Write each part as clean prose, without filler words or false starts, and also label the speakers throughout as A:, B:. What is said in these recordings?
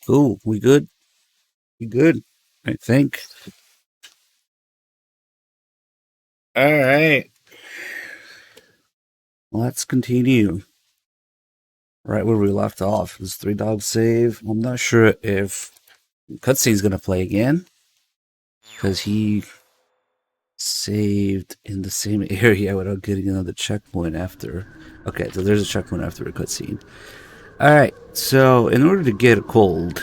A: Cool. We good? We good? I think. All right. Let's continue. Right where we left off. This three dog save. I'm not sure if Cutscene's gonna play again because he saved in the same area without getting another checkpoint after. Okay, so there's a checkpoint after a cutscene. All right. So in order to get a cold,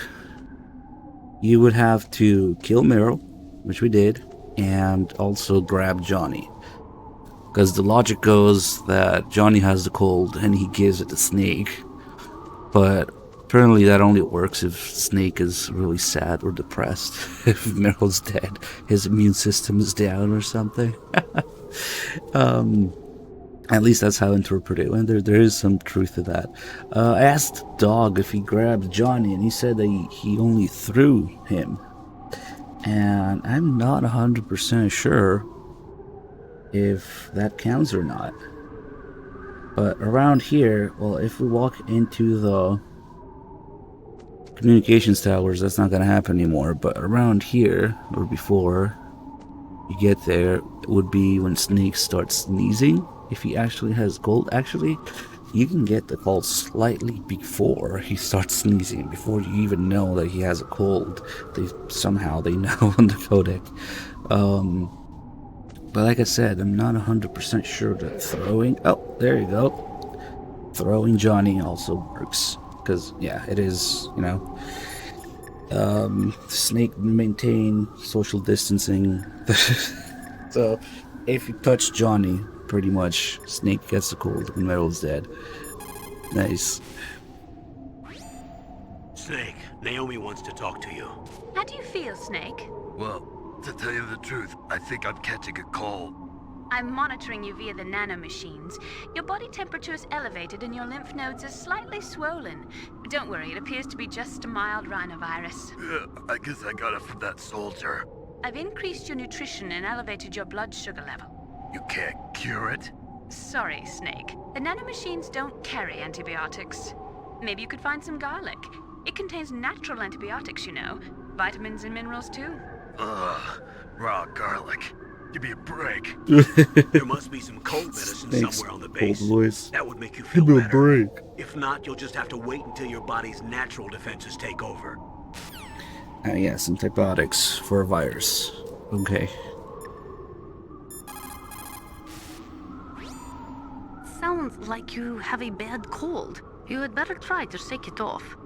A: you would have to kill Meryl, which we did, and also grab Johnny. Because the logic goes that Johnny has the cold and he gives it to Snake. But apparently that only works if Snake is really sad or depressed. If Meryl's dead, his immune system is down or something. At least that's how I interpret it. And there is some truth to that. I asked Dog if he grabbed Johnny, and he said that he only threw him. And I'm not 100% sure if that counts or not. But around here, well, if we walk into the communications towers, that's not going to happen anymore. But around here, or before you get there, it would be when Snake starts sneezing. If he actually has cold, actually, you can get the cold slightly before he starts sneezing, before you even know that he has a cold. Somehow they know on the codec. But like I said, I'm not 100% sure that throwing... Oh, there you go. Throwing Johnny also works. Because, yeah, it is, you know... Snake maintain social distancing. So, if you touch Johnny, pretty much, Snake gets the cold and Meryl's dead. Nice.
B: Snake, Naomi wants to talk to you.
C: How do you feel, Snake?
D: Well, to tell you the truth, I think I'm catching a cold.
C: I'm monitoring you via the nanomachines. Your body temperature is elevated and your lymph nodes are slightly swollen. But don't worry, it appears to be just a mild rhinovirus.
D: I guess I got it from that soldier.
C: I've increased your nutrition and elevated your blood sugar level.
D: You can't cure it?
C: Sorry, Snake. The nanomachines don't carry antibiotics. Maybe you could find some garlic. It contains natural antibiotics, you know. Vitamins and minerals, too.
D: Ugh, raw garlic. Give me a break.
B: There must be some cold medicine
A: Thanks,
B: somewhere on the
A: cold
B: base.
A: voice.
B: That would make you feel
A: Give me a
B: better.
A: break.
B: If not, you'll just have to wait until your body's natural defenses take over.
A: Yes, antibiotics for a virus. Okay.
C: Sounds like you have a bad cold. You had better try to shake it off.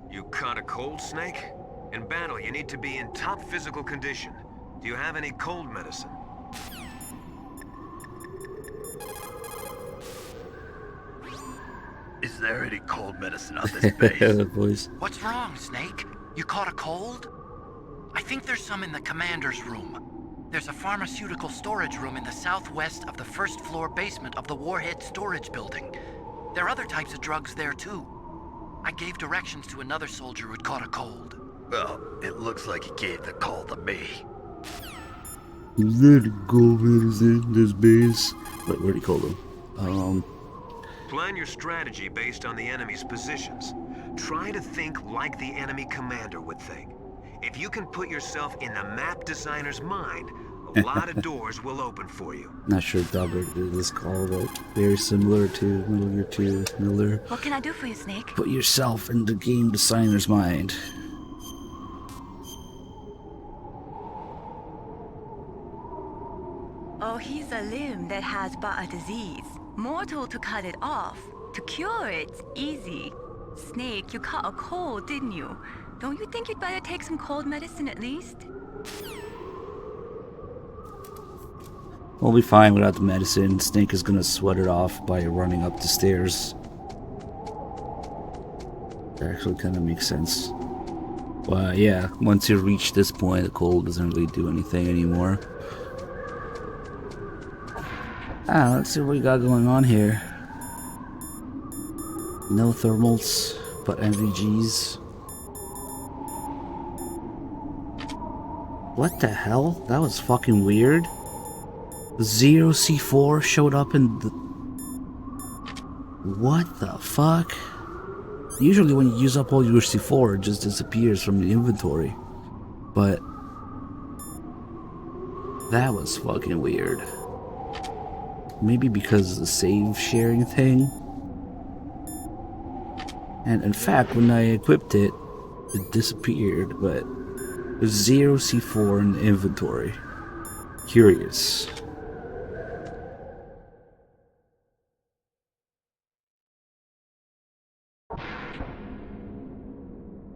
E: You caught a cold, Snake? In battle, you need to be in top physical condition. Do you have any cold medicine?
D: Is there any cold medicine on this base?
A: Voice.
F: What's wrong, Snake? You caught a cold? I think there's some in the commander's room. There's a pharmaceutical storage room in the southwest of the first floor basement of the Warhead storage building. There are other types of drugs there too. I gave directions to another soldier who'd caught a cold.
D: Well, it looks like he gave the call to me.
A: Is there any gold medicine in this base? Wait, what do you call them?
E: Plan your strategy based on the enemy's positions. Try to think like the enemy commander would think. If you can put yourself in the map designer's mind, a lot of doors will open for you.
A: Not sure Dogger did this call, but very similar to Metal Gear 2 Miller.
C: What can I do for you, Snake?
A: Put yourself in the game designer's mind.
G: Oh, he's a limb that has but a disease. Mortal to cut it off. To cure it's easy. Snake, you caught a cold, didn't you? Don't you think you'd better take some cold medicine at least?
A: We'll be fine without the medicine. Snake is gonna sweat it off by running up the stairs. That actually kind of makes sense. But yeah, once you reach this point, the cold doesn't really do anything anymore. Let's see what we got going on here. No thermals, but NVGs. What the hell? That was fucking weird. Zero C4 showed up in the... What the fuck? Usually when you use up all your C4, it just disappears from the inventory. But that was fucking weird. Maybe because of the save sharing thing. And in fact, when I equipped it, it disappeared, but there's 0 C4 in the inventory. Curious.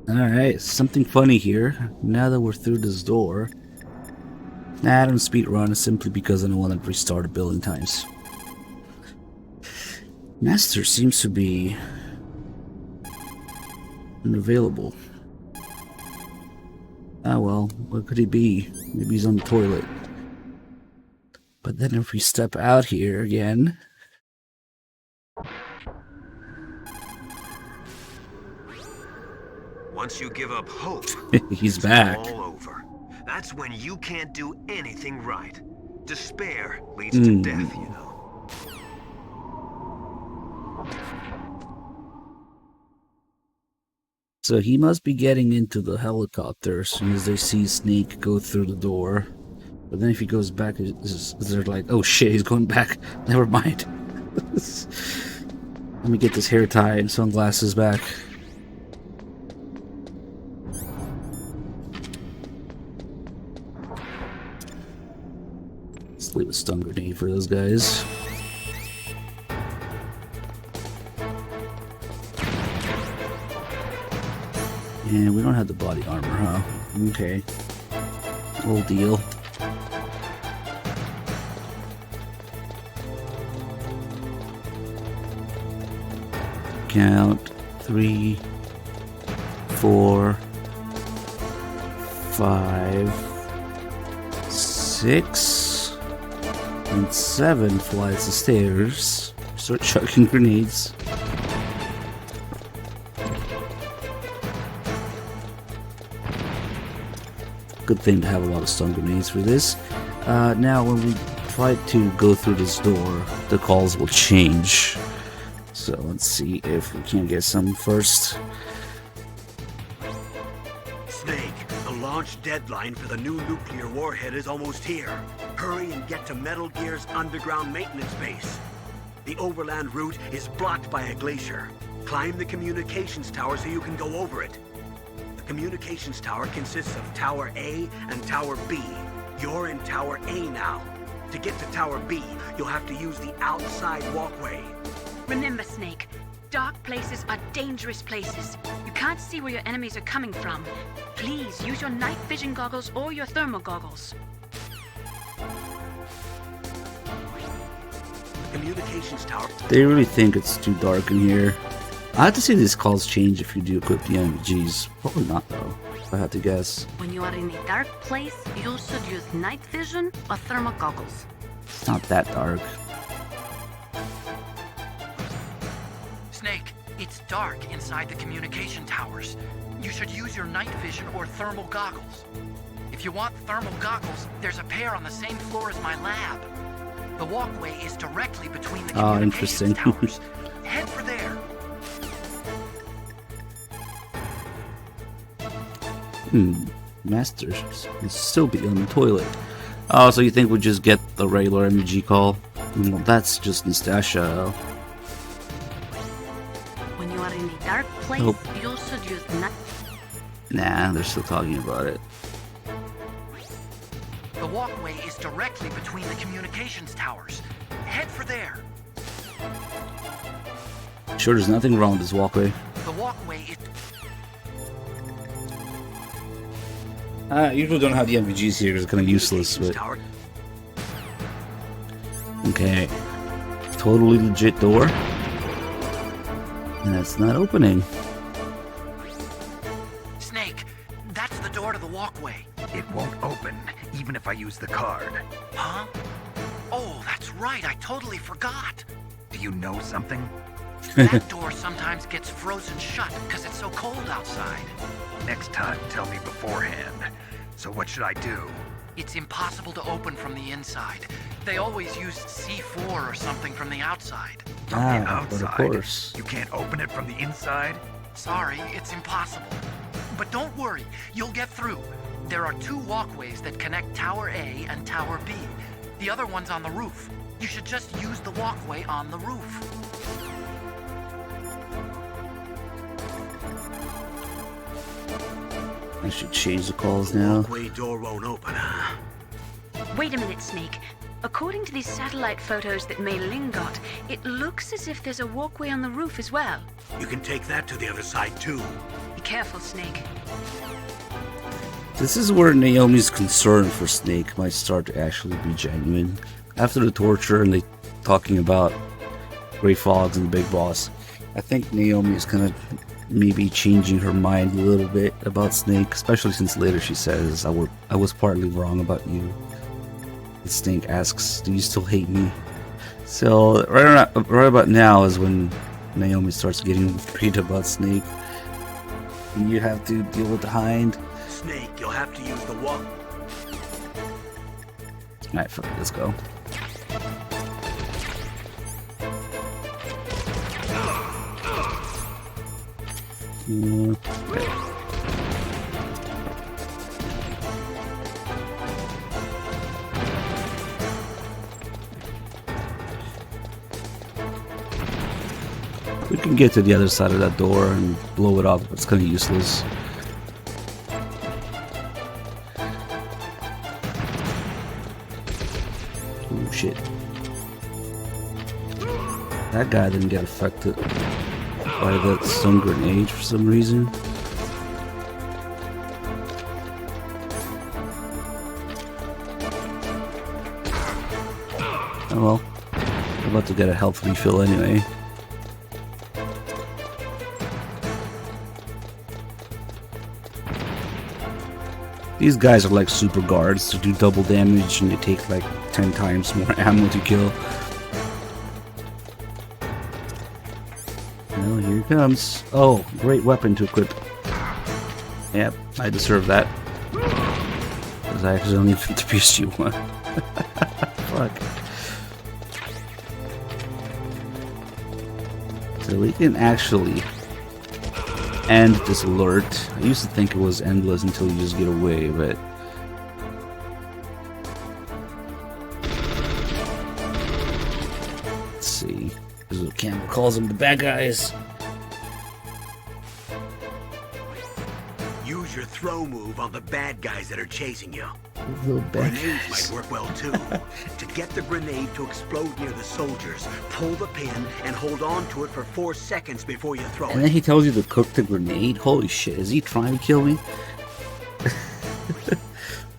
A: Alright, something funny here. Now that we're through this door, I don't speedrun simply because I don't want to restart a billion times. Master seems to be unavailable. Ah well, what could he be? Maybe he's on the toilet. But then if we step out here again...
E: Once you give up hope,
A: he's
E: it's
A: back.
E: all over. That's when you can't do anything right. Despair leads to death, you know.
A: So he must be getting into the helicopter as soon as they see Snake go through the door. But then if he goes back, they're like, oh shit, he's going back. Never mind. Let me get this hair tie and sunglasses back. Let's leave a stun grenade for those guys. And we don't have the body armor, huh? Okay. Old deal. Count 3, 4, 5, 6, and 7 flights of stairs. Start chucking grenades. Good thing to have a lot of stun grenades for this. Now when we try to go through this door, the calls will change. So let's see if we can get some first.
B: Snake, the launch deadline for the new nuclear warhead is almost here. Hurry and get to Metal Gear's underground maintenance base. The overland route is blocked by a glacier. Climb the communications tower so you can go over it. The communications tower consists of Tower A and Tower B. You're in Tower A now. To get to Tower B, you'll have to use the outside walkway.
C: Remember, Snake, dark places are dangerous places. You can't see where your enemies are coming from. Please use your night vision goggles or your thermal goggles.
B: The communications tower.
A: They really think it's too dark in here. I have to say these calls change if you do equip the MVGs. Probably not though, if I had to guess.
C: When you are in a dark place, you should use night vision or thermal goggles.
A: It's not that dark.
F: Snake, it's dark inside the communication towers. You should use your night vision or thermal goggles. If you want thermal goggles, there's a pair on the same floor as my lab. The walkway is directly between the communications towers. Head for there.
A: Master will still be on the toilet. Oh, so you think we'll just get the regular MVG call? Well, that's just Nastasha.
C: When you are in a dark place,
A: Nope.
C: you should use night.
A: Nah, they're still talking about it.
F: The walkway is directly between the communications towers. Head for there.
A: Sure, there's nothing wrong with this walkway.
F: The walkway is...
A: I usually don't have the MVGs here, it's kind of useless, but...
B: Tower.
A: Okay. Totally legit door. And that's not opening.
F: Snake, that's the door to the walkway.
D: It won't open, even if I use the card.
F: Huh? Oh, that's right, I totally forgot.
D: Do you know something?
F: That door sometimes gets frozen shut because it's so cold outside.
D: Next time, tell me beforehand. So what should I do?
F: It's impossible to open from the inside. They always used C4 or something from the outside.
A: Ah, but of
D: outside.
A: course.
D: You can't open it from the inside?
F: Sorry, it's impossible. But don't worry, you'll get through. There are 2 walkways that connect Tower A and Tower B. The other one's on the roof. You should just use the walkway on the roof.
A: I should change the calls now.
B: Walkway door won't open, huh?
C: Wait a minute, Snake. According to these satellite photos that Mei Ling got, it looks as if there's a walkway on the roof as well.
B: You can take that to the other side, too.
C: Be careful, Snake.
A: This is where Naomi's concern for Snake might start to actually be genuine. After the torture and they talking about Grey Fogs and the Big Boss, I think Naomi is kind of maybe changing her mind a little bit about Snake, especially since later she says, I was partly wrong about you. And Snake asks, do you still hate me? So right about now is when Naomi starts getting worried about Snake. And you have to deal with the Hind.
B: Snake, you'll have to use the walk.
A: Alright, fuck it, let's go. Okay. We can get to the other side of that door and blow it up, but it's kind of useless. Oh shit. That guy didn't get affected by that stun grenade for some reason. Oh well. I'm about to get a health refill anyway. These guys are like super guards to do double damage and they take like 10 times more ammo to kill. Well, here he comes. Oh, great weapon to equip. Yep, I deserve that. Because I accidentally pierced you one. Fuck. So we can actually end this alert. I used to think it was endless until you just get away, but let's see. This is what Campbell calls them, the bad guys.
B: Use your throw move on the bad guys that are chasing you.
A: The bad
B: Grenades
A: guys.
B: might work well too. To get the grenade to explode near the soldiers, pull the pin and hold on to it for 4 seconds before you throw
A: And then
B: it.
A: he tells you to cook the grenade? Holy shit, is he trying to kill me?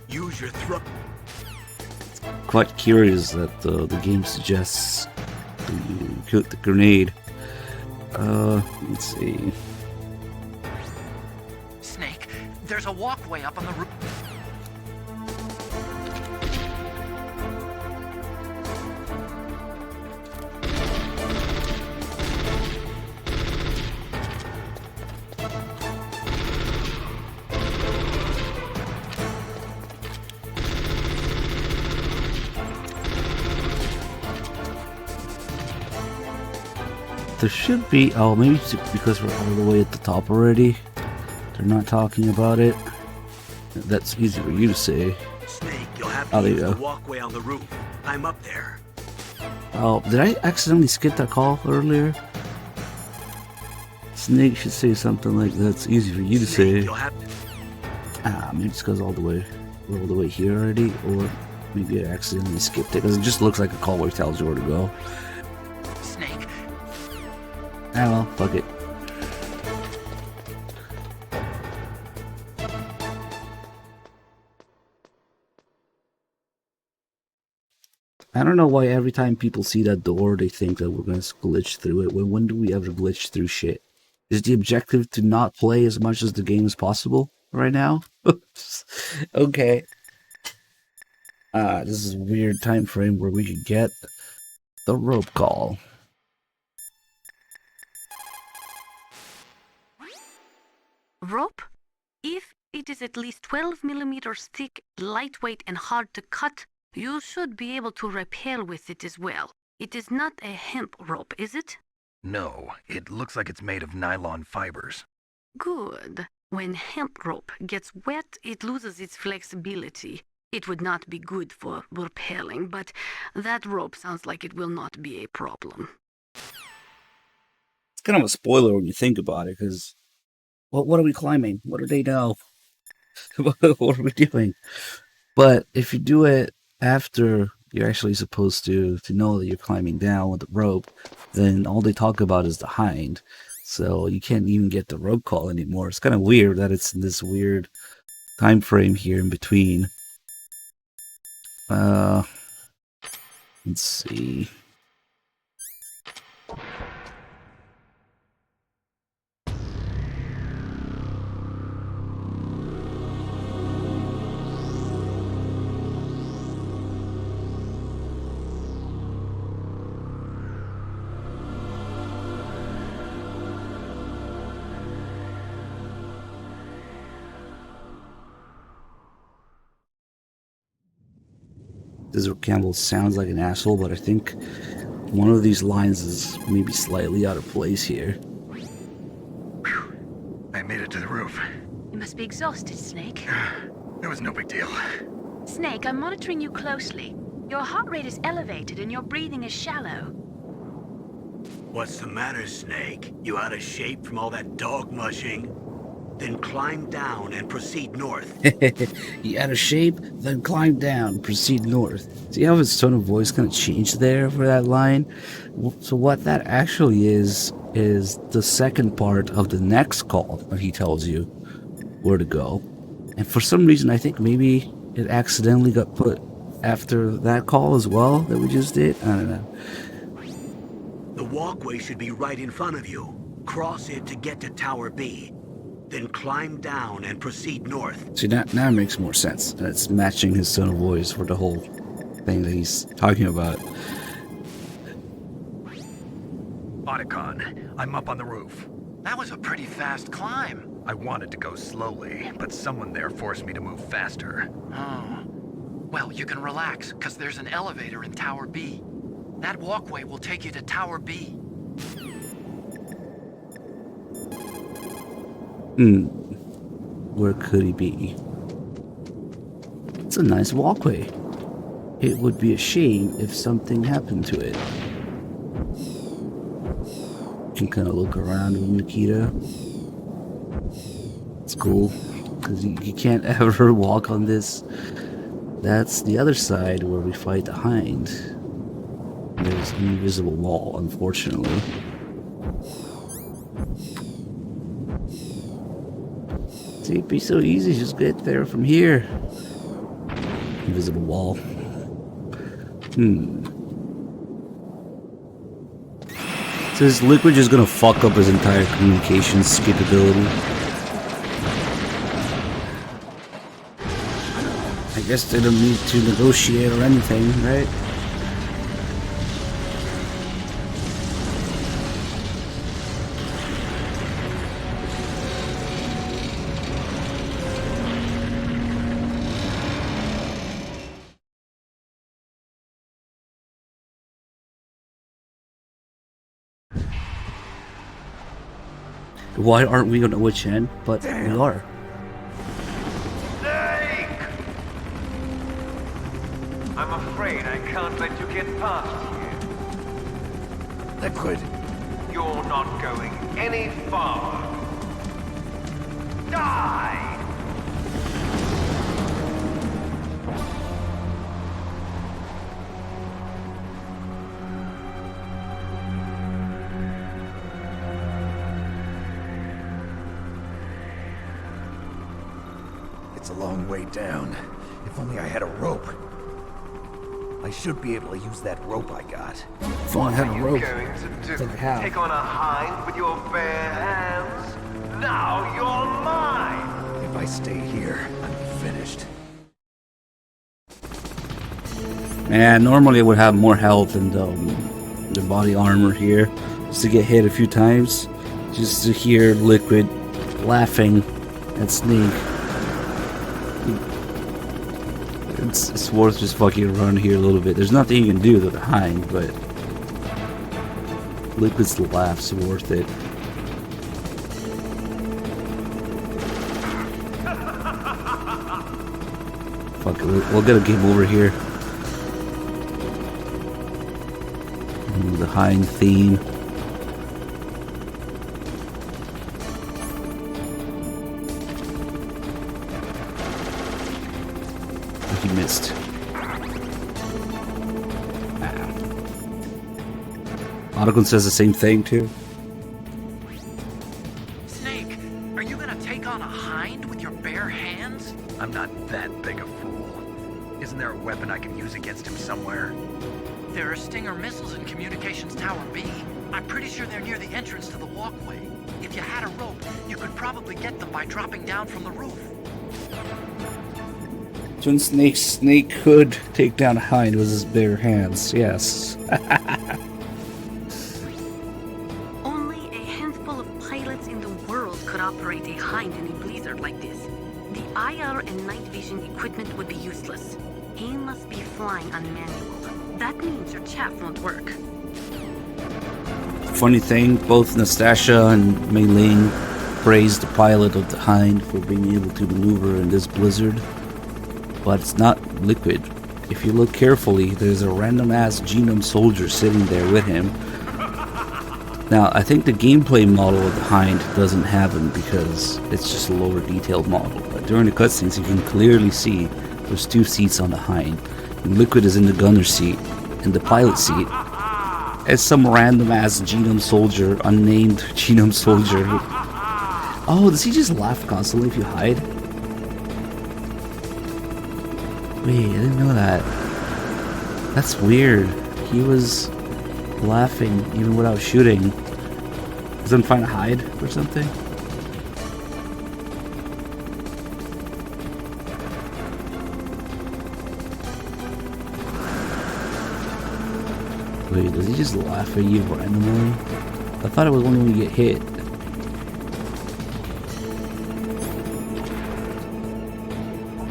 B: Use your throw.
A: Quite curious that the game suggests you cook the grenade. Let's see.
F: Snake, there's a walkway up on the roof.
A: There should be. Oh, maybe it's because we're all the way at the top already. They're not talking about it. That's easy for you to say.
B: Snake, you'll have
A: Oh,
B: to
A: there
B: use
A: you
B: the
A: go.
B: walkway on the roof. I'm up there.
A: Oh, did I accidentally skip that call earlier? Snake should say something like that's easy for you to
B: Snake,
A: say.
B: you'll have to.
A: Maybe it's because we're all the way here already, or maybe I accidentally skipped it because it just looks like a call where it tells you where to go.
F: Snake,
A: Ah well, fuck it. I don't know why every time people see that door, they think that we're gonna glitch through it. When do we ever glitch through shit? Is the objective to not play as much as the game is possible right now? Okay. This is a weird time frame where we could get the rope call.
C: Rope? If
H: It is at least 12 millimeters thick, lightweight, and hard to cut. You should be able to rappel with it as well. It is not a hemp rope, is it?
D: No, it looks like it's made of nylon fibers.
H: Good. When hemp rope gets wet, it loses its flexibility. It would not be good for rappelling, but that rope sounds like it will not be a problem.
A: It's kind of a spoiler when you think about it, because what are we climbing? What do they know? What are we doing? But if you do it after you're actually supposed to know that you're climbing down with the rope, then all they talk about is the hind. So you can't even get the rope call anymore. It's kind of weird that it's in this weird time frame here in between. Let's see. Desert Campbell sounds like an asshole, but I think one of these lines is maybe slightly out of place here.
D: Whew. I made it to the roof.
C: You must be exhausted, Snake.
D: It was no big deal.
C: Snake, I'm monitoring you closely. Your heart rate is elevated and your breathing is shallow.
B: What's the matter, Snake? You out of shape from all that dog mushing? Then climb down and proceed north.
A: You out of shape? Then climb down, proceed north. See how his tone of voice kind of changed there for that line? So what that actually is the second part of the next call that he tells you where to go. And for some reason, I think maybe it accidentally got put after that call as well that we just did. I don't know.
B: The walkway should be right in front of you. Cross it to get to Tower B. Then climb down and proceed north.
A: See, now it makes more sense. And it's matching his tone of voice for the whole thing that he's talking about.
D: Otacon, I'm up on the roof.
F: That was a pretty fast climb.
D: I wanted to go slowly, but someone there forced me to move faster.
F: Oh. Well, you can relax, because there's an elevator in Tower B. That walkway will take you to Tower B.
A: Where could he be? It's a nice walkway. It would be a shame if something happened to it. You can kind of look around with Nikita. It's cool, because you can't ever walk on this. That's the other side where we fight the hind. There's an invisible wall, unfortunately. See, it'd be so easy, just get there from here. Invisible wall. So this liquid is gonna fuck up his entire communications capability. I guess they don't need to negotiate or anything, right? Why aren't we on the witch end? But we are.
E: Snake! I'm afraid I can't let you get past here.
D: Liquid.
E: You're not going any farther. Die!
D: It's a long way down. If only I had a rope. I should be able to use that rope I got.
A: If only I had a
E: You
A: rope.
E: going to
A: Think I have.
E: take on a hind with your bare hands? Now you're mine!
D: If I stay here, I'm finished.
A: Man, normally I would have more health and the body armor here, just to get hit a few times, just to hear Liquid laughing at Snake. It's worth just fucking around here a little bit. There's nothing you can do to the Hind, but Liquid's laugh's worth it. Fuck it, we'll get a game over here. The Hind theme. He missed. Otacon says the same thing too.
F: Snake, are you gonna take on a Hind with your bare hands?
D: I'm not that big a fool. Isn't there a weapon I can use against him somewhere?
F: There are Stinger missiles in Communications Tower B. I'm pretty sure they're near the entrance to the walkway. If you had a rope, you could probably get them by dropping down from the roof.
A: Twin Snake could take down a Hind with his bare hands, yes.
H: Only a handful of pilots in the world could operate a Hind in a blizzard like this. The IR and night vision equipment would be useless. He must be flying on manual. That means your chaff won't work.
A: Funny thing, both Nastasia and Mei Ling praised the pilot of the Hind for being able to maneuver in this blizzard. But it's not Liquid. If you look carefully, there's a random ass Genome soldier sitting there with him. Now, I think the gameplay model of the Hind doesn't have him because it's just a lower detailed model. But during the cutscenes, you can clearly see there's 2 seats on the Hind. And Liquid is in the gunner seat, and the pilot seat is some random ass Genome soldier, unnamed Genome soldier. Oh, does he just laugh constantly if you hide? Wait, I didn't know that. That's weird. He was laughing even without shooting. Is he trying to hide or something? Wait, does he just laugh at you randomly? I thought it was only when you get hit.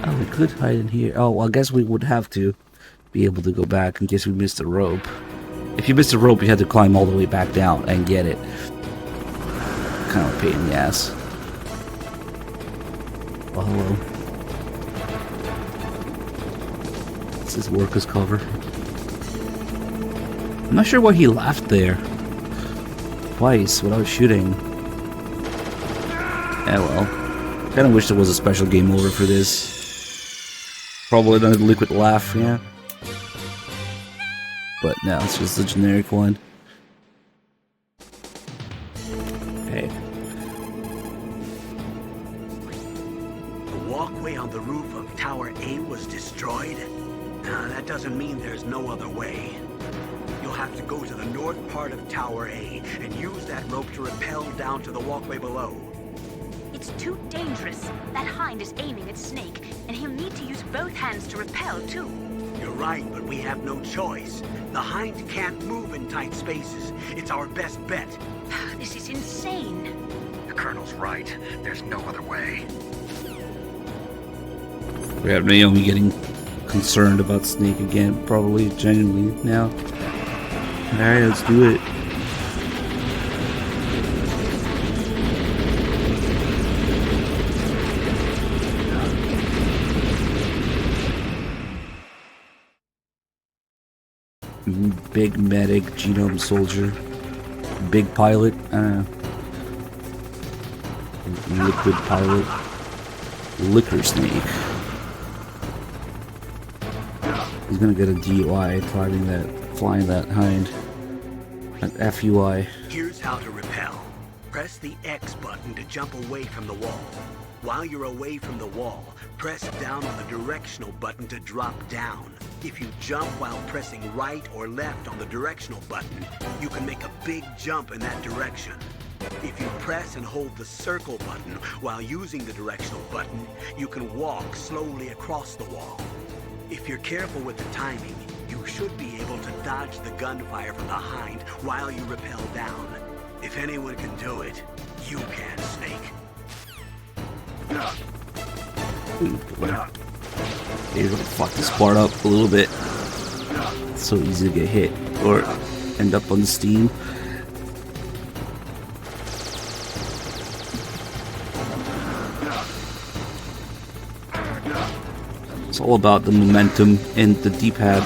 A: Oh, we could hide in here. Oh, well, I guess we would have to be able to go back in case we missed the rope. If you missed the rope, you had to climb all the way back down and get it. Kind of a pain in the ass. Oh, hello. This is workers' cover. I'm not sure why he laughed there. Twice without shooting. Yeah, well. Kind of wish there was a special game over for this. Probably another Liquid laugh, yeah. But no, it's just a generic one. Okay.
B: The walkway on the roof of Tower A was destroyed? That doesn't mean there's no other way. You'll have to go to the north part of Tower A and use that rope to rappel down to the walkway below.
C: It's too dangerous. That Hind is aiming at Snake, and he'll need to use both hands to repel, too.
B: You're right, but we have no choice. The Hind can't move in tight spaces. It's our best bet.
C: This is insane.
D: The Colonel's right. There's no other way.
A: We have Naomi getting concerned about Snake again, probably genuinely now. Alright, let's do it. Big medic, Genome soldier, big pilot, I don't know. Liquid pilot, Liquor Snake. He's gonna get a DUI flying that Hind. An FUI.
B: Here's how to rappel. Press the X button to jump away from the wall. While you're away from the wall, press down on the directional button to drop down. If you jump while pressing right or left on the directional button, you can make a big jump in that direction. If you press and hold the circle button while using the directional button, you can walk slowly across the wall. If you're careful with the timing, you should be able to dodge the gunfire from the Hind while you rappel down. If anyone can do it, you can, Snake.
A: You're gonna fuck this part up a little bit. It's so easy to get hit or end up on the steam. It's all about the momentum and the D-pad.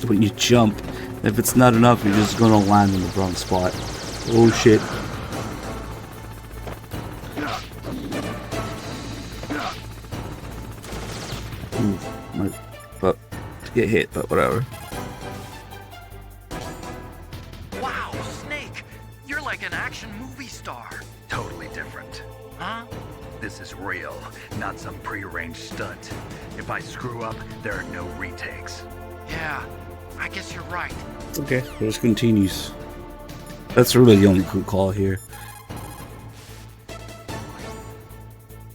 A: When you jump, if it's not enough, you're just gonna land in the wrong spot. Oh shit. Might get hit, but whatever.
F: Wow, Snake! You're like an action movie star.
D: Totally different.
F: Huh?
D: This is real, not some prearranged stunt. If I screw up, there are no retakes.
F: Yeah, I guess you're right.
A: Okay, it just continues. That's really the only cool call here.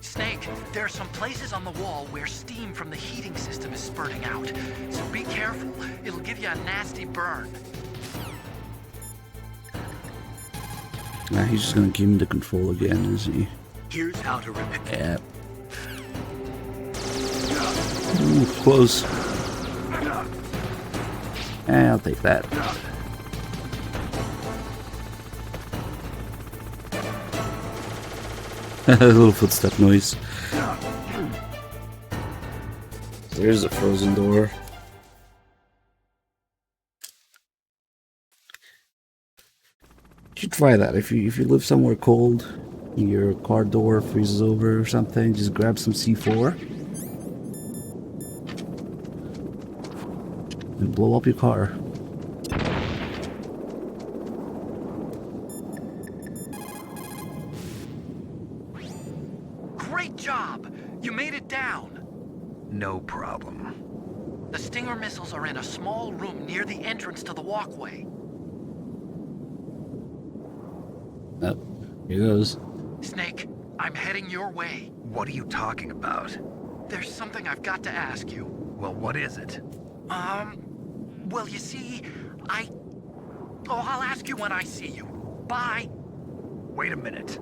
F: Snake, there are some places on the wall where steam from the heating system is spurting out. So be careful, it'll give you a nasty burn.
A: Nah, he's just gonna give him the control again, is he?
B: Here's how to repair.
A: Yeah. Ooh, close. I'll take that. A little footstep noise. There's a frozen door. You should try that. If you live somewhere cold, your car door freezes over or something, just grab some C4 and blow up your car.
F: Great job! You made it down!
D: No problem.
F: The Stinger missiles are in a small room near the entrance to the walkway.
A: Oh, here goes.
F: Snake, I'm heading your way.
D: What are you talking about?
F: There's something I've got to ask you.
D: Well, what is it?
F: Well, you see, I'll ask you when I see you. Bye.
D: Wait a minute.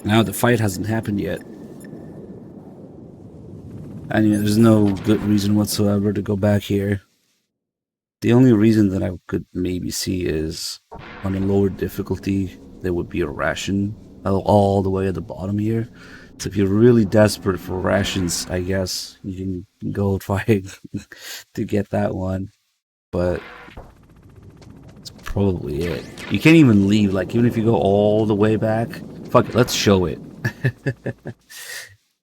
A: Now the fight hasn't happened yet. I mean, there's no good reason whatsoever to go back here. The only reason that I could maybe see is on a lower difficulty, there would be a ration all the way at the bottom here. So if you're really desperate for rations, I guess you can go try to get that one. But that's probably it. You can't even leave, like even if you go all the way back. Fuck it, let's show it.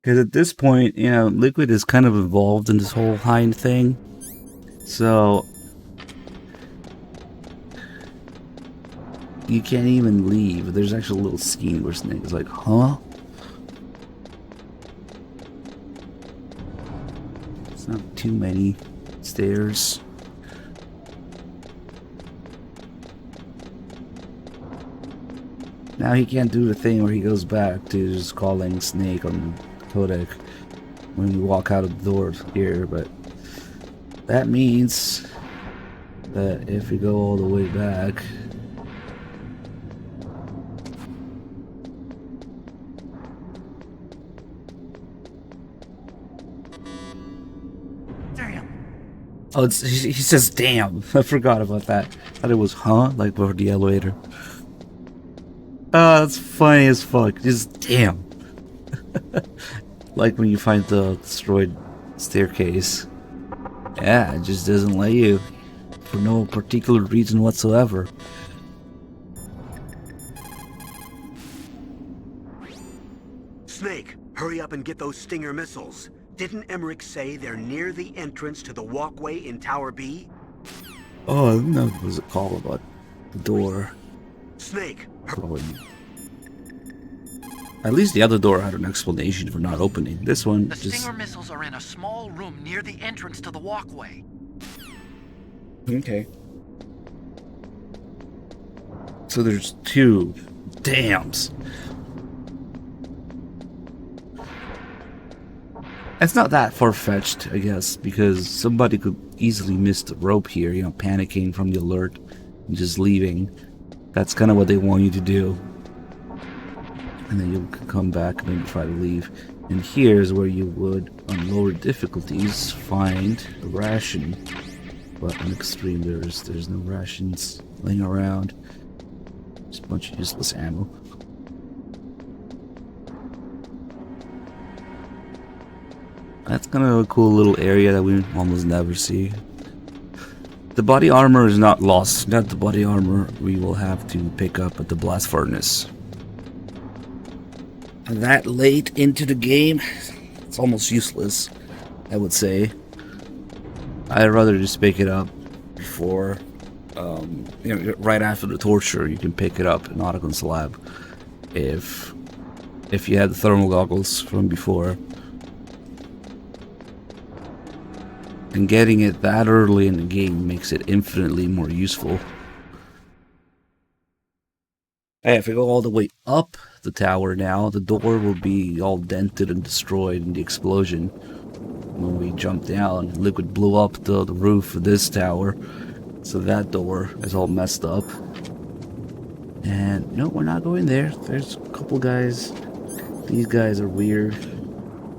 A: Because at this point, you know, Liquid is kind of involved in this whole Hind thing. So you can't even leave. There's actually a little scene where Snake is like, huh? It's not too many stairs. Now he can't do the thing where he goes back to just calling Snake on codec when we walk out of the door here, but that means that if we go all the way back, oh, he says damn. I forgot about that. I thought it was huh, like before the elevator. That's funny as fuck. Just damn. Like when you find the destroyed staircase. Yeah, it just doesn't let you. For no particular reason whatsoever.
B: Snake, hurry up and get those Stinger missiles. Didn't Emmerich say they're near the entrance to the walkway in Tower B?
A: Oh, no, what was it called about the door?
B: Snake,
A: at least the other door had an explanation for not opening. This one
F: The
A: just...
F: Stinger missiles are in a small room near the entrance to the walkway.
A: Okay. So there's two dams. It's not that far-fetched, I guess, because somebody could easily miss the rope here, you know, panicking from the alert and just leaving. That's kind of what they want you to do. and then you can come back and then try to leave. And here's where you would, on lower difficulties, find a ration. But on extreme, there's no rations laying around. Just a bunch of useless ammo. That's kind of a cool little area that we almost never see. The body armor is not lost. Not the body armor we will have to pick up at the blast furnace. That late into the game, it's almost useless, I would say. I'd rather just pick it up before, right after the torture. You can pick it up in Otacun's lab if you had the thermal goggles from before. And getting it that early in the game makes it infinitely more useful. Hey, if we go all the way up the tower now, the door will be all dented and destroyed in the explosion. When we jump down, Liquid blew up the roof of this tower, so that door is all messed up. And no, we're not going there. There's a couple guys. These guys are weird.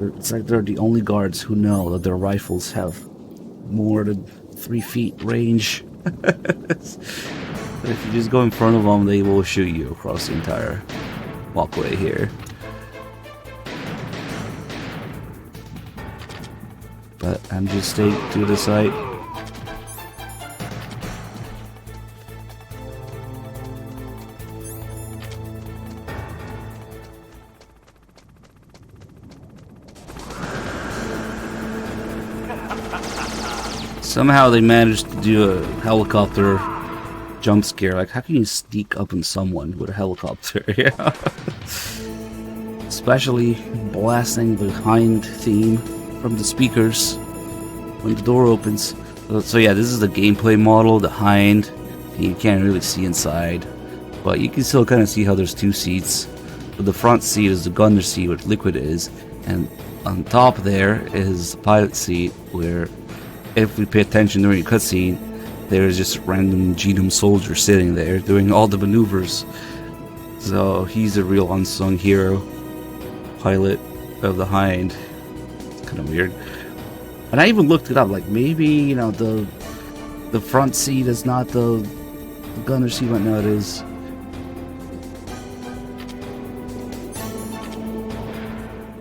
A: It's like they're the only guards who know that their rifles have more than 3 feet range. If you just go in front of them, they will shoot you across the entire walkway here. But I'm just staying to the side. Somehow they managed to do a helicopter jump scare. Like, how can you sneak up on someone with a helicopter? Yeah. Especially blasting the Hind theme from the speakers when the door opens. So yeah, this is the gameplay model, the Hind. You can't really see inside, but you can still kind of see how there's 2 seats. But the front seat is the gunner seat, where Liquid is, and on top there is the pilot seat, where if we pay attention during the cutscene, there's just a random Genome soldier sitting there doing all the maneuvers. So he's a real unsung hero, pilot of the Hind. It's kind of weird. And I even looked it up, like maybe, the front seat is not the gunner seat, but no, it is.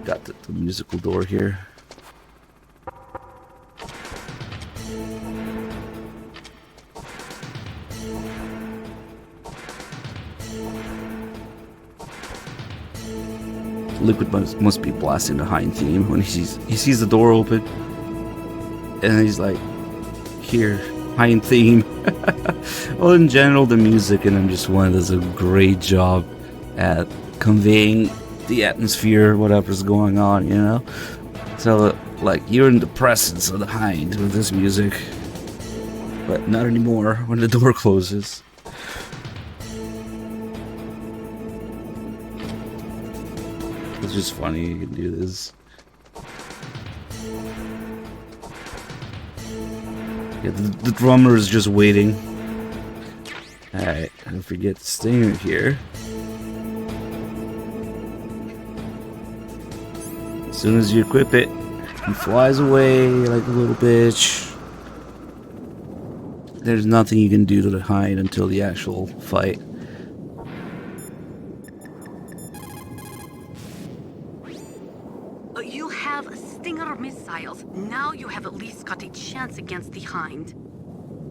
A: Got the musical door here. Liquid must be blasting the Hind theme when he sees the door open, and he's like, "Here, Hind theme." Well, in general, the music in MGS1 does a great job at conveying the atmosphere, whatever's going on, So, like, you're in the presence of the Hind with this music, but not anymore when the door closes. It's just funny you can do this. Yeah, the drummer is just waiting. Alright, don't forget to stay in here. As soon as you equip it, he flies away like a little bitch. There's nothing you can do to the Hind until the actual fight.
H: You have Stinger missiles. Now you have at least got a chance against the Hind.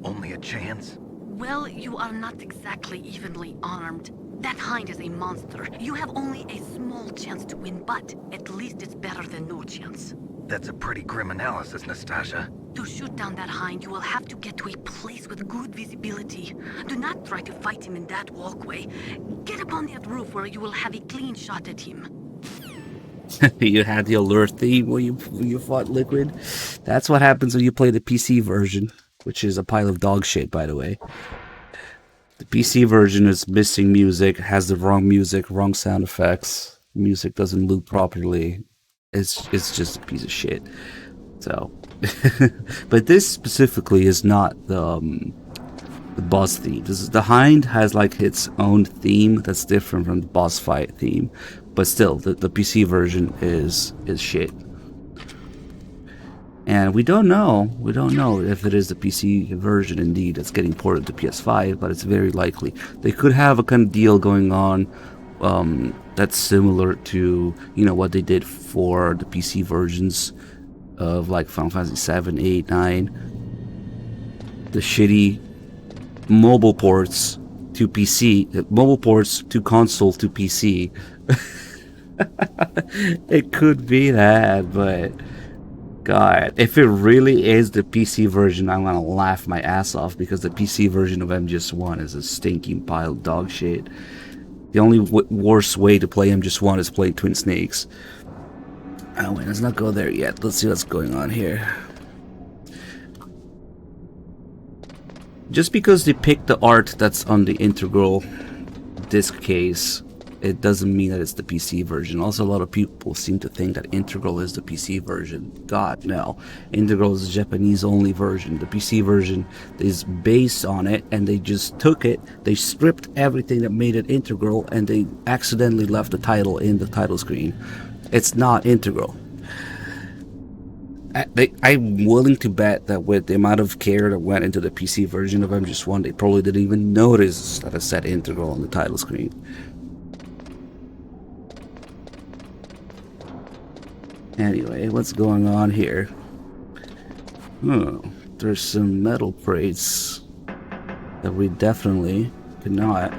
D: Only a chance?
H: Well, you are not exactly evenly armed. That Hind is a monster. You have only a small chance to win, but at least it's better than no chance.
D: That's a pretty grim analysis, Nastasia.
H: To shoot down that Hind, you will have to get to a place with good visibility. Do not try to fight him in that walkway. Get up on that roof where you will have a clean shot at him.
A: You had the alert theme when you fought Liquid. That's what happens when you play the PC version, which is a pile of dog shit, by the way. The PC version is missing music, has the wrong music, wrong sound effects. Music doesn't loop properly. It's just a piece of shit. So, but this specifically is not the boss theme. The Hind has like its own theme that's different from the boss fight theme. But still, the PC version is shit. And we don't know if it is the PC version indeed that's getting ported to PS5, but it's very likely. They could have a kind of deal going on that's similar to, you know, what they did for the PC versions of like Final Fantasy 7, 8, 9. The shitty mobile ports to PC, mobile ports to console to PC. It could be that, but God, if it really is the PC version, I'm gonna laugh my ass off, because the PC version of MGS1 is a stinking pile of dog shit. The only worst way to play MGS1 is play Twin Snakes. Oh wait, let's not go there yet. Let's see what's going on here. Just because they picked the art that's on the Integral disc case, it doesn't mean that it's the PC version. Also, a lot of people seem to think that Integral is the PC version. God, no. Integral is the Japanese only version. The PC version is based on it, and they just took it, they stripped everything that made it Integral, and they accidentally left the title in the title screen. It's not Integral. I'm willing to bet that with the amount of care that went into the PC version of MGS1, they probably didn't even notice that it said Integral on the title screen. Anyway, what's going on here? There's some metal crates that we definitely cannot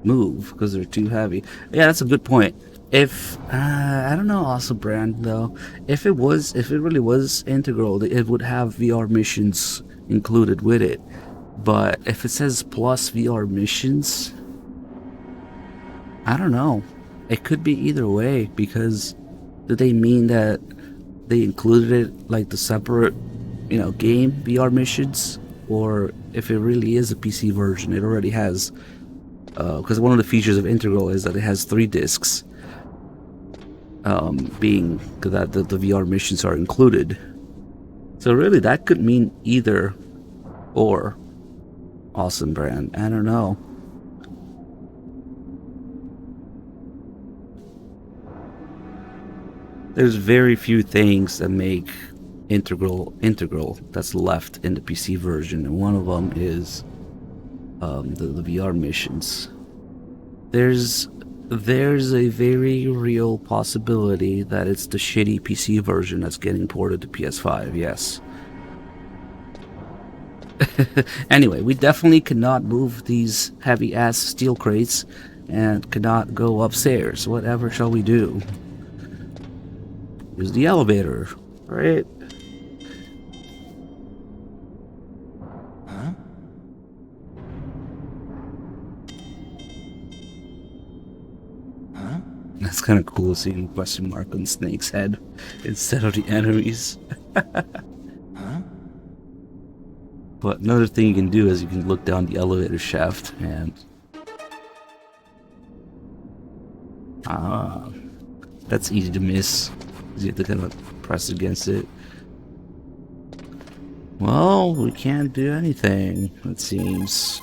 A: move because they're too heavy. Yeah, that's a good point. If I don't know, Awesome Brand though, if it really was Integral, it would have VR missions included with it. But if it says plus VR missions, I don't know. It could be either way, because do they mean that they included it like the separate, you know, game VR missions, or if it really is a PC version, it already has. Because one of the features of Integral is that it has 3 discs. Being that the VR missions are included. So really, that could mean either or. Awesome Brand. I don't know. There's very few things that make Integral that's left in the PC version, and one of them is the VR missions. There's a very real possibility that it's the shitty PC version that's getting ported to PS5, yes. Anyway, we definitely cannot move these heavy-ass steel crates and cannot go upstairs. Whatever shall we do? Use the elevator, right?
D: Huh? Huh?
A: That's kind of cool seeing a question mark on Snake's head instead of the enemies.
D: Huh?
A: But another thing you can do is you can look down the elevator shaft and... that's easy to miss. You have to kind of press against it. Well, we can't do anything, it seems.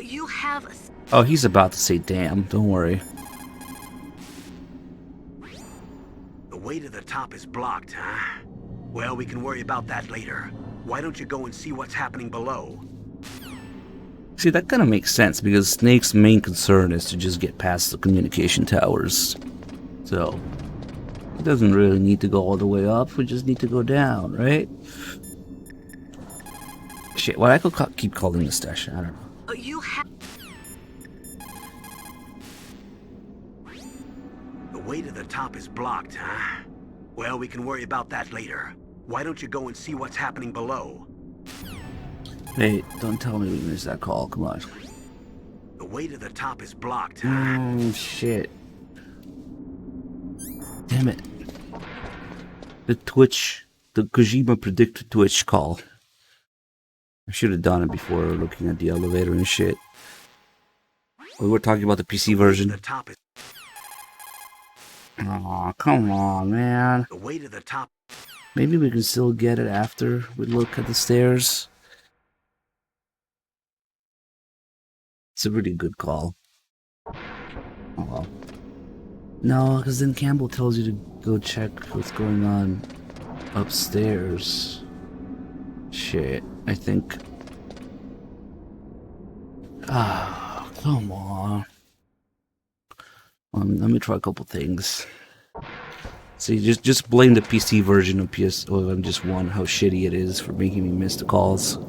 H: You have a...
A: Oh, he's about to say damn, don't worry.
B: The way to the top is blocked, huh? Well, we can worry about that later. Why don't you go and see what's happening below?
A: See, that kind of makes sense, because Snake's main concern is to just get past the communication towers. So, he doesn't really need to go all the way up, we just need to go down, right? Shit, why I could keep calling this stash? I don't know.
H: You have...
B: The way to the top is blocked, huh? Well, we can worry about that later. Why don't you go and see what's happening below?
A: Hey, don't tell me we missed that call, come on.
B: The way to the top is blocked, huh?
A: Shit. Damn it. The Kojima predicted Twitch call. I should have done it before looking at the elevator and shit. We were talking about the PC version.
B: The top is...
A: Aw, come on, man.
B: The way to the top...
A: Maybe we can still get it after we look at the stairs. It's a really good call. Oh well. No, because then Campbell tells you to go check what's going on upstairs. Shit, I think... Ah, come on. Let me try a couple things. See, just blame the PC version of MGS1, how shitty it is for making me miss the calls.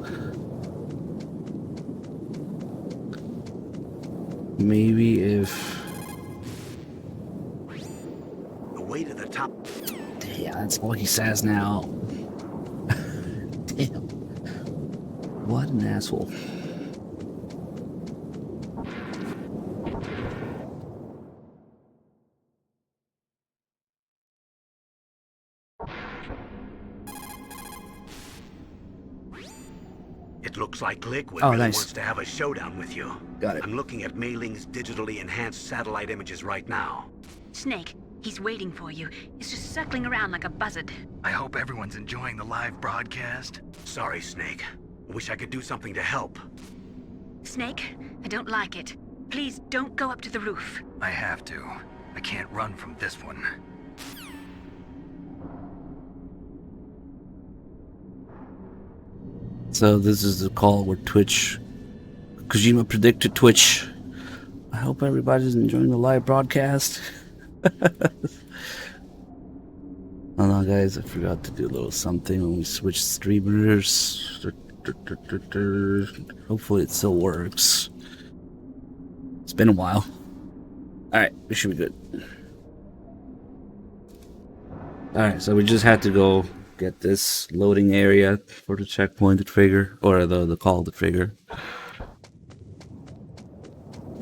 A: Maybe if...
B: The way to the top.
A: Yeah, that's all he says now. Damn. What an asshole.
B: It looks like Liquid
A: Oh,
B: really
A: nice.
B: wants to have a showdown with you.
A: Got it.
B: I'm looking at Mei Ling's digitally enhanced satellite images right now.
C: Snake, he's waiting for you. He's just circling around like a buzzard.
D: I hope everyone's enjoying the live broadcast.
B: Sorry, Snake. I wish I could do something to help.
C: Snake, I don't like it. Please don't go up to the roof.
D: I have to. I can't run from this one.
A: So this is the call where Kojima predicted Twitch. I hope everybody's enjoying the live broadcast. Hold on, guys, I forgot to do a little something when we switch streamers. Hopefully it still works. It's been a while. Alright, we should be good. Alright, so we just had to go get this loading area for the checkpoint to trigger, or the call to trigger.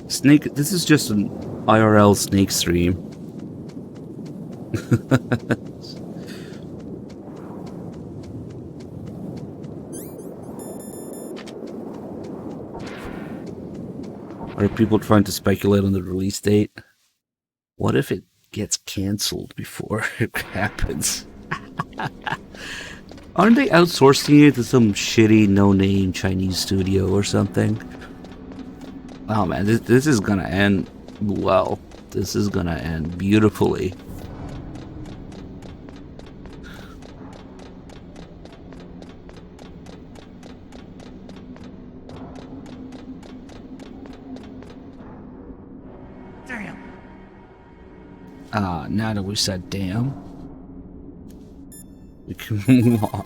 A: Snake, this is just an IRL Snake stream. Are people trying to speculate on the release date? What if it gets cancelled before it happens? Aren't they outsourcing it to some shitty no-name Chinese studio or something? Oh man, this is gonna end well. This is gonna end beautifully.
F: Damn.
A: Now that we said damn, we can move on.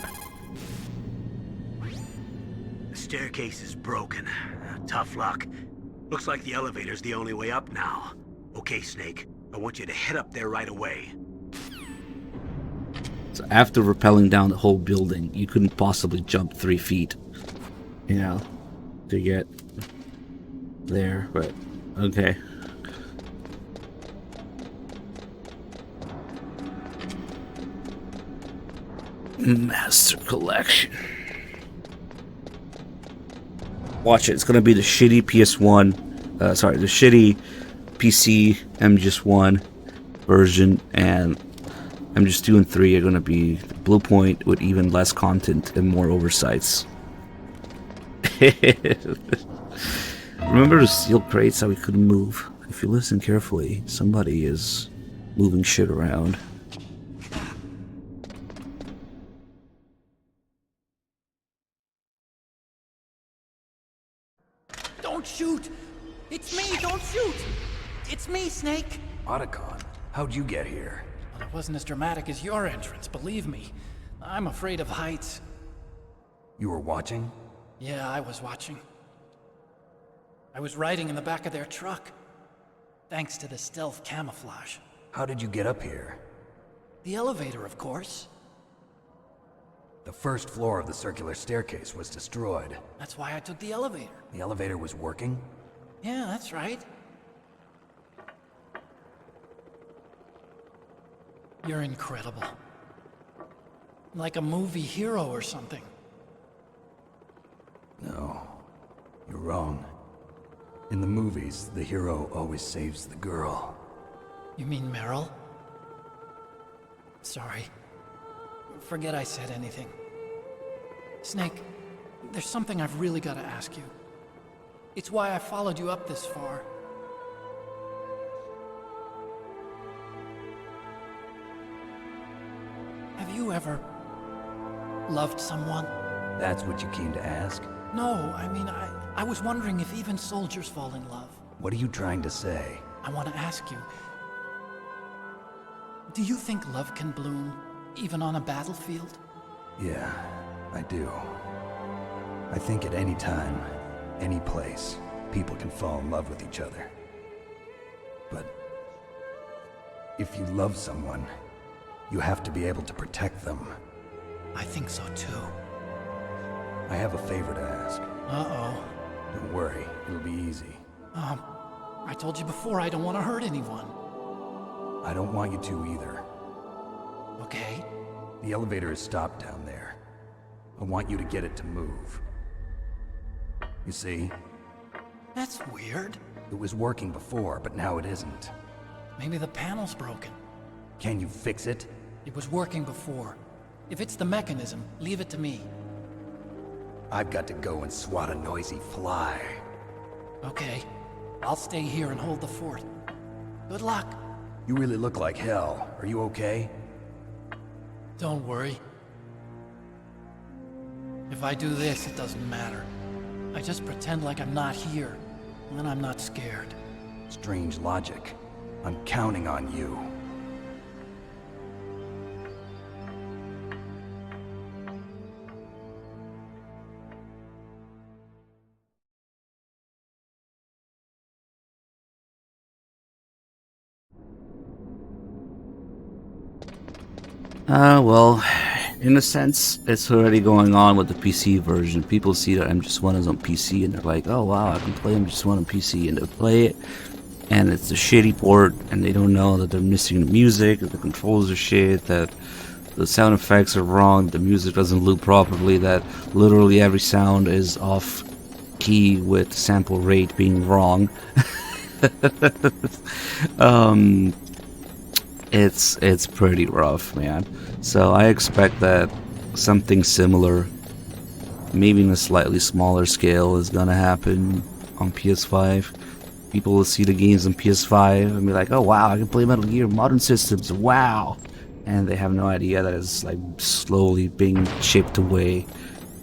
B: The staircase is broken. Tough luck. Looks like the elevator's the only way up now. Okay, Snake. I want you to head up there right away.
A: So after rappelling down the whole building, you couldn't possibly jump 3 feet, you know, to get there, but okay. Master Collection. Watch it, it's gonna be the shitty PS1, the shitty PC MGS1 version, and MGS2 and 3 are gonna be Blue Point with even less content and more oversights. Remember the steel crates that we couldn't move? If you listen carefully, somebody is moving shit around.
F: Don't shoot! It's me, don't shoot! It's me, Snake!
D: Otacon, how'd you get here?
F: Well, it wasn't as dramatic as your entrance, believe me. I'm afraid of heights.
D: You were watching?
F: Yeah, I was watching. I was riding in the back of their truck. Thanks to the stealth camouflage.
D: How did you get up here?
F: The elevator, of course.
D: The first floor of the circular staircase was destroyed.
F: That's why I took the elevator.
D: The elevator was working?
F: Yeah, that's right. You're incredible. Like a movie hero or something.
D: No, you're wrong. In the movies, the hero always saves the girl.
F: You mean Meryl? Sorry. Forget I said anything. Snake, there's something I've really got to ask you. It's why I followed you up this far. Have you ever loved someone?
D: That's what you came to ask?
F: No, I mean, I was wondering if even soldiers fall in love.
D: What are you trying to say?
F: I want to ask you, do you think love can bloom even on a battlefield?
D: Yeah, I do. I think at any time, any place, people can fall in love with each other. But if you love someone, you have to be able to protect them.
F: I think so too.
D: I have a favor to ask.
F: Uh-oh.
D: Don't worry, it'll be easy.
F: I told you before I don't want to hurt anyone.
D: I don't want you to either.
F: Okay.
D: The elevator is stopped down there. I want you to get it to move. You see?
F: That's weird.
D: It was working before, but now it isn't.
F: Maybe the panel's broken.
D: Can you fix it?
F: It was working before. If it's the mechanism, leave it to me.
D: I've got to go and swat a noisy fly.
F: Okay. I'll stay here and hold the fort. Good luck.
D: You really look like hell. Are you okay?
F: Don't worry. If I do this, it doesn't matter. I just pretend like I'm not here, and then I'm not scared.
D: Strange logic. I'm counting on you.
A: Well, in a sense, it's already going on with the PC version. People see that MGS1 is on PC and they're like, oh wow, I can play MGS1 on PC, and they play it, and it's a shitty port, and they don't know that they're missing the music, that the controls are shit, that the sound effects are wrong, the music doesn't loop properly, that literally every sound is off key with sample rate being wrong. It's pretty rough, man. So I expect that something similar, maybe in a slightly smaller scale, is gonna happen on PS5. People will see the games on PS5 and be like, oh wow, I can play Metal Gear modern systems, wow! And they have no idea that it's like slowly being chipped away.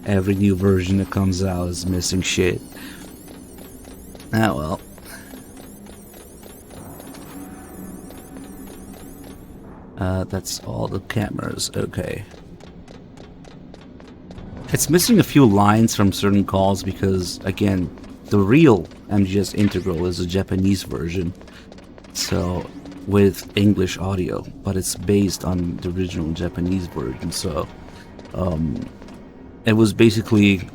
A: Every new version that comes out is missing shit. Ah well. That's all the cameras, okay. It's missing a few lines from certain calls because, again, the real MGS Integral is a Japanese version, so with English audio, but it's based on the original Japanese version, so it was basically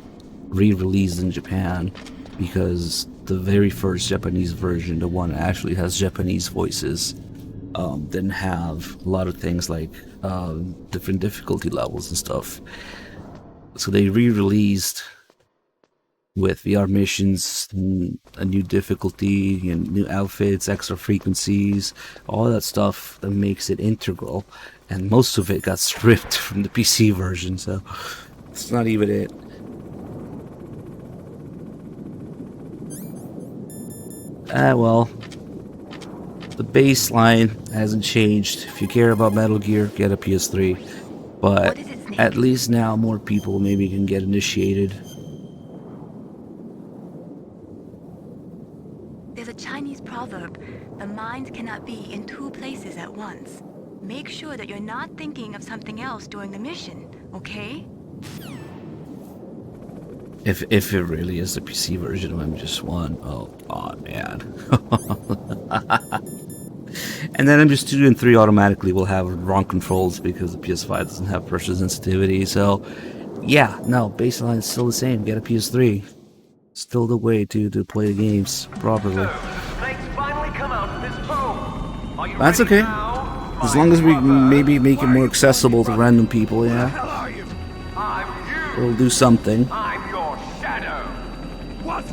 A: re-released in Japan because the very first Japanese version, the one that actually has Japanese voices, didn't have a lot of things like different difficulty levels and stuff. So they re-released with VR missions, a new difficulty, and new outfits, extra frequencies, all that stuff that makes it integral. And most of it got stripped from the PC version, so it's not even it. Well, the baseline hasn't changed. If you care about Metal Gear, get a PS3. But at least now more people maybe can get initiated.
G: There's a Chinese proverb, the mind cannot be in two places at once. Make sure that you're not thinking of something else during the mission, okay?
A: If it really is the PC version of MGS1, oh god, man. And then MGS2 and 3 automatically will have wrong controls because the PS5 doesn't have pressure sensitivity. So, yeah, no, baseline is still the same. Get a PS3. Still the way to play the games properly. That's okay. As long as we maybe make it more accessible to random people, yeah. We'll do something.
E: I'm your shadow. What?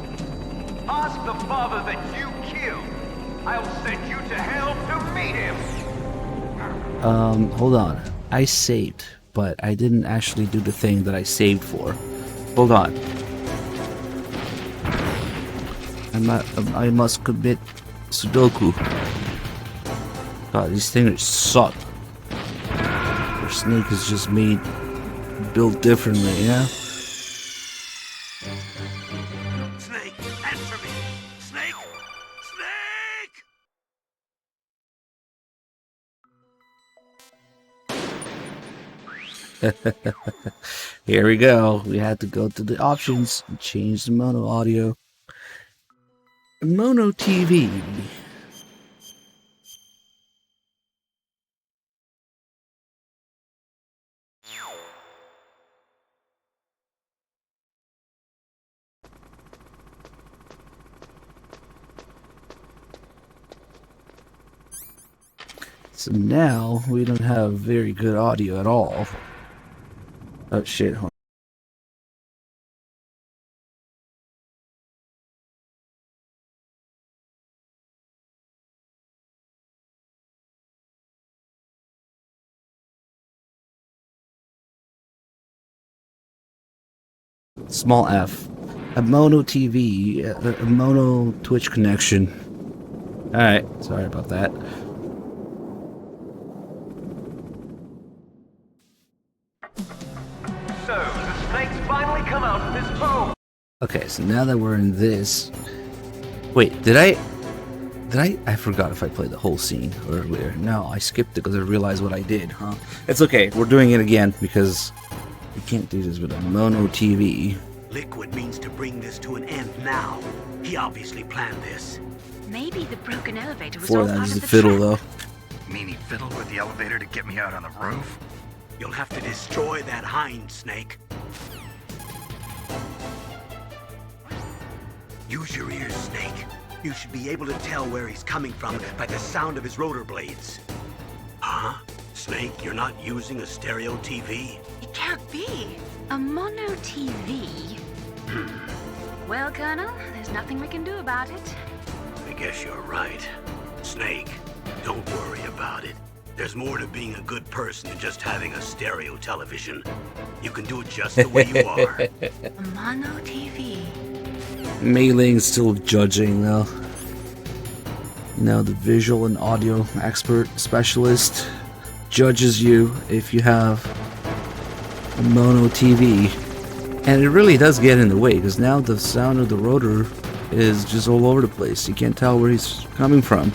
E: Ask the father that you killed. I'll send you to hell to meet him.
A: Hold on. I saved, but I didn't actually do the thing that I saved for. Hold on. I must commit Sudoku. God, these things suck. Or Snake is just made, built differently, yeah?
B: Snake, answer me! Snake! Snake!
A: Here we go. We had to go to the options and change the mono audio. Mono TV. So now we don't have very good audio at all. Oh shit, hold on. Small F. A mono TV, a mono Twitch connection. Alright, sorry about that.
E: So, the snakes finally come out of this hole.
A: Okay, so now that we're in this... Wait, did I forgot if I played the whole scene earlier. No, I skipped it because I realized what I did, huh? It's okay, we're doing it again because we can't do this with a mono TV.
B: Liquid means to bring this to an end now. He obviously planned this.
C: Maybe the broken elevator was
A: Before
C: all
A: that
C: part
A: is
C: of
A: the
C: the
A: fiddle,
C: trap.
A: though.
D: Mean he fiddled with the elevator to get me out on the roof?
B: You'll have to destroy that hind, Snake. Use your ears, Snake. You should be able to tell where he's coming from by the sound of his rotor blades. Huh? Snake, you're not using a stereo TV?
C: It can't be. A mono TV? Well, Colonel, there's nothing we can do about it.
B: I guess you're right. Snake, don't worry about it. There's more to being a good person than just having a stereo television. You can do it just the way you are.
G: A mono TV.
A: Mei Ling's still judging, though. You know, the visual and audio expert specialist judges you if you have a mono TV. And it really does get in the way, because now the sound of the rotor is just all over the place. You can't tell where he's coming from.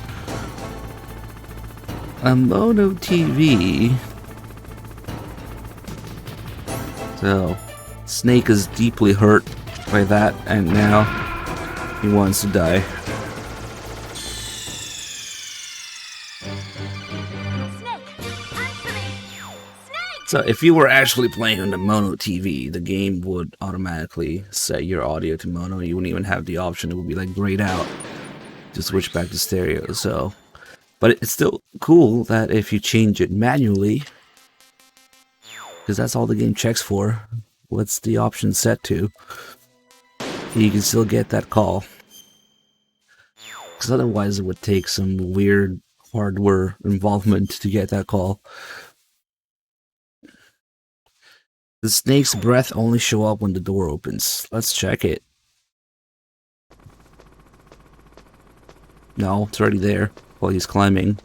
A: A mono TV. So, Snake is deeply hurt by that, and now he wants to die. So if you were actually playing on the mono TV, the game would automatically set your audio to mono. You wouldn't even have the option. It would be like grayed out to switch back to stereo. So, but it's still cool that if you change it manually, because that's all the game checks for, what's the option set to, you can still get that call. Because otherwise it would take some weird hardware involvement to get that call. The snake's breath only show up when the door opens. Let's check it. No, it's already there while he's climbing.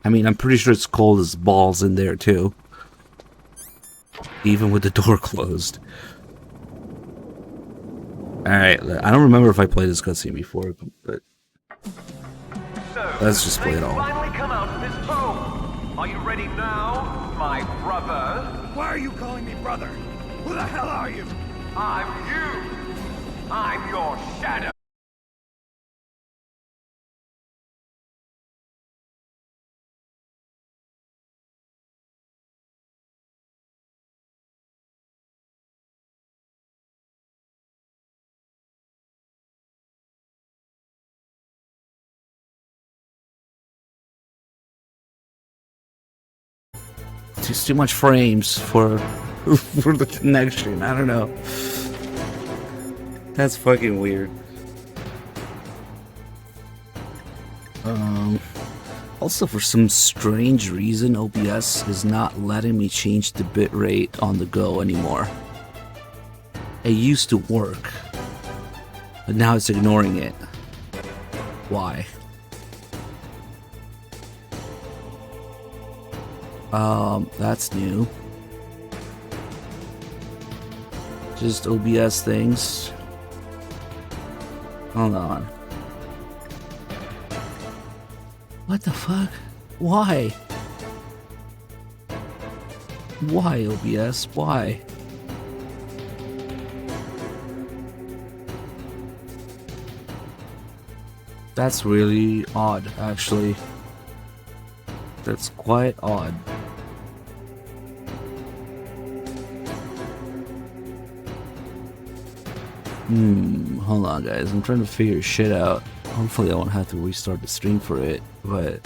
A: I mean, I'm pretty sure it's cold as balls in there too. Even with the door closed. Alright, I don't remember if I played this cutscene before, but let's just play it all.
E: Finally come out of this hole. Are you ready now, my brother?
I: Why are you calling me brother? Who the hell are you?
E: I'm you. I'm your shadow.
A: It's too much frames for for the connection. I don't know. That's fucking weird. Also, for some strange reason, OBS is not letting me change the bitrate on the go anymore. It used to work. But now it's ignoring it. Why? That's new. Just OBS things. Hold on. What the fuck? Why? Why OBS? Why? That's really odd, actually. That's quite odd. Hold on guys, I'm trying to figure shit out. Hopefully I won't have to restart the stream for it, but...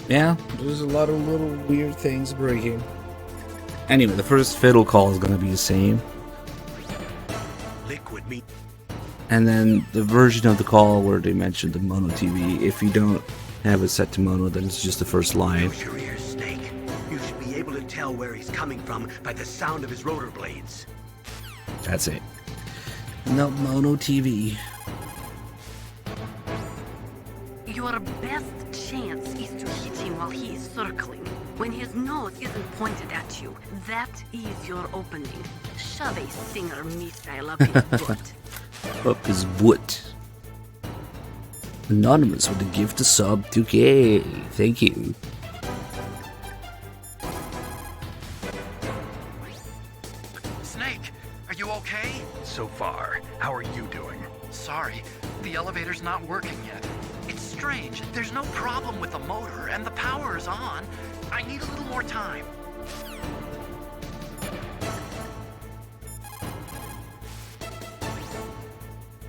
A: yeah, there's a lot of little weird things breaking. Anyway, the first fiddle call is going to be the same.
B: Liquid meat.
A: And then the version of the call where they mentioned the mono TV, if you don't have it set to mono, then it's just the first line.
B: Close your ears, Snake. You should be able to tell where he's coming from by the sound of his rotor blades.
A: That's it. No mono TV.
H: Your best chance is to hit him while he is circling. When his nose isn't pointed at you, that is your opening. Shove a Stinger missile up his butt.
A: Up his butt. Anonymous with a gift to sub 2K. Thank you.
F: Snake, are you okay?
I: So far, how are you doing?
F: Sorry, the elevator's not working yet. It's strange. There's no problem with the motor, and the power is on. I need a little more time.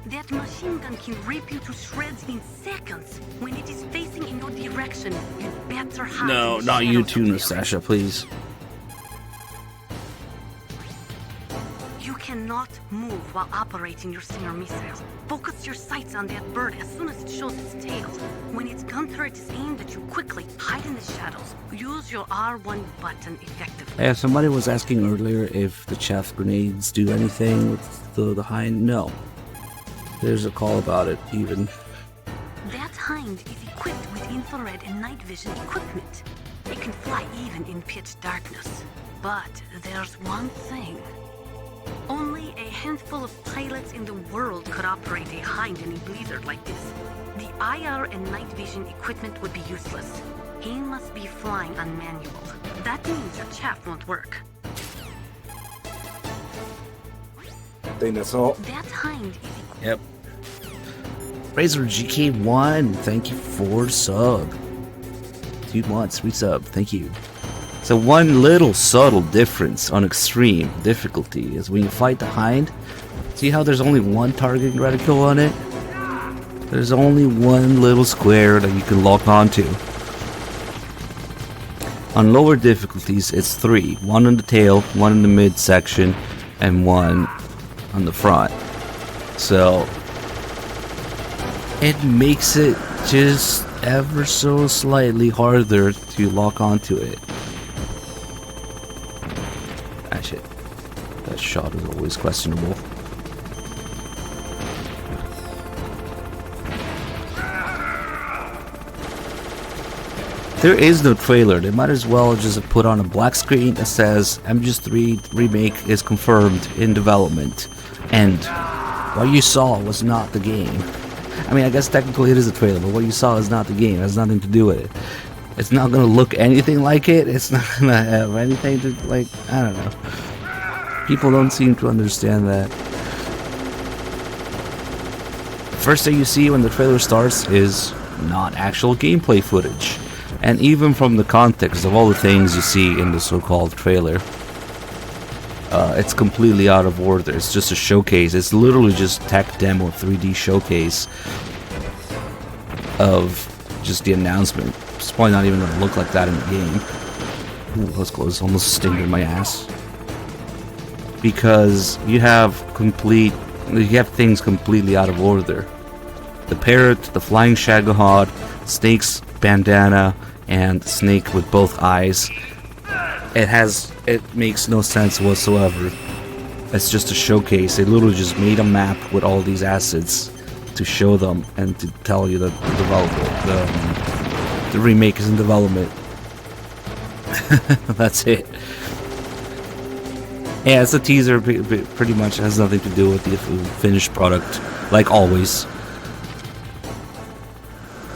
H: That machine gun can rip you to shreds in seconds. When it is facing in your direction, you'd better hide.
A: No,
H: in the
A: not you
H: shadows
A: too,
H: up there.
A: Nastasha, please.
H: You cannot move while operating your Stinger missile. Focus your sights on that bird as soon as it shows its tail. When its gun turret is aimed at you, quickly hide in the shadows. Use your R1 button effectively.
A: Yeah, somebody was asking earlier if the chaff grenades do anything with the hind. No. There's a call about it, even.
H: That hind is equipped with infrared and night vision equipment. It can fly even in pitch darkness. But there's one thing. Only a handful of pilots in the world could operate a hind in a blizzard like this. The IR and night vision equipment would be useless. He must be flying on manual. That means your chaff won't work.
A: I think that's all.
H: That hind is
A: Yep. Razor GK1, thank you for sub. 2 months, resub, thank you. So one little subtle difference on extreme difficulty is when you fight the hind, see how there's only one targeting reticle on it? There's only one little square that you can lock onto. On lower difficulties, it's 3. 1 on the tail, 1 in the midsection, and 1 on the front. So it makes it just ever so slightly harder to lock onto it. Ah shit. That shot is always questionable. There is no trailer. They might as well just put on a black screen that says MGS3 remake is confirmed in development. And what you saw was not the game. I mean, I guess technically it is a trailer, but what you saw is not the game. It has nothing to do with it. It's not gonna look anything like it. It's not gonna have anything to, like, I don't know. People don't seem to understand that. The first thing you see when the trailer starts is not actual gameplay footage. And even from the context of all the things you see in the so-called trailer, it's completely out of order. It's just a showcase. It's literally just tech demo, 3D showcase of just the announcement. It's probably not even going to look like that in the game. Ooh, that was close. Almost stinged in my ass. because you have things completely out of order. The parrot, the flying Shagohod, Snake's bandana, and Snake with both eyes. It makes no sense whatsoever. It's just a showcase. They literally just made a map with all these assets to show them and to tell you that the remake is in development. That's it. Yeah, it's a teaser. Pretty much has nothing to do with the finished product, like always.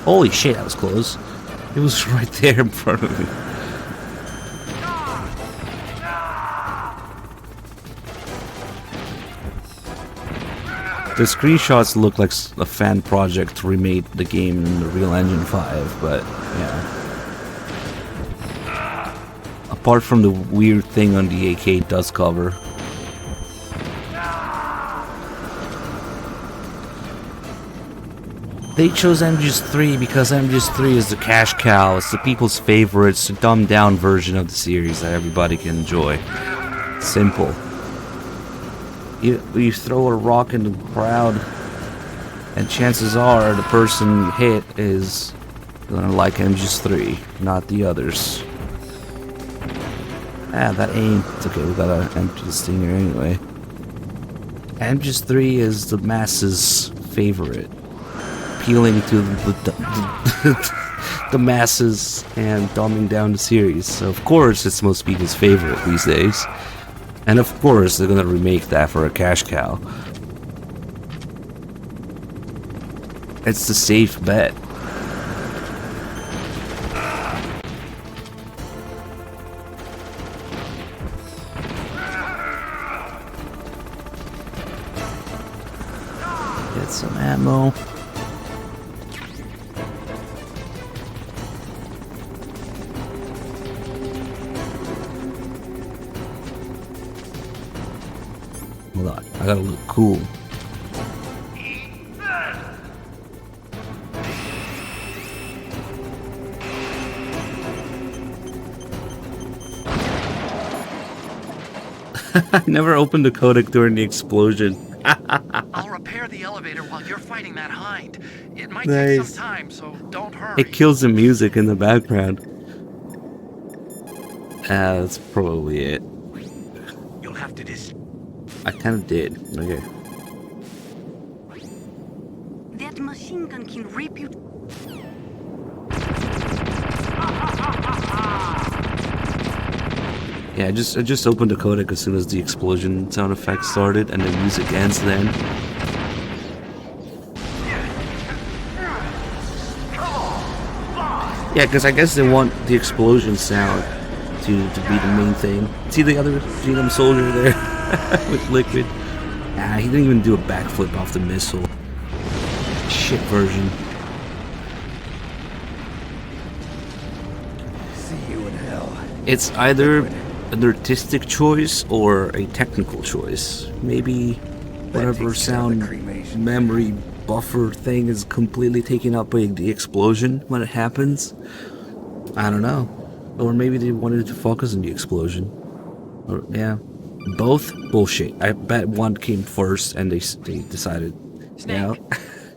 A: Holy shit, that was close. It was right there in front of me. The screenshots look like a fan project to remake the game in the Real Engine 5, but yeah. Apart from the weird thing on the AK dust cover. They chose MGS3 because MGS3 is the cash cow. It's the people's favorite. It's a dumbed down version of the series that everybody can enjoy. Simple. You throw a rock in the crowd, and chances are the person hit is gonna like MGS3, not the others. Ah, that aim. It's okay, we gotta empty the stinger anyway. MGS3 is the masses' favorite, appealing to the masses and dumbing down the series. So of course it's most people's favorite these days. And of course they're gonna remake that for a cash cow. It's the safe bet. Get some ammo. Hold on, I gotta look cool. I never opened the codec during the explosion.
F: I'll repair the elevator while you're fighting that hind. It might
A: Nice.
F: take some time, so don't hurry.
A: It kills the music in the background. That's probably it.
B: You'll have to
A: I kind of did. Okay.
H: That machine gun can rip you.
A: Yeah, I just opened the codec as soon as the explosion sound effect started, and the music ends then. Yeah, because I guess they want the explosion sound to be the main thing. See the other GM soldier there with Liquid? Nah, he didn't even do a backflip off the missile. Shit version.
D: See you in hell.
A: It's either an artistic choice or a technical choice. Maybe whatever sound memory buffer thing is completely taken up by the explosion when it happens. I don't know. Or maybe they wanted to focus on the explosion. Or yeah, both bullshit. I bet one came first and they decided.
F: Snake,
A: Yeah.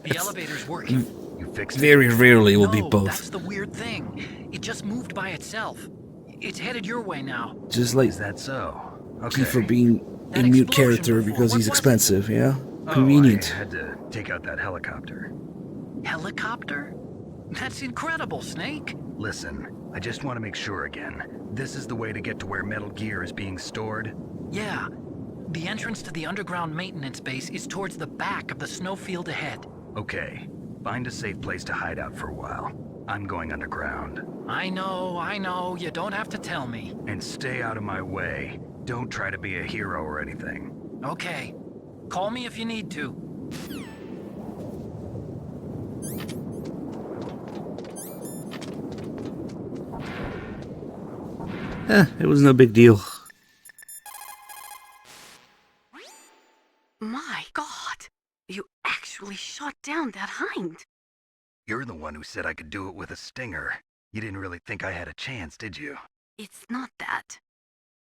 F: the elevator's working.
D: You fixed it?
A: Very rarely will be
F: No,
A: both.
F: that's the weird thing. It just moved by itself. It's headed your way now.
A: Just like
D: Is that so?
A: P
D: Okay.
A: for being a
F: That
A: mute
F: explosion
A: character
F: before,
A: because
F: what
A: he's
F: was it?
A: expensive. Yeah,
D: Oh,
A: convenient.
D: I had to take out that helicopter.
F: Helicopter? That's incredible, Snake.
D: Listen, I just want to make sure again. This is the way to get to where Metal Gear is being stored?
F: Yeah. The entrance to the underground maintenance base is towards the back of the snowfield ahead.
D: Okay. Find a safe place to hide out for a while. I'm going underground.
F: I know. You don't have to tell me.
D: And stay out of my way. Don't try to be a hero or anything.
F: Okay. Call me if you need to.
A: It was no big deal.
H: My God! You actually shot down that hind.
D: You're the one who said I could do it with a stinger. You didn't really think I had a chance, did you?
H: It's not that.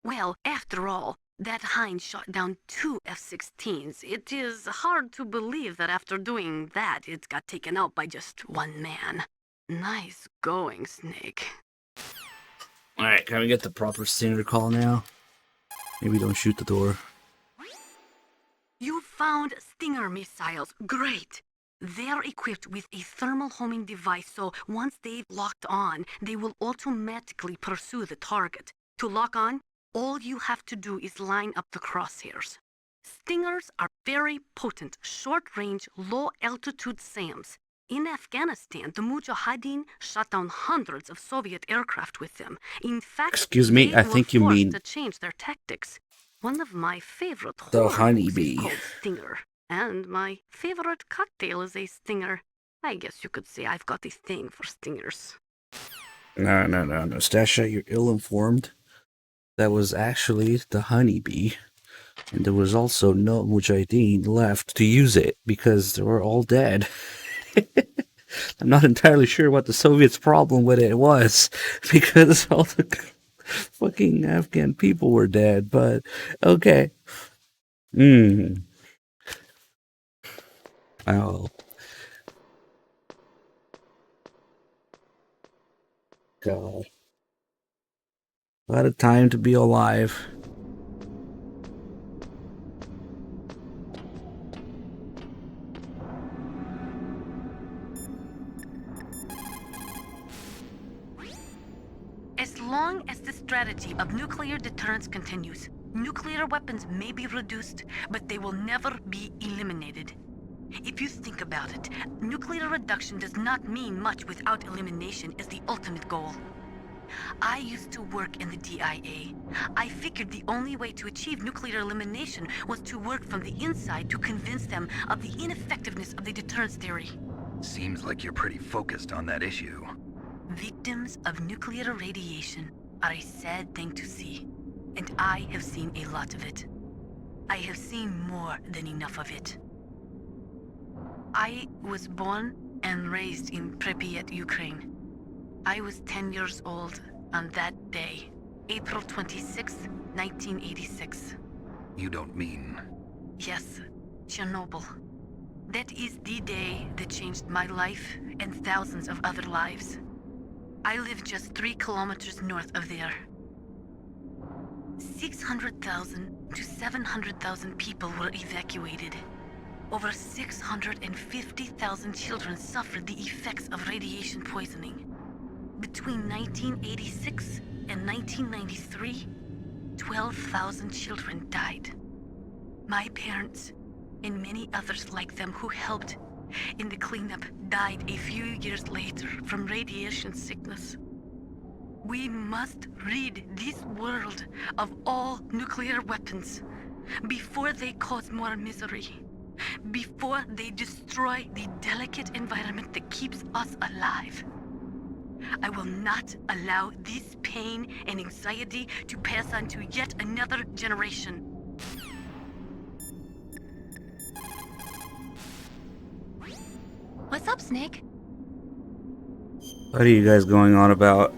H: Well, after all, That Hind shot down 2 F-16s. It is hard to believe that after doing that, it got taken out by just one man. Nice going, Snake.
A: Alright, can we get the proper Stinger call now? Maybe don't shoot the door.
H: You found Stinger missiles. Great. They're equipped with a thermal homing device, so once they've locked on, they will automatically pursue the target. To lock on, all you have to do is line up the crosshairs. Stingers are very potent, short-range, low-altitude SAMs. In Afghanistan, the Mujahideen shot down hundreds of Soviet aircraft with them. In fact,
A: Excuse me,
H: they
A: I think
H: were
A: you
H: forced
A: mean
H: to change their tactics. One of my favorite
A: the
H: horror
A: honeybee.
H: movies is called Stinger, and my favorite cocktail is a Stinger. I guess you could say I've got a thing for Stingers.
A: No, Stasha, you're ill-informed. That was actually the honeybee. And there was also no Mujahideen left to use it because they were all dead. I'm not entirely sure what the Soviets' problem with it was because all the fucking Afghan people were dead, but okay. Oh. God. What a time to be alive.
H: As long as the strategy of nuclear deterrence continues, nuclear weapons may be reduced, but they will never be eliminated. If you think about it, nuclear reduction does not mean much without elimination as the ultimate goal. I used to work in the DIA. I figured the only way to achieve nuclear elimination was to work from the inside to convince them of the ineffectiveness of the deterrence theory.
D: Seems like you're pretty focused on that issue.
H: Victims of nuclear radiation are a sad thing to see, and I have seen a lot of it. I have seen more than enough of it. I was born and raised in Pripyat, Ukraine. I was 10 years old on that day, April 26, 1986.
D: You don't mean...
H: Yes, Chernobyl. That is the day that changed my life and thousands of other lives. I live just 3 kilometers north of there. 600,000 to 700,000 people were evacuated. Over 650,000 children suffered the effects of radiation poisoning. Between 1986 and 1993, 12,000 children died. My parents, and many others like them who helped in the cleanup, died a few years later from radiation sickness. We must rid this world of all nuclear weapons before they cause more misery, before they destroy the delicate environment that keeps us alive. I will not allow this pain and anxiety to pass on to yet another generation.
G: What's up, Snake?
A: What are you guys going on about?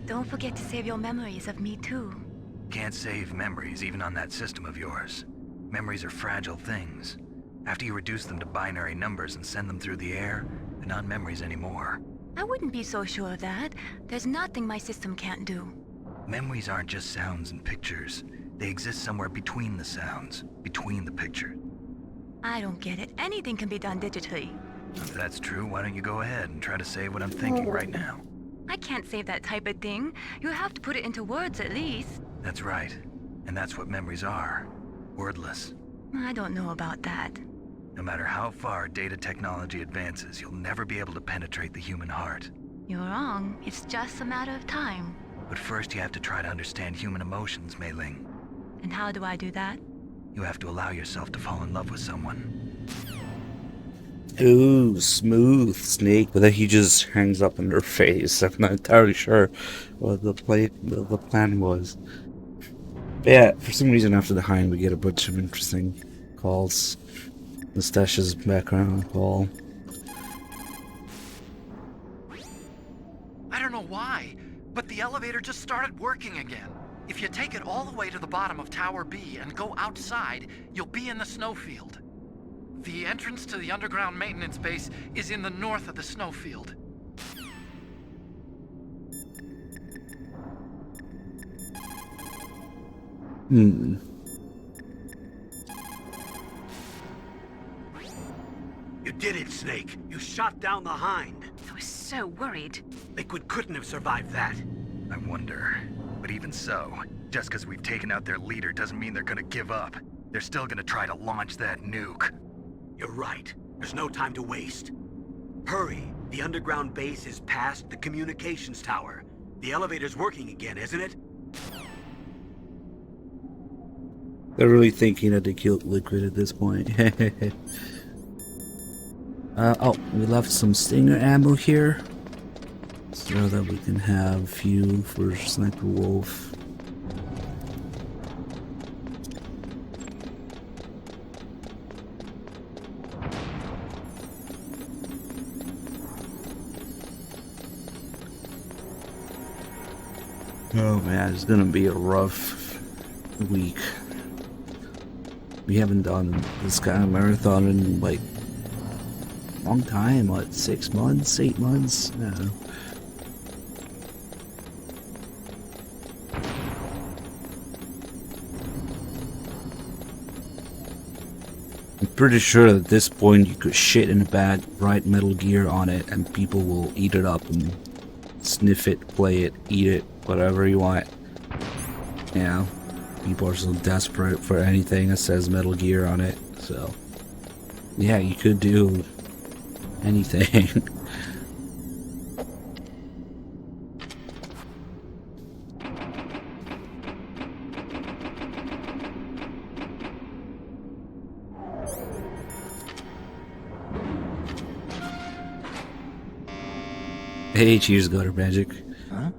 G: Don't forget to save your memories of me, too.
D: Can't save memories even on that system of yours. Memories are fragile things. After you reduce them to binary numbers and send them through the air, they're not memories anymore.
G: I wouldn't be so sure of that. There's nothing my system can't do.
D: Memories aren't just sounds and pictures. They exist somewhere between the sounds, between the pictures.
G: I don't get it. Anything can be done digitally.
D: If that's true, why don't you go ahead and try to say what I'm thinking right now?
G: I can't save that type of thing. You have to put it into words at least.
D: That's right. And that's what memories are. Wordless.
G: I don't know about that.
D: No matter how far data technology advances, you'll never be able to penetrate the human heart.
G: You're wrong. It's just a matter of time.
D: But first you have to try to understand human emotions, Mei Ling.
G: And how do I do that?
D: You have to allow yourself to fall in love with someone.
A: Ooh, smooth, Snake. But then he just hangs up in her face. I'm not entirely sure what the plan was. But yeah, for some reason after the Hind we get a bunch of interesting calls. Nastasha's background call.
F: but the elevator just started working again. If you take it all the way to the bottom of Tower B and go outside, you'll be in the snowfield. The entrance to the underground maintenance base is in the north of the snowfield.
A: Hmm.
B: You did it, Snake. You shot down the Hind.
C: I was so worried.
B: Liquid couldn't have survived that.
I: I wonder. But even so, just because we've taken out their leader doesn't mean they're gonna give up. They're still gonna try to launch that nuke.
B: You're right. There's no time to waste. Hurry. The underground base is past the communications tower. The elevator's working again, isn't it?
A: They're really thinking that they killed Liquid at this point. Oh, we left some Stinger ammo here, so that we can have fuel for Sniper Wolf. Oh man, it's gonna be a rough week. We haven't done this kind of marathon in like a long time, what, 6 months, 8 months? No. I'm pretty sure at this point you could shit in a bag, write Metal Gear on it, and people will eat it up and sniff it, play it, eat it, whatever you want. You know, people are so desperate for anything that says Metal Gear on it, so yeah, you could do anything. Hey, cheers, Gutter Magic.
D: Huh?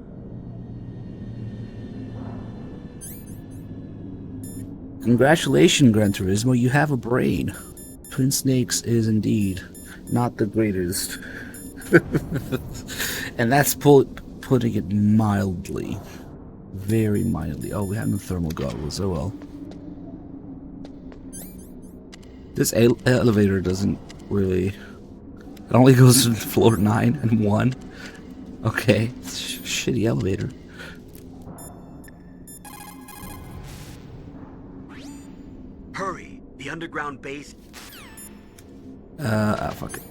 A: Congratulations, Gran Turismo, you have a brain. Twin Snakes is indeed not the greatest. And that's putting it mildly. Very mildly. Oh, we have no thermal goggles, oh well. This elevator doesn't really... It only goes to floor 9 and 1. Okay, shitty elevator.
B: Hurry! The underground base...
A: Fuck it.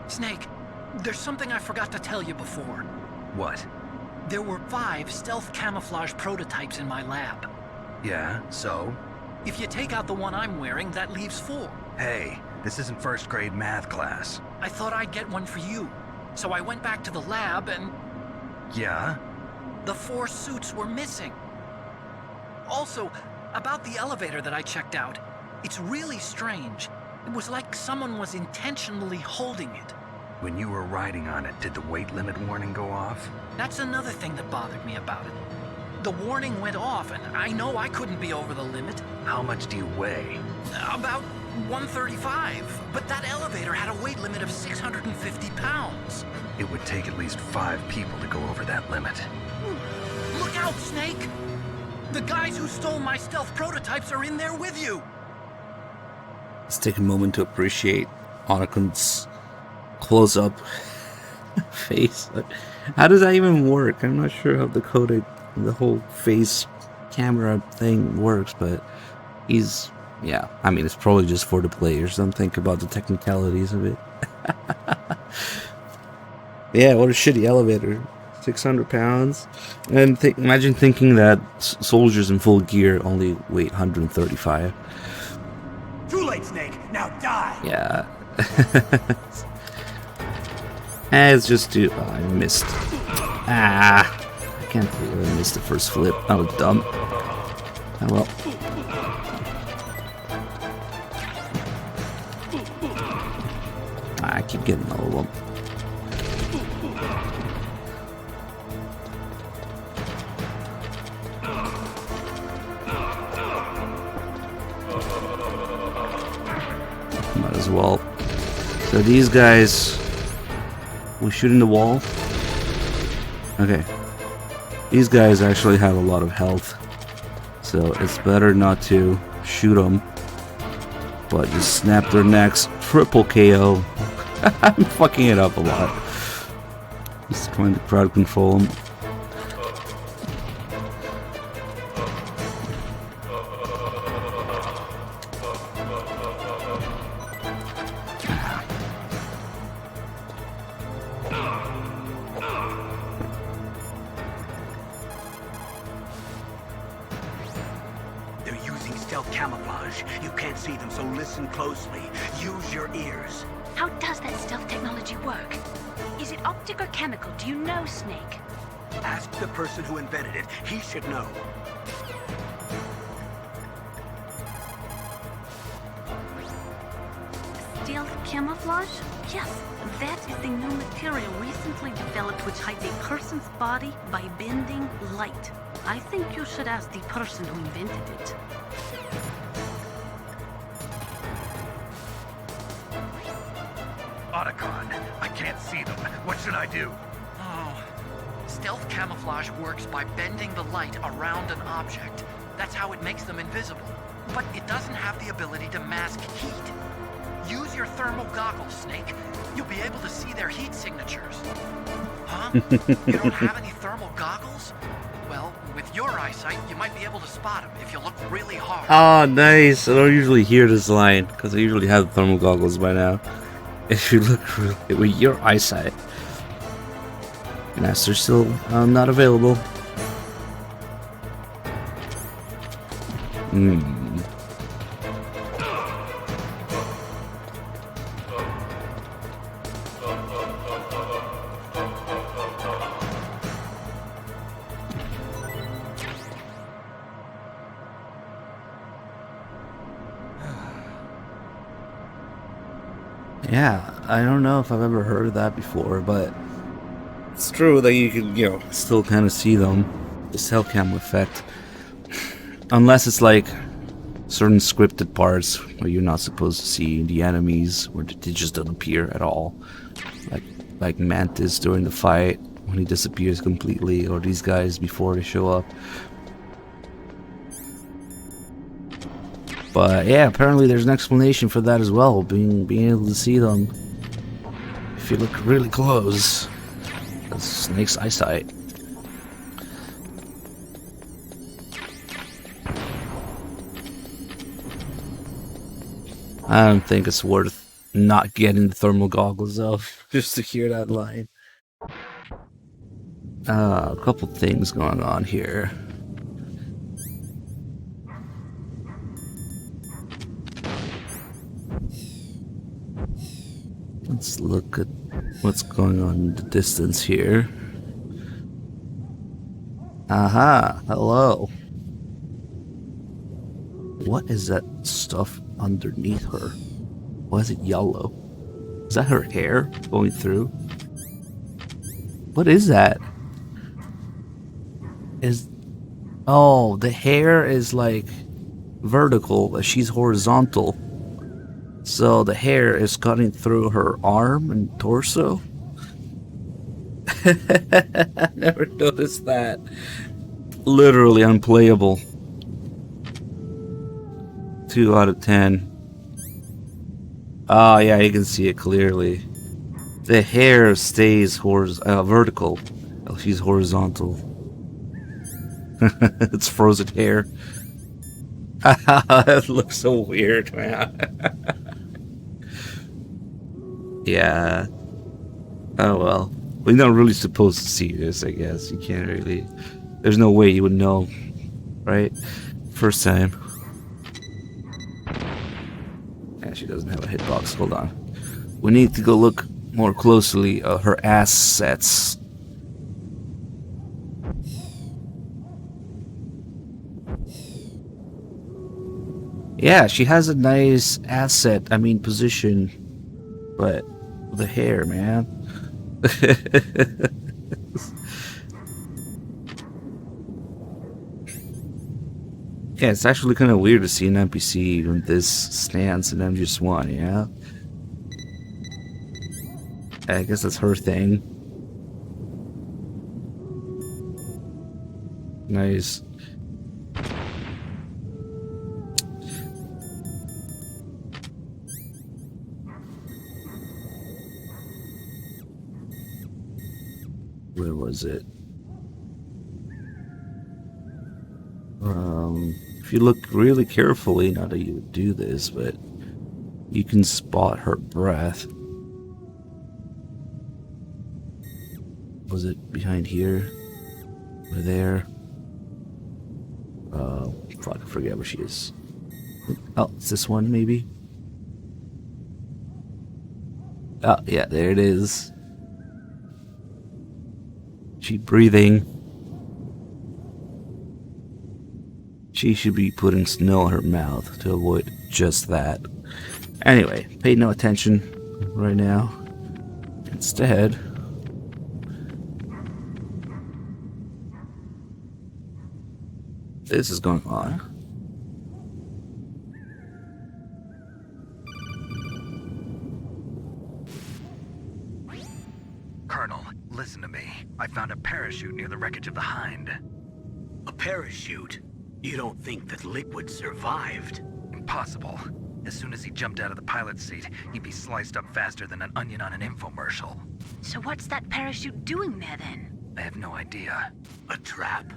F: Snake, there's something I forgot to tell you before.
I: What?
F: There were 5 stealth camouflage prototypes in my lab.
I: Yeah, so?
F: If you take out the one I'm wearing, that leaves 4.
I: Hey, this isn't first grade math class.
F: I thought I'd get one for you. So I went back to the lab and
I: Yeah?
F: the 4 suits were missing. Also, about the elevator that I checked out, it's really strange. It was like someone was intentionally holding it.
I: When you were riding on it, did the weight limit warning go off?
F: That's another thing that bothered me about it. The warning went off, and I know I couldn't be over the limit.
I: How much do you weigh?
F: About 135, but that elevator had a weight limit of 650 pounds.
I: It would take at least 5 people to go over that limit.
F: Look out, Snake! The guys who stole my stealth prototypes are in there with you!
A: Let's take a moment to appreciate Anacon's close-up face. How does that even work? I'm not sure how the whole face camera thing works, but he's... Yeah, I mean, it's probably just for the players. Don't think about the technicalities of it. Yeah, what a shitty elevator. 600 pounds. And imagine thinking that soldiers in full gear only weight 135.
B: Too late, Snake! Now die!
A: Yeah. It's just too... Oh, I missed. I can't believe I missed the first flip. That was dumb. Oh well. I keep getting all of them. Might as well. So these guys, we shoot in the wall. Okay. These guys actually have a lot of health, so it's better not to shoot them, but just snap their necks. Triple KO. I'm fucking it up a lot. Just trying to crowd control them.
B: Camouflage. You can't see them, so listen closely. Use your ears.
C: How does that stealth technology work? Is it optic or chemical? Do you know, Snake?
B: Ask the person who invented it. He should know.
H: Stealth camouflage? Yes, that is a new material recently developed which hides a person's body by bending light. I think you should ask the person who invented it.
I: Otacon, I can't see them. What should I do?
F: Oh, stealth camouflage works by bending the light around an object. That's how it makes them invisible. But it doesn't have the ability to mask heat. Use your thermal goggles, Snake. You'll be able to see their heat signatures. Huh? You don't have any thermal goggles? Well, with your eyesight, you might be able to spot them if you look really hard.
A: Oh, nice. I don't usually hear this line, because I usually have thermal goggles by now. If you look really, with your eyesight. Master's still not available. Yeah, I don't know if I've ever heard of that before, but it's true that you can, you know, still kind of see them. The cell cam effect. Unless it's like certain scripted parts where you're not supposed to see the enemies, where they just don't appear at all. Like Mantis during the fight, when he disappears completely, or these guys before they show up. But yeah, apparently there's an explanation for that as well, being able to see them if you look really close. That's Snake's eyesight. I don't think it's worth not getting the thermal goggles though, just to hear that line. A couple things going on here. Let's look at what's going on in the distance here. Aha, hello. What is that stuff underneath her? Why is it yellow? Is that her hair going through? What is that? Oh, the hair is like vertical, but she's horizontal. So the hair is cutting through her arm and torso. I never noticed that. Literally unplayable. 2 out of 10. Oh yeah, you can see it clearly. The hair stays vertical. Oh, she's horizontal. It's frozen hair. That looks so weird, man. Yeah. Oh well. We're not really supposed to see this, I guess. You can't really... There's no way you would know. Right? First time. Yeah, she doesn't have a hitbox. Hold on. We need to go look more closely at her assets. Yeah, she has a nice asset, position. But the hair, man. Yeah, it's actually kind of weird to see an NPC in this stance in MGS1, yeah? I guess that's her thing. Nice. Where was it? If you look really carefully, not that you would do this, but you can spot her breath. Was it behind here? Or there? Fuck, I forget where she is. Oh, it's this one, maybe? Oh, yeah, there it is. She breathing. She should be putting snow in her mouth to avoid just that. Anyway, pay no attention right now. Instead, this is going on.
I: Colonel, listen to me. I found a parachute near the wreckage of the Hind.
B: A parachute? You don't think that Liquid survived?
I: Impossible. As soon as he jumped out of the pilot's seat, he'd be sliced up faster than an onion on an infomercial.
C: So what's that parachute doing there then?
I: I have no idea.
B: A trap?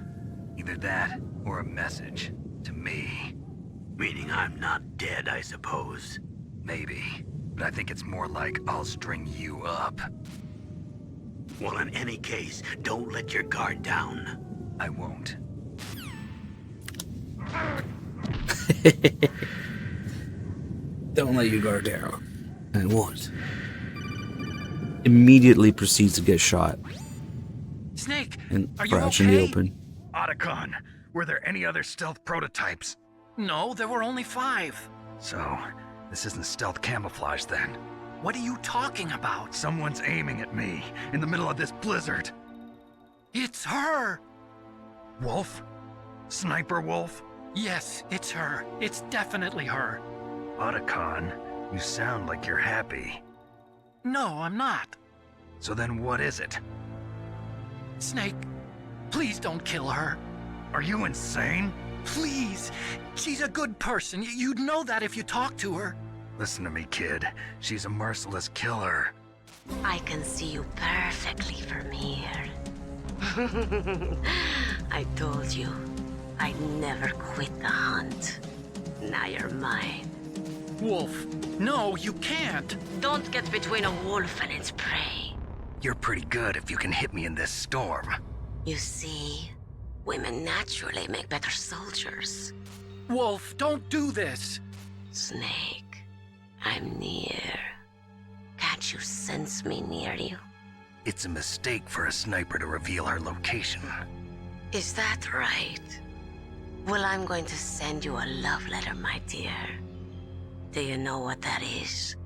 I: Either that, or a message. To me.
B: Meaning I'm not dead, I suppose.
I: Maybe. But I think it's more like I'll string you up.
B: Well, in any case, don't let your guard down.
I: I won't.
A: Don't let your guard down. I won't. Immediately proceeds to get shot
F: Snake,
A: and
F: are you
A: crouch in the
F: okay?
A: open.
I: Otacon, were there any other stealth prototypes?
F: No, there were only 5.
I: So, this isn't stealth camouflage then.
F: What are you talking about?
I: Someone's aiming at me in the middle of this blizzard.
F: It's her!
I: Wolf? Sniper Wolf?
F: Yes, it's her. It's definitely her.
I: Otacon, you sound like you're happy.
F: No, I'm not.
I: So then what is it?
F: Snake, please don't kill her.
I: Are you insane?
F: Please. She's a good person. You'd know that if you talked to her.
I: Listen to me, kid. She's a merciless killer.
H: I can see you perfectly from here. I told you, I'd never quit the hunt. Now you're mine.
F: Wolf, no, you can't.
H: Don't get between a wolf and its prey.
I: You're pretty good if you can hit me in this storm.
H: You see, women naturally make better soldiers.
F: Wolf, don't do this.
H: Snake, I'm near. Can't you sense me near you?
I: It's a mistake for a sniper to reveal her location.
H: Is that right? Well, I'm going to send you a love letter, my dear. Do you know what that is?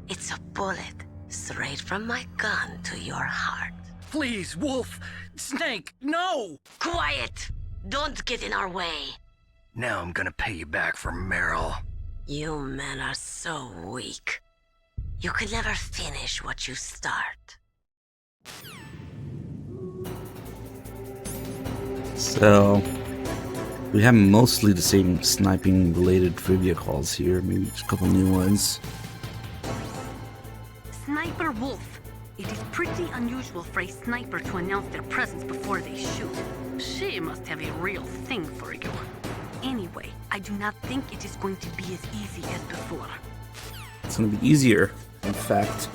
H: It's a bullet straight from my gun to your heart.
F: Please, Wolf. Snake, no!
H: Quiet! Don't get in our way.
I: Now I'm gonna pay you back for Meryl.
H: You men are so weak. You could never finish what you start.
A: So, we have mostly the same sniping-related trivia calls here, maybe just a couple new ones.
H: Sniper Wolf. It is pretty unusual for a sniper to announce their presence before they shoot. She must have a real thing for you. Anyway, I do not think it is going to be as easy as before.
A: It's gonna be easier, in fact.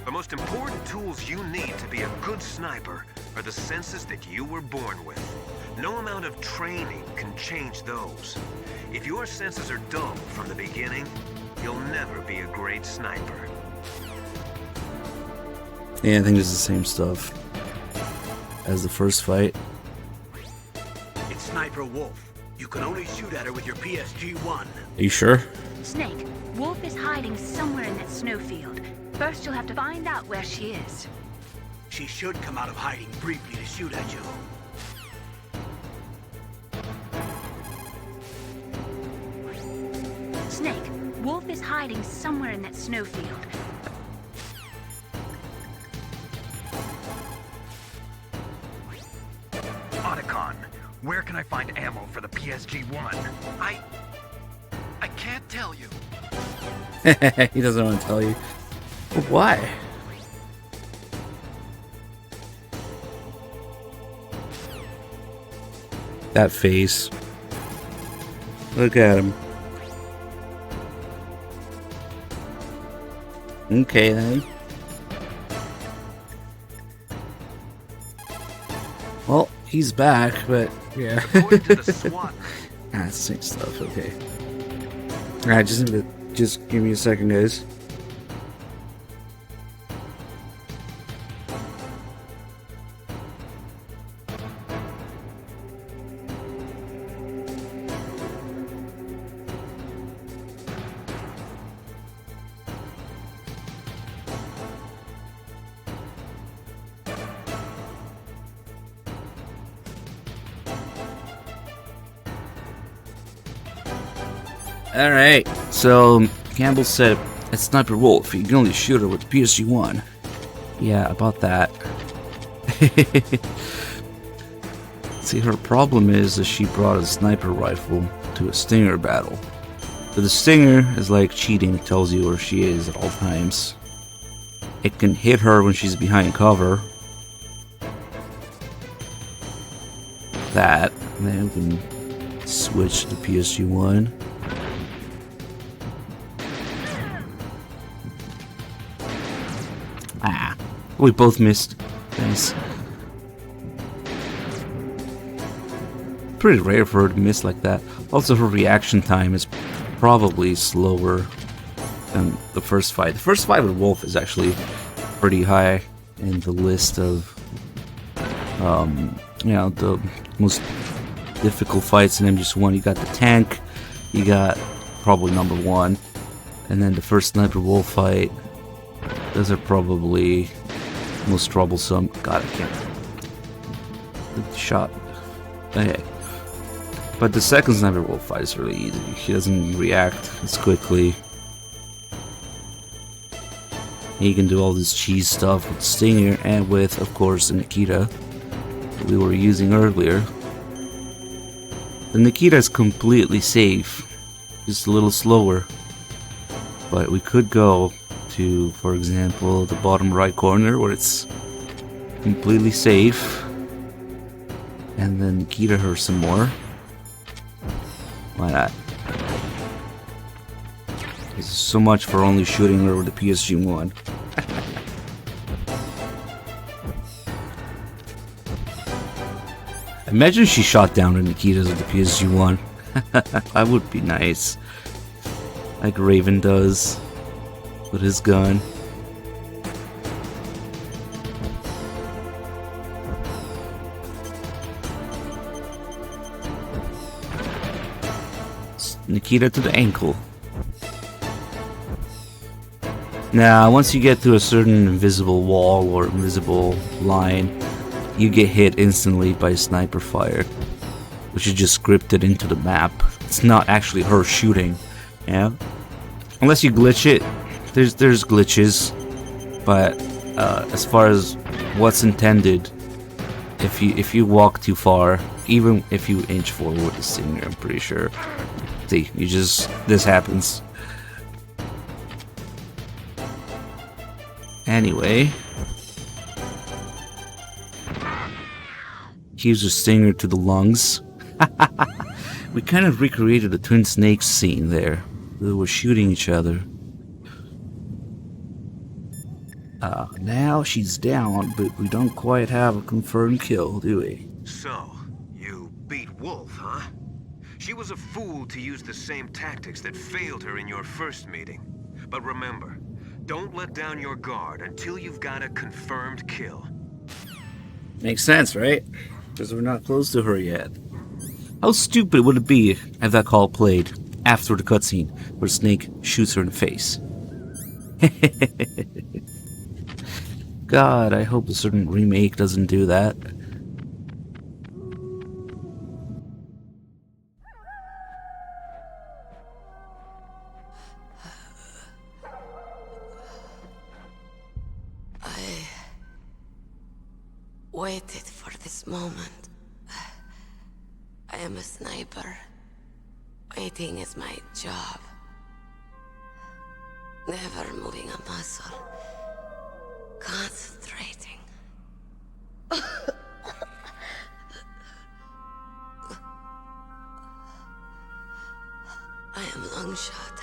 E: The most important tools you need to be a good sniper are the senses that you were born with. No amount of training can change those. If your senses are dull from the beginning, you'll never be a great sniper.
A: Yeah, I think it's the same stuff as the first fight.
B: It's Sniper Wolf. You can only shoot at her with your PSG-1.
A: Are you sure?
C: Snake, Wolf is hiding somewhere in that snowfield. First, you'll have to find out where she is.
B: She should come out of hiding briefly to shoot at you.
C: Snake, Wolf is hiding somewhere in that snowfield.
I: Otacon, where can I find ammo for the PSG-1?
F: I can't tell you.
A: He doesn't want to tell you. But why? That face. Look at him. Okay then. Well, he's back, but yeah.
E: According to the SWAT,
A: That's same stuff, okay. Alright, just give me a second, guys. Alright, so Campbell said at Sniper Wolf, you can only shoot her with the PSG-1. Yeah, about that. See, her problem is that she brought a sniper rifle to a Stinger battle. So the Stinger is like cheating, it tells you where she is at all times. It can hit her when she's behind cover. That, and then we can switch to PSG-1. Ah, we both missed. Nice. Pretty rare for her to miss like that. Also, her reaction time is probably slower than the first fight. The first fight with Wolf is actually pretty high in the list of, you know, the most difficult fights in MGS1. You got the tank, you got probably number 1, and then the first Sniper Wolf fight. Those are probably most troublesome. God, I can't. Good shot. Okay. But the second Sniper Wolf fight is really easy. He doesn't react as quickly. He can do all this cheese stuff with Stinger and with, of course, the Nikita that we were using earlier. The Nikita is completely safe, just a little slower. But we could go to, for example, the bottom right corner where it's completely safe, and then Nikita her some more. Why not? This is so much for only shooting her with the PSG-1. Imagine she shot down the Nikitas with the PSG-1. That would be nice. Like Raven does with his gun. Nikita to the ankle. Now, once you get to a certain invisible wall or invisible line, you get hit instantly by sniper fire, which is just scripted into the map. It's not actually her shooting, yeah. Unless you glitch it, there's glitches, but as far as what's intended, if you walk too far, even if you inch forward with the Stinger, I'm pretty sure. See, this happens. Anyway, here's a Stinger to the lungs. We kind of recreated the Twin Snakes scene there. They were shooting each other. Now she's down, but we don't quite have a confirmed kill, do we?
E: So, you beat Wolf, huh? She was a fool to use the same tactics that failed her in your first meeting. But remember, don't let down your guard until you've got a confirmed kill.
A: Makes sense, right? Because we're not close to her yet. How stupid would it be if that call played after the cutscene where Snake shoots her in the face? God, I hope a certain remake doesn't do that.
J: I waited for this moment. I am a sniper. Waiting is my job. Never moving a muscle. Concentrating. I am Longshot.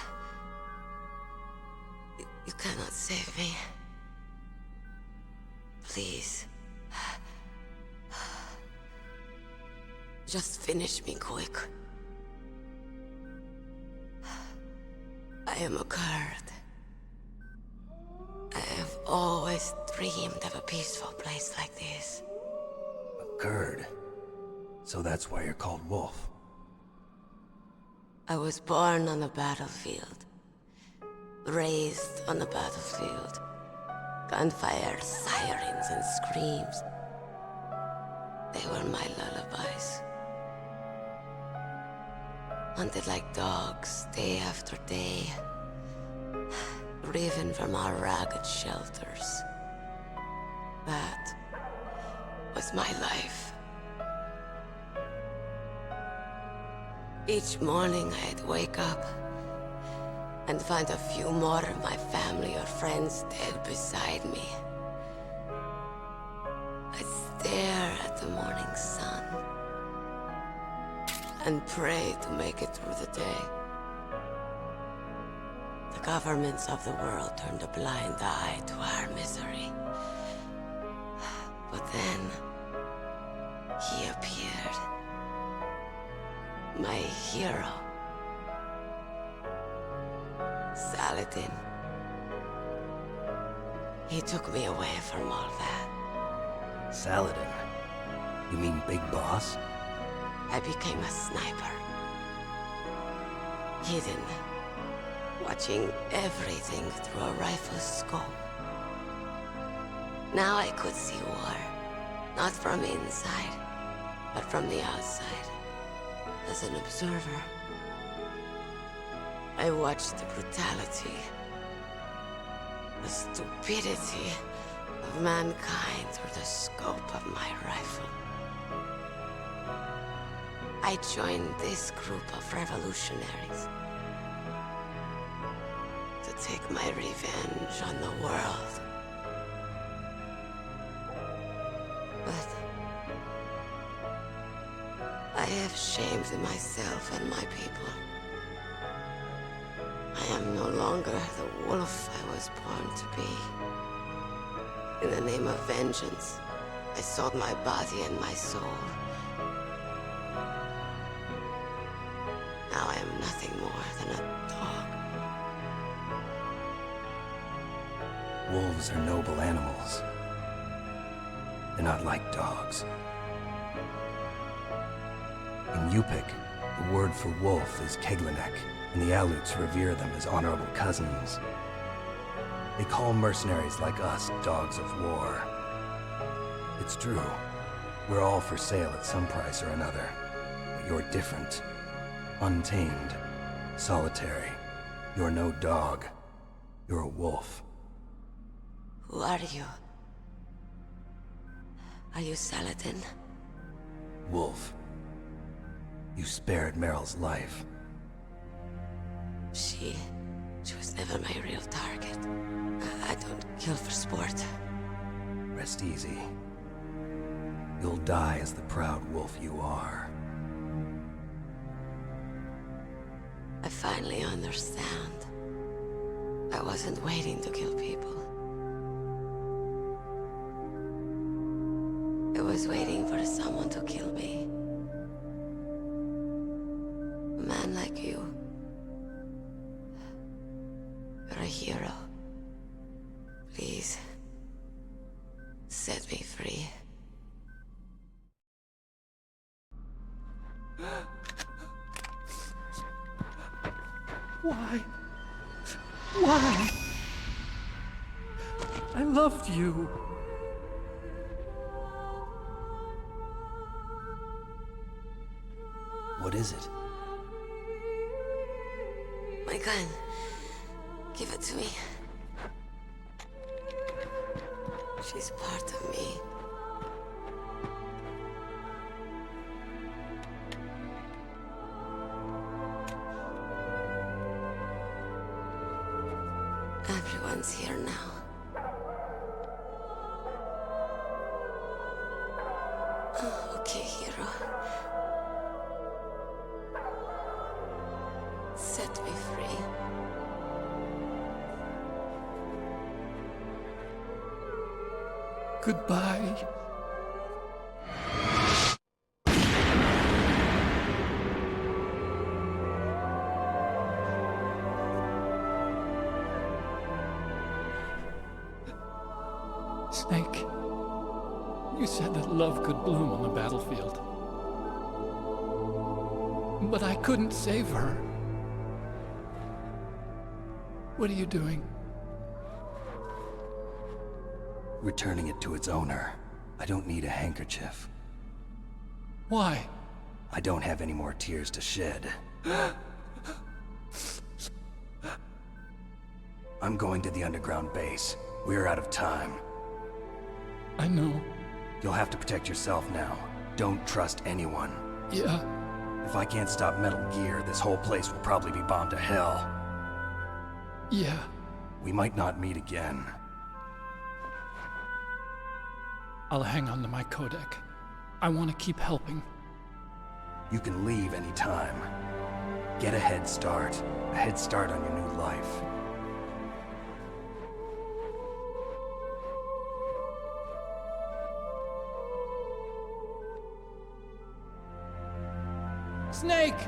J: You cannot save me. Please. Just finish me quick. I am a Kurd. I have always dreamed of a peaceful place like this.
D: A Kurd. So that's why you're called Wolf.
J: I was born on the battlefield. Raised on the battlefield. Gunfire, sirens, and screams. They were my lullabies. Hunted like dogs, day after day. Driven from our ragged shelters. That was my life. Each morning I'd wake up and find a few more of my family or friends dead beside me. I'd stare at the morning sun and pray to make it through the day. The governments of the world turned a blind eye to our misery. But then, he appeared. My hero. Saladin. He took me away from all that.
D: Saladin? You mean Big Boss?
J: I became a sniper. Hidden. Watching everything through a rifle's scope. Now I could see war. Not from inside, but from the outside. As an observer. I watched the brutality, the stupidity of mankind through the scope of my rifle. I joined this group of revolutionaries to take my revenge on the world. But I have shamed myself and my people. I am no longer the wolf I was born to be. In the name of vengeance, I sold my body and my soul. Now I am nothing more than a dog.
D: Wolves are noble animals. They're not like dogs. In Yupik, the word for wolf is Keglanek, and the Aleuts revere them as honorable cousins. They call mercenaries like us dogs of war. It's true. We're all for sale at some price or another. But you're different. Untamed. Solitary. You're no dog. You're a wolf.
J: Who are you? Are you Saladin?
D: Wolf. You spared Meryl's life.
J: She was never my real target. I don't kill for sport.
D: Rest easy. You'll die as the proud wolf you are.
J: I finally understand. I wasn't waiting to kill people. I was waiting for someone to kill me. A man like you. You're a hero. Please, set me free.
K: Why? Why? I
F: loved you.
D: What is it?
J: My gun. Give it to me. She's part of me. Everyone's here now. Okay, hero. Set me free.
F: Goodbye. Snake, you said that love could bloom on the battlefield. But I couldn't save her. What are you doing?
D: Returning it to its owner. I don't need a handkerchief.
F: Why?
D: I don't have any more tears to shed. I'm going to the underground base. We're out of time.
F: I know.
D: You'll have to protect yourself now. Don't trust anyone.
F: Yeah.
D: If I can't stop Metal Gear, this whole place will probably be bombed to hell.
F: Yeah.
D: We might not meet again.
F: I'll hang on to my codec. I want to keep helping.
D: You can leave anytime. Get a head start. A head start on your new life.
F: Snake!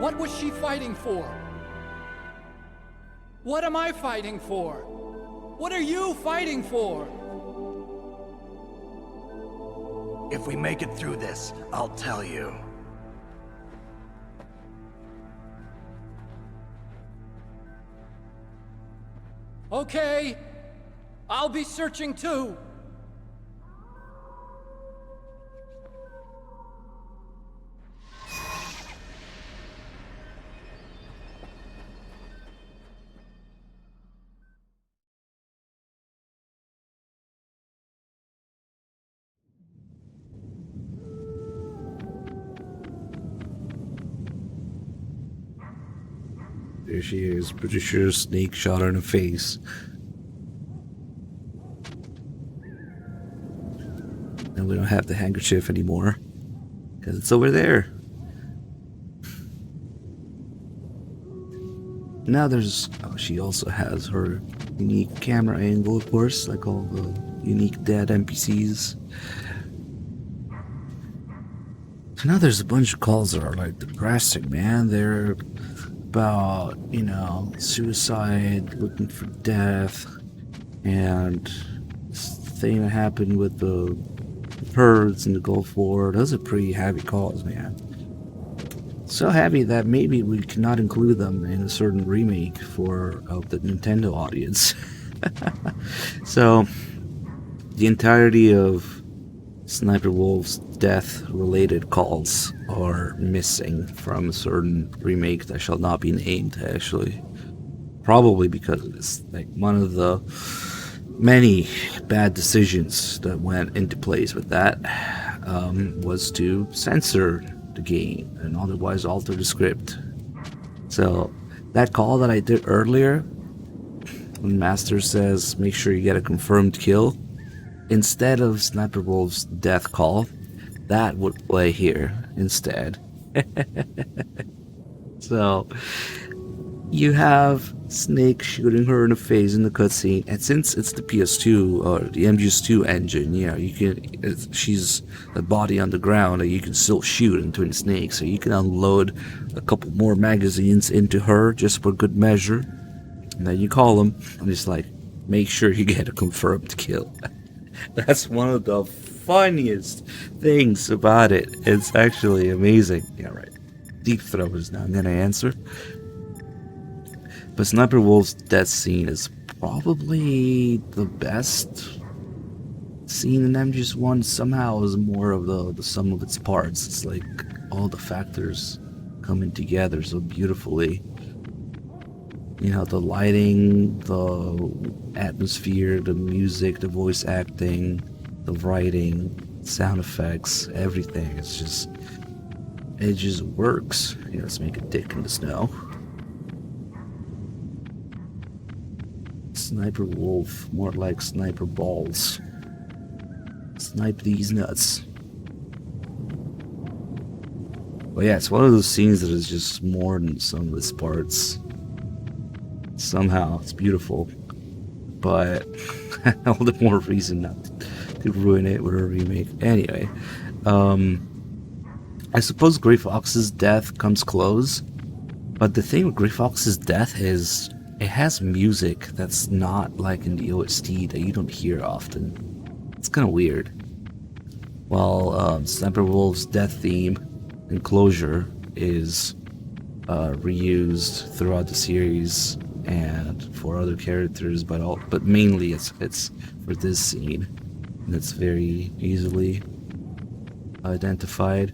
F: What was she fighting for? What am I fighting for? What are you fighting for?
D: If we make it through this, I'll tell you.
F: Okay. I'll be searching too.
A: There she is. Pretty sure Snake shot her in the face. And we don't have the handkerchief anymore. Because it's over there. Now there's... Oh, she also has her unique camera angle, of course. Like all the unique dead NPCs. So now there's a bunch of calls that are like depressing, man. They're... about, you know, suicide, looking for death, and this thing that happened with the birds in the Gulf War. Those are pretty heavy calls, man. So heavy that maybe we cannot include them in a certain remake for the Nintendo audience. So, the entirety of Sniper Wolf's death-related calls are missing from a certain remake that shall not be named, actually. Probably because of this. Like, one of the many bad decisions that went into place with that was to censor the game and otherwise alter the script. So, that call that I did earlier, when Master says, make sure you get a confirmed kill, instead of Sniper Wolf's death call, that would play here instead. So, you have Snake shooting her in the face in the cutscene, and since it's the PS2 or the MGS2 engine, you know, you can. She's a body on the ground, and you can still shoot into the Snake, so you can unload a couple more magazines into her just for good measure, and then you call them, and it's like, make sure you get a confirmed kill. That's one of the funniest things about it. It's actually amazing. Yeah, right. Deep Throat is now going to answer. But Sniper Wolf's death scene is probably the best scene in MGS1. Somehow is more of the sum of its parts. It's like all the factors coming together so beautifully. You know, the lighting, the atmosphere, the music, the voice acting, the writing, sound effects, everything. It just works. Here, let's make a dick in the snow. Sniper Wolf, more like Sniper Balls. Snipe these nuts. But yeah, it's one of those scenes that is just more than some of its parts. Somehow, it's beautiful. But all the more reason not to ruin it with a remake. Anyway, I suppose Gray Fox's death comes close, but the thing with Gray Fox's death is it has music that's not like in the OST that you don't hear often. It's kind of weird. While Sniper Wolf's death theme and Closure is reused throughout the series and for other characters, but mainly it's for this scene, and it's very easily identified.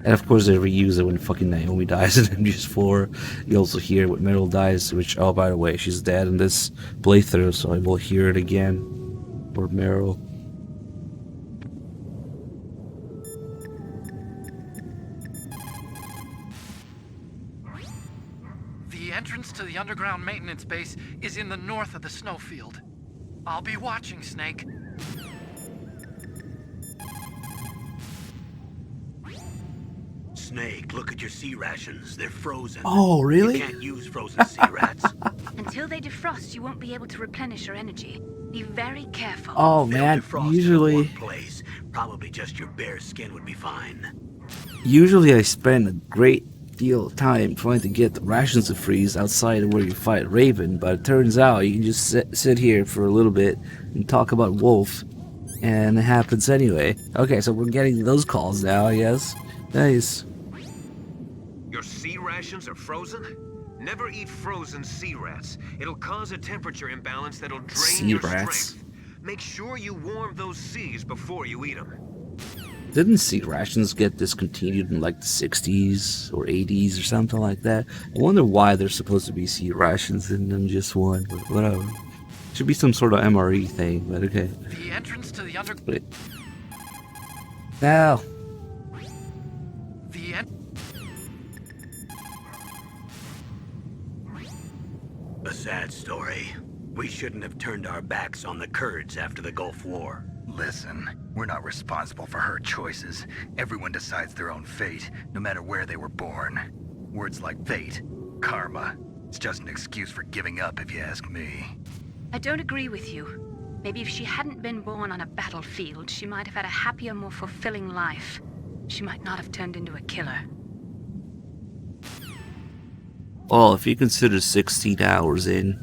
A: And of course they reuse it when fucking Naomi dies in MGS4. You also hear when Meryl dies, which, oh, by the way, she's dead in this playthrough, so I will hear it again for Meryl.
F: The entrance to the underground maintenance base is in the north of the snowfield. I'll be watching, Snake.
B: Snake, look at your sea rations. They're frozen.
A: Oh, really?
B: You can't use frozen sea rats.
C: Until they defrost, you won't be able to replenish your energy. Be very careful.
A: Oh
B: They'll
A: man,
B: defrost in
A: usually
B: one place. Probably just your bare skin would be fine.
A: Usually I spend a great deal of time trying to get the rations to freeze outside of where you fight Raven, but it turns out you can just sit here for a little bit and talk about Wolf, and it happens anyway. Okay, so we're getting those calls now, I guess. Nice.
E: Your sea rations are frozen? Never eat frozen sea rats. It'll cause a temperature imbalance that'll drain
A: Sea
E: your
A: rats?
E: strength. Make sure you warm those seas before you eat them.
A: Didn't sea rations get discontinued in like the 60s or 80s or something like that? I wonder why there's supposed to be sea rations in them just one, but whatever. Should be some sort of MRE thing, but okay.
F: The entrance to the
A: Wait. Now.
B: A sad story. We shouldn't have turned our backs on the Kurds after the Gulf War.
I: Listen, we're not responsible for her choices. Everyone decides their own fate, no matter where they were born. Words like fate, karma, it's just an excuse for giving up if you ask me.
C: I don't agree with you. Maybe if she hadn't been born on a battlefield, she might have had a happier, more fulfilling life. She might not have turned into a killer.
A: Well, if you consider 16 hours in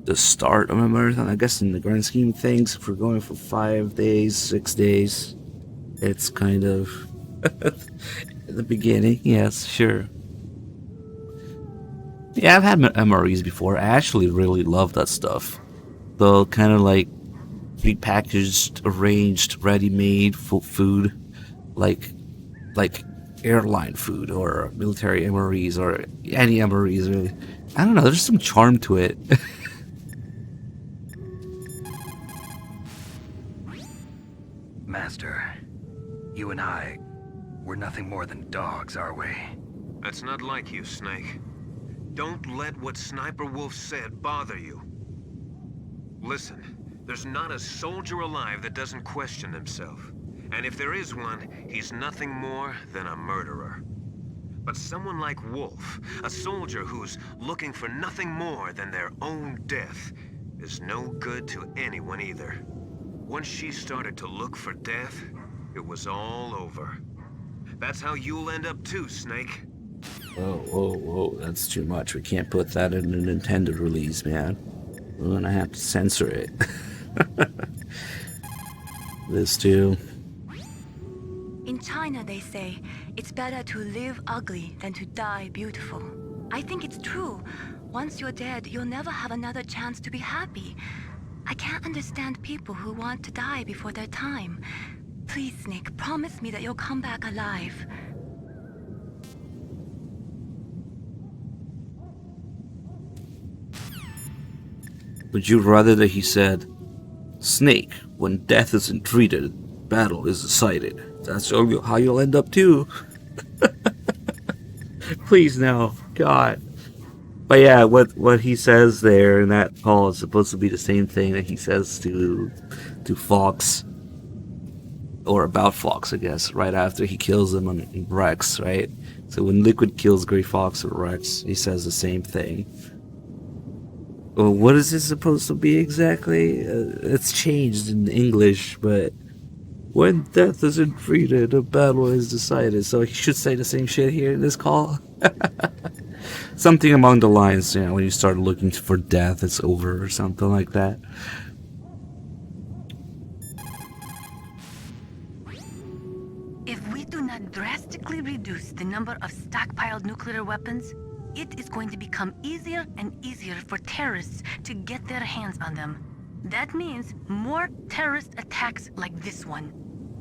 A: the start of a marathon, I guess in the grand scheme of things, if we're going for 5 days, 6 days, it's kind of the beginning. Yes, sure. Yeah, I've had MREs before. I actually really love that stuff. The kind of like prepackaged, arranged, ready-made food, like airline food or military MREs or any MREs really. I don't know, there's some charm to it.
I: Master, you and I, we're nothing more than dogs, are we?
E: That's not like you, Snake. Don't let what Sniper Wolf said bother you. Listen, there's not a soldier alive that doesn't question himself. And if there is one, he's nothing more than a murderer. But someone like Wolf, a soldier who's looking for nothing more than their own death, is no good to anyone either. Once she started to look for death, it was all over. That's how you'll end up too, Snake.
A: Whoa, that's too much. We can't put that in a Nintendo release, man. We're gonna have to censor it. This too.
G: In China, they say, it's better to live ugly than to die beautiful. I think it's true. Once you're dead, you'll never have another chance to be happy. I can't understand people who want to die before their time. Please, Snake, promise me that you'll come back alive.
A: Would you rather that he said, Snake, when death isn't treated, battle is decided. That's how you'll end up too. Please no, God. But yeah, what he says there in that call is supposed to be the same thing that he says to Fox, or about Fox, I guess, right after he kills him on Rex, right? So when Liquid kills Grey Fox or Rex, he says the same thing. Well, what is this supposed to be exactly? It's changed in English, but when death isn't treated, a battle is decided. So he should say the same shit here in this call. Something along the lines, you know, when you start looking for death, it's over or something like that.
H: If we do not drastically reduce the number of stockpiled nuclear weapons, it is going to become easier and easier for terrorists to get their hands on them. That means more terrorist attacks like this one.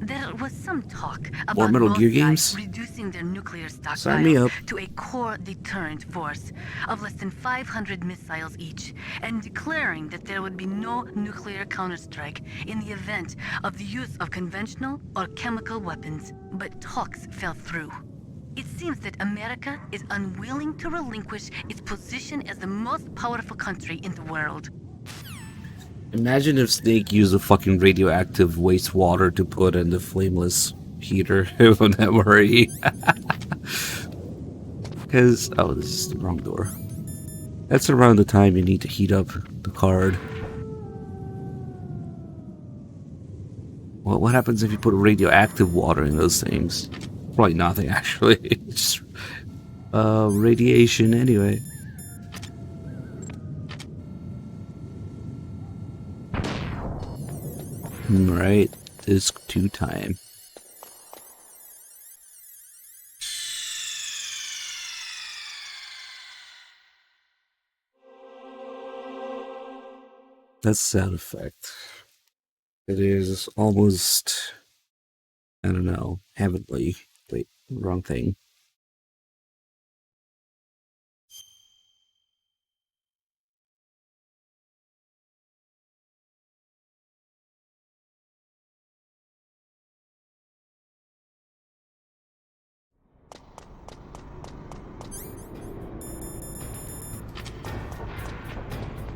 H: There was some talk about
A: Metal
H: both
A: Gear
H: sides
A: games?
H: reducing their nuclear
A: Sign me
H: stockpile
A: up.
H: to a core deterrent force of less than 500 missiles each, and declaring that there would be no nuclear counterstrike in the event of the use of conventional or chemical weapons. But talks fell through. It seems that America is unwilling to relinquish its position as the most powerful country in the world.
A: Imagine if Snake used a fucking radioactive wastewater to put in the flameless heater. It would never worry. Because, oh, this is the wrong door. That's around the time you need to heat up the card. Well, what happens if you put radioactive water in those things? Probably nothing, actually. It's just radiation anyway. Right, disc 2 time. That's sound effect. It is almost, I don't know, heavenly. Wait, wrong thing.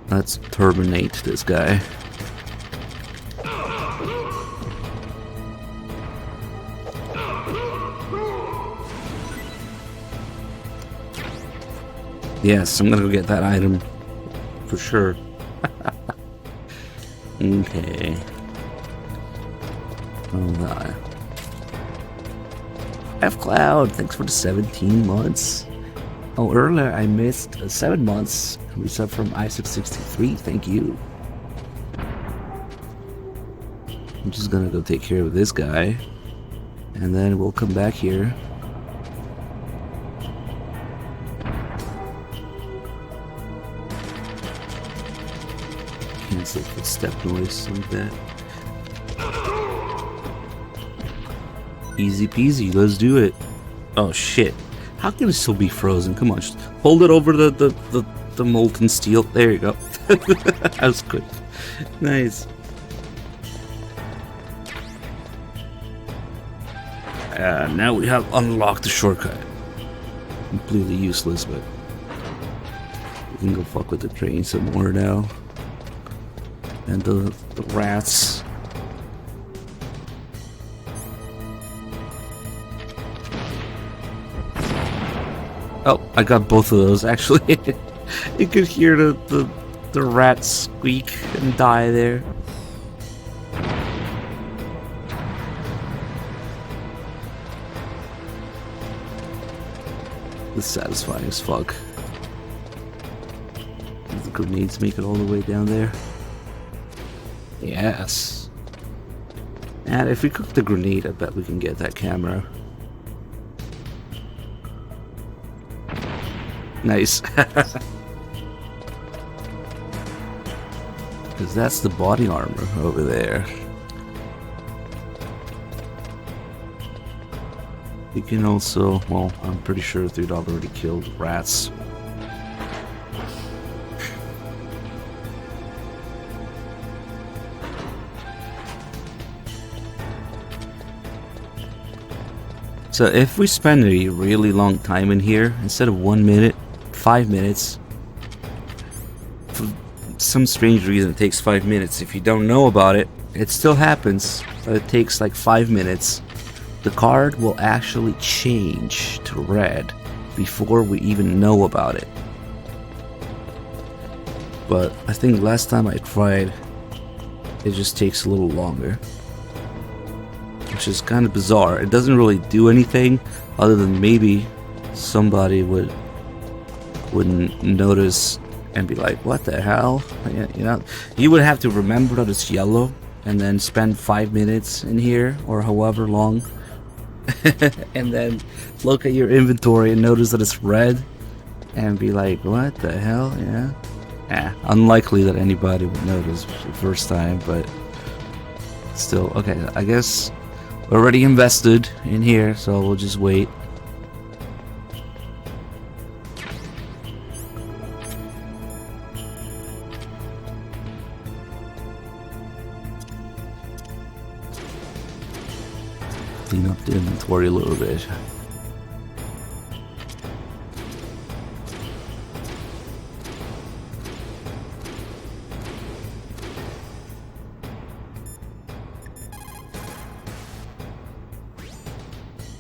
A: Let's terminate this guy. Yes, I'm gonna go get that item for sure. Okay. Hold on. F Cloud, thanks for the 17 months. Oh, earlier I missed 7 months. Resub from Isaac63, thank you. I'm just gonna go take care of this guy, and then we'll come back here. Cancel footstep noise like that. Easy peasy, let's do it. Oh shit. How can it still be frozen? Come on, just hold it over the molten steel. There you go. That was good. Nice. Now we have unlocked the shortcut. Completely useless, but we can go fuck with the train some more now. And the rats. Oh, I got both of those actually. You could hear the rats squeak and die there. It's satisfying as fuck. Did the grenades make it all the way down there? Yes. And if we cook the grenade, I bet we can get that camera. Nice. Because that's the body armor over there. You can also, well, I'm pretty sure they'd already killed rats. So if we spend a really long time in here, instead of 1 minute, 5 minutes, for some strange reason it takes 5 minutes. If you don't know about it, it still happens, but it takes like 5 minutes. The card will actually change to red before we even know about it. But I think last time I tried, it just takes a little longer, which is kind of bizarre. It doesn't really do anything other than maybe somebody wouldn't notice and be like, what the hell? You know, you would have to remember that it's yellow and then spend 5 minutes in here or however long and then look at your inventory and notice that it's red and be like, what the hell? Yeah, unlikely that anybody would notice the first time, but still. Okay, I guess we're already invested in here, so we'll just wait. Clean up the inventory a little bit.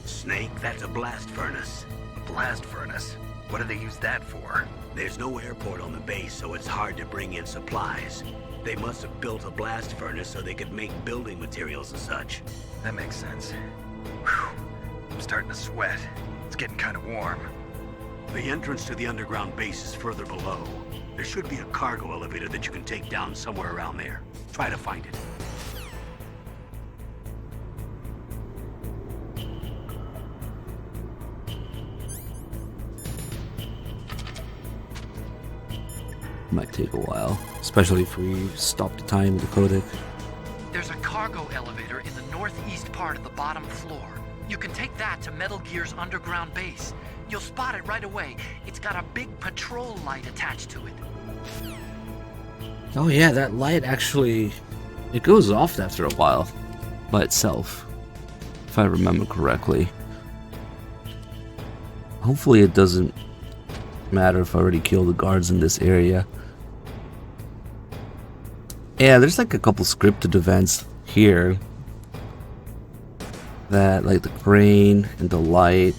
B: Snake, that's a blast furnace.
I: A blast furnace? What do they use that for?
B: There's no airport on the base, so it's hard to bring in supplies. They must have built a blast furnace so they could make building materials and such.
I: That makes sense. Whew. I'm starting to sweat. It's getting kind of warm.
B: The entrance to the underground base is further below. There should be a cargo elevator that you can take down somewhere around there. Try to find it.
A: Might take a while, especially if we stop the time with the codec.
F: There's a cargo elevator in the northeast part of the bottom floor. You can take that to Metal Gear's underground base. You'll spot it right away. It's got a big patrol light attached to it.
A: Oh yeah, that light actually, it goes off after a while by itself, if I remember correctly. Hopefully it doesn't matter if I already killed the guards in this area. Yeah, there's like a couple scripted events here that, like the crane and the light,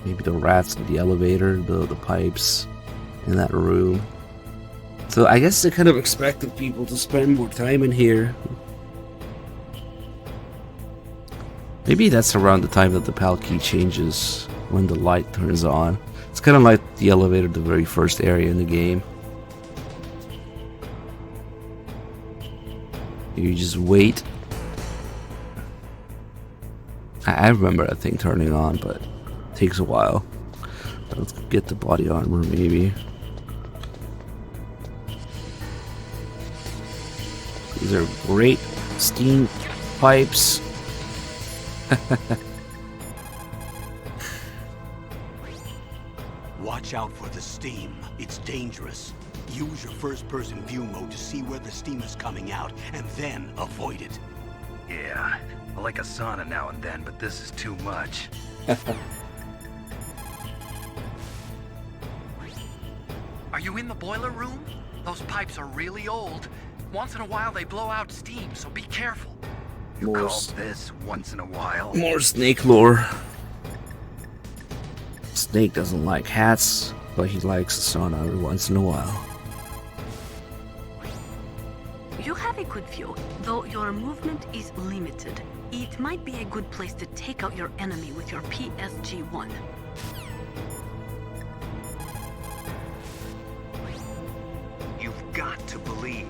A: maybe the rats in the elevator, the pipes in that room. So I guess they kind of expected people to spend more time in here. Maybe that's around the time that the PAL key changes, when the light turns on. It's kind of like the elevator, the very first area in the game. You just wait. I remember that thing turning on, but it takes a while. Let's get the body armor, maybe. These are great steam pipes.
B: Watch out for the steam. It's dangerous. Use your first-person view mode to see where the steam is coming out, and then avoid it.
I: Yeah, I like a sauna now and then, but this is too much.
F: Are you in the boiler room? Those pipes are really old. Once in a while they blow out steam, so be careful.
I: You call this once in a while?
A: More Snake lore. Snake doesn't like hats, but he likes the sauna every once in a while.
H: You have a good view, though your movement is limited. It might be a good place to take out your enemy with your PSG-1.
E: You've got to believe.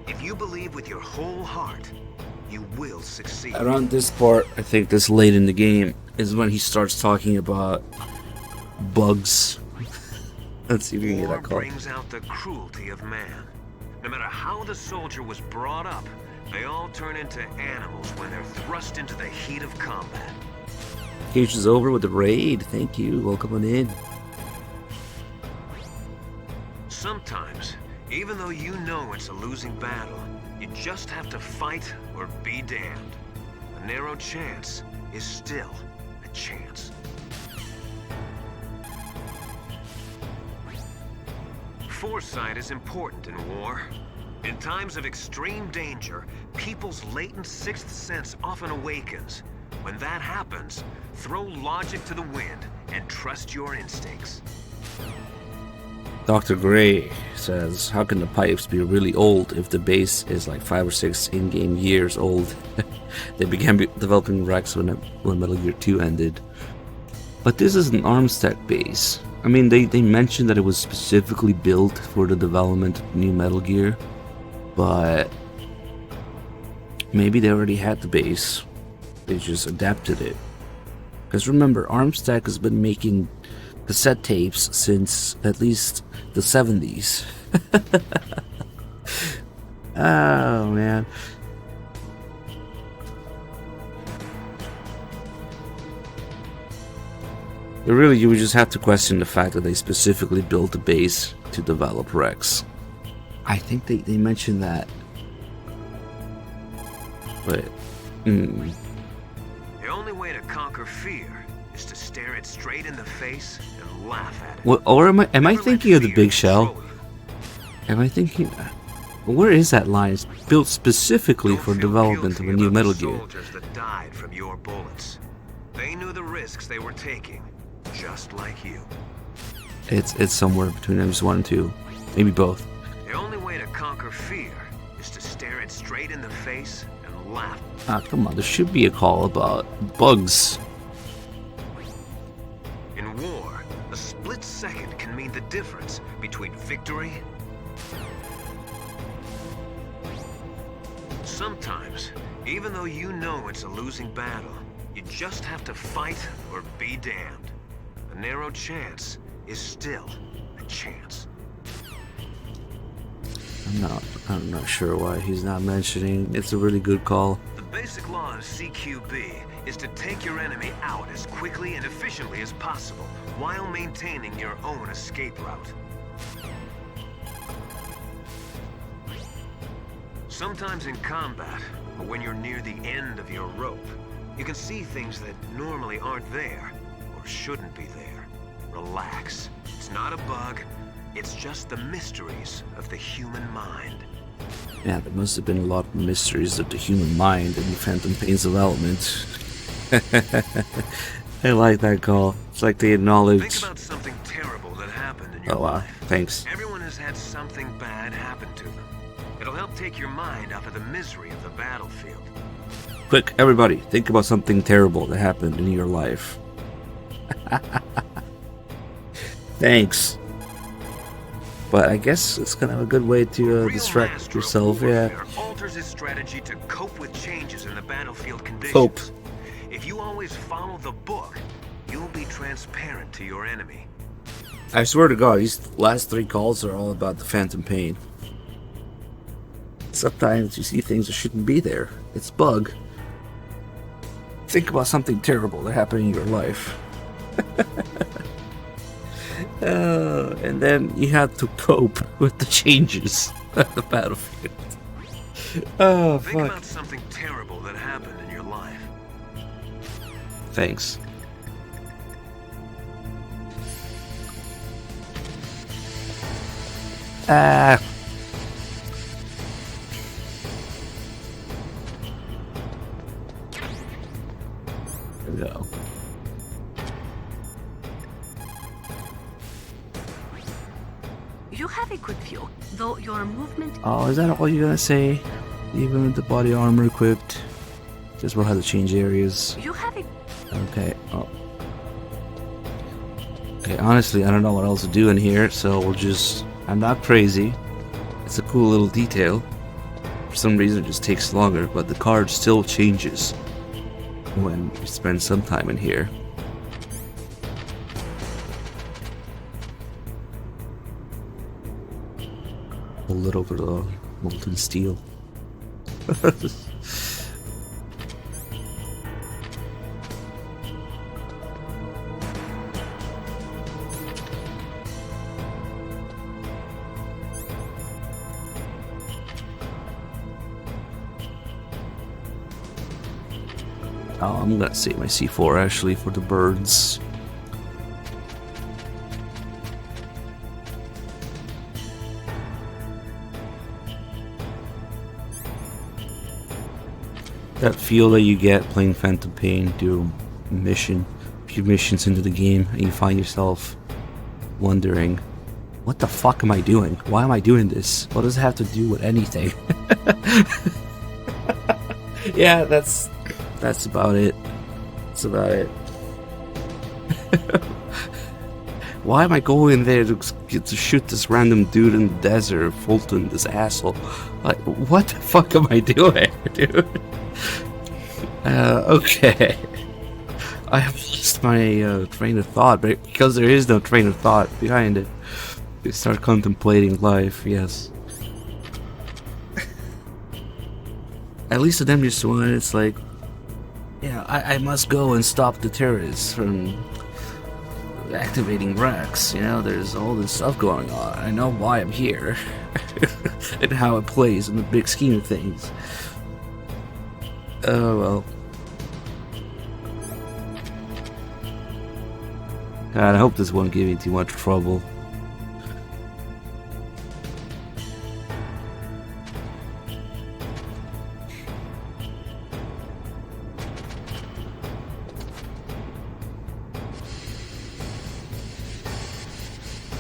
E: If you believe with your whole heart, you will succeed.
A: Around this part, I think this late in the game, is when he starts talking about bugs. Let's see if we can get that call.
E: War brings out the cruelty of man. No matter how the soldier was brought up, they all turn into animals when they're thrust into the heat of combat.
A: Cage is over with the raid. Thank you. Welcome on in.
E: Sometimes, even though you know it's a losing battle, you just have to fight or be damned. A narrow chance is still a chance. Foresight is important in war. In times of extreme danger, people's latent sixth sense often awakens. When that happens, throw logic to the wind and trust your instincts.
A: Dr. Gray says, how can the pipes be really old if the base is like 5 or 6 in-game years old? They began developing Rex when Metal Gear 2 ended. But this is an Armstead base. I mean, they mentioned that it was specifically built for the development of new Metal Gear, but maybe they already had the base. They just adapted it. Because remember, Armstead has been making cassette tapes since at least the 70s. Oh man. But really, you would just have to question the fact that they specifically built the base to develop Rex. I think they mentioned that. But
E: The only way to conquer fear is to stare it straight in the face and laugh at it.
A: what, or am I
E: Never let
A: thinking of the
E: fear
A: Big Shell?
E: control you.
A: Am I thinking? Where is that line? It's built specifically
E: Don't
A: for
E: feel
A: development of
E: guilty
A: a new
E: about
A: Metal
E: the
A: Gear.
E: soldiers that died from your bullets. They knew the risks they were taking, just like you.
A: It's somewhere between MGS1 and 2, maybe both.
E: The only way to conquer fear is to stare it straight in the face and laugh.
A: Ah, come on, there should be a call about bugs.
E: In war, a split second can mean the difference between victory. Sometimes, even though you know it's a losing battle, you just have to fight or be damned. A narrow chance is still a chance.
A: I'm not sure why he's not mentioning. It's a really good call.
E: The basic law of CQB is to take your enemy out as quickly and efficiently as possible, while maintaining your own escape route. Sometimes in combat, or when you're near the end of your rope, you can see things that normally aren't there, or shouldn't be there. Relax. It's not a bug. It's just the mysteries of the human mind.
A: Yeah, there must have been a lot of mysteries of the human mind in the Phantom Pain's development. I like that call. It's like they acknowledge.
E: Think about something terrible that happened in your
A: Oh wow,
E: life.
A: thanks.
E: Everyone has had something bad happen to them. It'll help take your mind off of the misery of the battlefield.
A: Quick, everybody, think about something terrible that happened in your life. Thanks. But I guess it's kind of a good way to
E: Real
A: distract
E: master of
A: yourself,
E: warfare
A: yeah.
E: alters his strategy to cope with changes in the battlefield conditions.
A: Cope.
E: If you always follow the book, you'll be transparent to your enemy.
A: I swear to God, these last 3 calls are all about the Phantom Pain. Sometimes you see things that shouldn't be there. It's bug. Think about something terrible that happened in your life. And then you have to cope with the changes of the battlefield. Oh,
E: Think
A: fuck.
E: about something terrible that happened in your life.
A: Thanks. Ah. There we go.
H: You have a good view, though your movement...
A: Oh, is that all you're gonna say? Even with the body armor equipped, just will have to change areas.
H: You have a...
A: Okay. Oh. Okay. Honestly, I don't know what else to do in here, so we'll just. I'm not crazy. It's a cool little detail. For some reason, it just takes longer, but the card still changes when you spend some time in here. hold it over the molten steel. Oh, I'm gonna save my C4 actually for the birds. That feel that you get playing Phantom Pain, do a few missions into the game, and you find yourself wondering, what the fuck am I doing? Why am I doing this? What does it have to do with anything? Yeah, that's about it. That's about it. Why am I going there to shoot this random dude in the desert, Fulton, this asshole? Like, what the fuck am I doing, dude? Okay. I have lost my train of thought, but because there is no train of thought behind it, you start contemplating life, yes. At least in MGS1, it's like, yeah, I must go and stop the terrorists from activating Rex. You know, there's all this stuff going on. I know why I'm here and how it plays in the big scheme of things. Oh well. God, I hope this won't give me too much trouble.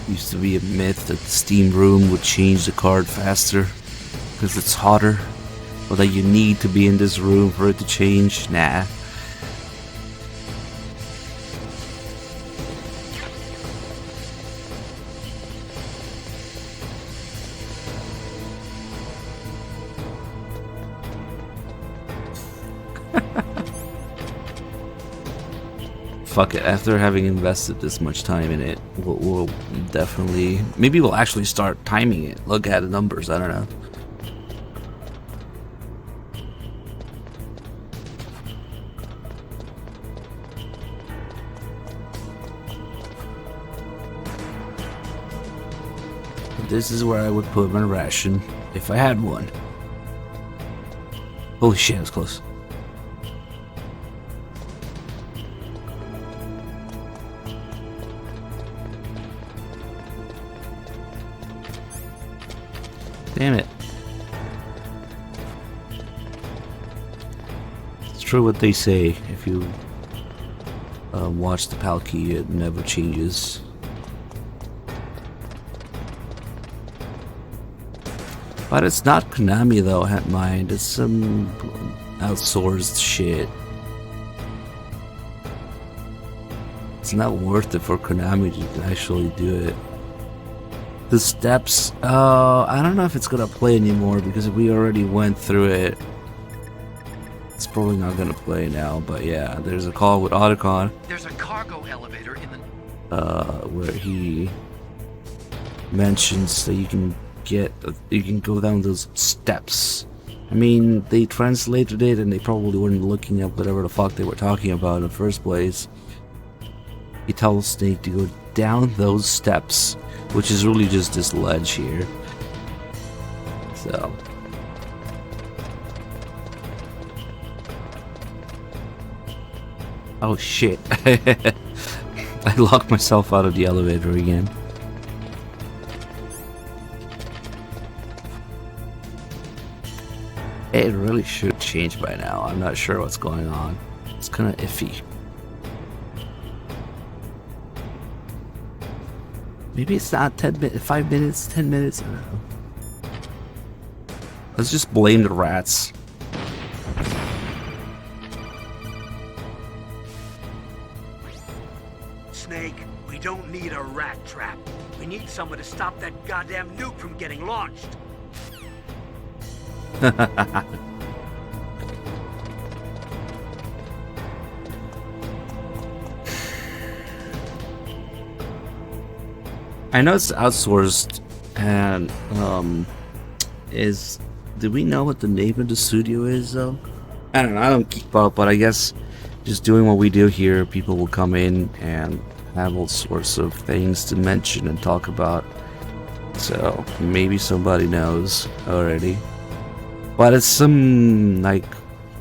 A: Used to be a myth that the steam room would change the card faster because it's hotter, or that you need to be in this room for it to change. Nah. Fuck it, after having invested this much time in it, we'll definitely... Maybe we'll actually start timing it. Look at the numbers, I don't know. This is where I would put my ration, if I had one. Holy shit, that was close. Damn it. It's true what they say. If you watch the PAL key, it never changes. But it's not Konami though, I had mind. It's some outsourced shit. It's not worth it for Konami to actually do it. The steps, I don't know if it's gonna play anymore because we already went through it. It's probably not gonna play now, but yeah, there's a call with Otacon.
F: There's a cargo elevator in the...
A: Where he mentions that you can go down those steps. I mean, they translated it and they probably weren't looking up whatever the fuck they were talking about in the first place. He tells Snake to go down those steps, which is really just this ledge here. So oh shit. I locked myself out of the elevator again. It really should change by now. I'm not sure what's going on. It's kind of iffy. Maybe it's not 10 minutes, 5 minutes, 10 minutes, I don't know. Let's just blame the rats.
B: Snake, we don't need a rat trap. We need someone to stop that goddamn nuke from getting launched.
A: I know it's outsourced, and do we know what the name of the studio is though? I don't know, I don't keep up, but I guess just doing what we do here, people will come in and have all sorts of things to mention and talk about. So maybe somebody knows already. But it's some like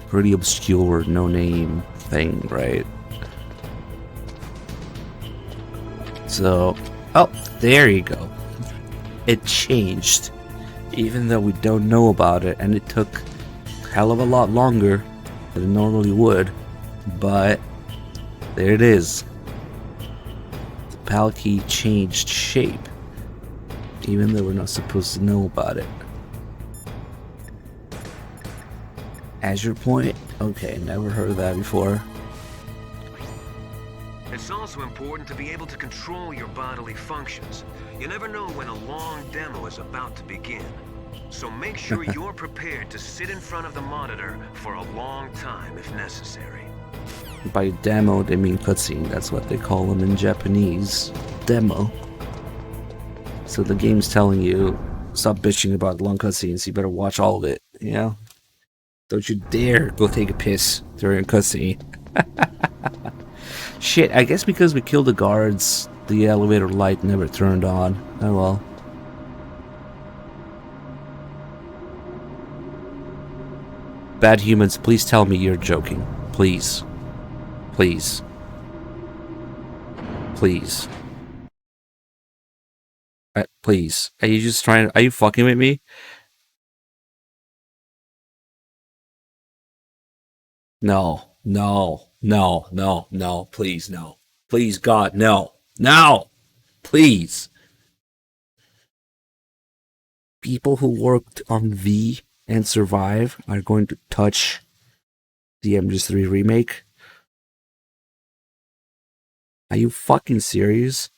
A: pretty obscure, no name thing, right? So, oh, there you go. It changed. Even though we don't know about it, and it took a hell of a lot longer than it normally would. But there it is. The PAL key changed shape. Even though we're not supposed to know about it. Azure Point? Okay, never heard of that before.
E: It's also important to be able to control your bodily functions. You never know when a long demo is about to begin. So make sure you're prepared to sit in front of the monitor for a long time if necessary.
A: By demo, they mean cutscene. That's what they call them in Japanese. Demo. So the game's telling you, stop bitching about long cutscenes, you better watch all of it, you know? Don't you dare go take a piss during a cutscene. Shit, I guess because we killed the guards, the elevator light never turned on. Oh well. Bad humans, please tell me you're joking. Please. Please. Please. Please. Are you just trying to... Are you fucking with me? No. No. No. No. No. Please, no. Please, God, no. No! Please. People who worked on V and Survive are going to touch the MGS3 remake? Are you fucking serious?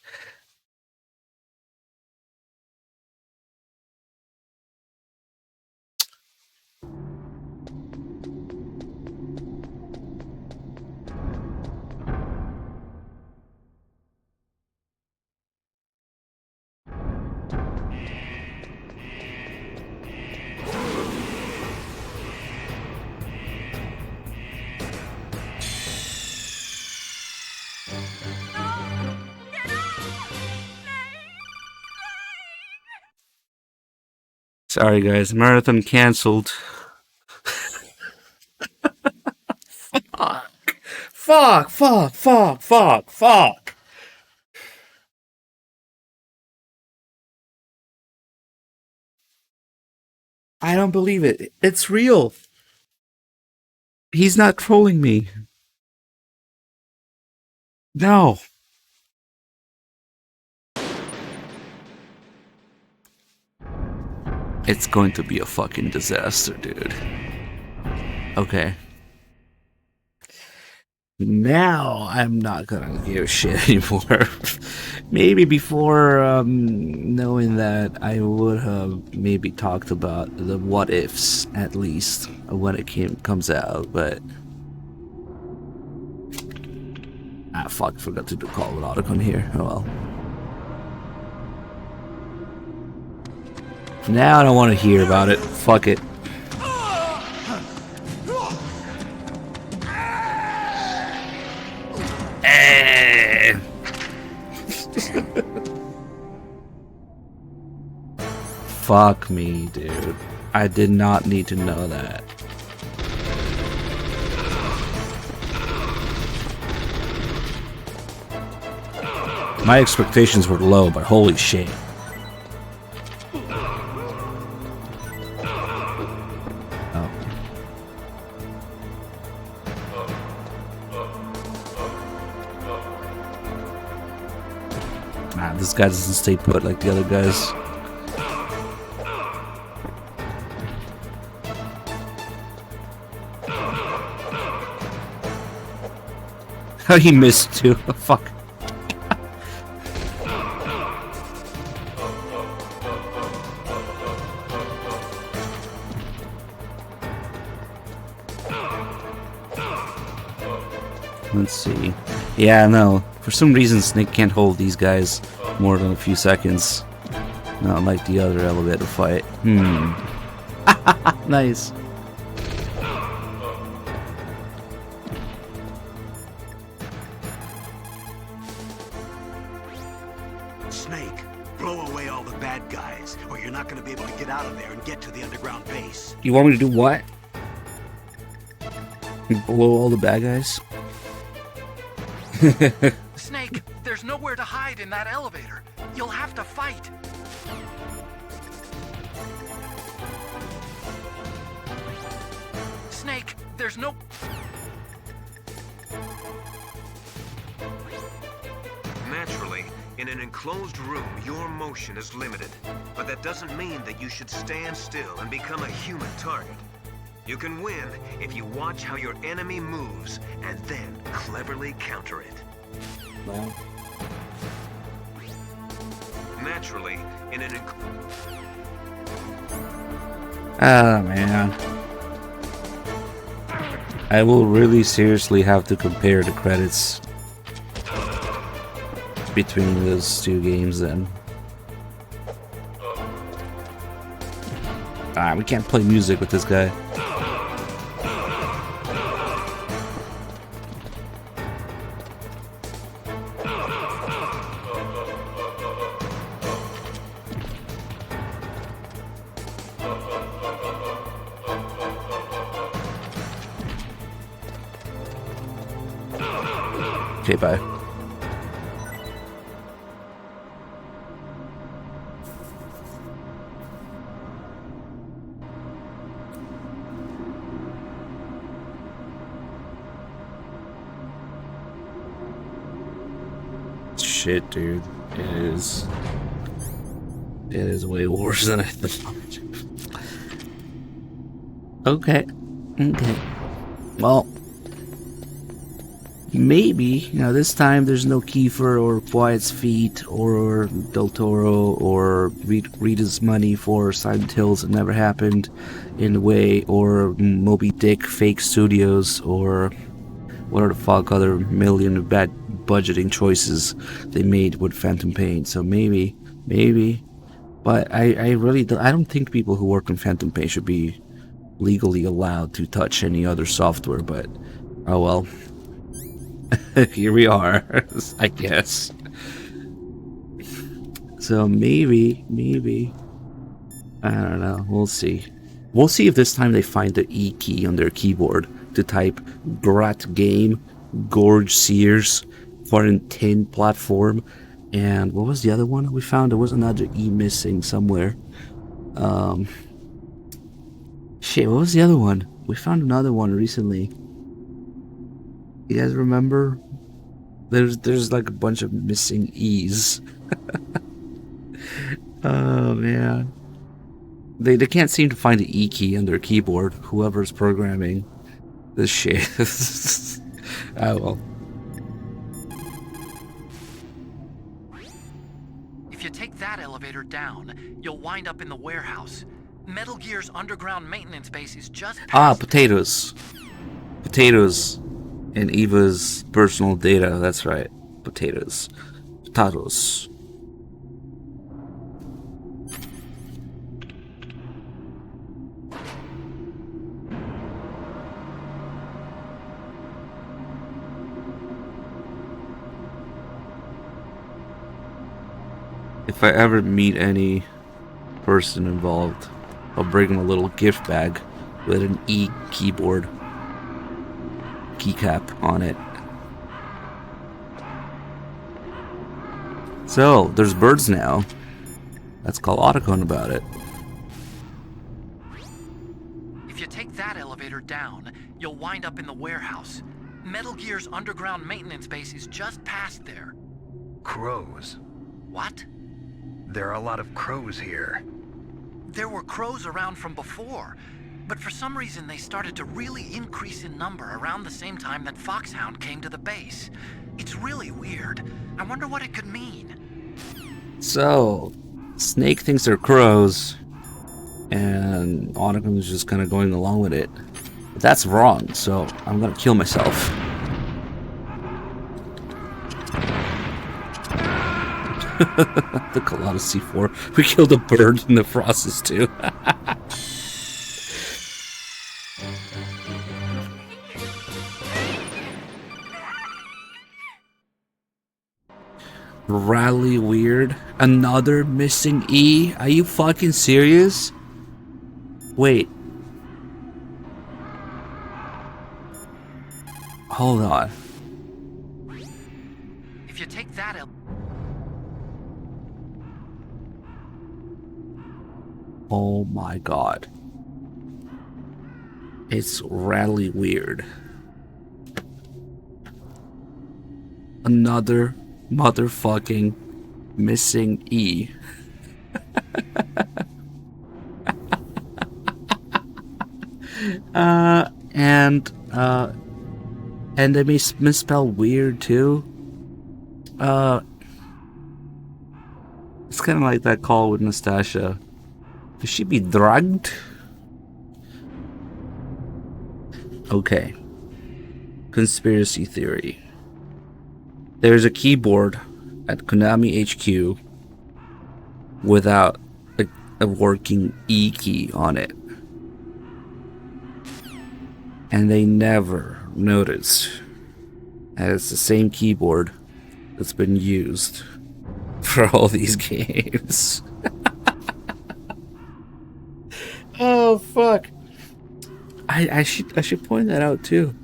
A: Sorry guys, marathon cancelled. Fuck. I don't believe it. It's real. He's not trolling me. No. It's going to be a fucking disaster, dude. Okay. Now I'm not gonna give a shit anymore. Maybe before knowing that, I would have maybe talked about the what ifs at least when it comes out, but fuck, forgot to do Call of Autocon here. Oh well. Now I don't want to hear about it. Fuck it. Fuck me, dude. I did not need to know that. My expectations were low, but holy shit. This guy doesn't stay put like the other guys. How he missed too. Fuck. Let's see. Yeah, no. For some reason, Snake can't hold these guys more than a few seconds. Not like the other elevator fight. Nice.
B: Snake, blow away all the bad guys, or you're not gonna be able to get out of there and get to the underground base.
A: You want me to do what? Blow all the bad guys?
F: Snake, there's nowhere to hide in that elevator. You'll have to fight. Snake, there's no...
E: Naturally, in an enclosed room, your motion is limited. But that doesn't mean that you should stand still and become a human target. You can win if you watch how your enemy moves and then cleverly counter it.
A: Well.
E: Naturally, in an
A: Oh, man. I will really seriously have to compare the credits between those two games then. Ah, we can't play music with this guy. Okay, bye. Shit, dude. It is way worse than I thought. Okay. Well, maybe, this time there's no Kiefer or Quiet's Feet or Del Toro or Rita's money for Silent Hills It Never Happened in a way, or Moby Dick Fake Studios, or what the fuck other million of bad budgeting choices they made with Phantom Pain. So maybe, but I really don't think people who work in Phantom Pain should be legally allowed to touch any other software, but oh well. Here we are, I guess. So maybe, I don't know, we'll see. We'll see if this time they find the E key on their keyboard to type Grat Game, Gorge Sears, Quarantine Platform, and what was the other one we found? There was another E missing somewhere. Shit, what was the other one? We found another one recently. You guys remember? There's like a bunch of missing E's. Oh man. They can't seem to find the E key on their keyboard, whoever's programming this shit. Oh well.
F: If you take that elevator down, you'll wind up in the warehouse. Metal Gear's underground maintenance base is just past...
A: Potatoes. Potatoes. And Eva's personal data, that's right. Potatoes. Potatoes. If I ever meet any person involved, I'll bring them a little gift bag with an E keyboard keycap on it. So, there's birds now. Let's call Otacon about it.
F: If you take that elevator down, you'll wind up in the warehouse. Metal Gear's underground maintenance base is just past there.
I: Crows.
F: What?
I: There are a lot of crows here.
F: There were crows around from before, but for some reason they started to really increase in number around the same time that Foxhound came to the base. It's really weird. I wonder what it could mean.
A: So, Snake thinks they're crows, and Otacon is just kind of going along with it. But that's wrong, so I'm gonna kill myself. Took a lot of C4. We killed a bird in the process too. Rally weird. Another missing E? Are you fucking serious? Wait. Hold on.
F: If you take that out.
A: Oh my god. It's rally weird. Another motherfucking missing E. And they misspell weird too. It's kind of like that call with Nastasha. Could she be drugged? Okay. Conspiracy theory. There's a keyboard at Konami HQ without a working E key on it. And they never noticed that it's the same keyboard that's been used for all these games. Oh fuck. I should point that out too.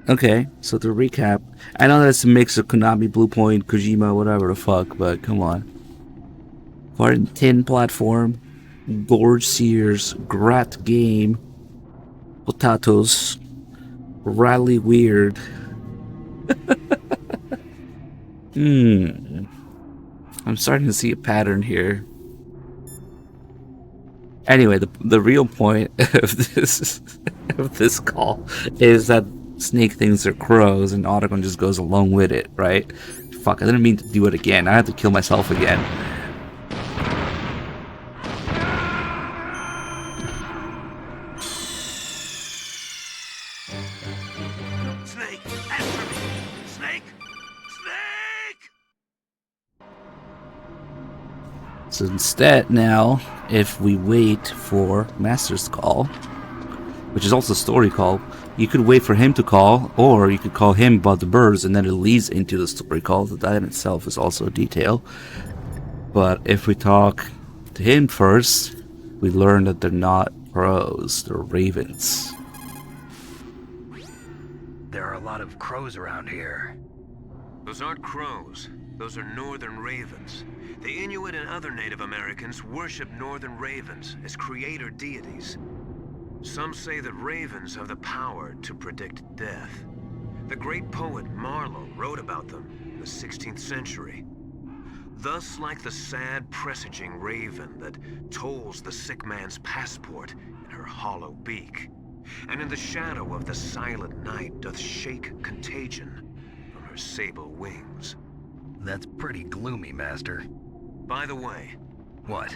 A: Okay, so to recap, I know that's a mix of Konami, Bluepoint, Kojima, whatever the fuck, but come on. Quarantine platform, Gorge Sears, Grat Game, Potatoes, Rally Weird. I'm starting to see a pattern here. Anyway, the real point of this call is that Snake thinks they're crows and Otacon just goes along with it, right? Fuck, I didn't mean to do it again. I had to kill myself again.
B: Snake, answer me! Snake! Snake!
A: So instead now, if we wait for Master's call, which is also story call, you could wait for him to call, or you could call him about the birds, and then it leads into the story call. That in itself is also a detail. But if we talk to him first, we learn that they're not crows, they're ravens.
I: There are a lot of crows around here.
E: Those aren't crows. Those are northern ravens. The Inuit and other Native Americans worship northern ravens as creator deities. Some say that ravens have the power to predict death. The great poet Marlowe wrote about them in the 16th century. Thus, like the sad presaging raven that tolls the sick man's passport in her hollow beak, and in the shadow of the silent night doth shake contagion from her sable wings.
I: That's pretty gloomy, Master.
E: By the way,
I: What?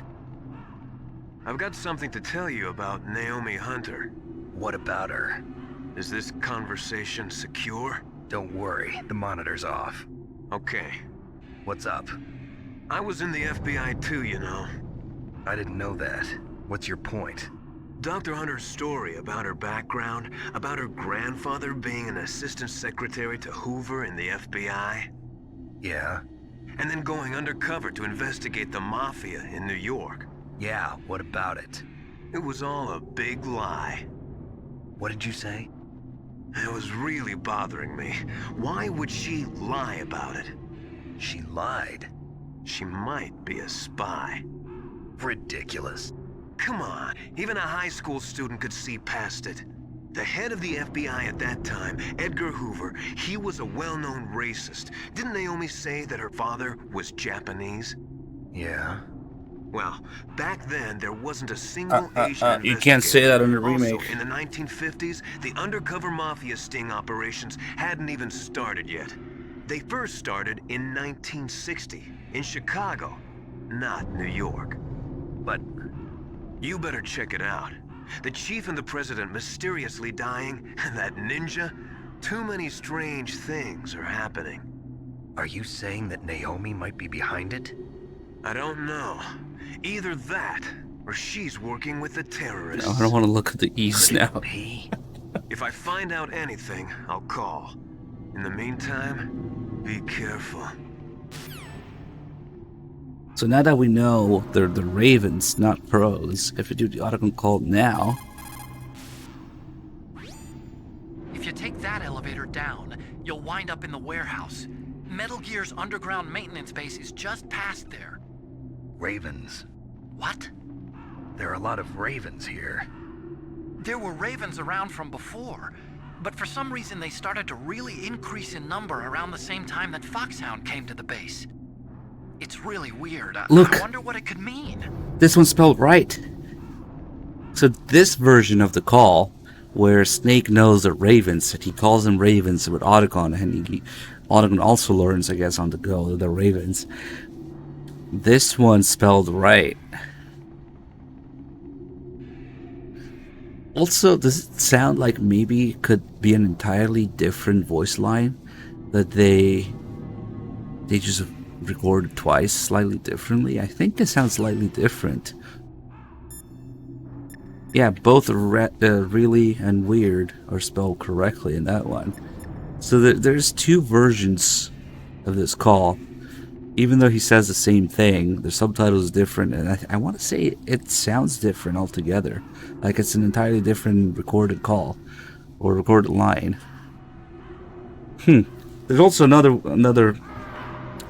E: I've got something to tell you about Naomi Hunter.
I: What about her?
E: Is this conversation secure?
I: Don't worry, the monitor's off.
E: Okay.
I: What's up?
E: I was in the FBI too, you know.
I: I didn't know that. What's your point?
E: Dr. Hunter's story about her background, about her grandfather being an assistant secretary to Hoover in the FBI.
I: Yeah?
E: And then going undercover to investigate the mafia in New York.
I: Yeah, what about it?
E: It was all a big lie.
I: What did you say?
E: It was really bothering me. Why would she lie about it?
I: She lied.
E: She might be a spy.
I: Ridiculous.
E: Come on, even a high school student could see past it. The head of the FBI at that time, Edgar Hoover, he was a well-known racist. Didn't Naomi say that her father was Japanese?
I: Yeah.
E: Well, back then, there wasn't a single Asian
A: you can't say that in the
E: Also,
A: remake.
E: in the 1950s, the undercover mafia sting operations hadn't even started yet. They first started in 1960, in Chicago, not New York.
I: But
E: You better check it out. The chief and the president mysteriously dying, and that ninja. Too many strange things are happening.
I: are you saying that Naomi might be behind it?
E: I don't know. Either that, or she's working with the terrorists.
A: No, I don't want to look at the E's now.
I: He?
E: If I find out anything, I'll call. In the meantime, be careful.
A: So now that we know they're the Ravens, not pros, if we do the Otacon call now...
F: If you take that elevator down, you'll wind up in the warehouse. Metal Gear's underground maintenance base is just past there.
I: Ravens.
F: What?
I: There are a lot of ravens here.
F: There were ravens around from before, but for some reason they started to really increase in number around the same time that Foxhound came to the base. It's really weird.
A: Look.
F: I wonder what it could mean.
A: This one's spelled right. So this version of the call, where Snake knows the Ravens, he calls them Ravens with Otacon, and Otacon also learns, I guess, on the go, the Ravens. This one's spelled right. Also, does it sound like maybe it could be an entirely different voice line that they just recorded twice, slightly differently? I think it sounds slightly different. Yeah, both really and weird are spelled correctly in that one. So there's two versions of this call. Even though he says the same thing, the subtitle is different, and I want to say it sounds different altogether. Like it's an entirely different recorded call or recorded line. There's also another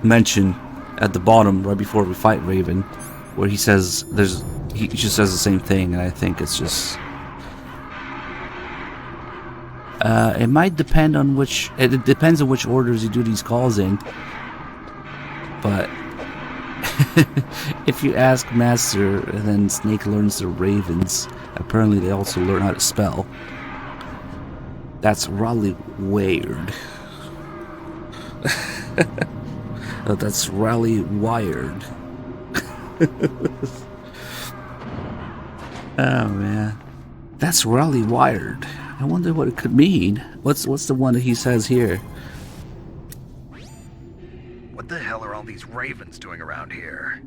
A: mention at the bottom right before we fight Raven, where he says he just says the same thing, and I think it's just it might depend on which it depends on which orders you do these calls in. But if you ask Master, and then Snake learns the Ravens, apparently they also learn how to spell. That's really weird. That's really wired. Oh man, that's really wired. I wonder what it could mean. What's the one that he says here?
I: What the hell are all these ravens doing around here?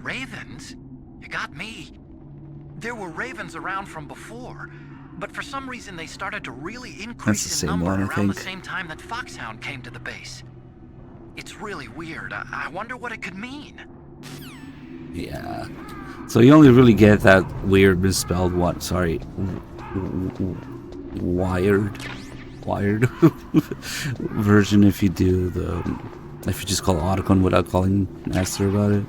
F: Ravens? You got me. There were ravens around from before, but for some reason they started to really increase in number around the same time that Foxhound came to the base. It's really weird. I wonder what it could mean.
A: Yeah. So you only really get that weird misspelled one. Sorry. Wired version if you do if you just call Otacon without calling Master about it.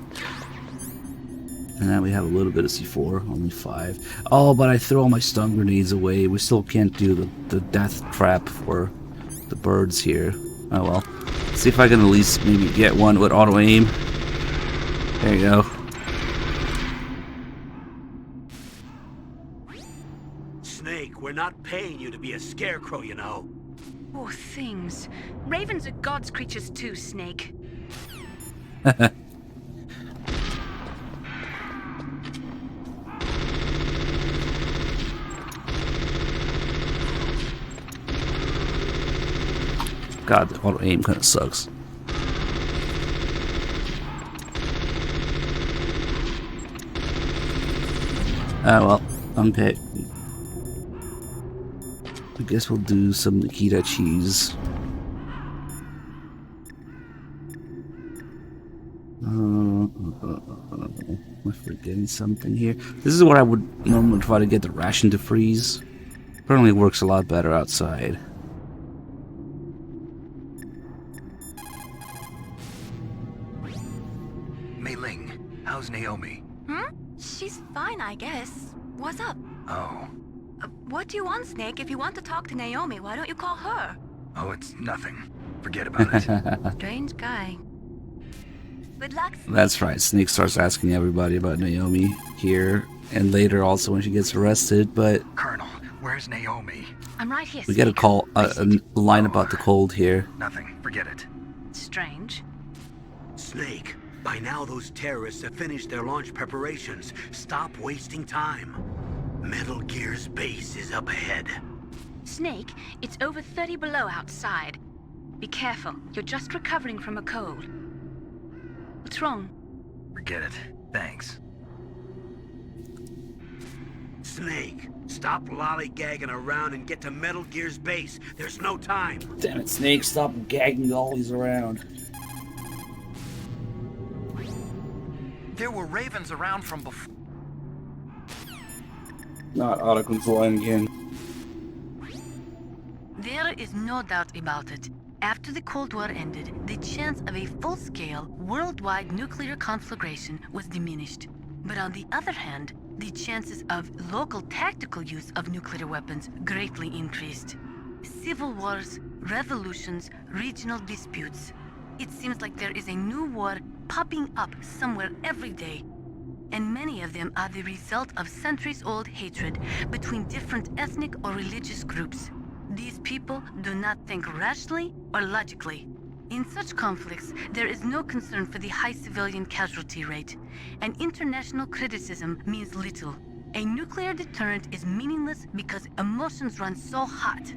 A: And then we have a little bit of C4, only 5. Oh, but I throw all my stun grenades away. We still can't do the death trap for the birds here. Oh well. See if I can at least maybe get one with auto aim. There you go.
B: Snake, we're not paying you to be a scarecrow, you know.
C: Poor things. Ravens are God's creatures too, Snake.
A: God, the auto aim kind of sucks. Oh well, okay. I guess we'll do some Nikita cheese. Am I forgetting something here? This is where I would normally try to get the ration to freeze. Apparently it works a lot better outside.
I: Mei Ling, how's Naomi?
G: She's fine, I guess. What's up?
I: Oh.
G: What do you want, Snake? If you want to talk to Naomi, why don't you call her?
I: Oh, it's nothing. Forget about it.
G: Strange guy. Good luck, Snake.
A: That's right, Snake starts asking everybody about Naomi here, and later also when she gets arrested, but...
I: Colonel, where's Naomi?
C: I'm right here,
A: we gotta
C: Snake.
A: call a line about the cold here.
I: Nothing. Forget it.
C: Strange.
B: Snake, by now those terrorists have finished their launch preparations. Stop wasting time. Metal Gear's base is up ahead.
C: Snake, it's over 30 below outside. Be careful. You're just recovering from a cold. What's wrong?
I: Forget it. Thanks.
B: Snake, stop lollygagging around and get to Metal Gear's base. There's no time.
A: Damn it, Snake, stop gagging all these around.
F: There were ravens around from before.
A: Not out of control again.
H: There is no doubt about it. After the Cold War ended, the chance of a full-scale, worldwide nuclear conflagration was diminished. But on the other hand, the chances of local tactical use of nuclear weapons greatly increased. Civil wars, revolutions, regional disputes. It seems like there is a new war popping up somewhere every day. And many of them are the result of centuries-old hatred between different ethnic or religious groups. These people do not think rationally or logically. In such conflicts, there is no concern for the high civilian casualty rate, and international criticism means little. A nuclear deterrent is meaningless because emotions run so hot.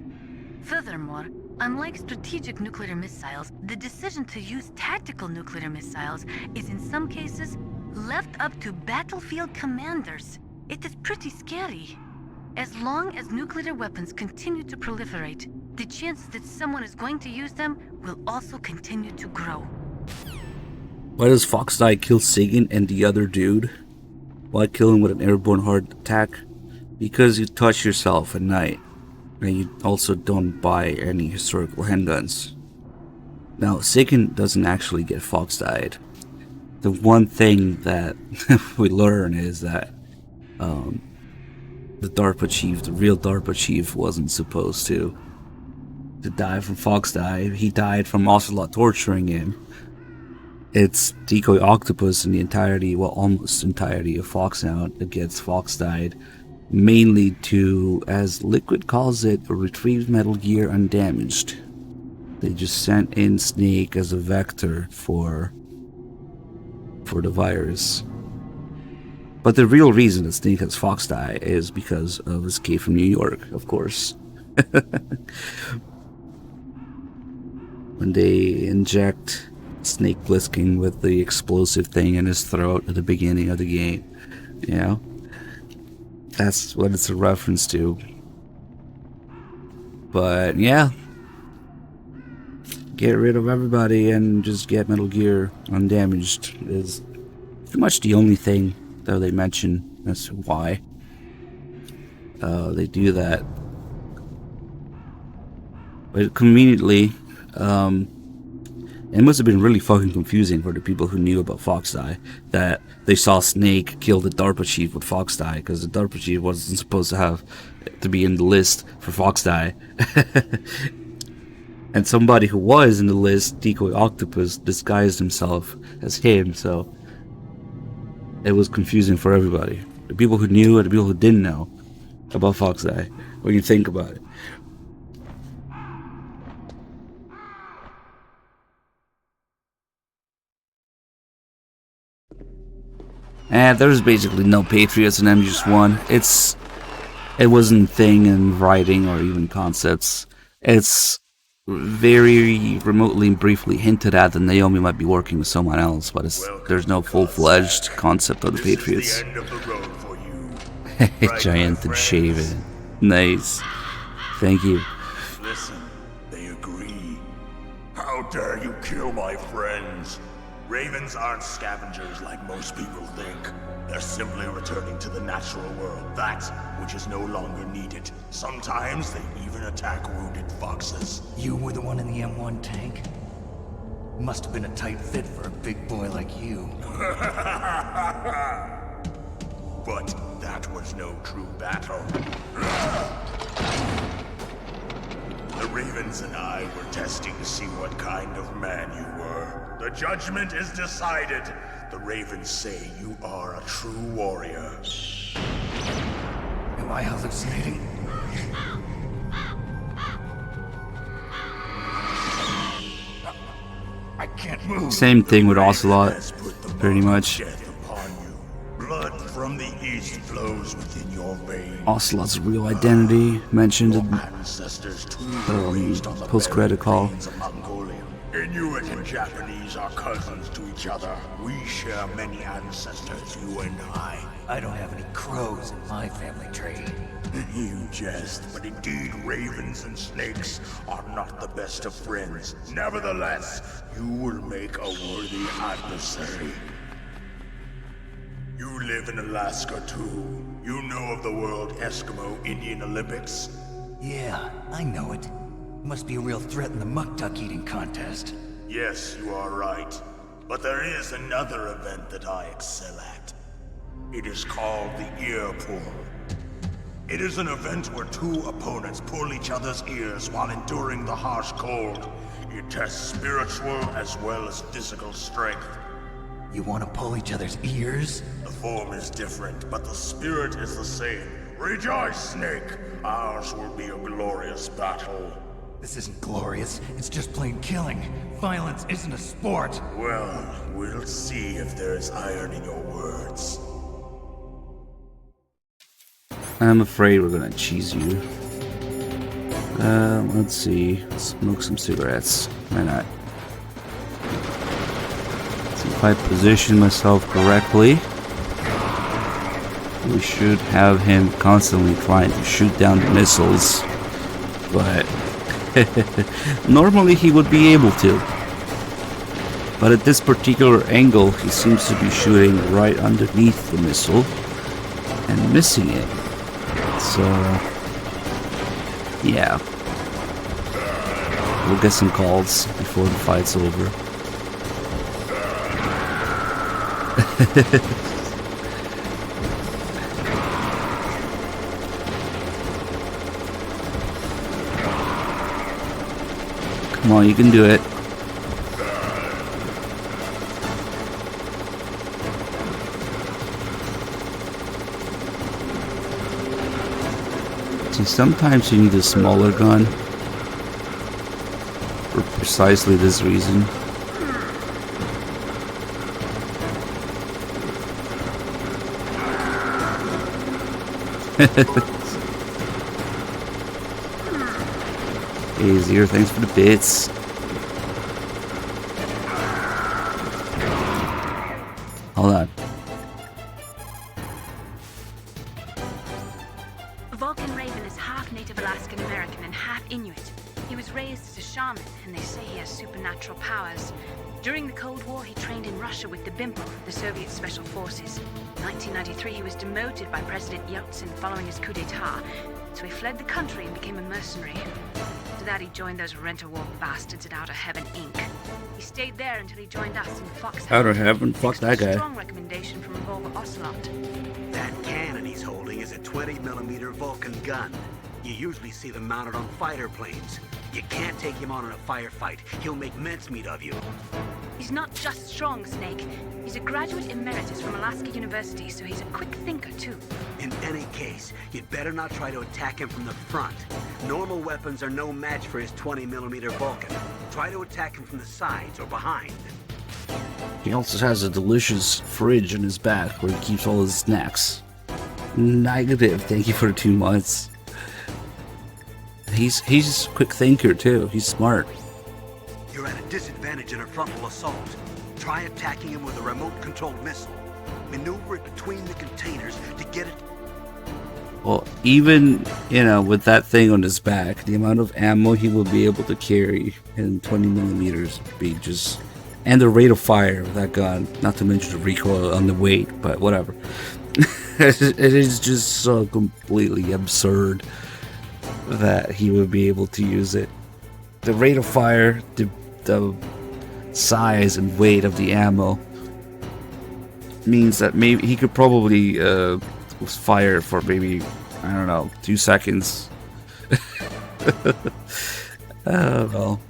H: Furthermore, unlike strategic nuclear missiles, the decision to use tactical nuclear missiles is in some cases left up to battlefield commanders. It is pretty scary. As long as nuclear weapons continue to proliferate, the chances that someone is going to use them will also continue to grow.
A: Why does Foxdie kill Sagan and the other dude? Why kill him with an airborne heart attack? Because you touch yourself at night. And you also don't buy any historical handguns. Now, Sagan doesn't actually get Foxdied. The one thing that we learn is that the DARPA chief, the real DARPA chief, wasn't supposed to die from Foxdie. He died from Ocelot torturing him. It's Decoy Octopus and the entirety, well, almost entirety of Foxhound that gets Foxdied, mainly to, as Liquid calls it, retrieve Metal Gear undamaged. They just sent in Snake as a vector for the virus. But the real reason that Snake has Foxdie is because of Escape from New York, of course. When they inject Snake Plissken with the explosive thing in his throat at the beginning of the game, you know? That's what it's a reference to. But yeah, get rid of everybody and just get Metal Gear undamaged is pretty much the only thing that they mention as to why they do that. But conveniently, it must have been really fucking confusing for the people who knew about Foxdie that they saw Snake kill the DARPA chief with Foxdie, because the DARPA chief wasn't supposed to be in the list for Foxdie. And somebody who was in the list, Decoy Octopus, disguised himself as him, so it was confusing for everybody. The people who knew and the people who didn't know about Foxdie, when you think about it. And there's basically no Patriots in MGS1. It wasn't a thing in writing or even concepts. It's very remotely and briefly hinted at that Naomi might be working with someone else, but there's no full-fledged concept of the Patriots. Giant and shaven. Nice. Thank you.
K: Listen, they agree. How dare you kill my friends? Ravens aren't scavengers like most people think. They're simply returning to the natural world, that which is no longer needed. Sometimes they even attack wounded foxes.
I: You were the one in the M1 tank? Must have been a tight fit for a big boy like you.
K: But that was no true battle. The Ravens and I were testing to see what kind of man you were. The judgment is decided. The Ravens say you are a true warrior.
I: Am I hallucinating? I can't move.
A: Same thing with Ocelot, pretty much.
K: Blood from the east flows within your veins.
A: Ocelot's real identity mentioned in post-credit call.
K: Inuit and Japanese are cousins to each other. We share many ancestors, you and I.
I: I don't have any crows in my family tree.
K: You jest, but indeed ravens and snakes are not the best of friends. Nevertheless, you will make a worthy adversary. You live in Alaska too. You know of the World Eskimo Indian Olympics?
I: Yeah, I know it. Must be a real threat in the muck duck eating contest.
K: Yes, you are right. But there is another event that I excel at. It is called the Ear Pull. It is an event where two opponents pull each other's ears while enduring the harsh cold. It tests spiritual as well as physical strength.
I: You want to pull each other's ears?
K: The form is different, but the spirit is the same. Rejoice, Snake! Ours will be a glorious battle.
I: This isn't glorious, it's just plain killing. Violence isn't a sport.
K: Well, we'll see if there's iron in your words.
A: I'm afraid we're gonna cheese you. Let's see. Smoke some cigarettes. Why not? So if I position myself correctly, we should have him constantly trying to shoot down the missiles. But normally he would be able to. But at this particular angle, he seems to be shooting right underneath the missile and missing it. So, yeah. We'll get some calls before the fight's over. Come on, you can do it. See, sometimes you need a smaller gun for precisely this reason. Easier, thanks for the bits. Hold on.
C: Vulcan Raven is half Native Alaskan American and half Inuit. He was raised as a shaman, and they say he has supernatural powers. During the Cold War, he trained in Russia with the BIMPO, the Soviet Special Forces. In 1993, he was demoted by President Yeltsin following his coup d'etat, so he fled the country and became a mercenary. After that, he joined those rent-a-war bastards at Outer Heaven, Inc. He stayed there until he joined us in Foxhound.
A: Outer Heaven? Fuck that guy.
C: Strong recommendation from Revolver Ocelot.
B: That cannon he's holding is a 20mm Vulcan gun. You usually see them mounted on fighter planes. You can't take him on in a firefight. He'll make mincemeat of you.
C: He's not just strong, Snake. He's a graduate emeritus from Alaska University, so he's a quick thinker, too.
B: In any case, you'd better not try to attack him from the front. Normal weapons are no match for his 20mm Vulcan. Try to attack him from the sides or behind.
A: He also has a delicious fridge in his back where he keeps all his snacks. Negative, thank you for the 2 months. He's a quick thinker too. He's smart.
B: You're at a disadvantage in a frontal assault. Try attacking him with a remote-controlled missile. Maneuver it between the containers to get it.
A: Well, even, with that thing on his back, the amount of ammo he will be able to carry in 20mm would be just... And the rate of fire of that gun, not to mention the recoil on the weight, but whatever. It is just so completely absurd that he would be able to use it. The rate of fire, the size and weight of the ammo means that maybe he could probably fire for maybe, I don't know, 2 seconds. Oh well.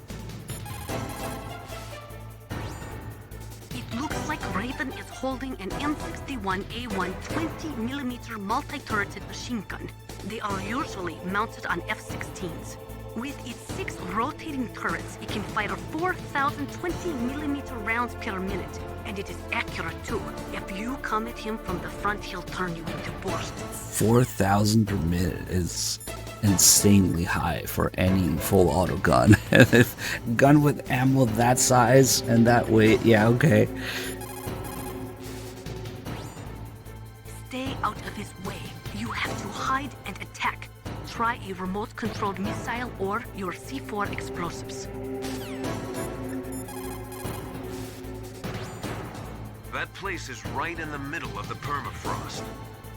H: It looks like Raven is holding an M61A1 20mm multi-turreted machine gun. They are usually mounted on F-16s. With its 6 rotating turrets, it can fire 4,000 20mm rounds per minute. And it is accurate too. If you come at him from the front, he'll turn you into burst.
A: 4,000 per minute is insanely high for any full auto gun. Gun with ammo that size and that weight, yeah, okay.
H: Stay out of his way. You have to hide and attack. Try a remote-controlled missile or your C4 explosives.
E: That place is right in the middle of the permafrost.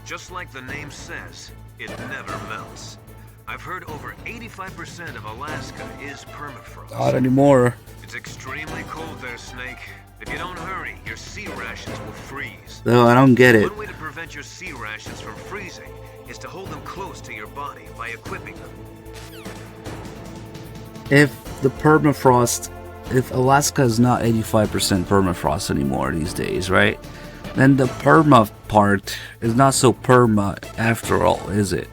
E: Just like the name says, it never melts. I've heard over 85% of Alaska is permafrost.
A: Not anymore.
E: It's extremely cold there, Snake. If you don't hurry, your sea rations will freeze.
A: No, I don't get it.
E: One way to prevent your sea rations from freezing is to hold them close to your body by equipping them.
A: If the permafrost, if Alaska is not 85% permafrost anymore these days, right? Then the perma part is not so perma after all, is it?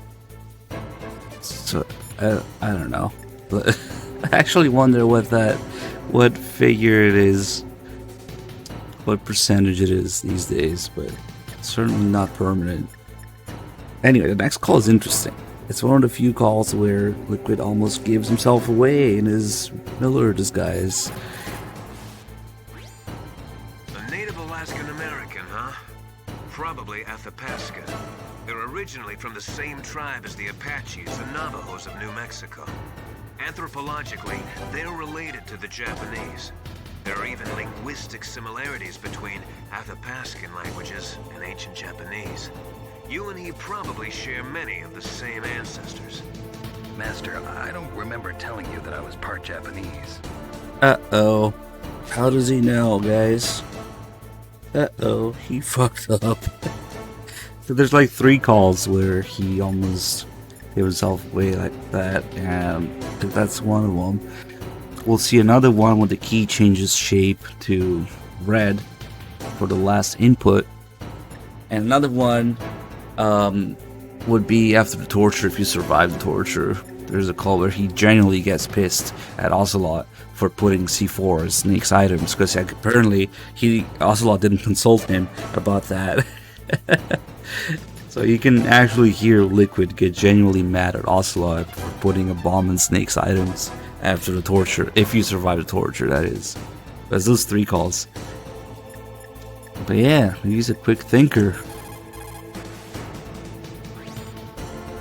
A: So, I don't know. But I actually wonder what figure it is, what percentage it is these days, but it's certainly not permanent. Anyway, the next call is interesting. It's one of the few calls where Liquid almost gives himself away in his Miller disguise.
E: A native Alaskan American, huh? Probably Athabasca. They're originally from the same tribe as the Apaches and Navajos of New Mexico. Anthropologically, they're related to the Japanese. There are even linguistic similarities between Athapascan languages and ancient Japanese. You and he probably share many of the same ancestors.
I: Master, I don't remember telling you that I was part Japanese.
A: Uh-oh. How does he know, guys? Uh-oh, he fucked up. So there's like 3 calls where he almost gave himself away like that, and I think that's one of them. We'll see another one when the key changes shape to red for the last input. And another one would be after the torture, if you survive the torture. There's a call where he genuinely gets pissed at Ocelot for putting C4 as Snake's items, because apparently Ocelot didn't consult him about that. So you can actually hear Liquid get genuinely mad at Ocelot for putting a bomb in Snake's items after the torture, if you survive the torture, that is. That's those 3 calls. But yeah, he's a quick thinker.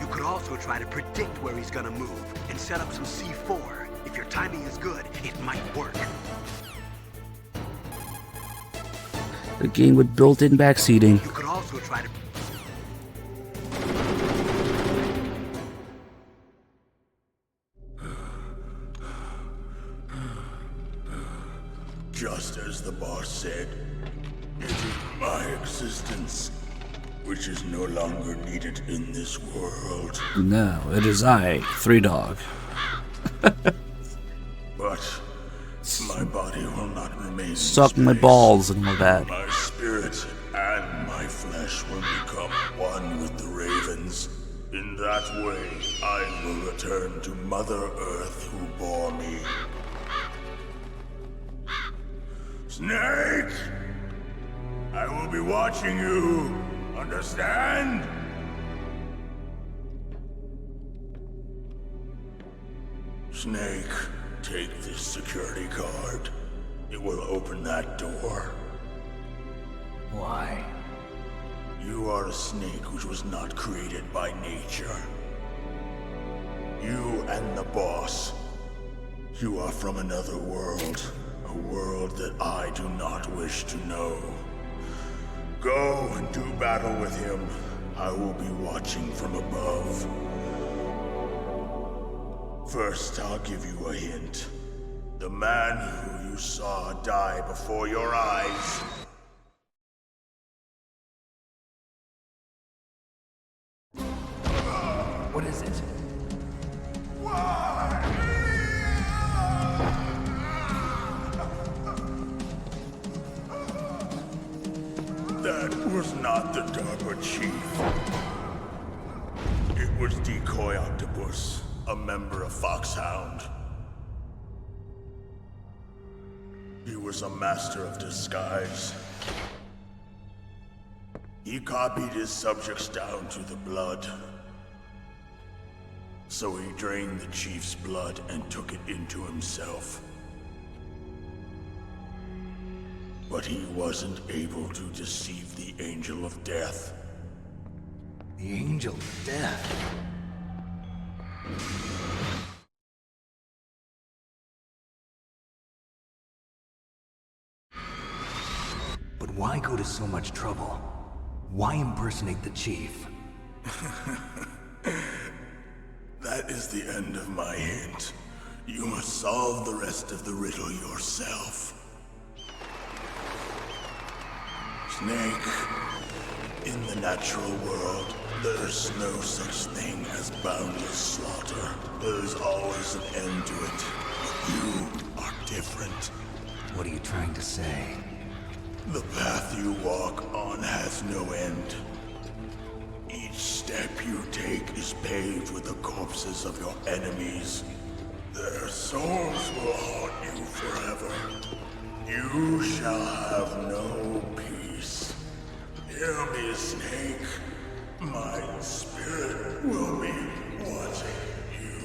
B: You could also try to predict where he's gonna move and set up some C4. If your timing is good, it might work.
A: A game with built-in backseating.
B: You could also try to...
K: Just as the boss said, it is my existence which is no longer needed in this world.
A: No, it is I, 3 Dog.
K: But my body will not remain.
A: Suck my balls and all that.
K: My spirit and my flesh will become one with the ravens. In that way, I will return to Mother Earth who bore me. Snake! I will be watching you. Understand? Snake, take this security card. It will open that door.
I: Why?
K: You are a snake which was not created by nature. You and the boss. You are from another world. A world that I do not wish to know. Go and do battle with him. I will be watching from above. First, I'll give you a hint. The man who you saw die before your eyes.
I: What is it?
K: That was not the DARPA chief. It was Decoy Octopus, a member of Foxhound. He was a master of disguise. He copied his subjects down to the blood. So he drained the chief's blood and took it into himself. But he wasn't able to deceive the Angel of Death.
I: The Angel of Death?
K: But
D: Why go to so much trouble? Why impersonate the chief?
K: That is the end of my hint. You must solve the rest of the riddle yourself. Snake, in the natural world, there's no such thing as boundless slaughter. There's always an end to it. But you are different.
D: What are you trying to say?
K: The path you walk on has no end. Each step you take is paved with the corpses of your enemies. Their souls will haunt you forever. You shall have no peace. Hear me, Snake. My spirit will be watching you.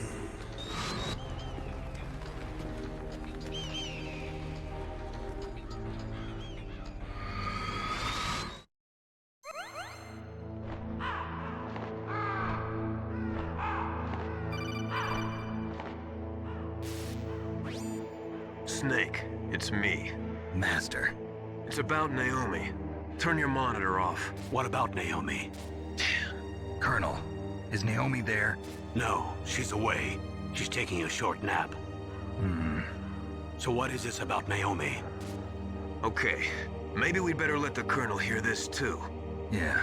E: Snake, it's me.
I: Master.
E: It's about Naomi. Turn your monitor off.
B: What about Naomi?
I: Colonel, is Naomi there?
B: No, she's away. She's taking a short nap. So what is this about Naomi?
E: Okay, maybe we'd better let the Colonel hear this too.
I: Yeah.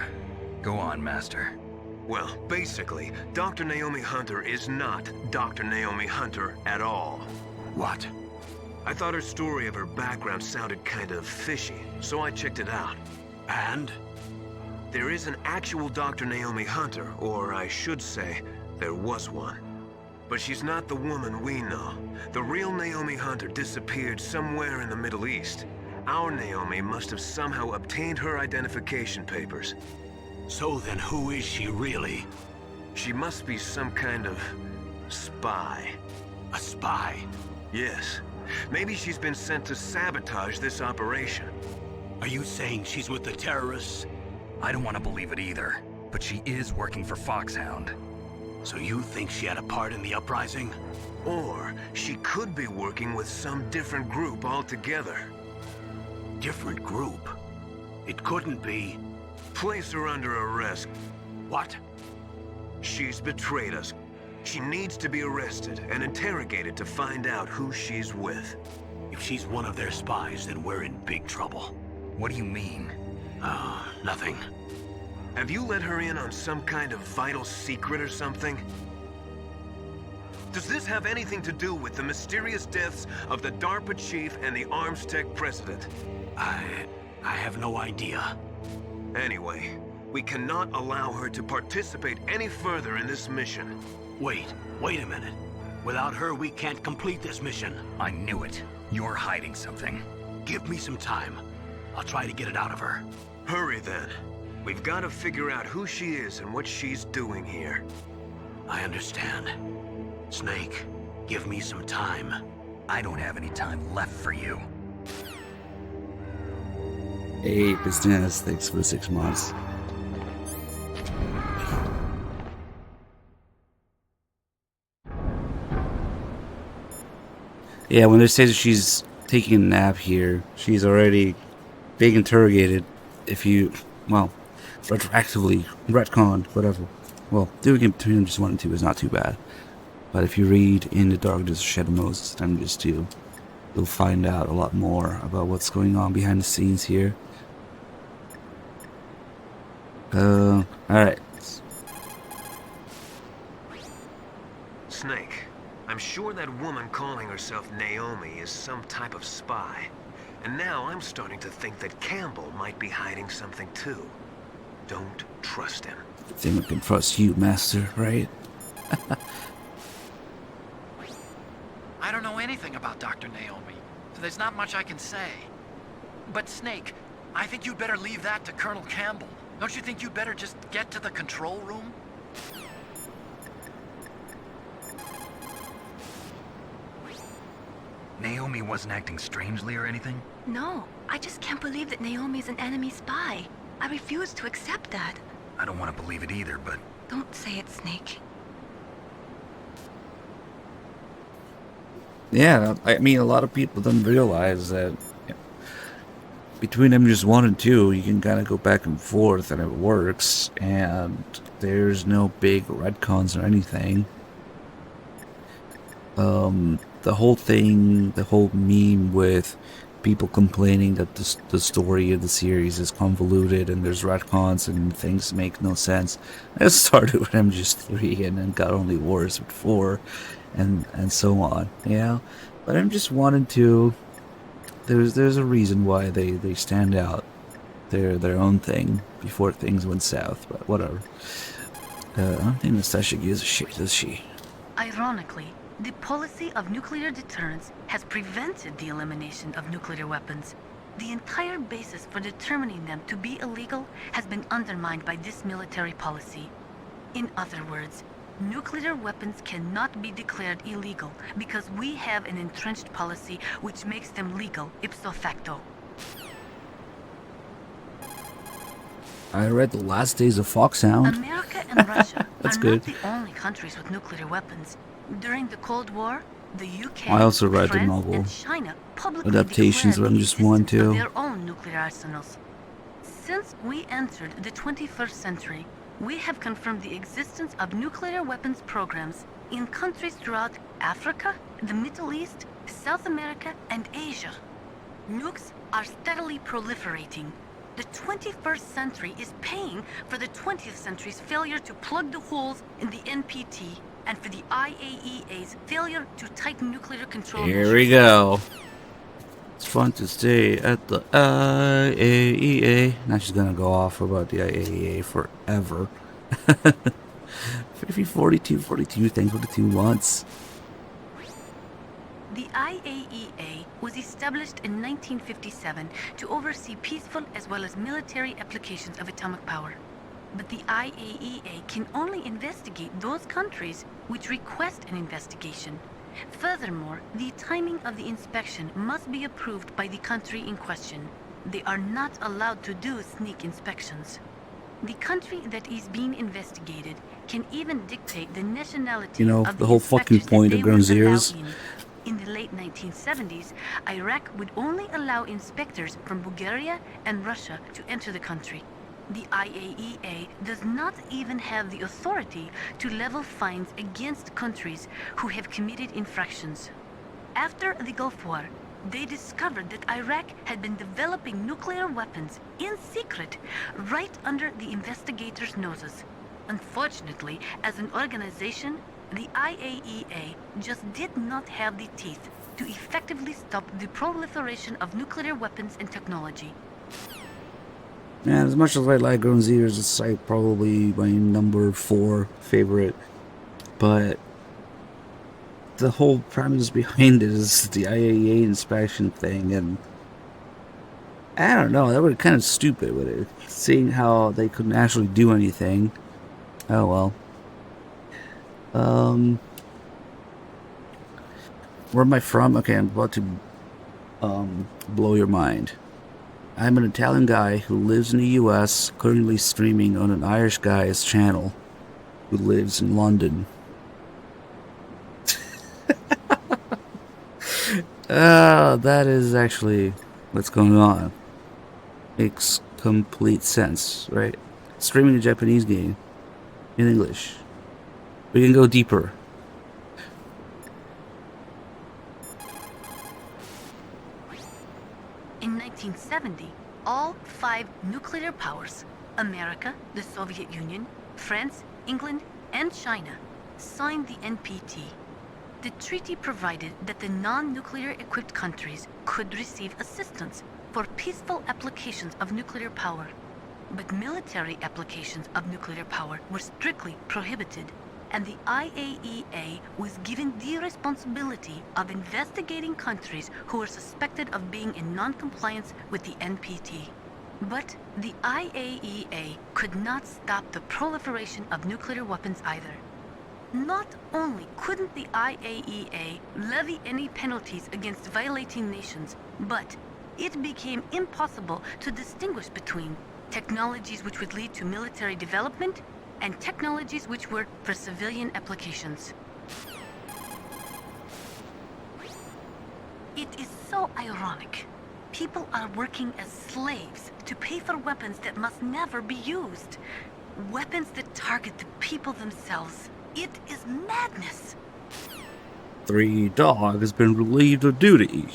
I: Go on, Master.
E: Well, basically, Dr. Naomi Hunter is not Dr. Naomi Hunter at all.
B: What?
E: I thought her story of her background sounded kind of fishy, so I checked it out.
B: And?
E: There is an actual Dr. Naomi Hunter, or I should say, there was one. But she's not the woman we know. The real Naomi Hunter disappeared somewhere in the Middle East. Our Naomi must have somehow obtained her identification papers.
B: So then who is she really?
E: She must be some kind of spy.
B: A spy?
E: Yes. Maybe she's been sent to sabotage this operation.
B: Are you saying she's with the terrorists?
I: I don't want to believe it either, but she is working for Foxhound.
B: So you think she had a part in the uprising?
E: Or she could be working with some different group altogether.
B: Different group? It couldn't be.
E: Place her under arrest.
B: What?
E: She's betrayed us. She needs to be arrested and interrogated to find out who she's with.
B: If she's one of their spies, then we're in big trouble.
I: What do you mean?
B: Nothing.
E: Have you let her in on some kind of vital secret or something? Does this have anything to do with the mysterious deaths of the DARPA chief and the ArmsTech president?
B: I have no idea.
E: Anyway, we cannot allow her to participate any further in this mission.
B: Wait a minute. Without her, we can't complete this mission.
I: I knew it. You're hiding something.
B: Give me some time. I'll try to get it out of her.
E: Hurry then. We've got to figure out who she is and what she's doing here.
B: I understand. Snake, give me some time.
I: I don't have any time left for you.
A: Hey, business. Thanks for the 6 months. Yeah, when they say that she's taking a nap here, she's already being interrogated. If you, well, retroactively, retconned, whatever. Well, doing it between just 1 and 2 is not too bad. But if you read In the Darkness of Shadow Moses, I'm just too, you'll find out a lot more about what's going on behind the scenes here. Alright.
E: Snake, I'm sure that woman calling herself Naomi is some type of spy. And now I'm starting to think that Campbell might be hiding something too. Don't trust him.
A: I think I can trust you, Master, right?
F: I don't know anything about Dr. Naomi, so there's not much I can say. But Snake, I think you'd better leave that to Colonel Campbell. Don't you think you'd better just get to the control room?
I: Naomi wasn't acting strangely or anything?
G: No, I just can't believe that Naomi's an enemy spy. I refuse to accept that.
I: I don't want to believe it either, but...
G: Don't say it, Snake.
A: Yeah, I mean, a lot of people don't realize that between MGS1 and 2, you can kind of go back and forth, and it works, and there's no big retcons or anything. The whole thing, the whole meme with people complaining that the story of the series is convoluted and there's retcons and things make no sense. It started with MGS3 and then got only worse with 4 and so on, you know? But I'm just wanting to... There's a reason why they stand out. They're their own thing before things went south, but whatever. I don't think Nastasha gives a shit, does she?
H: Ironically, the policy of nuclear deterrence has prevented the elimination of nuclear weapons. The entire basis for determining them to be illegal has been undermined by this military policy. In other words, nuclear weapons cannot be declared illegal because we have an entrenched policy which makes them legal ipso facto.
A: I read The Last Days of Foxhound.
H: America and Russia
A: That's
H: are
A: good.
H: not the only countries with nuclear weapons. During the Cold War, the UK,
A: I also read the
H: France,
A: novel
H: and China publicly
A: adaptations
H: declared
A: of
H: the
A: MGS1
H: existence of
A: too.
H: their own nuclear arsenals. Since we entered the 21st century, we have confirmed the existence of nuclear weapons programs in countries throughout Africa, the Middle East, South America, and Asia. Nukes are steadily proliferating. The 21st century is paying for the 20th century's failure to plug the holes in the NPT and for the IAEA's failure to tighten nuclear control
A: Here we go. It's fun to stay at the IAEA. Now she's gonna go off about the IAEA forever. 42, thanks for the 2 months.
H: The IAEA was established in 1957 to oversee peaceful as well as military applications of atomic power. But the IAEA can only investigate those countries which request an investigation. Furthermore, the timing of the inspection must be approved by the country in question. They are not allowed to do sneak inspections. The country that is being investigated can even dictate the nationality of
A: the whole fucking
H: inspectors that
A: point
H: they
A: of
H: will
A: Ground
H: allow
A: Zeroes.
H: in the late 1970s, Iraq would only allow inspectors from Bulgaria and Russia to enter the country. The IAEA does not even have the authority to level fines against countries who have committed infractions. After the Gulf War, they discovered that Iraq had been developing nuclear weapons in secret right under the investigators' noses. Unfortunately, as an organization, the IAEA just did not have the teeth to effectively stop the proliferation of nuclear weapons and technology.
A: Yeah, as much as I like Ground Zeroes, it's like probably my number 4 favorite. But the whole premise behind it is the IAEA inspection thing, and I don't know, that would be kind of stupid with it. Seeing how they couldn't actually do anything. Oh well. Where am I from? Okay, I'm about to blow your mind. I'm an Italian guy who lives in the US, currently streaming on an Irish guy's channel who lives in London. That is actually what's going on. Makes complete sense, right? Streaming a Japanese game in English. We can go deeper.
H: In 1970, all 5 nuclear powers, America, the Soviet Union, France, England, and China, signed the NPT. The treaty provided that the non-nuclear equipped countries could receive assistance for peaceful applications of nuclear power. But military applications of nuclear power were strictly prohibited, and the IAEA was given the responsibility of investigating countries who were suspected of being in non-compliance with the NPT. But the IAEA could not stop the proliferation of nuclear weapons either. Not only couldn't the IAEA levy any penalties against violating nations, but it became impossible to distinguish between technologies which would lead to military development and technologies which were for civilian applications. It is so ironic. People are working as slaves to pay for weapons that must never be used. Weapons that target the people themselves. It is madness.
A: 3 Dog has been relieved of duty.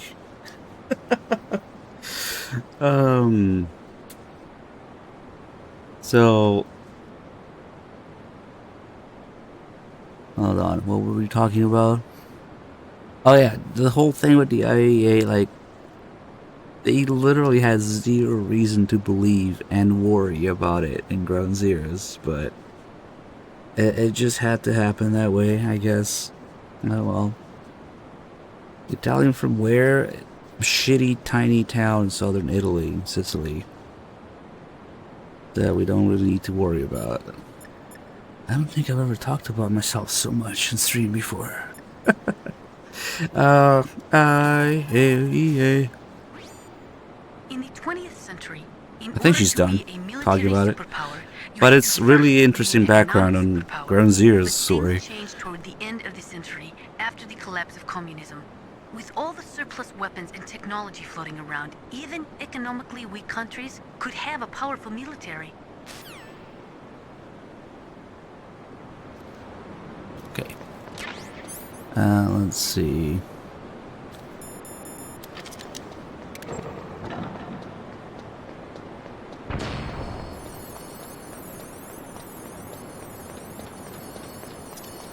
A: So hold on, what were we talking about? Oh yeah, the whole thing with the IAEA, like, they literally had zero reason to believe and worry about it in Ground Zeroes, but it just had to happen that way, I guess. Oh well. Italian from where? Shitty tiny town in southern Italy, Sicily, that we don't really need to worry about. I don't think I've ever talked about myself so much in stream before. IAEA.
H: In the 20th century,
A: I think she's done talking about it. But it's really interesting background on Ground Zeroes' story.
H: Changed toward the end of the century after the collapse of communism. With all the surplus weapons and technology floating around, even economically weak countries could have a powerful military.
A: Okay. Let's see.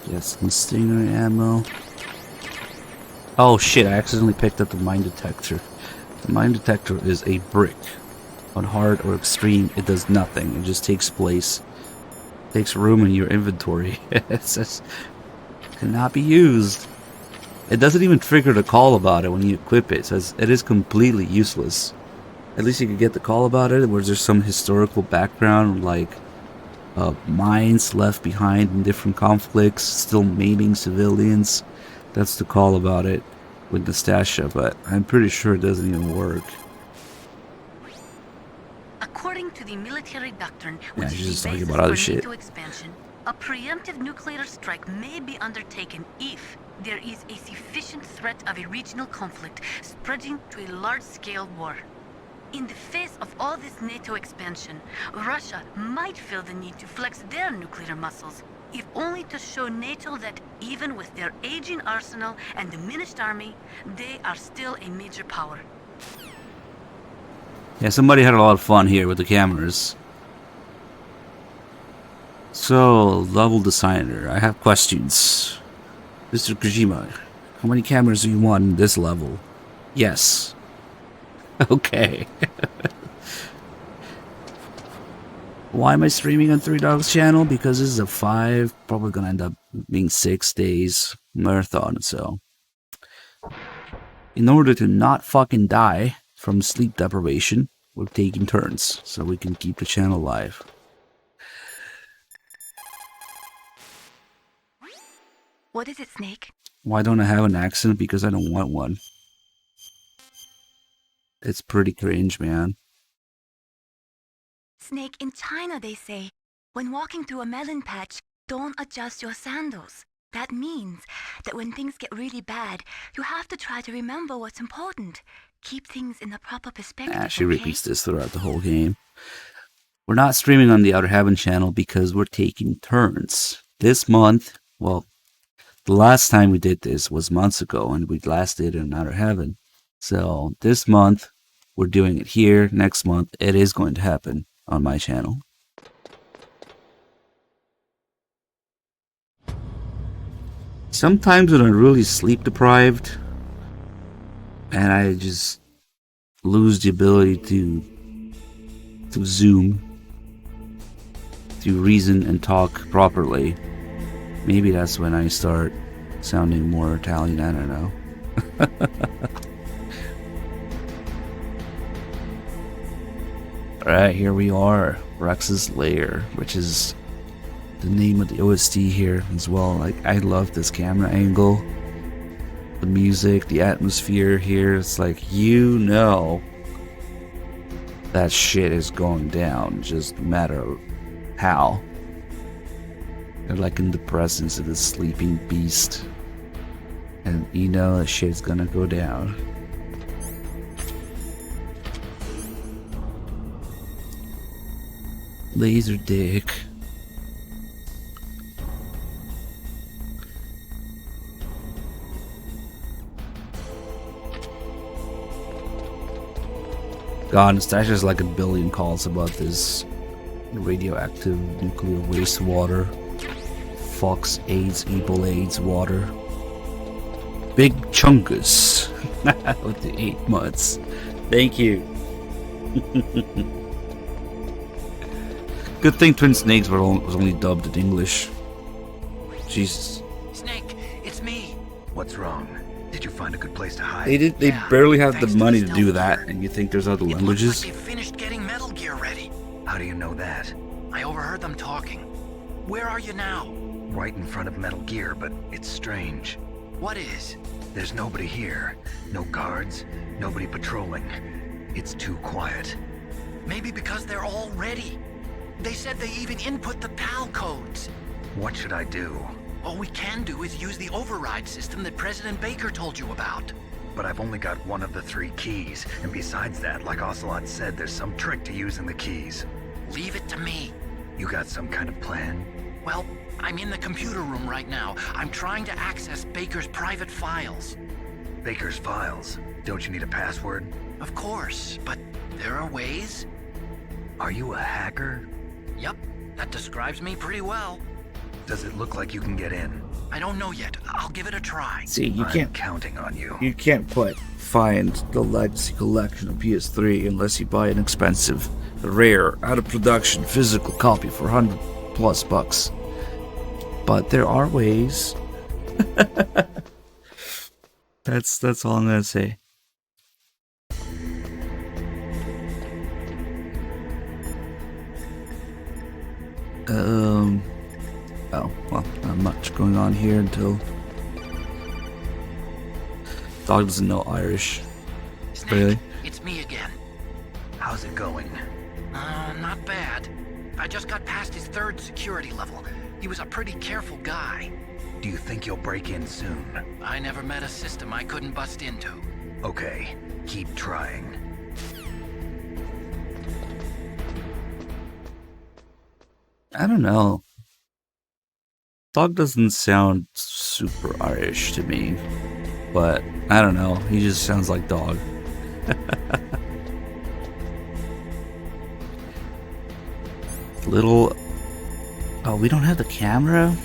A: Get some Stinger ammo. Oh shit, I accidentally picked up the mine detector. The mine detector is a brick. On hard or extreme, it does nothing. It just takes room in your inventory. It says cannot be used. It doesn't even trigger the call about it when you equip it. It says it is completely useless. At least you could get the call about it, where there's some historical background, like mines left behind in different conflicts, still maiming civilians. That's the call about it with Nastasha, but I'm pretty sure it doesn't even work.
H: According to the military doctrine,
A: Yeah,
H: which
A: she's
H: is
A: just
H: the
A: talking
H: basis
A: about other
H: for
A: shit.
H: NATO expansion, a preemptive nuclear strike may be undertaken if there is a sufficient threat of a regional conflict spreading to a large-scale war. In the face of all this NATO expansion, Russia might feel the need to flex their nuclear muscles, if only to show NATO that even with their aging arsenal and diminished army, they are still a major power.
A: Yeah, somebody had a lot of fun here with the cameras. So, level designer, I have questions. Mr. Kojima, how many cameras do you want in this level? Yes. Okay. Why am I streaming on 3 Dogs channel? Because this is a 5, probably gonna end up being 6 days marathon, so. In order to not fucking die from sleep deprivation, we're taking turns, so we can keep the channel alive.
G: What is it, Snake?
A: Why don't I have an accent? Because I don't want one. It's pretty cringe, man.
G: Snake, in China they say, when walking through a melon patch, don't adjust your sandals. That means that when things get really bad, you have to try to remember what's important. Keep things in the proper perspective,
A: She
G: okay?
A: repeats this throughout the whole game. We're not streaming on the Outer Heaven channel because we're taking turns. This month, well, the last time we did this was months ago, and we last did it in Outer Heaven. So this month, we're doing it here. Next month, it is going to happen on my channel. Sometimes when I'm really sleep deprived, and I just lose the ability to zoom, to reason and talk properly, maybe that's when I start sounding more Italian, I don't know. Alright, here we are, Rex's Lair, which is the name of the OST here as well. Like, I love this camera angle, the music, the atmosphere here. It's like, you know that shit is going down, just no matter how. You're like in the presence of this sleeping beast, and you know that shit's gonna go down. Laser dick. God, Stash has like a billion calls about this radioactive nuclear wastewater. Fox AIDS, Ebola AIDS water. Big Chungus with the 8 months. Thank you. Good thing Twin Snakes was only dubbed in English. Jesus.
F: Snake, it's me.
I: What's wrong? Did you find a good place to hide?
A: They barely have the money to do that, and you think there's other languages?
F: It looks like they finished getting Metal Gear ready.
I: How do you know that?
F: I overheard them talking. Where are you now?
I: Right in front of Metal Gear, but it's strange.
F: What is?
I: There's nobody here. No guards, nobody patrolling. It's too quiet.
F: Maybe because they're all ready. They said they even input the PAL codes.
I: What should I do?
F: All we can do is use the override system that President Baker told you about.
I: But I've only got one of the 3 keys, and besides that, like Ocelot said, there's some trick to using the keys.
F: Leave it to me.
I: You got some kind of plan?
F: Well, I'm in the computer room right now. I'm trying to access Baker's private files.
I: Baker's files? Don't you need a password?
F: Of course, but there are ways.
I: Are you a hacker?
F: Yep, that describes me pretty well.
I: Does it look like you can get in?
F: I don't know yet. I'll give it a try.
A: See, you
I: I'm
A: can't
I: counting on you.
A: You can't find the Legacy Collection of PS3 unless you buy an expensive, rare, out of production physical copy for $100+ But there are ways. That's all I'm gonna say. Oh, well, not much going on here until... Dog doesn't know Irish.
F: Snake,
A: Really?
F: it's me again.
I: How's it going?
F: Not bad. I just got past his 3rd security level. He was a pretty careful guy.
I: Do you think you'll break in soon?
F: I never met a system I couldn't bust into.
I: Okay, keep trying.
A: I don't know. Dog doesn't sound super Irish to me. But, I don't know. He just sounds like Dog. Little... Oh, we don't have the camera?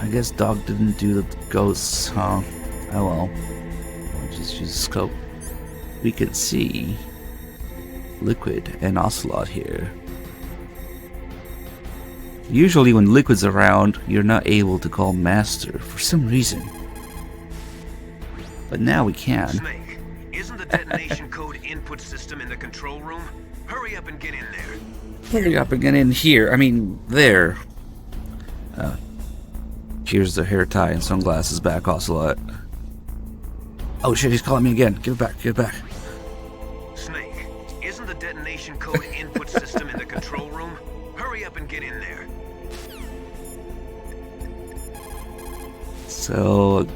A: I guess Dog didn't do the ghosts, huh? Oh well. We'll just use the scope. We can see Liquid and Ocelot here. Usually when Liquid's around, you're not able to call Master for some reason. But now we can.
E: Snake, isn't the detonation code input system in the control room? Hurry up and get in there.
A: Hurry up and get in here. I mean, there. Here's the hair tie and sunglasses back, Ocelot. Oh shit, he's calling me again. Give it back, give it back.
E: Snake, isn't the detonation code input system in the control room? Hurry up and get in there.
A: So...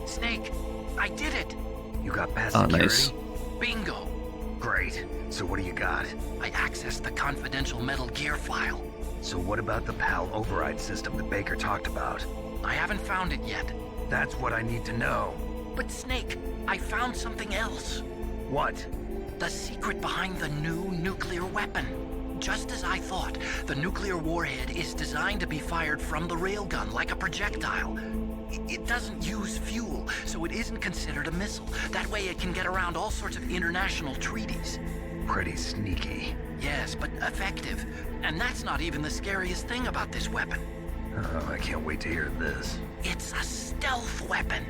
F: Snake, I did it!
I: You got past
A: Oh,
I: security?
A: nice.
F: Bingo!
I: Great. So what do you got?
F: I accessed the confidential Metal Gear file.
I: So what about the PAL override system that Baker talked about?
F: I haven't found it yet.
I: That's what I need to know.
F: But Snake, I found something else.
I: What?
F: The secret behind the new nuclear weapon. Just as I thought, the nuclear warhead is designed to be fired from the railgun like a projectile. It doesn't use fuel, so it isn't considered a missile. That way it can get around all sorts of international treaties.
I: Pretty sneaky.
F: Yes, but effective. And that's not even the scariest thing about this weapon.
I: Oh, I can't wait to hear this.
F: It's a stealth weapon.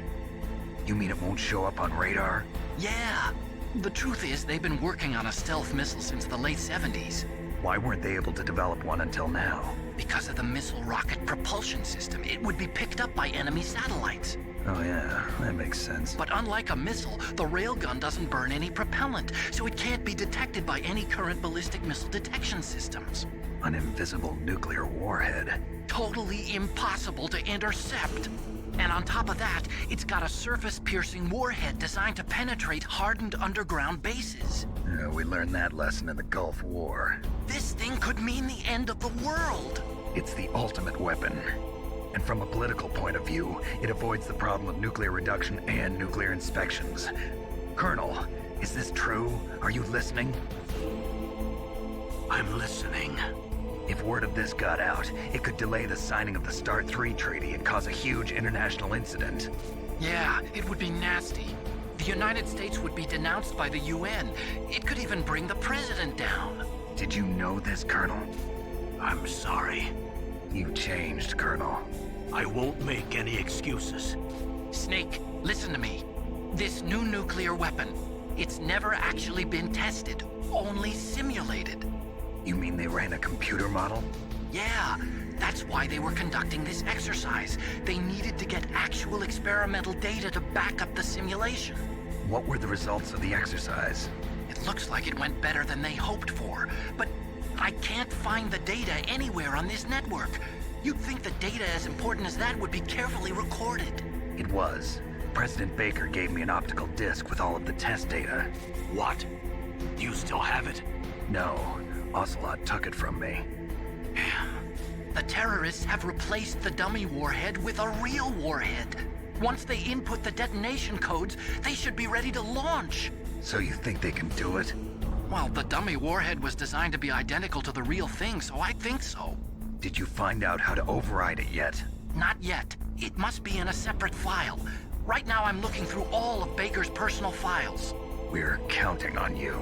I: You mean it won't show up on radar?
F: Yeah. The truth is, they've been working on a stealth missile since the late 70s.
I: Why weren't they able to develop one until now?
F: Because of the missile rocket propulsion system, it would be picked up by enemy satellites.
I: Oh yeah, that makes sense.
F: But unlike a missile, the railgun doesn't burn any propellant, so it can't be detected by any current ballistic missile detection systems.
I: An invisible nuclear warhead.
F: Totally impossible to intercept. And on top of that, it's got a surface-piercing warhead designed to penetrate hardened underground bases.
I: We learned that lesson in the Gulf War.
F: This thing could mean the end of the world.
I: It's the ultimate weapon. And from a political point of view, it avoids the problem of nuclear reduction and nuclear inspections. Colonel, is this true? Are you listening?
B: I'm listening.
I: If word of this got out, it could delay the signing of the START 3 treaty and cause a huge international incident.
F: Yeah, it would be nasty. The United States would be denounced by the UN. It could even bring the president down.
I: Did you know this, Colonel?
B: I'm sorry.
I: You changed, Colonel.
B: I won't make any excuses.
F: Snake, listen to me. This new nuclear weapon, it's never actually been tested, only simulated.
I: You mean they ran a computer model?
F: Yeah, that's why they were conducting this exercise. They needed to get actual experimental data to back up the simulation.
I: What were the results of the exercise?
F: It looks like it went better than they hoped for, but I can't find the data anywhere on this network. You'd think the data as important as that would be carefully recorded.
I: It was. President Baker gave me an optical disc with all of the test data.
B: What? Do you still have it?
I: No. Ocelot took it from me.
F: The terrorists have replaced the dummy warhead with a real warhead. Once they input the detonation codes, they should be ready to launch.
I: So you think they can do it?
F: Well, the dummy warhead was designed to be identical to the real thing, so I think so.
I: Did you find out how to override it yet?
F: Not yet. It must be in a separate file. Right now I'm looking through all of Baker's personal files.
I: We're counting on you.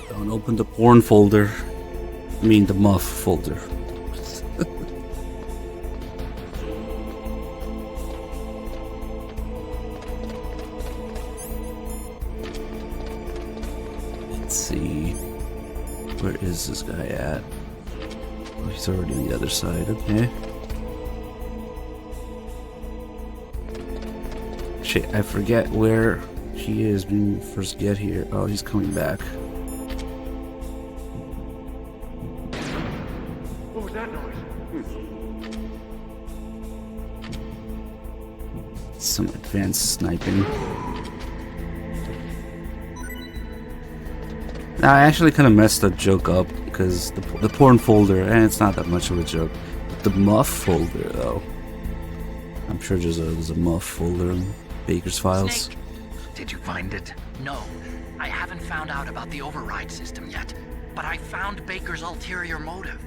A: Don't open the porn folder. I mean the muff folder. Let's see. Where is this guy at? Oh, he's already on the other side. Okay. Shit, I forget where he is when we first get here. Oh, he's coming back.
B: What was that noise?
A: Some advanced sniping. Now, I actually kind of messed that joke up because the porn folder, and it's not that much of a joke. But the muff folder, though. I'm sure there's a muff folder in Baker's files.
F: Snake.
I: Did you find it?
F: No, I haven't found out about the override system yet, but I found Baker's ulterior motive.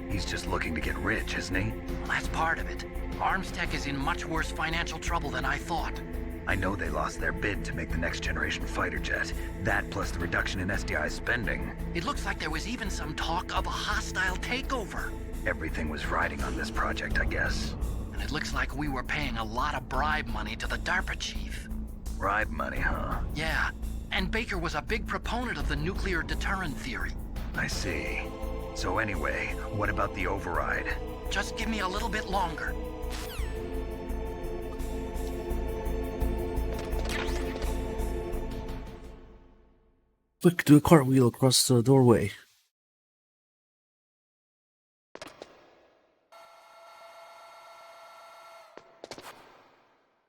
I: He's just looking to get rich, isn't he?
F: Well, that's part of it. Armstech is in much worse financial trouble than I thought.
I: I know they lost their bid to make the next generation fighter jet. That plus the reduction in SDI spending.
F: It looks like there was even some talk of a hostile takeover.
I: Everything was riding on this project, I guess.
F: And it looks like we were paying a lot of bribe money to the DARPA chief.
I: Bribe money, huh?
F: Yeah, and Baker was a big proponent of the nuclear deterrent theory.
I: I see. So anyway, what about the override?
F: Just give me a little bit longer.
A: Quick, do a cartwheel across the doorway.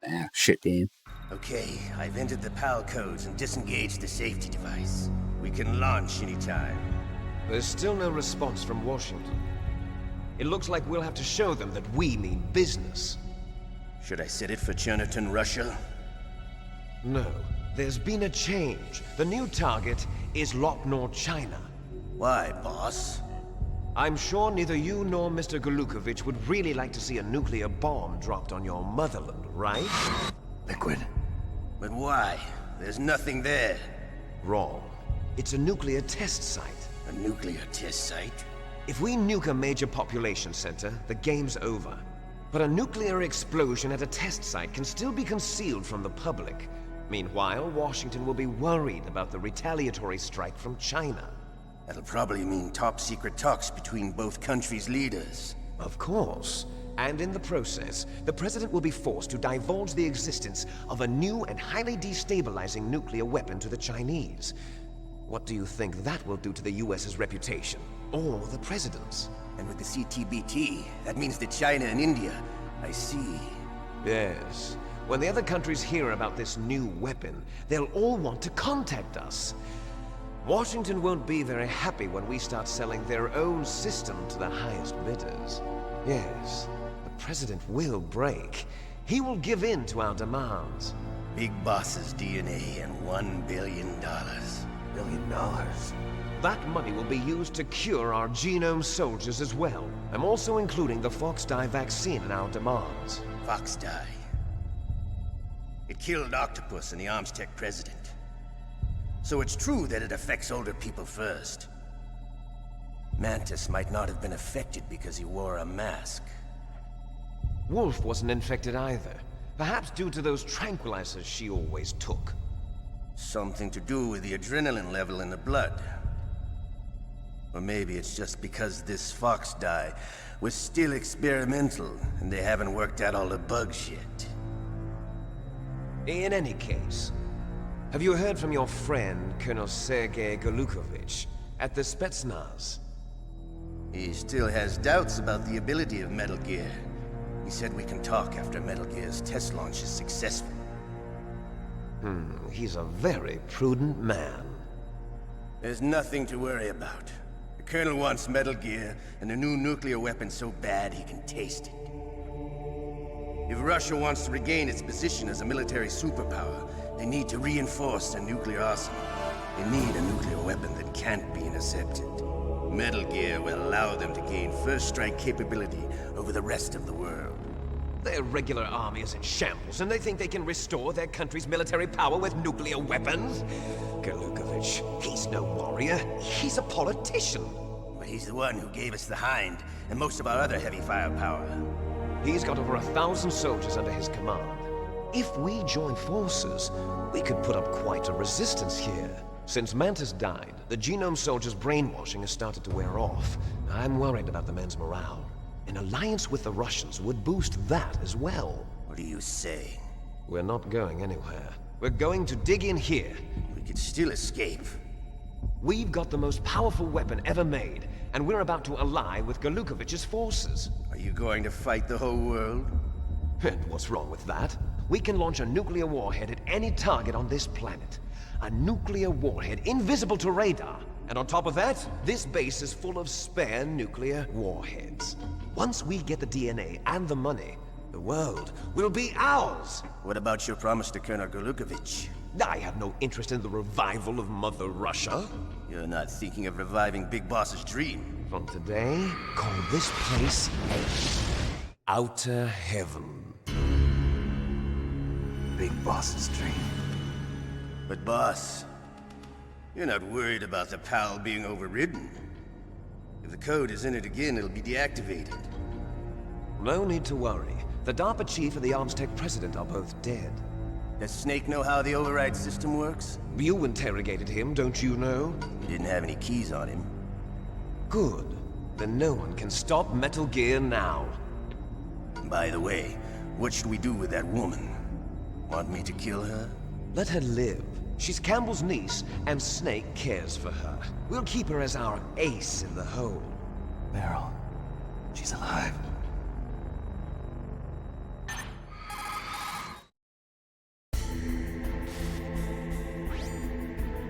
A: Ah, shit, game.
L: Okay, I've entered the PAL codes and disengaged the safety device. We can launch anytime.
M: There's still no response from Washington. It looks like we'll have to show them that we mean business.
L: Should I set it for Cherniton, Russia?
M: No. There's been a change. The new target is Lopnor, China.
L: Why, boss?
M: I'm sure neither you nor Mr. Golukovich would really like to see a nuclear bomb dropped on your motherland, right?
L: Liquid. But why? There's nothing there.
M: Wrong. It's a nuclear test site.
L: A nuclear test site?
M: If we nuke a major population center, the game's over. But a nuclear explosion at a test site can still be concealed from the public. Meanwhile, Washington will be worried about the retaliatory strike from China.
L: That'll probably mean top-secret talks between both countries' leaders.
M: Of course. And in the process, the President will be forced to divulge the existence of a new and highly destabilizing nuclear weapon to the Chinese. What do you think that will do to the US's reputation? Or the President's?
L: And with the CTBT, that means that China and India... I see.
M: Yes. When the other countries hear about this new weapon, they'll all want to contact us. Washington won't be very happy when we start selling their own system to the highest bidders. Yes, the President will break. He will give in to our demands.
L: Big Boss's DNA and $1 billion.
M: $1 billion? That money will be used to cure our genome soldiers as well. I'm also including the Fox-Die vaccine in our demands.
L: Fox-Die. It killed Octopus and the Armstech president. So it's true that it affects older people first. Mantis might not have been affected because he wore a mask.
M: Wolf wasn't infected either. Perhaps due to those tranquilizers she always took.
L: Something to do with the adrenaline level in the blood. Or maybe it's just because this Fox-Die was still experimental and they haven't worked out all the bugs yet.
M: In any case, have you heard from your friend, Colonel Sergei Golukovich, at the Spetsnaz?
L: He still has doubts about the ability of Metal Gear. He said we can talk after Metal Gear's test launch is successful.
M: He's a very prudent man.
L: There's nothing to worry about. The Colonel wants Metal Gear and a new nuclear weapon so bad he can taste it. If Russia wants to regain its position as a military superpower, they need to reinforce their nuclear arsenal. They need a nuclear weapon that can't be intercepted. Metal Gear will allow them to gain first strike capability over the rest of the world.
M: Their regular army is in shambles, and they think they can restore their country's military power with nuclear weapons? Golukovich, he's no warrior. He's a politician.
L: But he's the one who gave us the Hind and most of our other heavy firepower.
M: He's got over 1,000 soldiers under his command. If we join forces, we could put up quite a resistance here. Since Mantis died, the genome soldiers' brainwashing has started to wear off. I'm worried about the men's morale. An alliance with the Russians would boost that as well.
L: What are you saying?
M: We're not going anywhere. We're going to dig in here.
L: We could still escape.
M: We've got the most powerful weapon ever made, and we're about to ally with Golukovich's forces.
L: Are you going to fight the whole world?
M: And what's wrong with that? We can launch a nuclear warhead at any target on this planet. A nuclear warhead invisible to radar. And on top of that, this base is full of spare nuclear warheads. Once we get the DNA and the money, the world will be ours!
L: What about your promise to Colonel Golukovich?
M: I have no interest in the revival of Mother Russia.
L: You're not thinking of reviving Big Boss's dream.
M: From today, call this place Outer Heaven.
D: Big Boss's dream.
L: But boss, you're not worried about the PAL being overridden. If the code is entered again, it'll be deactivated.
M: No need to worry. The DARPA chief and the Armstech president are both dead.
L: Does Snake know how the override system works?
M: You interrogated him, don't you know?
L: He didn't have any keys on him.
M: Good. Then no one can stop Metal Gear now.
L: By the way, what should we do with that woman? Want me to kill her?
M: Let her live. She's Campbell's niece, and Snake cares for her. We'll keep her as our ace in the hole.
D: Meryl, she's alive.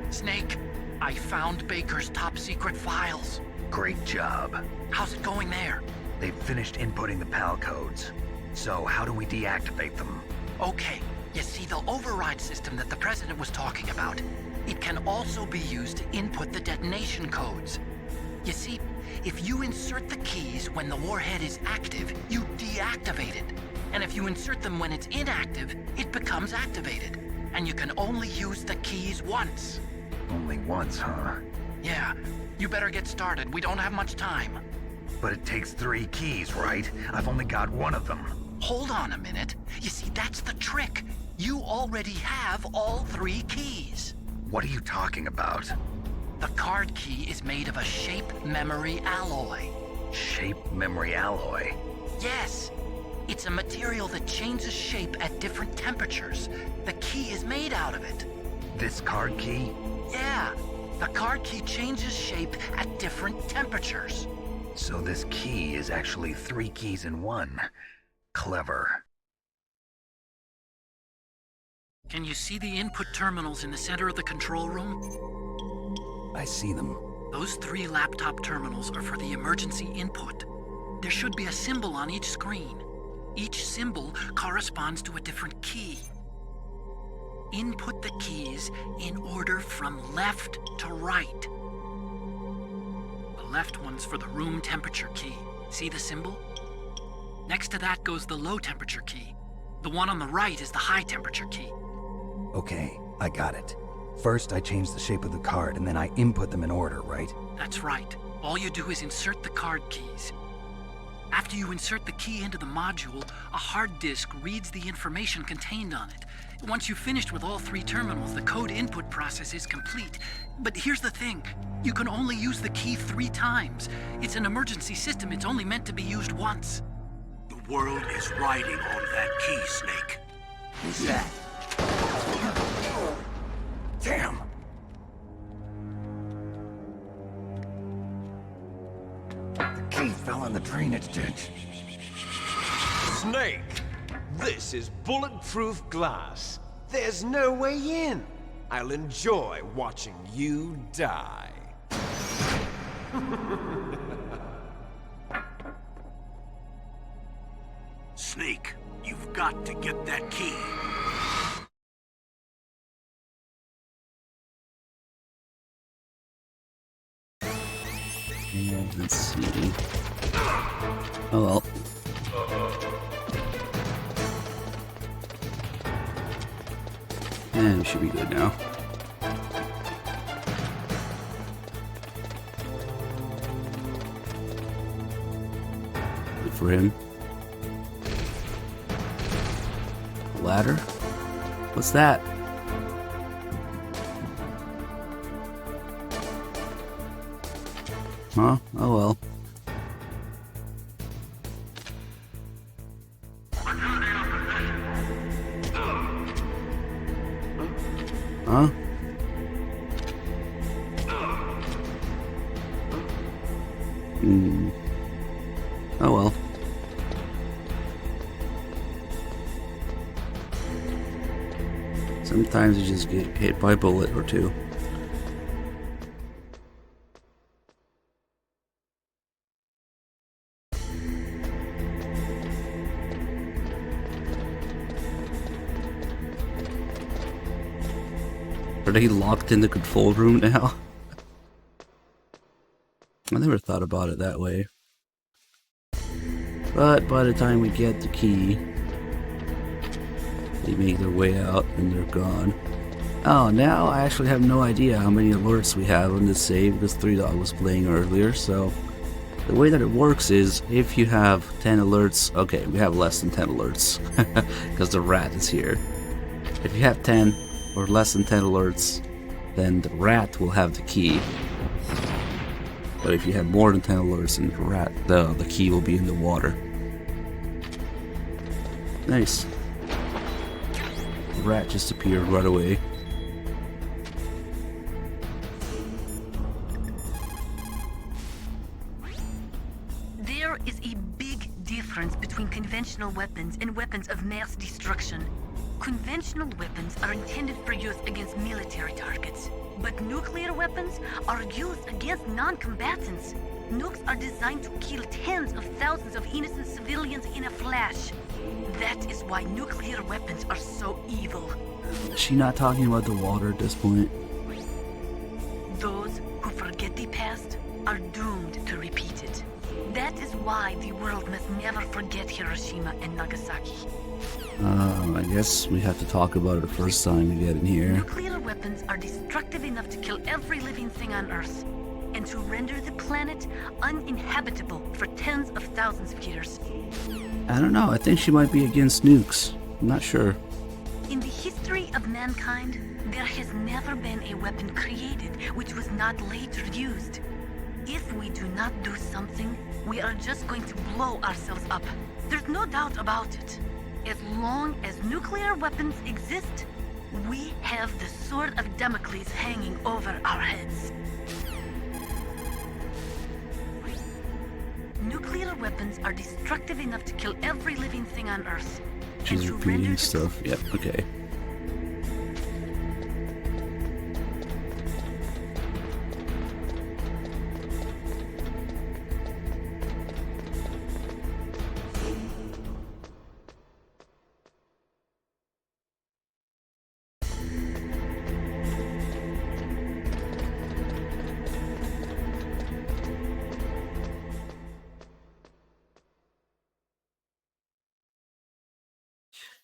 F: Snake, I found Baker's top-secret files.
I: Great job.
F: How's it going there?
I: They've finished inputting the PAL codes. So how do we deactivate them?
F: Okay. You see, the override system that the President was talking about, it can also be used to input the detonation codes. You see, if you insert the keys when the warhead is active, you deactivate it. And if you insert them when it's inactive, it becomes activated. And you can only use the keys once.
I: Only once, huh?
F: Yeah, you better get started. We don't have much time.
I: But it takes 3 keys, right? I've only got 1 of them.
F: Hold on a minute. You see, that's the trick. You already have all 3 keys.
I: What are you talking about?
F: The card key is made of a shape memory alloy.
I: Shape memory alloy?
F: Yes. It's a material that changes shape at different temperatures. The key is made out of it.
I: This card key?
F: Yeah. The card key changes shape at different temperatures.
I: So this key is actually 3 keys in 1. Clever.
F: Can you see the input terminals in the center of the control room?
D: I see them.
F: Those 3 laptop terminals are for the emergency input. There should be a symbol on each screen. Each symbol corresponds to a different key. Input the keys in order from left to right. The left one's for the room temperature key. See the symbol? Next to that goes the low temperature key. The one on the right is the high temperature key.
D: Okay, I got it. First, I change the shape of the card, and then I input them in order, right?
F: That's right. All you do is insert the card keys. After you insert the key into the module, a hard disk reads the information contained on it. Once you've finished with all 3 terminals, the code input process is complete. But here's the thing. You can only use the key 3 times. It's an emergency system. It's only meant to be used once.
B: The world is riding on that key, Snake.
D: Who's that? Damn! The key fell in the drainage ditch.
E: Snake! This is bulletproof glass. There's no way in. I'll enjoy watching you die.
B: Snake, you've got to get that key.
A: Let's see. Oh well. And we should be good now. Good for him. Ladder? What's that? Huh? Oh well. Huh? Oh well. Sometimes you just get hit by a bullet or two. Are they locked in the control room now? I never thought about it that way. But by the time we get the key, they make their way out and they're gone. Oh, now I actually have no idea how many alerts we have on this save because 3Dog was playing earlier. So the way that it works is if you have 10 alerts, okay, we have less than 10 alerts because the rat is here. If you have 10 or less than 10 alerts, then the rat will have the key. But if you have more than 10 alerts, then the key will be in the water. Nice. The rat just appeared right away.
H: There is a big difference between conventional weapons and weapons of mass destruction. Conventional weapons are intended for use against military targets, but nuclear weapons are used against non-combatants. Nukes are designed to kill tens of thousands of innocent civilians in a flash. That is why nuclear weapons are so evil.
A: Is she not talking about the water at this point?
H: Those who forget the past are doomed to repeat it. That is why the world must never forget Hiroshima and Nagasaki.
A: I guess we have to talk about it the first time we get in here.
H: Nuclear weapons are destructive enough to kill every living thing on Earth, and to render the planet uninhabitable for tens of thousands of years.
A: I don't know, I think she might be against nukes. I'm not sure.
H: In the history of mankind, there has never been a weapon created which was not later used. If we do not do something, we are just going to blow ourselves up. There's no doubt about it. As long as nuclear weapons exist, we have the sword of Damocles hanging over our heads. Nuclear weapons are destructive enough to kill every living thing on Earth.
A: She's repeating stuff. Yep, okay.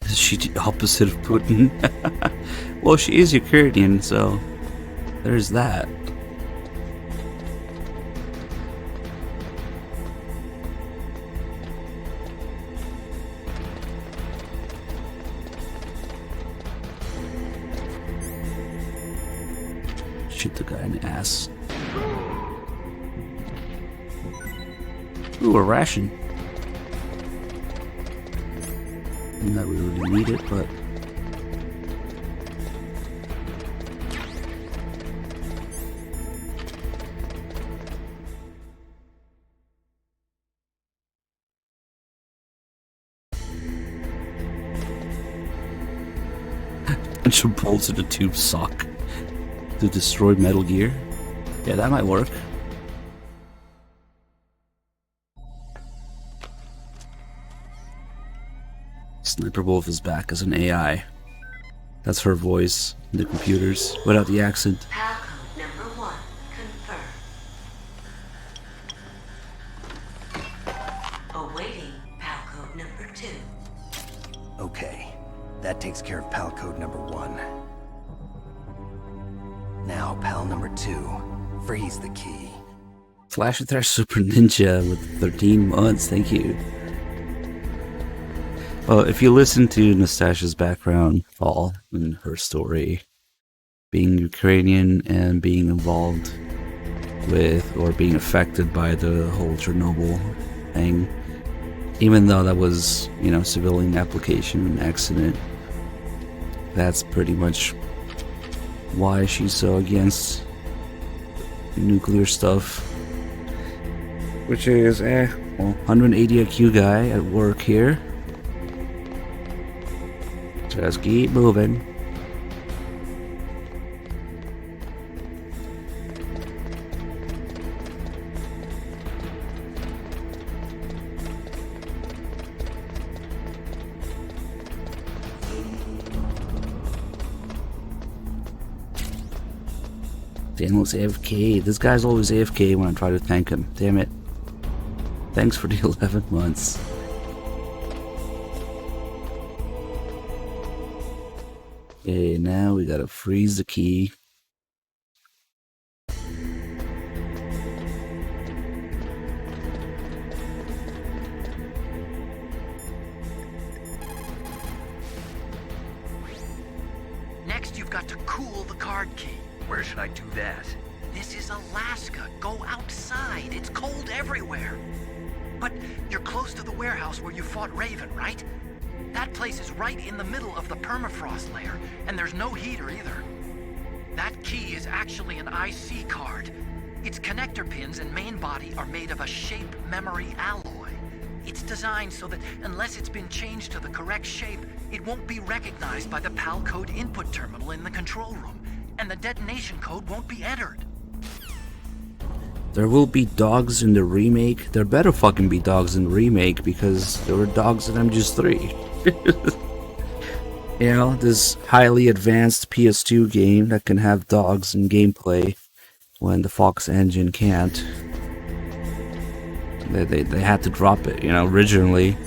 A: Is she the opposite of Putin? Well, she is Ukrainian, so there's that. Shoot the guy in the ass. Ooh, a ration. Not that we really need it, but bunch of bolts in a tube sock to destroy Metal Gear. Yeah, that might work. Sniper Wolf is back as an AI. That's her voice in the computers, without the accent.
N: Palcode number 1 confirmed. Awaiting Palcode number 2.
D: Okay, that takes care of Pal Code number 1. Now, Pal number 2, freeze the key.
A: Flash Attack Super Ninja with 13 months, thank you. Well, if you listen to Nastasha's background, Paul, and her story, being Ukrainian and being involved with or being affected by the whole Chernobyl thing, even though that was, you know, civilian application and accident, that's pretty much why she's so against nuclear stuff. Which is, well, 180 IQ guy at work here. Just keep moving. Daniel's AFK. This guy's always AFK when I try to thank him. Damn it. Thanks for the 11 months. Okay, now we gotta freeze the key.
F: Next, you've got to cool the card key.
I: Where should I do that?
F: This is Alaska. Go outside. It's cold everywhere. But you're close to the warehouse where you fought Raven, right? That place is right in the middle of the permafrost layer, and there's no heater either. That key is actually an IC card. Its connector pins and main body are made of a shape memory alloy. It's designed so that unless it's been changed to the correct shape, it won't be recognized by the PAL code input terminal in the control room, and the detonation code won't be entered.
A: There will be dogs in the remake. There better fucking be dogs in the remake because there were dogs in MGS3. You know, this highly advanced PS2 game that can have dogs in gameplay when the Fox engine can't. They had to drop it, you know. Originally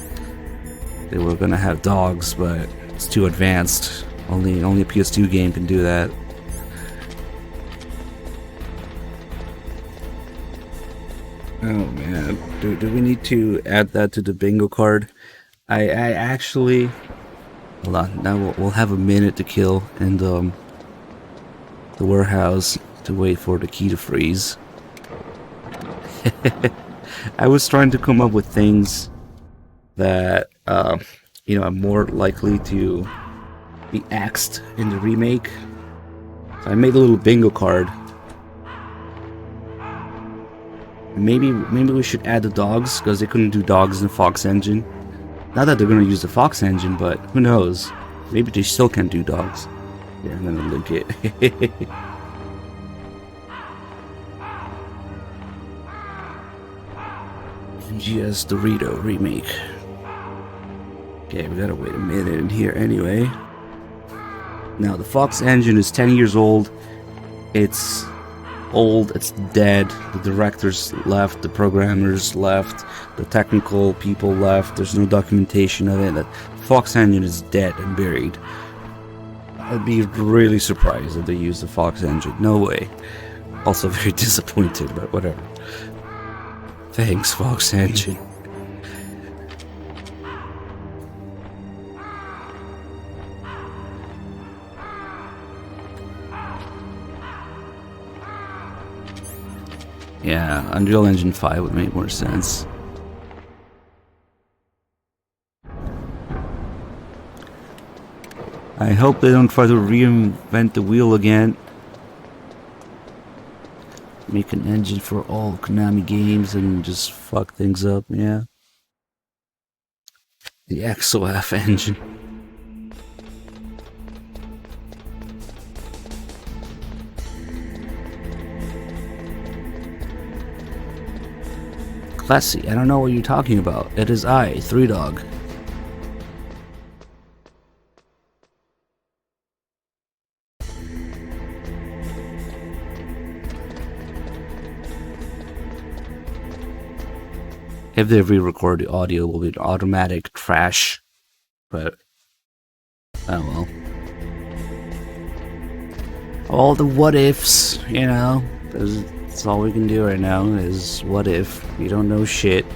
A: they were gonna have dogs, but it's too advanced. Only a PS2 game can do that. Oh man, do we need to add that to the bingo card? I actually, hold on. Now we'll have a minute to kill in the warehouse to wait for the key to freeze. I was trying to come up with things that you know, are more likely to be axed in the remake. So I made a little bingo card. Maybe we should add the dogs, because they couldn't do dogs in the Fox engine. Not that they're gonna use the Fox engine, but who knows? Maybe they still can do dogs. Yeah, I'm gonna link it. MGS Dorito remake. Okay, we gotta wait a minute in here anyway. Now the Fox engine is 10 years old. It's old, it's dead. The directors left, the programmers left, the technical people left. There's no documentation of it. The Fox engine is dead and buried. I'd be really surprised if they use the Fox engine. No way. Also very disappointed, but whatever. Thanks, Fox engine. Yeah, Unreal Engine 5 would make more sense. I hope they don't try to reinvent the wheel again. Make an engine for all Konami games and just fuck things up, yeah. The XOF engine. Classy, I don't know what you're talking about. It is I, 3Dog. If they re-record the audio, it will be automatic trash. But, oh well. All the what ifs, you know. That's all we can do right now is what if. We don't know shit.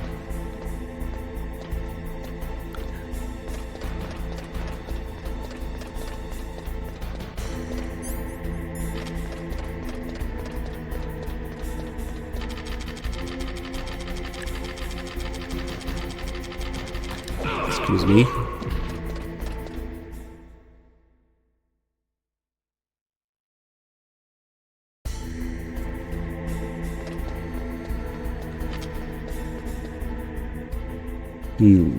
A: Excuse me.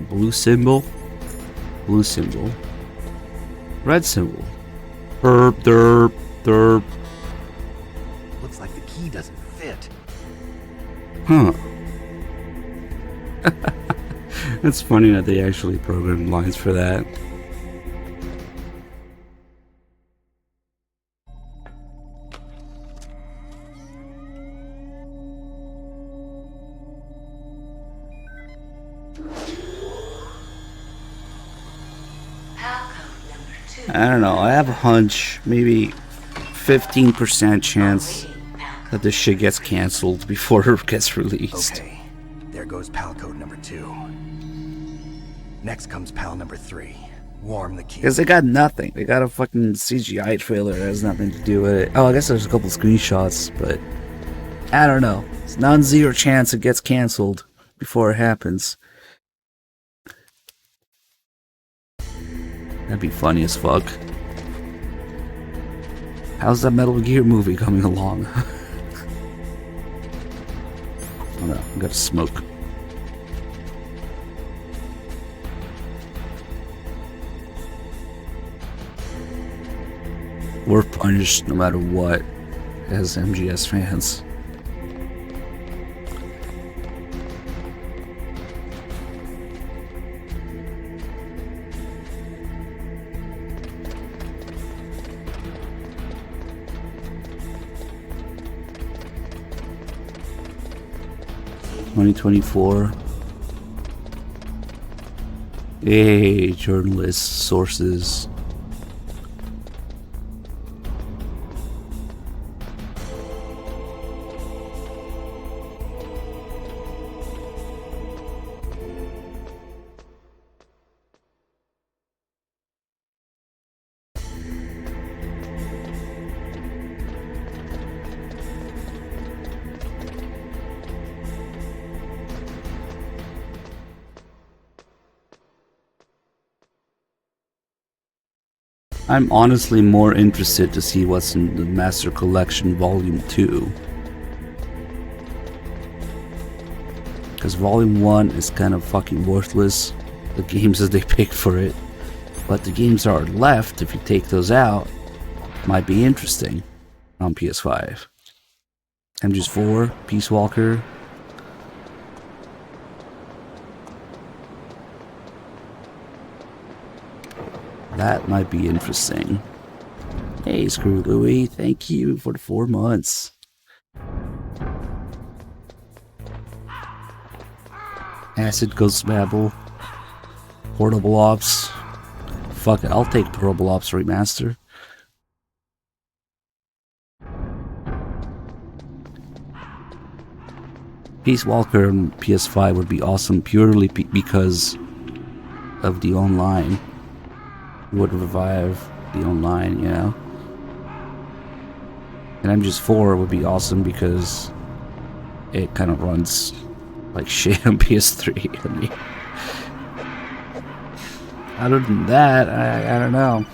A: Blue symbol, blue symbol, red symbol. Derp, derp, derp.
I: Looks like the key doesn't fit.
A: Huh. It's funny that they actually programmed lines for that. I don't know, I have a hunch, maybe 15% chance that this shit gets cancelled before it gets released.
D: Okay, there goes PAL code number 2. Next comes PAL number 3. Warm the key.
A: Because they got nothing. They got a fucking CGI trailer that has nothing to do with it. Oh, I guess there's a couple screenshots, but I don't know. It's non-zero chance it gets cancelled before it happens. That'd be funny as fuck. How's that Metal Gear movie coming along? Oh no, I gotta smoke. We're punished no matter what as MGS fans. $2024. Hey, journalists, sources. I'm honestly more interested to see what's in the Master Collection Volume 2. Because Volume 1 is kind of fucking worthless, the games that they picked for it. But the games that are left, if you take those out, might be interesting on PS5. MGS4, Peace Walker. That might be interesting. Hey, Screw Louie, thank you for the 4 months. Acid Ghost Babble. Portable Ops. fuck it, I'll take Roblops Remaster. Peace Walker on PS5 would be awesome purely because of the online. It would revive the online, you know. And MGS4 would be awesome because it kind of runs like shit on PS3. I mean, other than that, I don't know.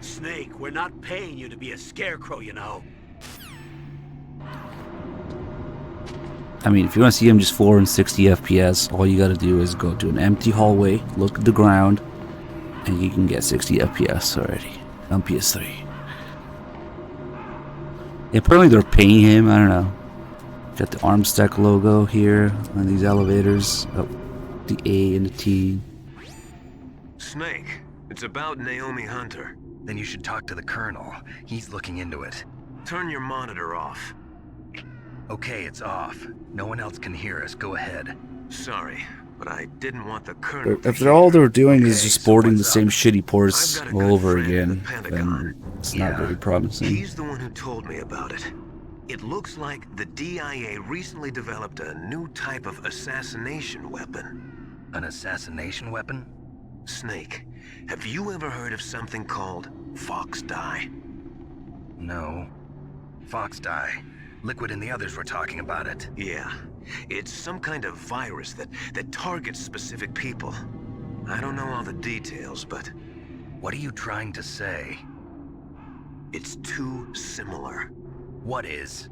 B: Snake, we're not paying you to be a scarecrow, you know.
A: I mean, if you want to see MGS4 in 60 FPS, all you gotta do is go to an empty hallway, look at the ground, and you can get 60 FPS already on PS3. Yeah, apparently they're paying him, I don't know. Got the Armstack logo here on these elevators. Oh, the A and the T.
E: Snake, it's about Naomi Hunter.
I: Then you should talk to the Colonel. He's looking into it.
E: Turn your monitor off.
I: Okay, it's off. No one else can hear us. Go ahead.
E: Sorry, but I didn't want the Colonel
A: If they're all they're doing is just porting the same shitty ports all over again, then it's not very promising.
E: He's the one who told me about it. It looks like the DIA recently developed a new type of assassination weapon.
I: An assassination weapon?
E: Snake, have you ever heard of something called Fox Dye?
I: No. Fox Dye. Liquid and the others were talking about it.
E: Yeah. It's some kind of virus that targets specific people. I don't know all the details, but...
I: What are you trying to say?
E: It's too similar.
I: What is?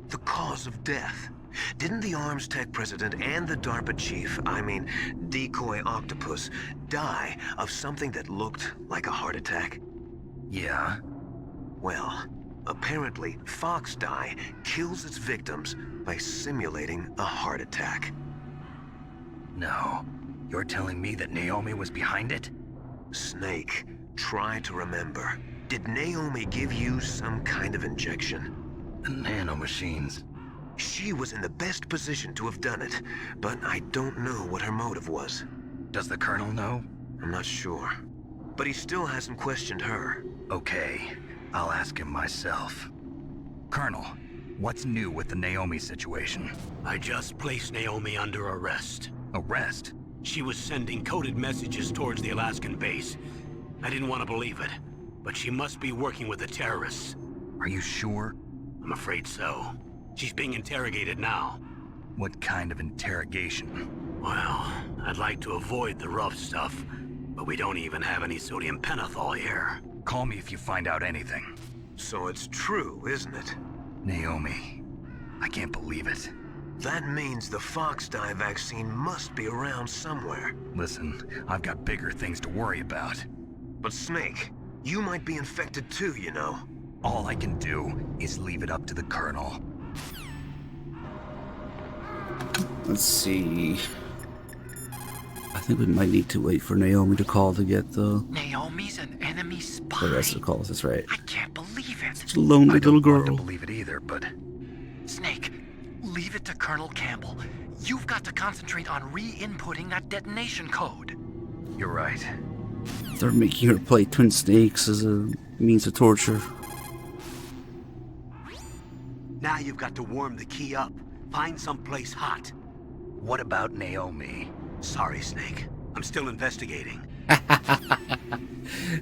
E: The cause of death. Didn't the Arms Tech president and the DARPA chief, I mean, Decoy Octopus, die of something that looked like a heart attack?
I: Yeah.
E: Well, apparently Fox Dye kills its victims by simulating a heart attack.
I: No. You're telling me that Naomi was behind it?
E: Snake, try to remember. Did Naomi give you some kind of injection?
I: The nanomachines.
E: She was in the best position to have done it, but I don't know what her motive was.
I: Does the Colonel know?
E: I'm not sure. But he still hasn't questioned her.
I: Okay, I'll ask him myself. Colonel, what's new with the Naomi situation?
B: I just placed Naomi under arrest.
I: Arrest?
B: She was sending coded messages towards the Alaskan base. I didn't want to believe it, but she must be working with the terrorists.
I: Are you sure?
B: I'm afraid so. She's being interrogated now.
I: What kind of interrogation?
B: Well, I'd like to avoid the rough stuff, but we don't even have any sodium pentothal here.
I: Call me if you find out anything.
E: So it's true, isn't it?
I: Naomi, I can't believe it.
E: That means the Fox Dye vaccine must be around somewhere.
I: Listen, I've got bigger things to worry about.
E: But Snake, you might be infected too, you know.
I: All I can do is leave it up to the Colonel.
A: Let's see. I think we might need to wait for Naomi to call to get the...
F: Naomi's an enemy spy?
A: The rest of the calls, that's right.
F: I can't believe it.
A: She's a lonely little girl.
I: I don't believe it either, but...
F: Snake, leave it to Colonel Campbell. You've got to concentrate on re-inputting that detonation code.
I: You're right.
A: They're making her play Twin Snakes as a means of torture.
B: Now you've got to warm the key up. Find someplace hot.
I: What about Naomi?
B: Sorry, Snake. I'm still investigating.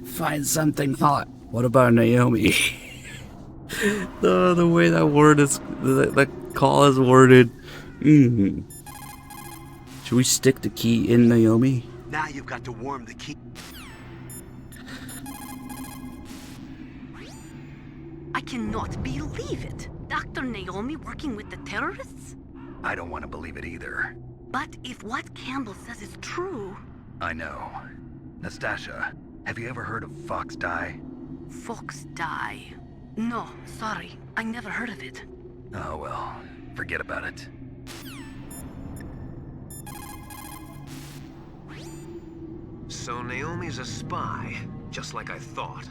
A: Find something hot. What about Naomi? the way that word is, that call is worded. Should we stick the key in Naomi?
B: Now you've got to warm the key.
H: I cannot believe it. Dr. Naomi working with the terrorists?
I: I don't want to believe it either.
H: But if what Campbell says is true...
I: I know. Nastasha, have you ever heard of Fox Dye?
H: Fox Dye? No, sorry. I never heard of it.
I: Oh well, forget about it.
E: So Naomi's a spy, just like I thought.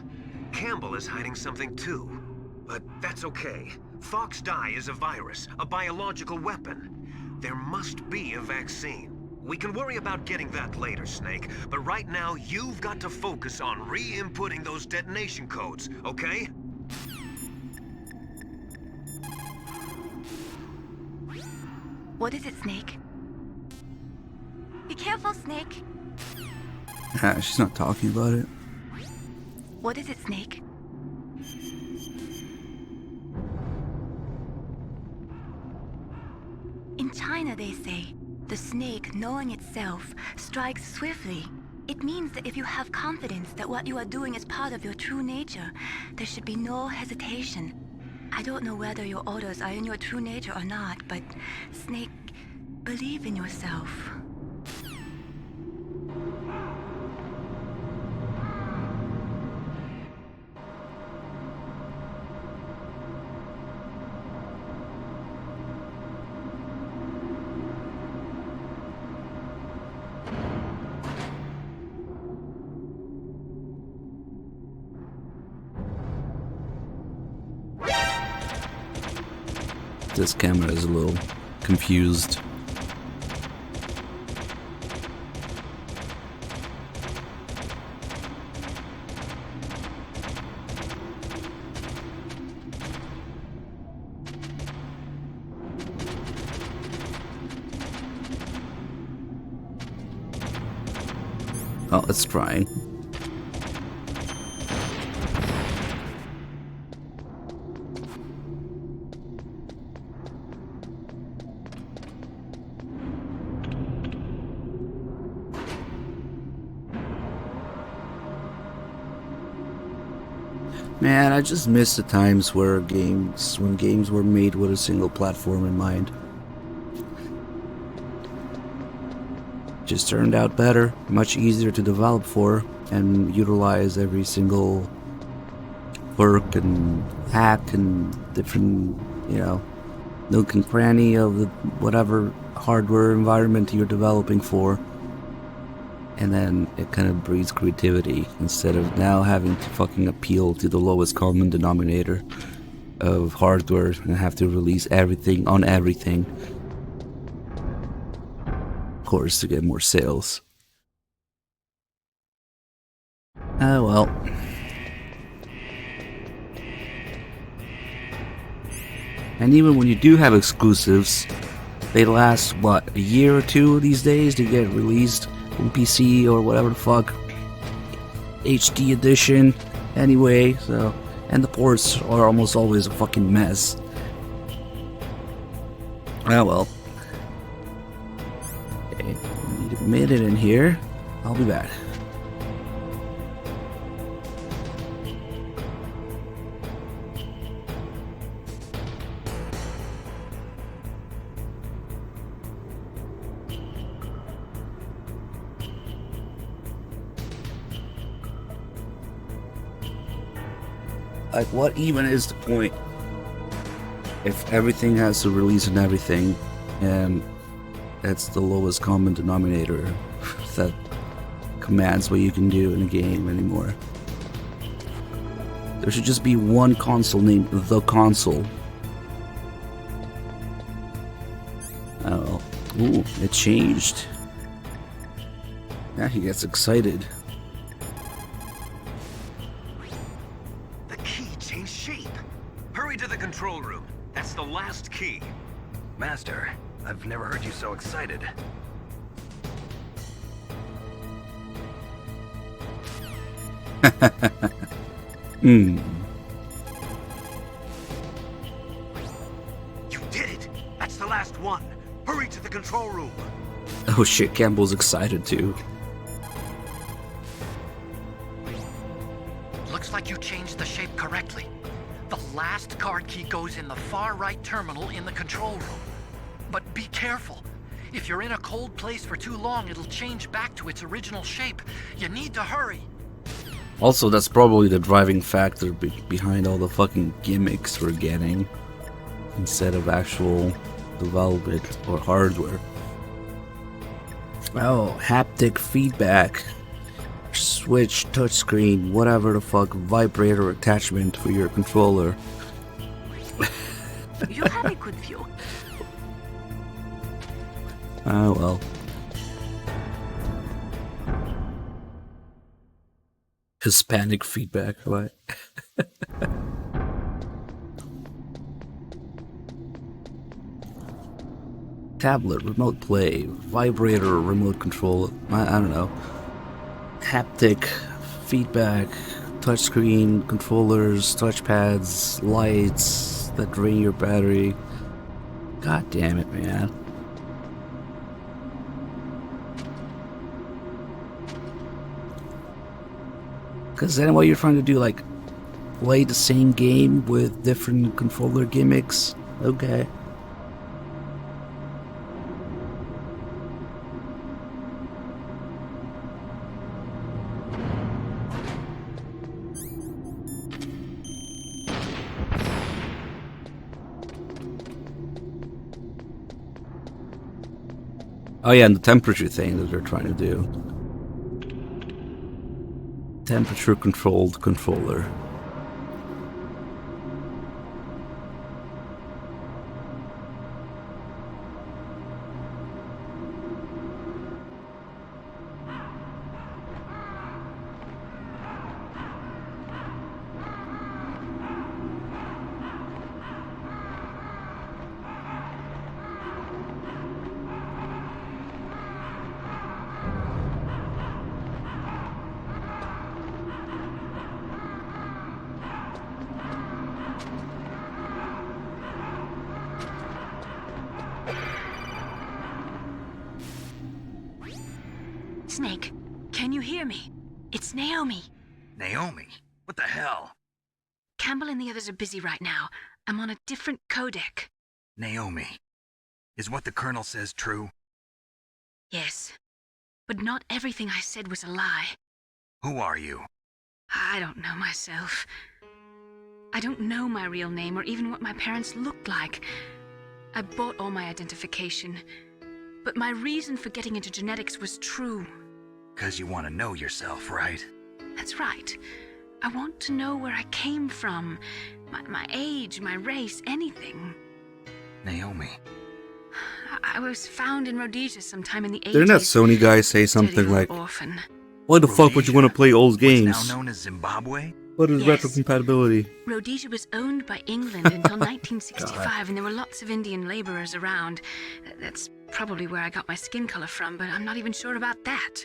E: Campbell is hiding something too. But that's okay. Fox Dye is a virus, a biological weapon. There must be a vaccine. We can worry about getting that later, Snake, but right now you've got to focus on re-inputting those detonation codes, okay?
G: What is it, Snake? Be careful, Snake.
A: She's not talking about it.
G: What is it, Snake? In China, they say, the snake, knowing itself, strikes swiftly. It means that if you have confidence that what you are doing is part of your true nature, there should be no hesitation. I don't know whether your orders are in your true nature or not, but, Snake, believe in yourself.
A: This camera is a little confused. Oh, it's trying. Man, I just miss the times where when games were made with a single platform in mind. Just turned out better, much easier to develop for, and utilize every single quirk and hack and different, nook and cranny of the whatever hardware environment you're developing for. And then it kind of breeds creativity instead of now having to fucking appeal to the lowest common denominator of hardware and have to release everything on everything. Of course, to get more sales. Oh well. And even when you do have exclusives, they last, what, a year or two these days to get released on PC or whatever the fuck. HD edition, anyway, so. And the ports are almost always a fucking mess. Ah well. Okay, need a minute in here. I'll be back. Like, what even is the point if everything has to release and everything, and that's the lowest common denominator that commands what you can do in a game anymore? There should just be one console named The Console. Oh, ooh, it changed. Now he gets excited.
E: To the control room. That's the last key.
I: Master, I've never heard you so excited.
E: You did it! That's the last one! Hurry to the control room!
A: Oh shit, Campbell's excited too.
F: Looks like you changed the shape correctly. The last card key goes in the far right terminal in the control room. But be careful. If you're in a cold place for too long, it'll change back to its original shape. You need to hurry.
A: Also, that's probably the driving factor behind all the fucking gimmicks we're getting, instead of actual development or hardware. Oh, haptic feedback. Switch, touchscreen, whatever the fuck, vibrator attachment for your controller.
G: You have a good view.
A: Ah well. Hispanic feedback, what? Tablet, remote play, vibrator, remote control, I don't know. Haptic, feedback, touchscreen, controllers, touchpads, lights that drain your battery. God damn it, man. Because then what you're trying to do, like, play the same game with different controller gimmicks? Okay. Oh yeah, and the temperature thing that they're trying to do. Temperature controlled controller.
C: Snake, can you hear me? It's Naomi.
I: Naomi? What the hell?
C: Campbell and the others are busy right now. I'm on a different codec.
I: Naomi, is what the Colonel says true?
C: Yes, but not everything I said was a lie.
I: Who are you?
C: I don't know myself. I don't know my real name or even what my parents looked like. I bought all my identification, but my reason for getting into genetics was true.
I: 'Cause you want to know yourself, right?
C: That's right. I want to know where I came from, my age, my race, anything.
I: Naomi.
C: I was found in Rhodesia sometime in the 80s.
A: Didn't that Sony guy say something like,
C: orphan.
A: why the fuck would you want to play old games?
I: What's now known as Zimbabwe?
A: What is
C: Yes.
A: retrocompatibility?
C: Rhodesia was owned by England until 1965, and there were lots of Indian laborers around. That's probably where I got my skin color from, but I'm not even sure about that.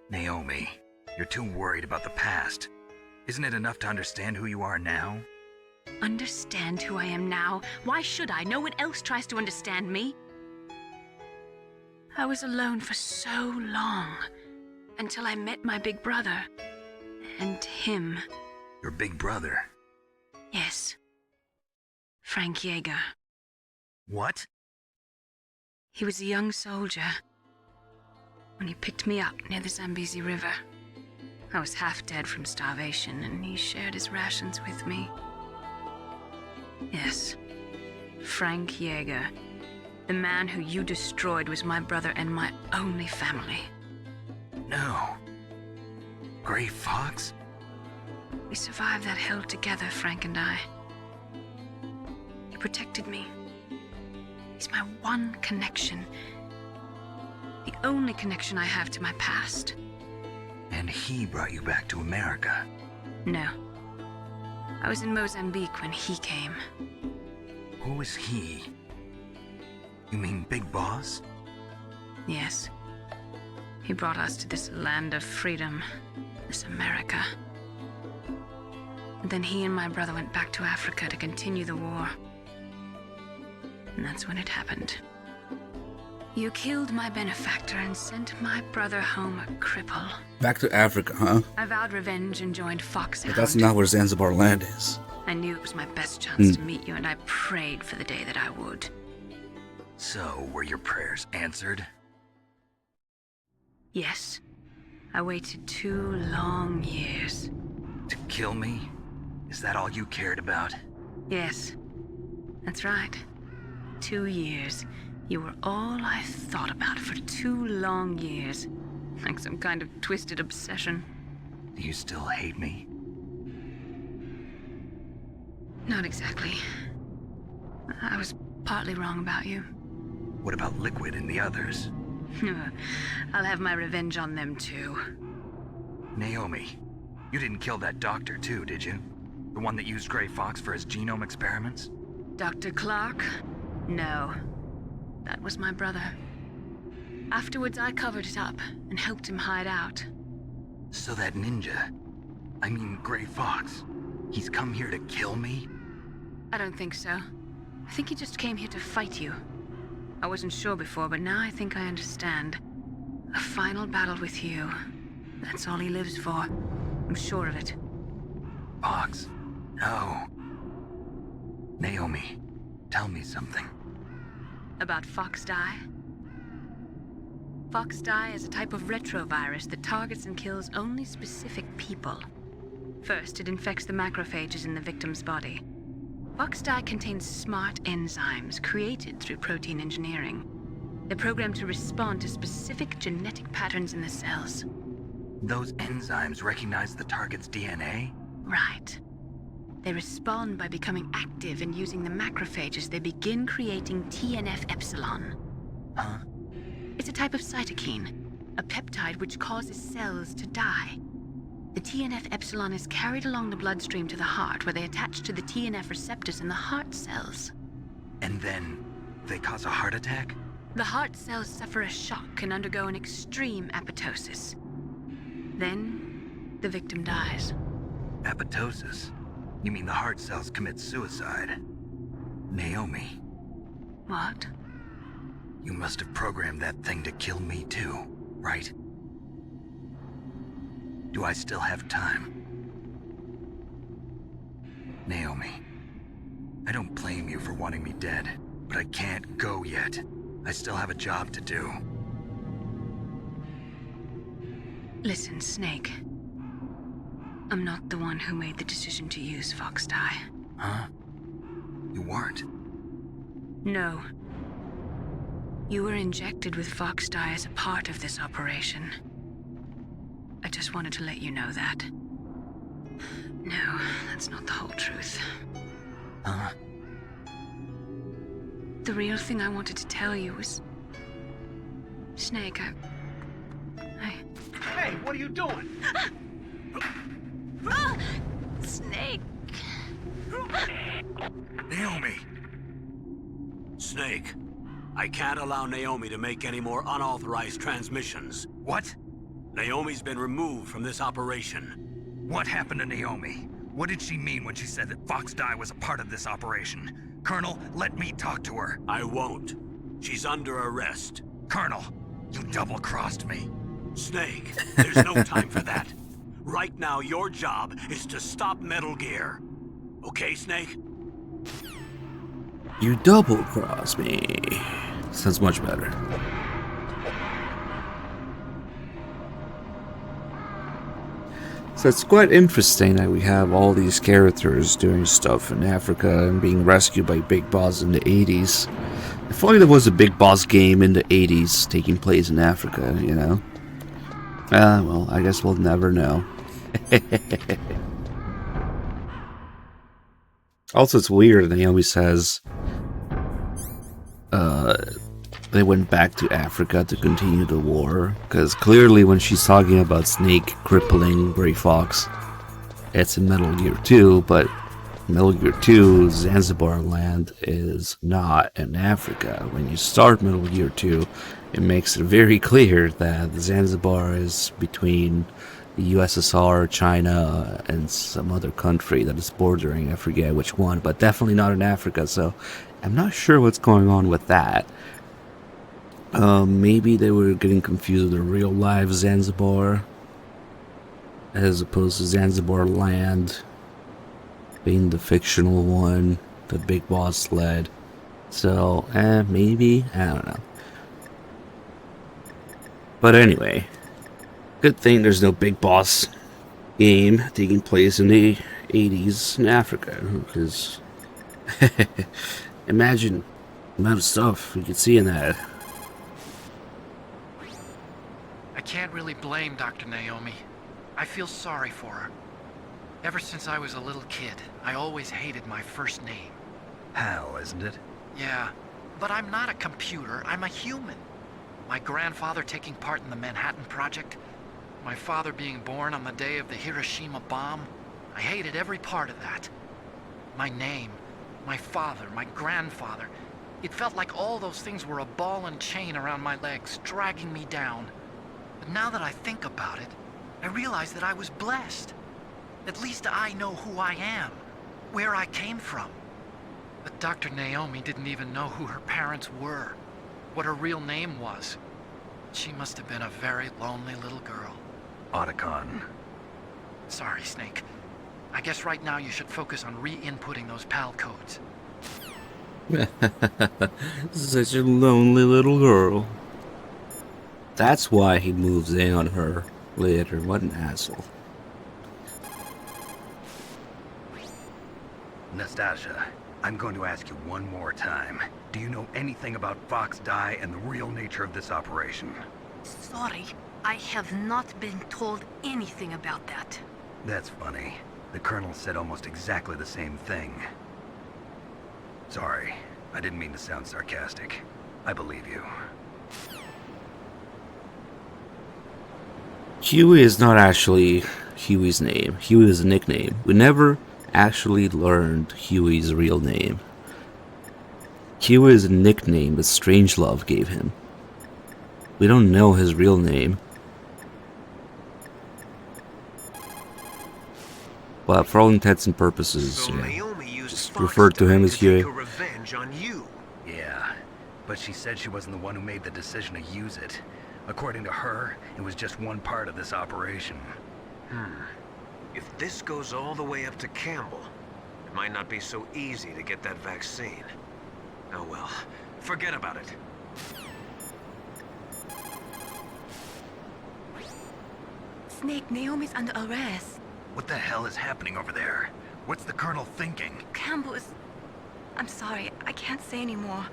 I: Naomi, you're too worried about the past. Isn't it enough to understand who you are now?
C: Understand who I am now? Why should I? No one else tries to understand me. I was alone for so long, until I met my big brother. And him.
I: Your big brother?
C: Yes. Frank Yeager.
I: What?
C: He was a young soldier when he picked me up near the Zambezi River. I was half dead from starvation, and he shared his rations with me. Yes, Frank Yeager. The man who you destroyed was my brother and my only family.
I: No. Gray Fox?
C: We survived that hell together, Frank and I. He protected me. He's my one connection. The only connection I have to my past.
I: And he brought you back to America?
C: No. I was in Mozambique when he came.
I: Who is he? You mean Big Boss?
C: Yes. He brought us to this land of freedom, this America. And then he and my brother went back to Africa to continue the war. And that's when it happened. You killed my benefactor and sent my brother home a cripple.
A: Back to Africa, huh?
C: I vowed revenge and joined Foxhound.
A: But that's not where Zanzibar land is.
C: I knew it was my best chance to meet you, and I prayed for the day that I would.
I: So, were your prayers answered?
C: Yes. I waited 2 long years.
I: To kill me? Is that all you cared about?
C: Yes. That's right. 2 years. You were all I thought about for 2 long years. Like some kind of twisted obsession.
I: Do you still hate me?
C: Not exactly. I was partly wrong about you.
I: What about Liquid and the others?
C: I'll have my revenge on them too.
I: Naomi, You didn't kill that doctor too, did you? The one that used Grey Fox for his genome experiments?
C: Dr. Clark? No. That was my brother. Afterwards, I covered it up and helped him hide out.
I: So that ninja, I mean Grey Fox, he's come here to kill me?
C: I don't think so. I think he just came here to fight you. I wasn't sure before, but now I think I understand. A final battle with you. That's all he lives for. I'm sure of it.
I: Fox? No. Naomi, tell me something.
C: About Fox Die? Fox Die is a type of retrovirus that targets and kills only specific people. First, it infects the macrophages in the victim's body. Fox Die contains smart enzymes created through protein engineering. They're programmed to respond to specific genetic patterns in the cells.
I: Those enzymes recognize the target's DNA?
C: Right. They respond by becoming active and using the macrophages. They begin creating TNF-epsilon.
I: Huh?
C: It's a type of cytokine, a peptide which causes cells to die. The TNF-epsilon is carried along the bloodstream to the heart, where they attach to the TNF receptors in the heart cells.
I: And then they cause a heart attack?
C: The heart cells suffer a shock and undergo an extreme apoptosis. Then, the victim dies.
I: Apoptosis? You mean the heart cells commit suicide? Naomi.
C: What?
I: You must have programmed that thing to kill me too, right? Do I still have time? Naomi, I don't blame you for wanting me dead, but I can't go yet. I still have a job to do.
C: Listen, Snake. I'm not the one who made the decision to use Fox Die.
I: Huh? You weren't?
C: No. You were injected with Fox Die as a part of this operation. I just wanted to let you know that. No, that's not the whole truth.
I: Huh?
C: The real thing I wanted to tell you was... Snake, I...
B: Hey, what are you doing?
C: Snake!
I: Naomi!
B: Snake, I can't allow Naomi to make any more unauthorized transmissions.
I: What?
B: Naomi's been removed from this operation.
I: What happened to Naomi? What did she mean when she said that Fox Die was a part of this operation? Colonel, let me talk to her.
B: I won't. She's under arrest.
I: Colonel, you double-crossed me.
B: Snake, there's no time for that. Right now, your job is to stop Metal Gear. Okay, Snake?
A: You double-cross me. Sounds much better. So it's quite interesting that we have all these characters doing stuff in Africa and being rescued by Big Boss in the 80s. If only there was a Big Boss game in the 80s taking place in Africa, you know? Well, I guess we'll never know. Also, it's weird that Naomi says they went back to Africa to continue the war, because clearly when she's talking about Snake crippling Grey Fox, it's in Metal Gear 2, but Metal Gear 2 Zanzibar land is not in Africa. When you start Metal Gear 2, it makes it very clear that Zanzibar is between the USSR, China, and some other country that is bordering, I forget which one, but definitely not in Africa, so I'm not sure what's going on with that. Maybe they were getting confused with the real life Zanzibar, as opposed to Zanzibar land being the fictional one that Big Boss led. So, maybe, I don't know. But anyway, good thing there's no Big Boss game taking place in the 80s in Africa, because imagine the amount of stuff you could see in that.
F: I can't really blame Dr. Naomi. I feel sorry for her. Ever since I was a little kid, I always hated my first name.
I: Hal, isn't it?
F: Yeah, but I'm not a computer, I'm a human. My grandfather taking part in the Manhattan Project, My father being born on the day of the Hiroshima bomb, I hated every part of that. My name, my father, my grandfather, it felt like all those things were a ball and chain around my legs, dragging me down. But now that I think about it, I realize that I was blessed. At least I know who I am, where I came from. But Dr. Naomi didn't even know who her parents were, what her real name was. She must have been a very lonely little girl.
I: Otacon.
F: Sorry, Snake. I guess right now you should focus on re-inputting those PAL codes.
A: Such a lonely little girl. That's why he moves in on her later. What an asshole.
I: Nastasia, I'm going to ask you one more time. Do you know anything about Fox Die and the real nature of this operation?
H: Sorry, I have not been told anything about that.
I: That's funny. The Colonel said almost exactly the same thing. Sorry, I didn't mean to sound sarcastic. I believe you.
A: Huey is not actually Huey's name. Huey is a nickname. We never actually learned Huey's real name. Huey is a nickname that Strangelove gave him. We don't know his real name. But for all intents and purposes,
E: So
A: yeah,
E: Naomi used
A: just
E: Fox
A: referred to him
E: Die
A: as
E: to
A: Huey.
E: take her revenge on you.
I: Yeah, but she said she wasn't the one who made the decision to use it. According to her, it was just one part of this operation.
E: If this goes all the way up to Campbell, it might not be so easy to get that vaccine. Oh well, forget about it.
G: Snake, Naomi's under arrest.
I: What the hell is happening over there? What's the Colonel thinking?
G: Campbell is... I'm sorry, I can't say anymore.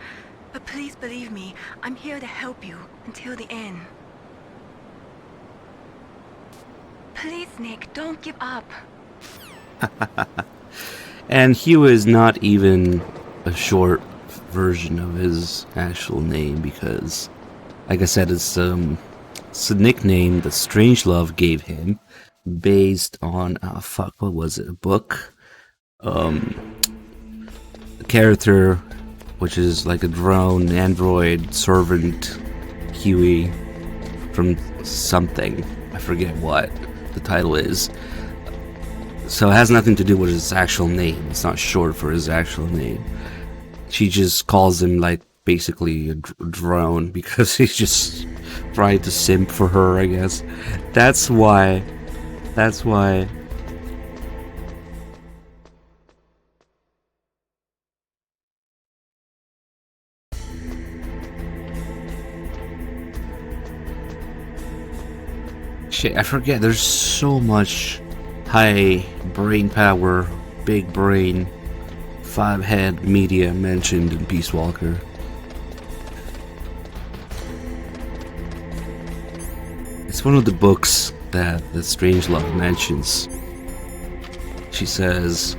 G: But please believe me, I'm here to help you until the end. Please, Nick, don't give up.
A: And Huey is not even a short version of his actual name because, like I said, it's a nickname that Strangelove gave him based on, what was it, a book? A character, which is like a drone, android, servant, Huey, from something. I forget what the title is. So it has nothing to do with his actual name. It's not short for his actual name. She just calls him, like, basically a drone because he's just trying to simp for her, I guess. That's why. Shit, I forget. There's so much high brain power, big brain, 5-head media mentioned in Peace Walker. It's one of the books that Strangelove mentions. She says,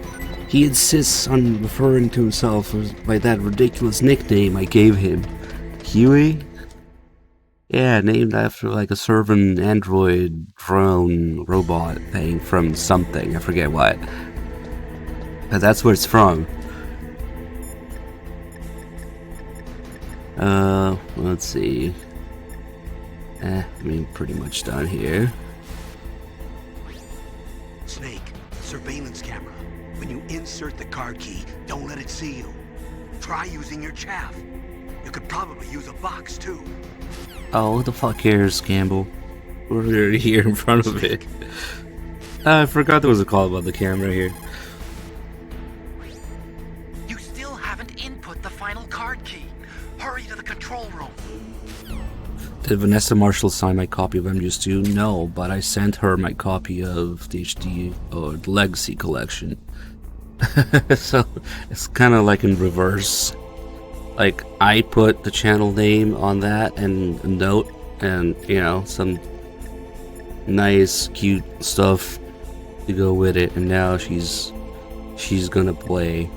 A: he insists on referring to himself by that ridiculous nickname I gave him. Huey? Yeah, named after like a servant android drone robot thing from something. I forget what. But that's where it's from. Let's see. I mean, pretty much done here.
B: Snake, surveillance camera. When you insert the card key, don't let it see you. Try using your chaff. You could probably use a box too.
A: Oh, what the fuck cares, Campbell? We're already here in front of it. I forgot there was a call about the camera here.
F: You still haven't input the final card key. Hurry to the control room.
A: Did Vanessa Marshall sign my copy of MGS2? No, but I sent her my copy of the HD or the Legacy Collection. So it's kind of like in reverse. Like, I put the channel name on that and a note and, you know, some nice, cute stuff to go with it. And now she's gonna play.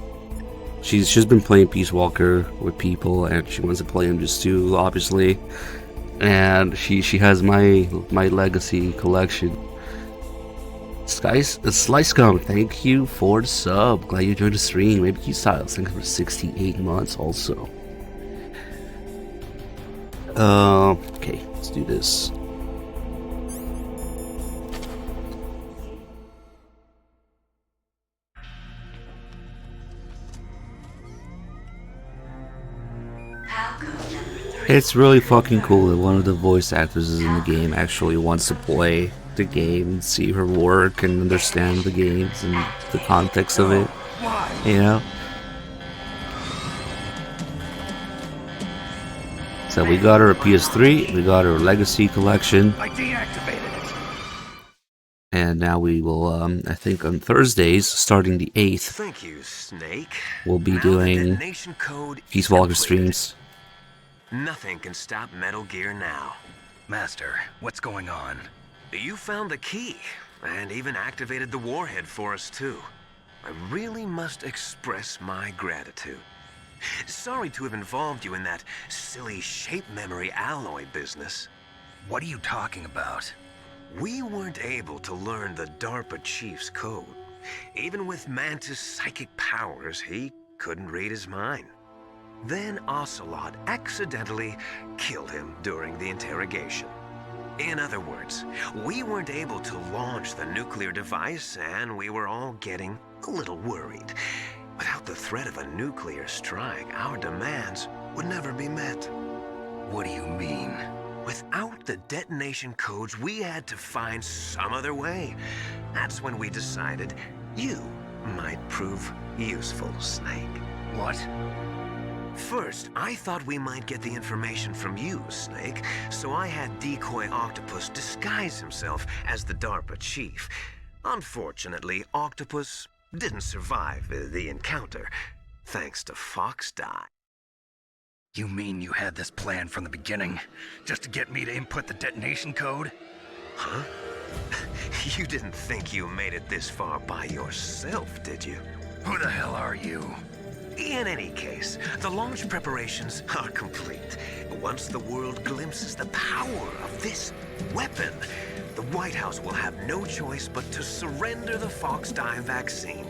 A: She's been playing Peace Walker with people and she wants to play MGS2, obviously. and she has my legacy collection. Slicegum, thank you for the sub. Glad you joined the stream. Maybe you Styles, thank you for 68 months also. Okay, let's do this. It's really fucking cool that one of the voice actors in the game actually wants to play the game and see her work and understand the games and the context of it, you know? So we got her a PS3, we got her Legacy Collection.
I: I deactivated it.
A: And now we will, I think on Thursdays, starting the 8th,
E: Thank you, Snake.
A: we'll be
E: Now
A: doing
E: the detonation code
A: Peace
E: is
A: Walker
E: completed.
A: streams.
E: Nothing can stop Metal Gear now.
I: Master, what's going on?
E: You found the key, and even activated the warhead for us too. I really must express my gratitude. Sorry to have involved you in that silly shape memory alloy business.
I: What are you talking about?
E: We weren't able to learn the DARPA chief's code. Even with Mantis' psychic powers, he couldn't read his mind. Then Ocelot accidentally killed him during the interrogation. In other words, we weren't able to launch the nuclear device, and we were all getting a little worried. Without the threat of a nuclear strike, our demands would never be met.
I: What do you mean?
E: Without the detonation codes, we had to find some other way. That's when we decided you might prove useful, Snake.
I: What?
E: First, I thought we might get the information from you, Snake, so I had Decoy Octopus disguise himself as the DARPA chief. Unfortunately, Octopus didn't survive the encounter, thanks to Fox Die.
I: You mean you had this plan from the beginning, just to get me to input the detonation code?
E: Huh? You didn't think you made it this far by yourself, did you?
I: Who the hell are you?
E: In any case, the launch preparations are complete. Once the world glimpses the power of this weapon, the White House will have no choice but to surrender the Fox Die vaccine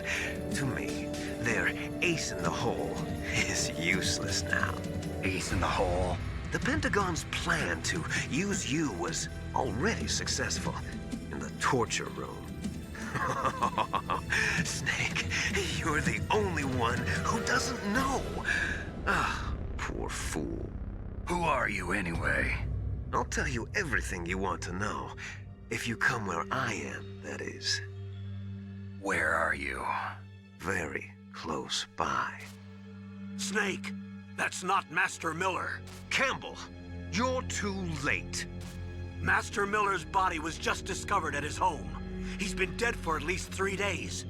E: to me. Their ace in the hole is useless now.
I: Ace in the hole?
E: The Pentagon's plan to use you was already successful in the torture room. Snake, you're the only one who doesn't know. Ah, poor fool.
I: Who are you anyway?
E: I'll tell you everything you want to know. If you come where I am, that is.
I: Where are you?
E: Very close by.
B: Snake, that's not Master Miller.
E: Campbell, you're too late.
B: Master Miller's body was just discovered at his home. He's been dead for at least 3 days.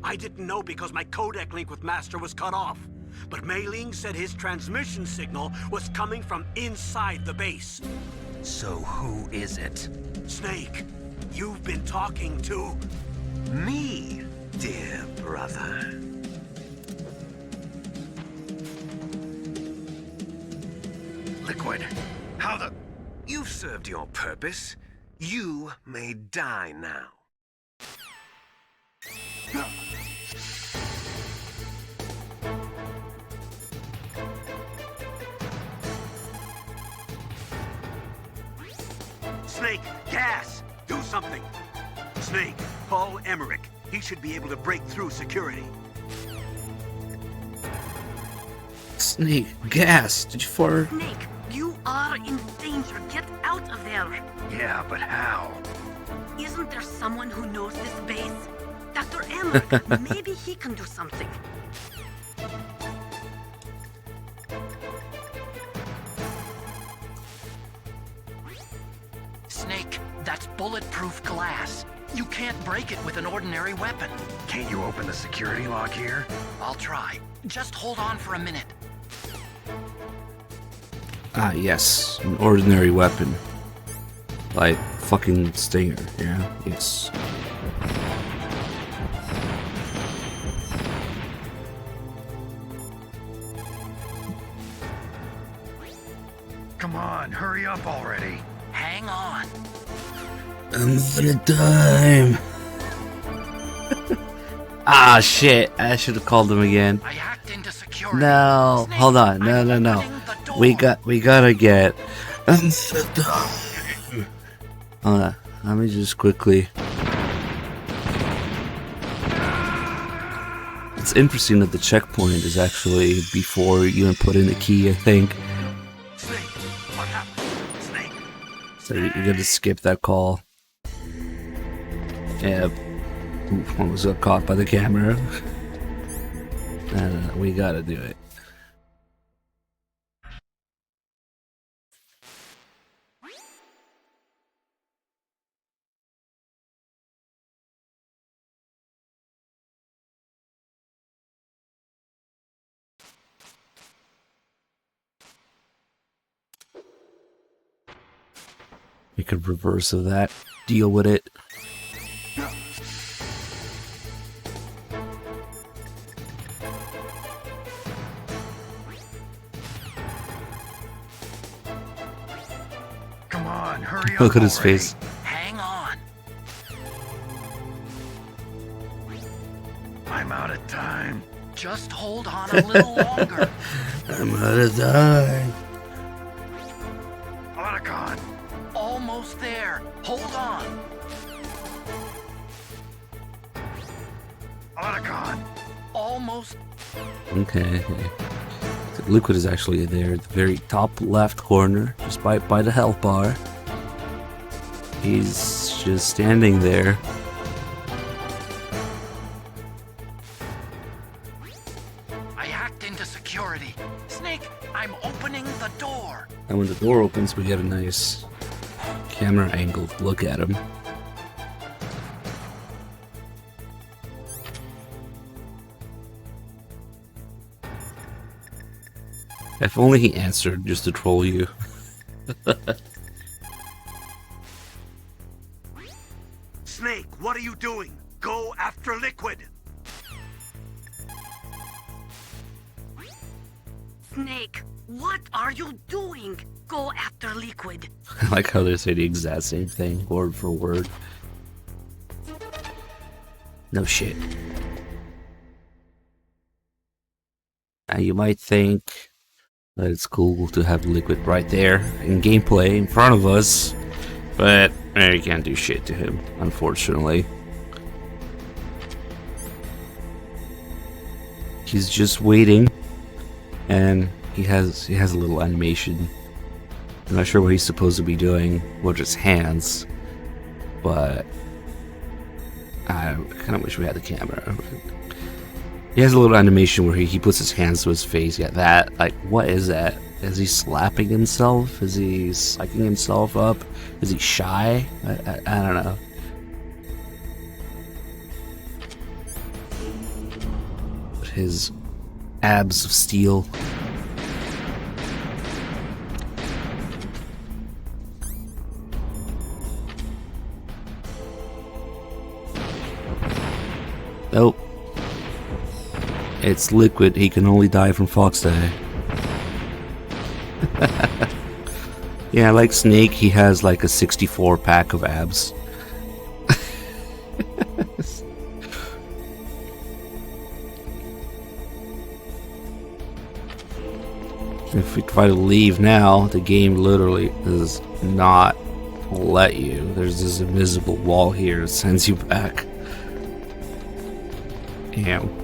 B: I didn't know because my codec link with Master was cut off. But Mei Ling said his transmission signal was coming from inside the base.
I: So who is it?
B: Snake, you've been talking to...
E: Me, dear brother.
I: Liquid, how the...
E: You've served your purpose. You may die now.
B: Snake, gas! Do something! Snake, call Emmerich. He should be able to break through security.
A: Snake, gas! Did you fart?
H: Snake, you are in danger. Get out of there.
I: Yeah, but how?
H: Isn't there someone who knows this base? Dr. Emmerich, maybe he can do something.
F: Snake, that's bulletproof glass. You can't break it with an ordinary weapon.
I: Can't you open the security lock here?
F: I'll try. Just hold on for a minute.
A: Ah, yes. An ordinary weapon. Like fucking Stinger, yeah? Yes.
I: Come on, hurry up already.
F: Hang on.
A: I'm out of time. Ah, shit. I should have called him again.
F: I hacked into security.
A: No,
F: Snake,
A: hold on. No,
F: I'm
A: no, no.
F: opening the door.
A: We gotta get. I'm so done. Hold on. Let me just quickly. It's interesting that the checkpoint is actually before you input in the key, I think.
L: Snake, what happened? Snake.
A: So you gotta skip that call. Yeah. Almost got caught by the camera. We gotta do it. We could reverse of that. Deal with it.
I: Come on, hurry up.
A: Look at his
I: already.
A: face.
F: Hang on.
I: I'm out of time.
F: Just hold on a little longer.
A: I'm out of time.
I: Otacon.
F: Almost there. Hold on.
I: Otacon.
F: Almost.
A: Okay. So Liquid is actually there at the very top left corner, just by the health bar. He's just standing there.
F: I hacked into security. Snake, I'm opening the door.
A: And when the door opens, we get a nice camera angle look at him. If only he answered just to troll you.
B: Snake, what are you doing? Go after Liquid!
H: Snake, what are you doing? Go after Liquid.
A: I like how they say the exact same thing, word for word. No shit. Now you might think that it's cool to have Liquid right there in gameplay in front of us, but you can't do shit to him, unfortunately. He's just waiting, and he has a little animation. I'm not sure what he's supposed to be doing with his hands, but I kind of wish we had the camera. He has a little animation where he puts his hands to his face. Yeah, that, like, what is that? Is he slapping himself? Is he psyching himself up? Is he shy? I don't know. His abs of steel. Nope. It's Liquid. He can only die from Fox Die. Yeah, like Snake, he has like a 64 pack of abs. If we try to leave now, the game literally does not let you. There's this invisible wall here that sends you back. Damn.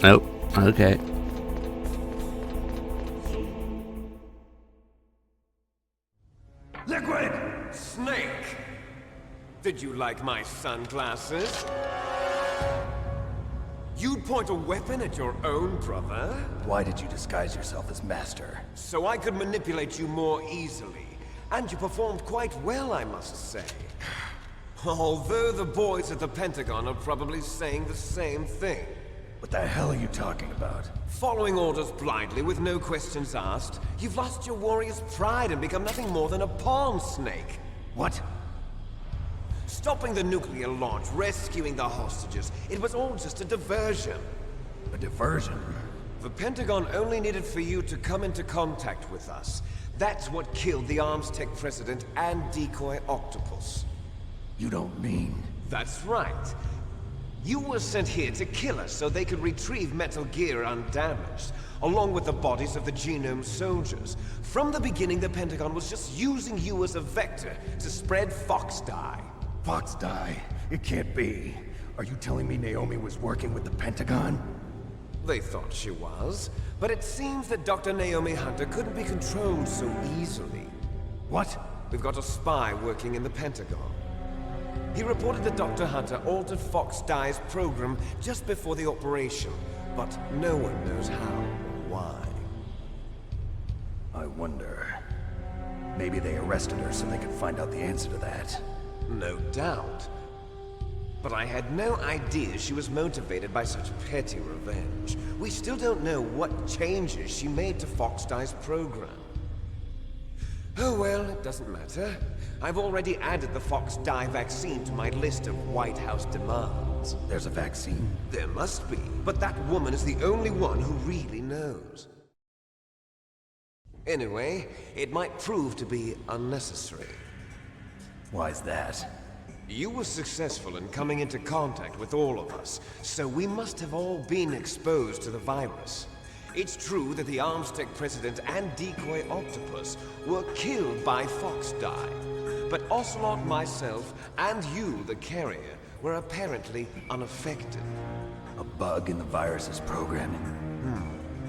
A: Nope. Okay.
E: Liquid! Snake! Did you like my sunglasses? You'd point a weapon at your own brother?
D: Why did you disguise yourself as Master?
E: So I could manipulate you more easily. And you performed quite well, I must say. Although the boys at the Pentagon are probably saying the same thing.
D: What the hell are you talking about?
E: Following orders blindly with no questions asked, you've lost your warrior's pride and become nothing more than a pawn, Snake.
D: What?
E: Stopping the nuclear launch, rescuing the hostages, it was all just a diversion.
D: A diversion?
M: The Pentagon only needed for you to come into contact with us. That's what killed the Armstech president and Decoy Octopus.
D: You don't mean...
M: That's right. You were sent here to kill us so they could retrieve Metal Gear undamaged, along with the bodies of the Genome soldiers. From the beginning, the Pentagon was just using you as a vector to spread Fox Die.
D: Fox Die? It can't be. Are you telling me Naomi was working with the Pentagon?
M: They thought she was, but it seems that Dr. Naomi Hunter couldn't be controlled so easily.
D: What?
M: We've got a spy working in the Pentagon. He reported that Dr. Hunter altered Fox Die's program just before the operation, but no one knows how or why.
D: I wonder... Maybe they arrested her so they could find out the answer to that.
M: No doubt. But I had no idea she was motivated by such petty revenge. We still don't know what changes she made to Fox Die's program. Oh well, it doesn't matter. I've already added the Fox Die vaccine to my list of White House demands.
D: There's a vaccine?
M: There must be, but that woman is the only one who really knows. Anyway, it might prove to be unnecessary.
D: Why's that?
M: You were successful in coming into contact with all of us, so we must have all been exposed to the virus. It's true that the Armstech president and Decoy Octopus were killed by Fox Die, but Ocelot, myself, and you, the carrier, were apparently unaffected.
D: A bug in the virus's programming?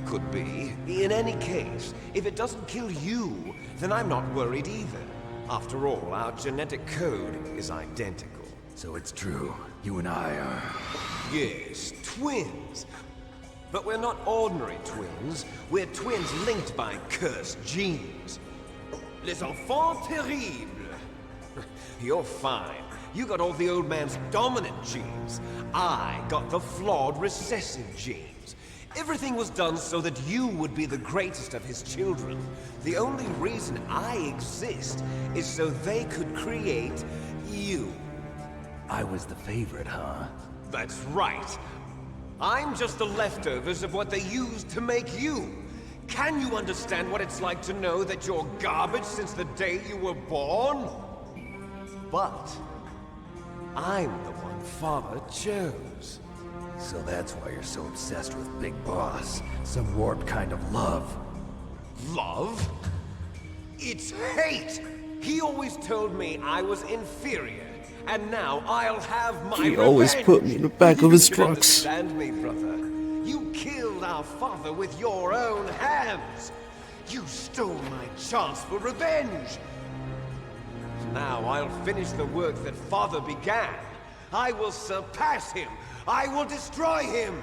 M: Could be. In any case, if it doesn't kill you, then I'm not worried either. After all, our genetic code is identical.
D: So it's true. You and I are...
M: Yes, twins. But we're not ordinary twins. We're twins linked by cursed genes. Les enfants terribles. You're fine. You got all the old man's dominant genes. I got the flawed recessive genes. Everything was done so that you would be the greatest of his children. The only reason I exist is so they could create you.
D: I was the favorite, huh?
M: That's right. I'm just the leftovers of what they used to make you. Can you understand what it's like to know that you're garbage since the day you were born? But I'm the one Father chose.
D: So that's why you're so obsessed with Big Boss. Some warped kind of love.
M: Love? It's hate! He always told me I was inferior, and now I'll have my
A: He always put me in the back of his trucks.
M: Understand me, brother. You killed our father with your own hands. You stole my chance for revenge. Now I'll finish the work that Father began. I will surpass him. I will destroy him!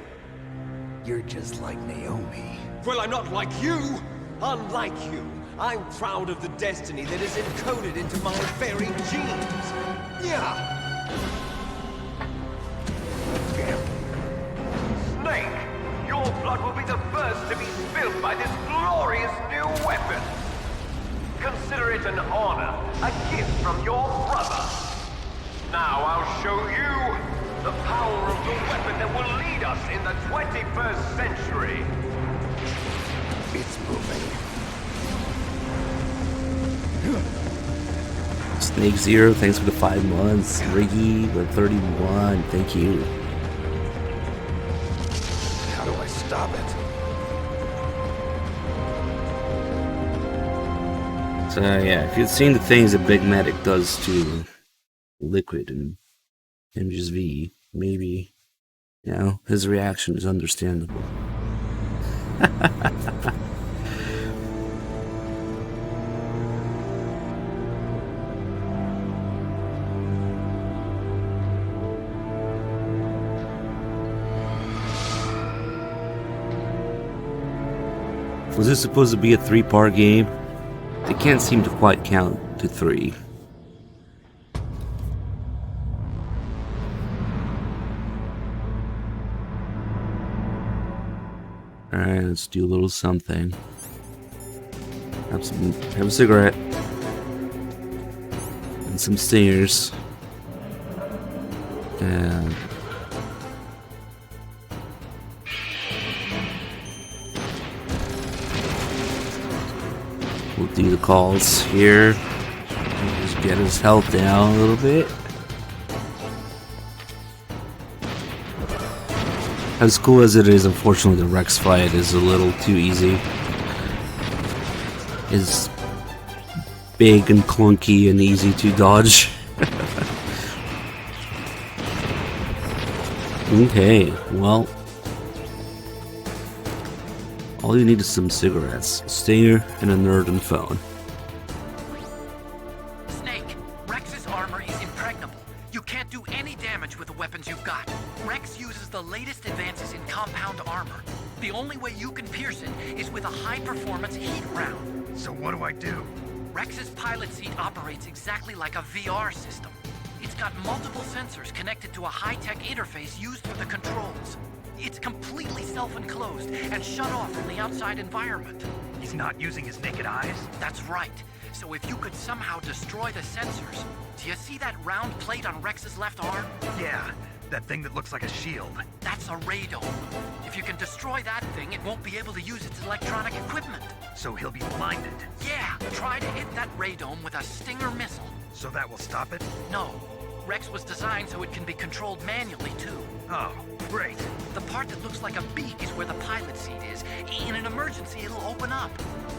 D: You're just like Naomi.
M: Well, I'm not like you! Unlike you, I'm proud of the destiny that is encoded into my very genes. Yeah!
E: Snake, your blood will be the first to be spilled by this glorious new weapon. Consider it an honor, a gift from your brother. Now I'll show you the power of the weapon that will lead us in the 21st century.
D: It's moving.
A: Snake Zero, thanks for the 5 months. Riggy with 31, thank you.
D: How do I stop it?
A: So yeah, if you'd seen the things that Big Medic does to Liquid and MGS-V, maybe, you know, his reaction is understandable. Was this supposed to be a 3-part game? They can't seem to quite count to 3. Alright, let's do a little something. Have a cigarette. And some stingers. And do the calls here. Just get his health down a little bit. As cool as it is, unfortunately the Rex fight is a little too easy. It's big and clunky and easy to dodge. Okay, well, all you need is some cigarettes, a stinger, and a Nerd phone.
F: Snake, Rex's armor is impregnable. You can't do any damage with the weapons you've got. Rex uses the latest advances in compound armor. The only way you can pierce it is with a high-performance heat round.
I: So what do I do?
F: Rex's pilot seat operates exactly like a VR system. It's got multiple sensors connected to a high-tech interface used for the controls. It's completely self-enclosed and shut off from the outside environment.
I: He's not using his naked eyes?
F: That's right. So if you could somehow destroy the sensors... Do you see that round plate on Rex's left arm?
I: Yeah, that thing that looks like a shield.
F: That's a radome. If you can destroy that thing, it won't be able to use its electronic equipment.
I: So he'll be blinded.
F: Yeah, try to hit that radome with a Stinger missile.
I: So that will stop it?
F: No. Rex was designed so it can be controlled manually, too.
I: Oh, great.
F: The part that looks like a beak is where the pilot seat is. In an emergency, it'll open up.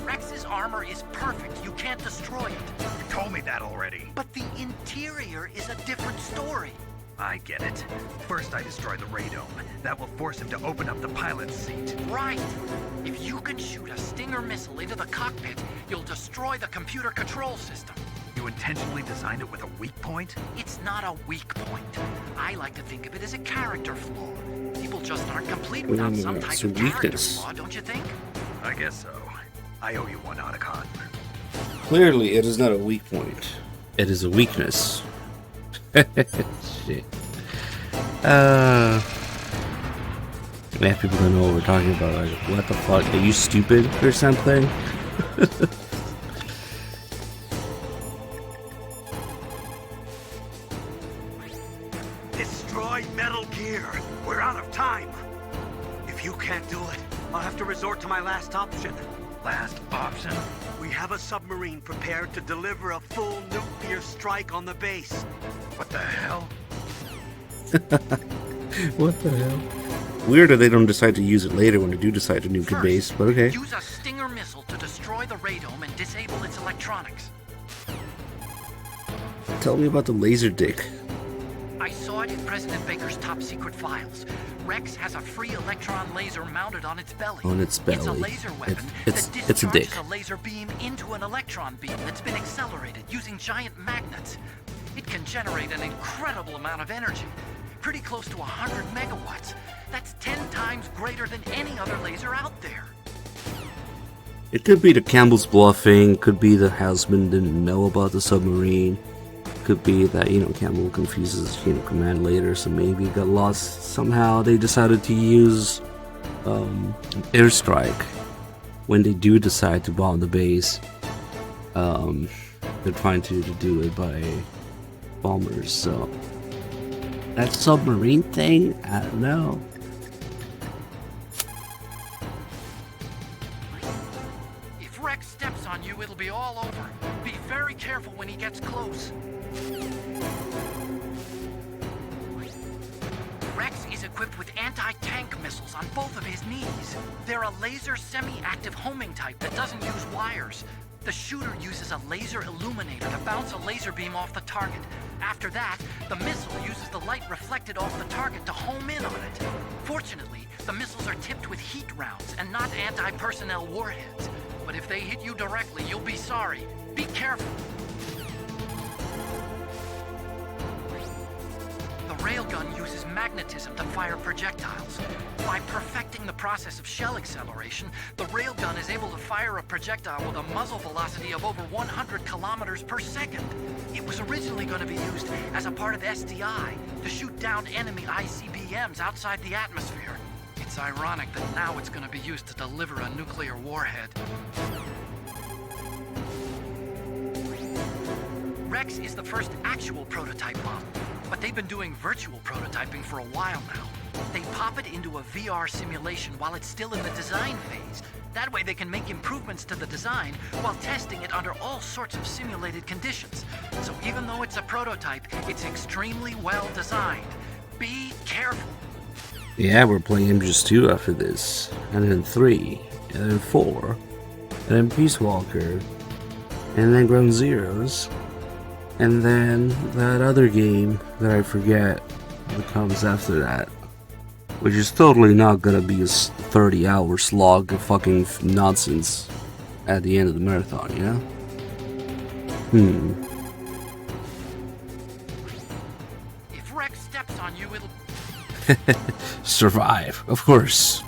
F: Rex's armor is perfect. You can't destroy it.
I: You told me that already.
F: But the interior is a different story.
I: I get it. First I destroy the radome. That will force him to open up the pilot's seat.
F: Right. If you can shoot a Stinger missile into the cockpit, you'll destroy the computer control system.
I: You intentionally designed it with a weak point?
F: It's not a weak point. I like to think of it as a character flaw. People just aren't complete without some type of character flaw, don't you think?
I: I guess so. I owe you one, Otacon.
A: Clearly, it is not a weak point. It is a weakness. Shit. Yeah, people don't know what we're talking about. Like, what the fuck? Are you stupid or something?
B: Destroy Metal Gear. We're out of time. If you can't do it, I'll have to resort to my last option.
I: Last option?
B: We have a submarine prepared to deliver a full nuclear strike on the base.
I: What the hell?
A: What the hell? Weird that they don't decide to use it later when they do decide to nuke the base, but okay.
F: Use a Stinger missile to destroy the radome and disable its electronics.
A: Tell me about the laser dick.
F: I saw it in President Baker's top secret files. Rex has a free electron laser mounted on its belly.
A: On its belly.
F: It's a laser weapon
A: it's
F: that
A: a dick.
F: discharges a laser beam into an electron beam that's been accelerated using giant magnets. It can generate an incredible amount of energy, pretty close to 100 megawatts. That's 10 times greater than any other laser out there.
A: It could be the Campbell's bluffing, could be the Houseman didn't know about the submarine, could be that, Campbell confuses, command later, so maybe it got lost. Somehow they decided to use airstrike when they do decide to bomb the base. They're trying to do it by bombers, so that submarine thing, I don't know.
F: If Rex steps on you, it'll be all over. Be very careful when he gets close. Rex is equipped with anti-tank missiles on both of his knees. They're a laser semi-active homing type that doesn't use wires. The shooter uses a laser illuminator to bounce a laser beam off the target. After that, the missile uses the light reflected off the target to home in on it. Fortunately, the missiles are tipped with heat rounds and not anti-personnel warheads. But if they hit you directly, you'll be sorry. Be careful. The railgun uses magnetism to fire projectiles. By perfecting the process of shell acceleration, the railgun is able to fire a projectile with a muzzle velocity of over 100 kilometers per second. It was originally going to be used as a part of SDI to shoot down enemy ICBMs outside the atmosphere. It's ironic that now it's going to be used to deliver a nuclear warhead. Rex is the first actual prototype model, but they've been doing virtual prototyping for a while now. They pop it into a VR simulation while it's still in the design phase. That way they can make improvements to the design while testing it under all sorts of simulated conditions. So even though it's a prototype, it's extremely well designed. Be careful.
A: Yeah, we're playing Images 2 after this, and then 3, and then 4, and then Peace Walker, and then Ground Zeroes, and then that other game that I forget that comes after that, which is totally not gonna be a 30-hour slog of fucking nonsense at the end of the marathon, you know?
F: If Rex steps on you, it'll...
A: Survive, of course.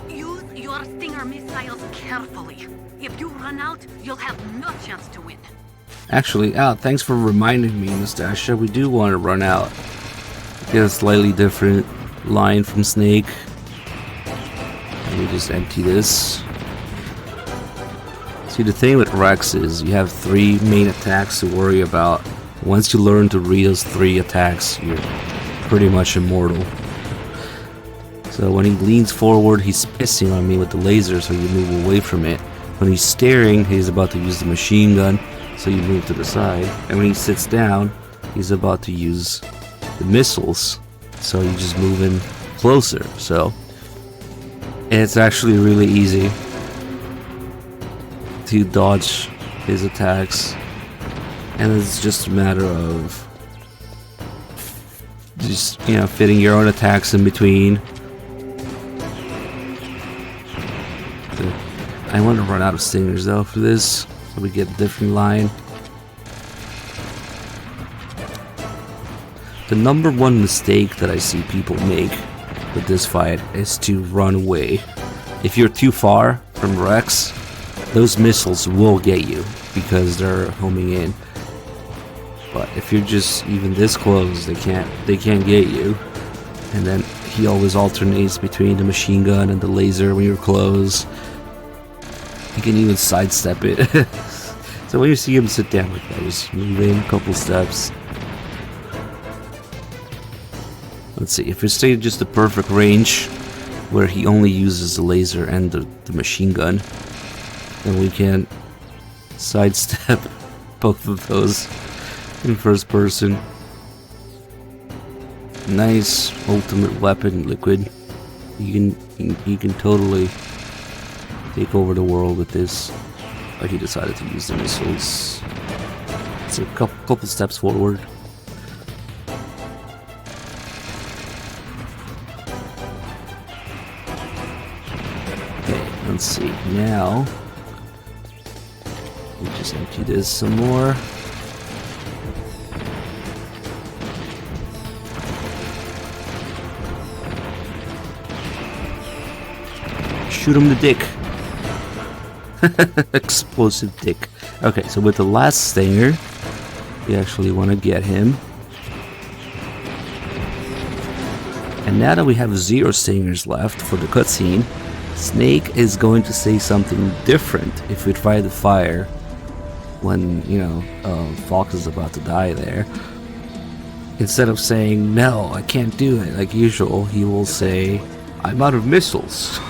H: Use your Stinger missiles carefully. If you run out, you'll have no chance to win.
A: Actually, thanks for reminding me, Nastasha. We do want to run out. Get a slightly different line from Snake. Let me just empty this. See, the thing with Rex is you have 3 main attacks to worry about. Once you learn to read those 3 attacks, you're pretty much immortal. So when he leans forward, he's pissing on me with the laser, so you move away from it. When he's staring, he's about to use the machine gun, so you move to the side. And when he sits down, he's about to use the missiles, so you just move in closer. So it's actually really easy to dodge his attacks, and it's just a matter of just, you know, fitting your own attacks in between. I want to run out of stingers though for this, so we get a different line. The number 1 mistake that I see people make with this fight is to run away. If you're too far from Rex, those missiles will get you because they're homing in. But if you're just even this close, they can't get you. And then he always alternates between the machine gun and the laser when you're close. You can even sidestep it. So when you see him sit down like that, just move in a couple steps. Let's see, if we stay at just the perfect range where he only uses the laser and the machine gun, then we can sidestep both of those in first person. Nice ultimate weapon, Liquid. You can totally take over the world with this. But he decided to use the missiles. It's a couple steps forward. Okay, let's see. Now we just empty this some more. Shoot him in the dick. Explosive dick. Okay, so with the last stinger, we actually want to get him. And now that we have 0 stingers left for the cutscene, Snake is going to say something different if we try to fire when, you know, Fox is about to die there. Instead of saying, no, I can't do it, like usual, he will say, I'm out of missiles.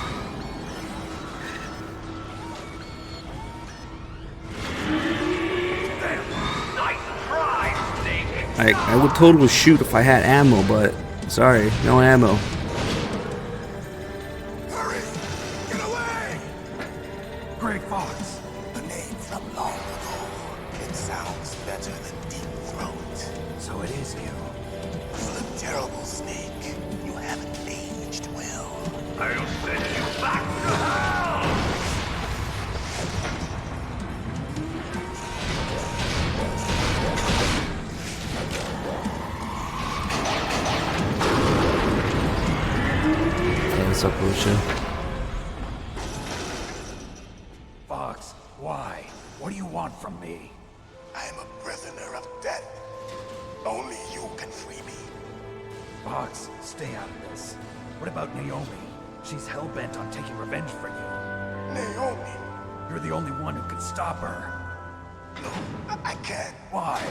A: I would totally shoot if I had ammo, but sorry, no ammo.
K: Hurry! Get away!
O: Grey Fox.
K: A name from long ago. It sounds better than Deep Throat.
O: So it is you.
K: You look terrible, Snake. You haven't aged well.
O: I'll send you back to hell!
A: What's up, Lucia?
O: Fox, why? What do you want from me?
K: I am a prisoner of death. Only you can free me.
O: Fox, stay out of this. What about Naomi? She's hell-bent on taking revenge for you.
K: Naomi?
O: You're the only one who can stop her.
K: No, I can't.
O: Why?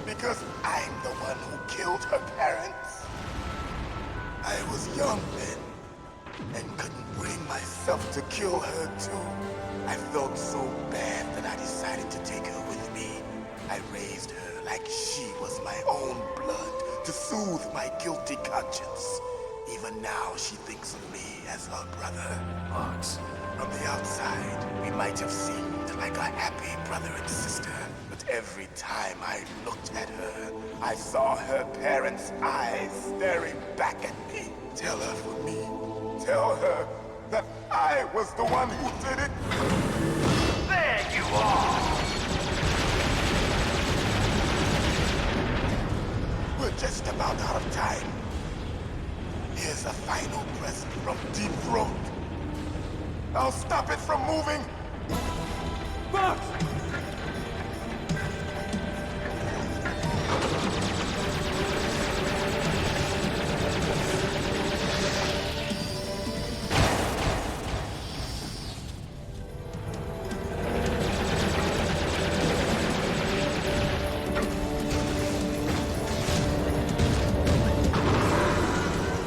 K: Because I'm the one who killed her parents. I was young then. and couldn't bring myself to kill her too. I felt so bad that I decided to take her with me. I raised her like she was my own blood to soothe my guilty conscience. Even now, she thinks of me as her brother.
D: Fox.
K: From the outside, we might have seemed like a happy brother and sister. But every time I looked at her, I saw her parents' eyes staring back at me. Tell her for me. Tell her that I was the one who did it.
E: There you are!
K: We're just about out of time. Here's a final present from Deep Throat. I'll stop it from moving. Fox!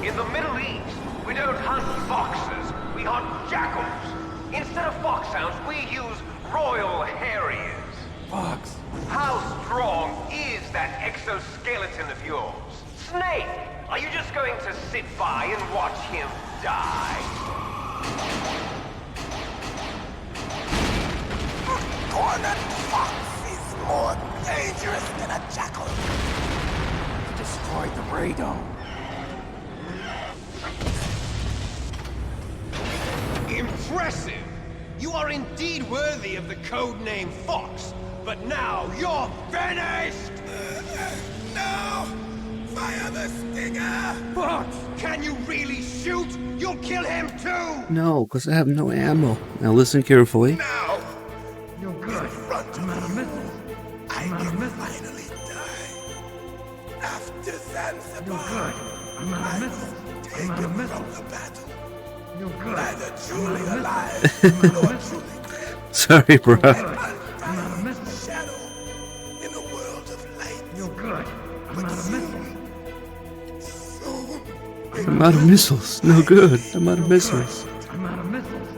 E: In the Middle East, we don't hunt foxes, we hunt jackals. Instead of foxhounds, we use royal harriers.
O: Fox!
E: How strong is that exoskeleton of yours? Snake, are you just going to sit by and watch him die?
K: Cornered fox is more dangerous than a jackal.
O: Destroyed the radome.
E: Impressive! You are indeed worthy of the codename Fox, but now you're finished!
K: No! Fire the stinger!
E: Fox! Can you really shoot? You'll kill him too!
A: No, because I have no ammo. Now listen carefully.
K: Now!
O: You're good. I'm out of missiles.
K: I can finally die. After Zanzibar,
O: You're good. I'm out of missiles. I'm out of missiles.
K: from the battle.
O: You're good.
K: Neither
O: I'm
K: truly
O: out of
K: alive
O: missiles.
K: nor truly dead.
A: Sorry, bro.
O: I'm out of missiles.
K: Shadow in a world of light.
O: You're good. I'm out of missiles.
A: I'm out of missiles. No good. I'm out of missiles.
O: I'm out of missiles.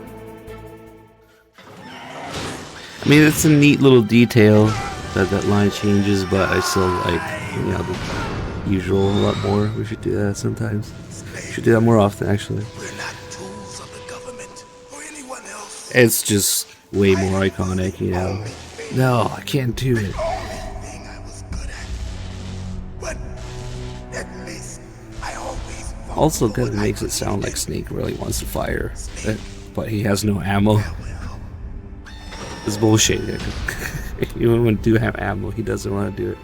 A: I mean, it's a neat little detail that that line changes, but I still like, you know, the usual a lot more. We should do that sometimes. We should do that more often, actually.
K: We're not tools of the government or anyone else.
A: It's just way more iconic, you know. No, I can't do it.
K: Thing I was good at. But at least I always
A: Also, kind of makes it sound like Snake really wants to fire, but he has no ammo. It's bullshit. Even when do have ammo, he doesn't want to do it.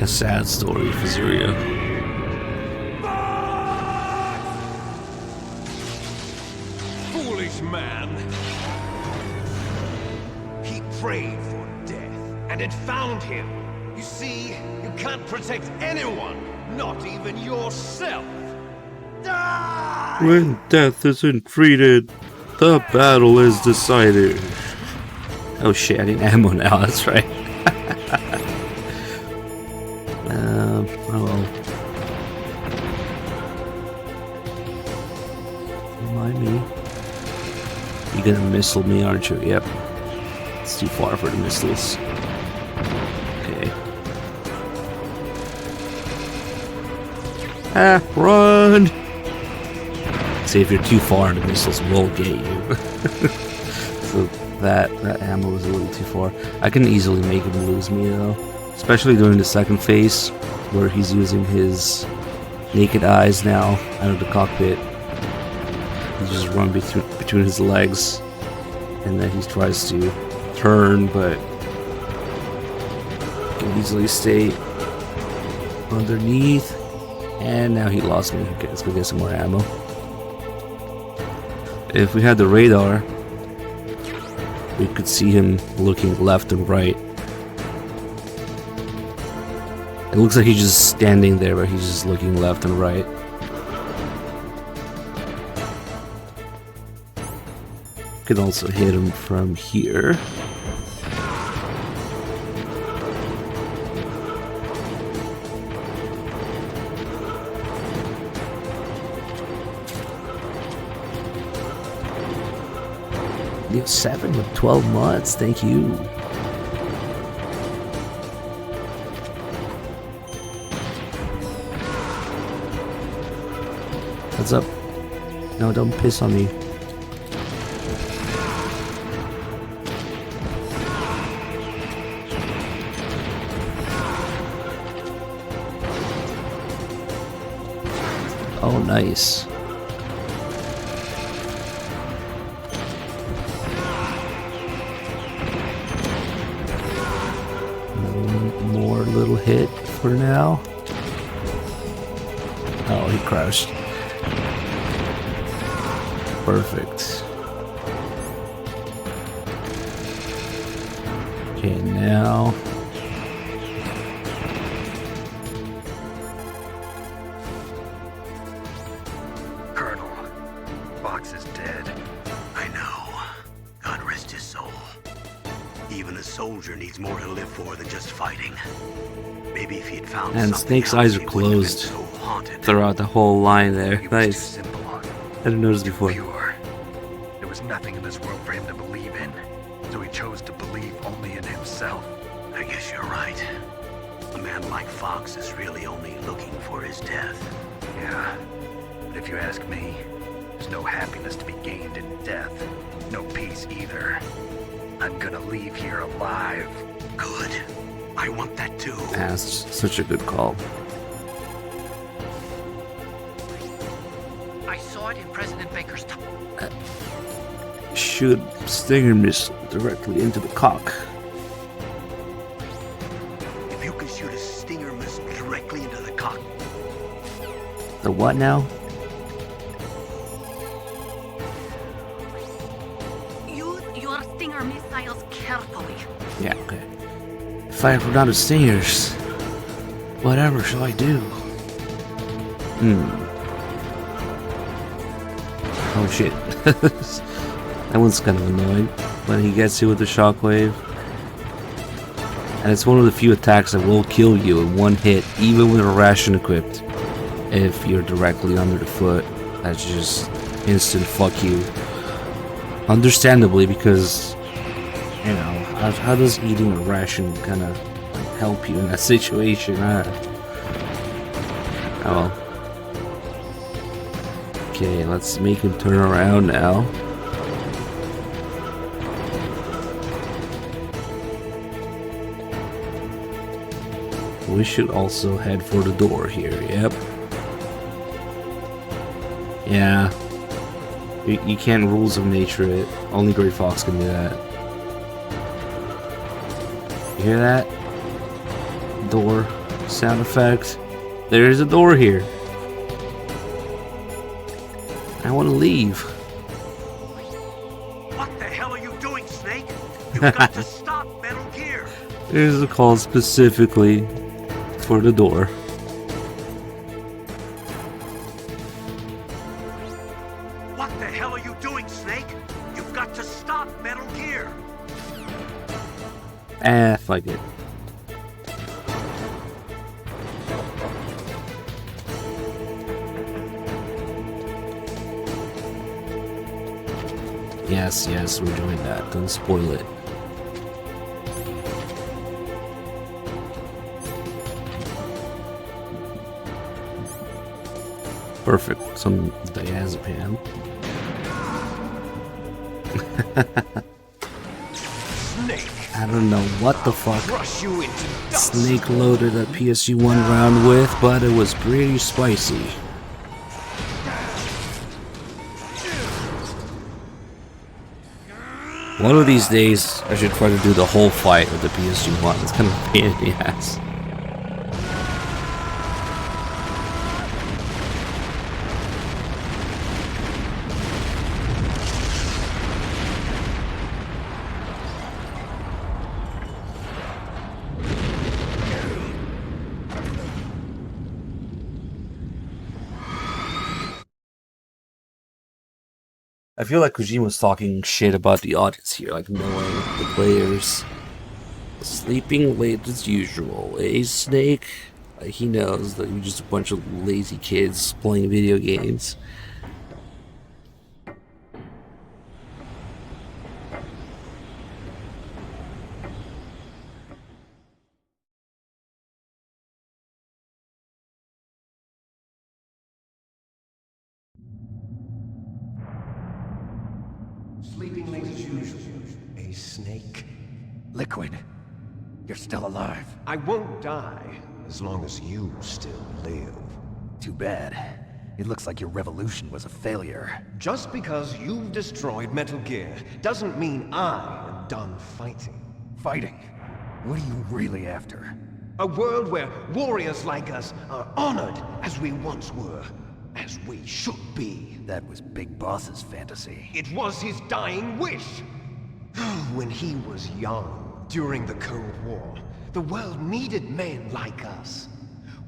A: A sad story for Zuria.
E: Foolish man! He prayed for death, and it found him. You see, you can't protect anyone, not even yourself. Die!
A: When death is entreated, the battle is decided. Oh shit, I need ammo now, that's right. Oh well. Remind me. You're gonna missile me, aren't you? Yep. It's too far for the missiles. Okay. Ah, run! See, if you're too far, the missiles will get you. So that ammo is a little too far. I can easily make him lose me though. Especially during the second phase, where he's using his naked eyes now out of the cockpit. He just runs between his legs, and then he tries to turn, but can easily stay underneath. And now he lost me. Okay, let's go get some more ammo. If we had the radar, we could see him looking left and right. It looks like he's just standing there, but he's just looking left and right. Could also hit him from here. Leo 7 with 12 months. Thank you. What's up? No, don't piss on me. Oh, nice. More little hit for now. Oh, he crashed. Perfect. Okay, now.
I: Colonel, Fox is dead.
B: I know. God rest his soul. Even a soldier needs more to live for than just fighting. Maybe if he'd found
A: And
B: something
A: Snake's
B: else,
A: eyes are
B: he wouldn't have been
A: closed
B: so haunted.
A: throughout the whole line there. Nice.
I: Simple.
A: I didn't notice before.
I: Pure. There was nothing in this world for him to believe in, so he chose to believe only in himself.
B: I guess you're right. A man like Fox is really only looking for his death.
I: Yeah, but if you ask me, there's no happiness to be gained in death. No peace either. I'm gonna leave here alive.
B: Good. I want that too.
A: That's such a good call.
F: I saw it in President Baker's
A: Shoot Stinger missile directly into the cock.
B: If you can shoot a Stinger missile directly into the cock.
A: The what now?
H: Use your Stinger missiles carefully.
A: Yeah, okay. If I run out of Stingers, whatever shall I do? Oh shit. That one's kind of annoying. But he gets you with the shockwave. And it's one of the few attacks that will kill you in one hit, even with a ration equipped. If you're directly under the foot, that's just instant fuck you. Understandably, because, you know, how does eating a ration kind of help you in that situation? Oh. Okay, let's make him turn around now. We should also head for the door here, yep. Yeah. You can't rules of nature it. Only Gray Fox can do that. You hear that? Door sound effect. There's a door here. I want to leave.
B: What the hell are you doing, Snake? You've got to stop Metal Gear.
A: There's a call specifically for the door.
B: What the hell are you doing, Snake? You've got to stop Metal Gear.
A: Fuck it. Yes, we're doing that. Don't spoil it. Perfect. Some diazepam.
M: Snake.
A: I don't know what the fuck
M: Crush you into dust.
A: Snake loaded a PSU-1 round with, but it was pretty spicy. One of these days, I should try to do the whole fight with the PSG-1. It's kind of a pain in the ass. I feel like Kojima's talking shit about the audience here, like knowing the players. Sleeping late as usual, eh, Snake? He knows that you're just a bunch of lazy kids playing video games.
E: usual, a snake.
O: Liquid, you're still alive.
E: I won't die as long as you still live.
O: Too bad. It looks like your revolution was a failure.
E: Just because you've destroyed Metal Gear doesn't mean I am done fighting.
O: Fighting? What are you really after?
E: A world where warriors like us are honored as we once were, as we should be.
O: That was Big Boss's fantasy.
E: It was his dying wish. When he was young, during the Cold War, the world needed men like us.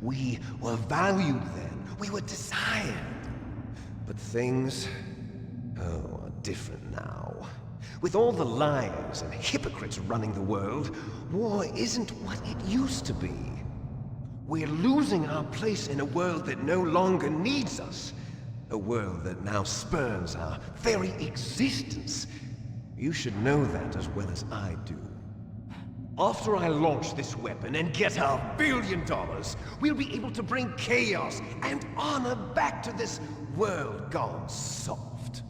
E: We were valued then. We were desired. But things, are different now. With all the liars and hypocrites running the world, war isn't what it used to be. We're losing our place in a world that no longer needs us. A world that now spurns our very existence. You should know that as well as I do. After I launch this weapon and get our $1 billion, we'll be able to bring chaos and honor back to this world gone soft.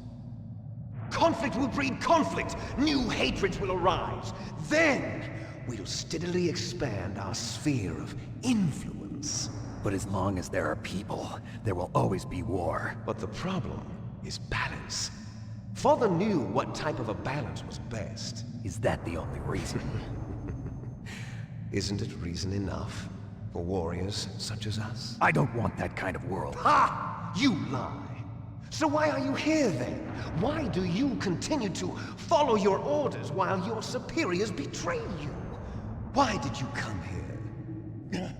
E: Conflict will breed conflict. New hatreds will arise. Then, we'll steadily expand our sphere of influence.
O: But as long as there are people, there will always be war.
E: But the problem is balance. Father knew what type of a balance was best.
O: Is that the only reason?
E: Isn't it reason enough for warriors such as us?
O: I don't want that kind of world.
E: Ha! You lie! So why are you here then? Why do you continue to follow your orders while your superiors betray you? Why did you come here?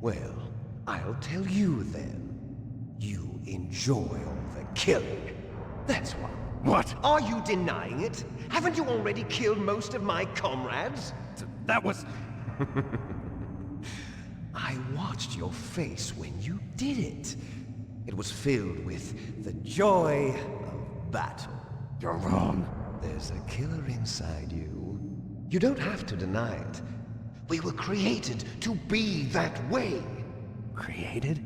E: Well, I'll tell you then. You enjoy all the killing. That's why.
O: What?
E: Are you denying it? Haven't you already killed most of my comrades?
O: That was...
E: I watched your face when you did it. It was filled with the joy of battle.
O: You're wrong.
E: There's a killer inside you. You don't have to deny it. We were created to be that way.
O: Created?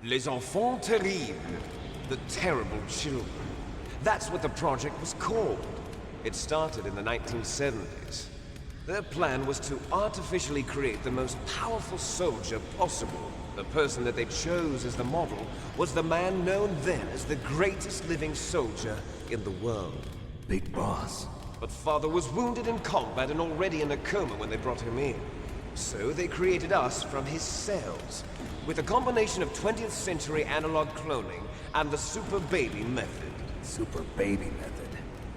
M: Les enfants terribles.
E: The terrible children. That's what the project was called. It started in the 1970s. Their plan was to artificially create the most powerful soldier possible. The person that they chose as the model was the man known then as the greatest living soldier in the world.
O: Big Boss.
E: But Father was wounded in combat and already in a coma when they brought him in. So they created us from his cells, with a combination of 20th century analog cloning and the Super Baby method.
O: Super Baby method.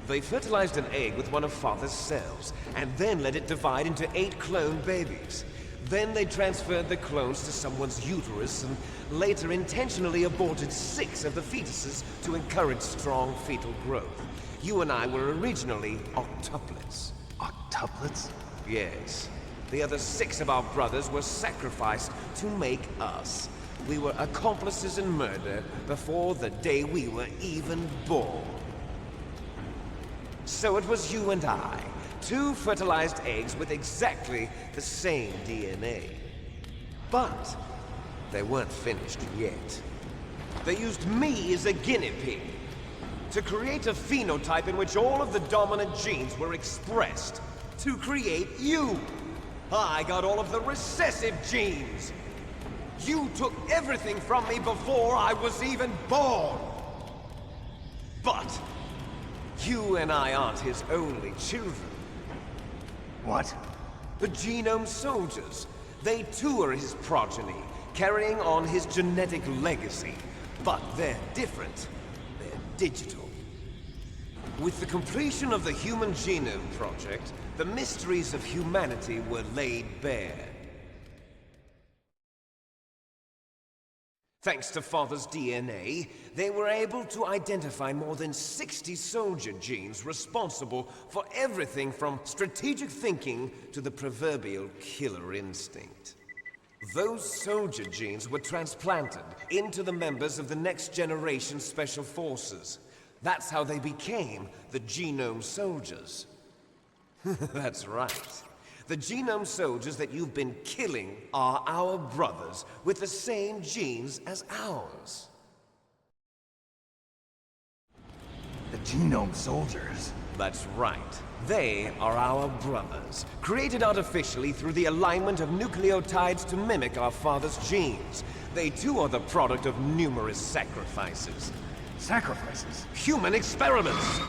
E: They fertilized an egg with one of Father's cells, and then let it divide into 8 clone babies. Then they transferred the clones to someone's uterus, and later intentionally aborted 6 of the fetuses to encourage strong fetal growth. You and I were originally octuplets.
O: Octuplets?
E: Yes. The other 6 of our brothers were sacrificed to make us. We were accomplices in murder before the day we were even born. So it was you and I, 2 fertilized eggs with exactly the same DNA. But they weren't finished yet. They used me as a guinea pig to create a phenotype in which all of the dominant genes were expressed to create you. I got all of the recessive genes. You took everything from me before I was even born. But you and I aren't his only children.
O: What?
E: The Genome Soldiers. They too are his progeny, carrying on his genetic legacy. But they're different. They're digital. With the completion of the Human Genome Project, the mysteries of humanity were laid bare. Thanks to Father's DNA, they were able to identify more than 60 soldier genes responsible for everything from strategic thinking to the proverbial killer instinct. Those soldier genes were transplanted into the members of the next generation Special Forces. That's how they became the Genome Soldiers. That's right. The genome soldiers that you've been killing are our brothers with the same genes as ours.
D: The genome soldiers?
E: That's right. They are our brothers, created artificially through the alignment of nucleotides to mimic our father's genes. They too are the product of numerous sacrifices.
D: Sacrifices?
E: Human experiments!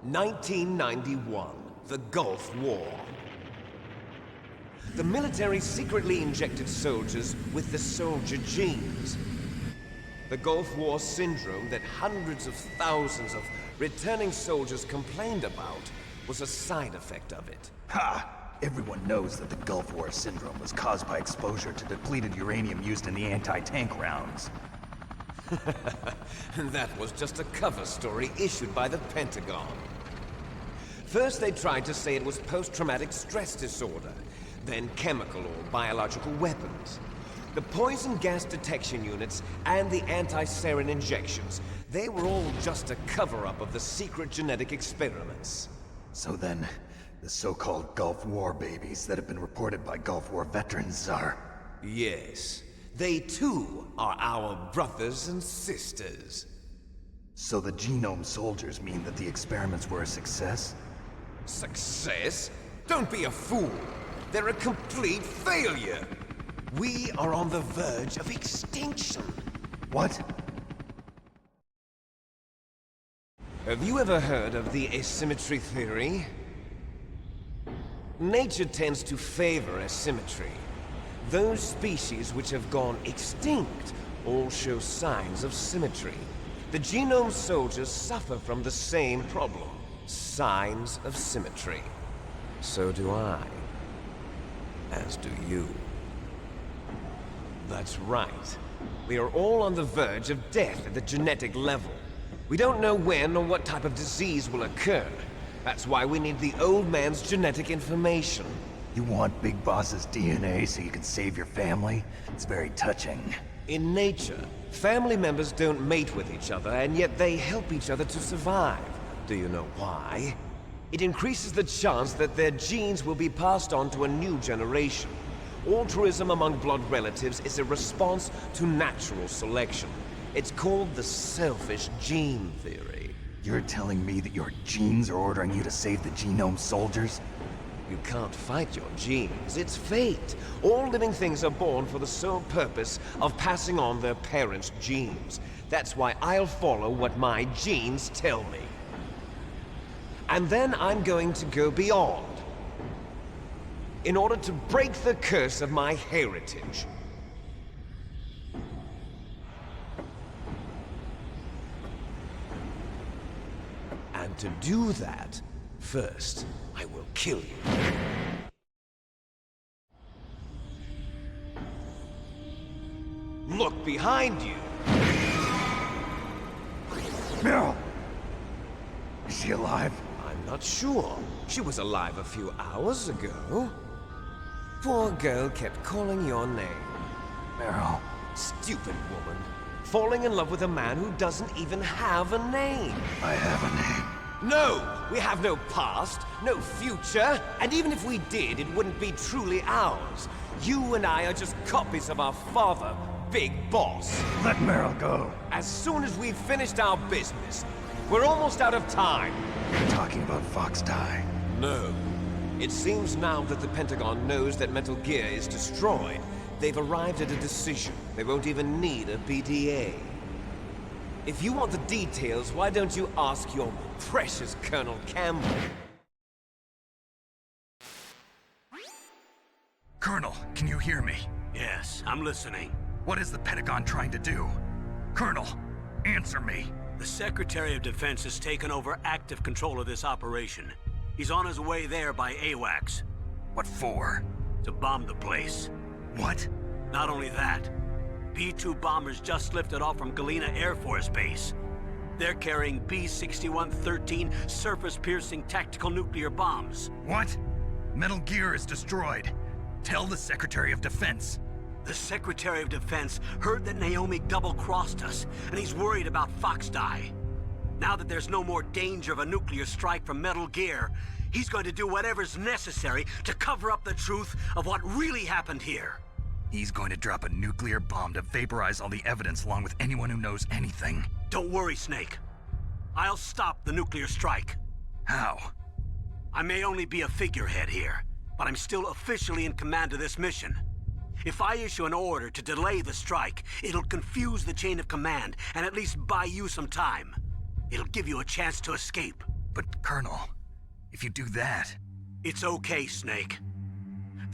E: 1991, the Gulf War. The military secretly injected soldiers with the soldier genes. The Gulf War syndrome that hundreds of thousands of returning soldiers complained about was a side effect of it.
D: Ha! Everyone knows that the Gulf War syndrome was caused by exposure to depleted uranium used in the anti-tank rounds.
E: That was just a cover story issued by the Pentagon. First they tried to say it was post-traumatic stress disorder, then chemical or biological weapons. The poison gas detection units and the anti-sarin injections, they were all just a cover-up of the secret genetic experiments.
D: So then, the so-called Gulf War babies that have been reported by Gulf War veterans are...
E: Yes. They too are our brothers and sisters.
D: So the genome soldiers mean that the experiments were a success?
E: Success? Don't be a fool! They're a complete failure! We are on the verge of extinction.
D: What?
E: Have you ever heard of the asymmetry theory? Nature tends to favor asymmetry. Those species which have gone extinct all show signs of symmetry. The genome soldiers suffer from the same problem. Signs of symmetry. So do I. As do you. That's right. We are all on the verge of death at the genetic level. We don't know when or what type of disease will occur. That's why we need the old man's genetic information.
D: You want Big Boss's DNA so you can save your family? It's very touching.
E: In nature, family members don't mate with each other, and yet they help each other to survive. Do you know why? It increases the chance that their genes will be passed on to a new generation. Altruism among blood relatives is a response to natural selection. It's called the selfish gene theory.
D: You're telling me that your genes are ordering you to save the genome soldiers?
E: You can't fight your genes. It's fate. All living things are born for the sole purpose of passing on their parents' genes. That's why I'll follow what my genes tell me. And then I'm going to go beyond. In order to break the curse of my heritage. And to do that, first, I will kill you. Look behind you!
D: Meryl! Is she alive?
E: I'm not sure. She was alive a few hours ago. Poor girl kept calling your name.
D: Meryl.
E: Stupid woman. Falling in love with a man who doesn't even have a name.
D: I have a name.
E: No! We have no past, no future, and even if we did, it wouldn't be truly ours. You and I are just copies of our father, Big Boss.
D: Let Meryl go.
E: As soon as we've finished our business, we're almost out of time.
D: You're talking about Fox Die.
E: No. It seems now that the Pentagon knows that Metal Gear is destroyed. They've arrived at a decision. They won't even need a BDA. If you want the details, why don't you ask your precious Colonel Campbell?
O: Colonel, can you hear me?
B: Yes, I'm listening.
O: What is the Pentagon trying to do? Colonel, answer me.
B: The Secretary of Defense has taken over active control of this operation. He's on his way there by AWACS.
O: What for?
B: To bomb the place.
O: What?
B: Not only that, B-2 bombers just lifted off from Galena Air Force Base. They're carrying B-6113 surface-piercing tactical nuclear bombs.
O: What? Metal Gear is destroyed. Tell the Secretary of Defense.
B: The Secretary of Defense heard that Naomi double-crossed us, and he's worried about Fox Die. Now that there's no more danger of a nuclear strike from Metal Gear, he's going to do whatever's necessary to cover up the truth of what really happened here.
I: He's going to drop a nuclear bomb to vaporize all the evidence along with anyone who knows anything.
B: Don't worry, Snake. I'll stop the nuclear strike.
I: How?
B: I may only be a figurehead here, but I'm still officially in command of this mission. If I issue an order to delay the strike, it'll confuse the chain of command and at least buy you some time. It'll give you a chance to escape.
I: But, Colonel, if you do that...
B: It's okay, Snake.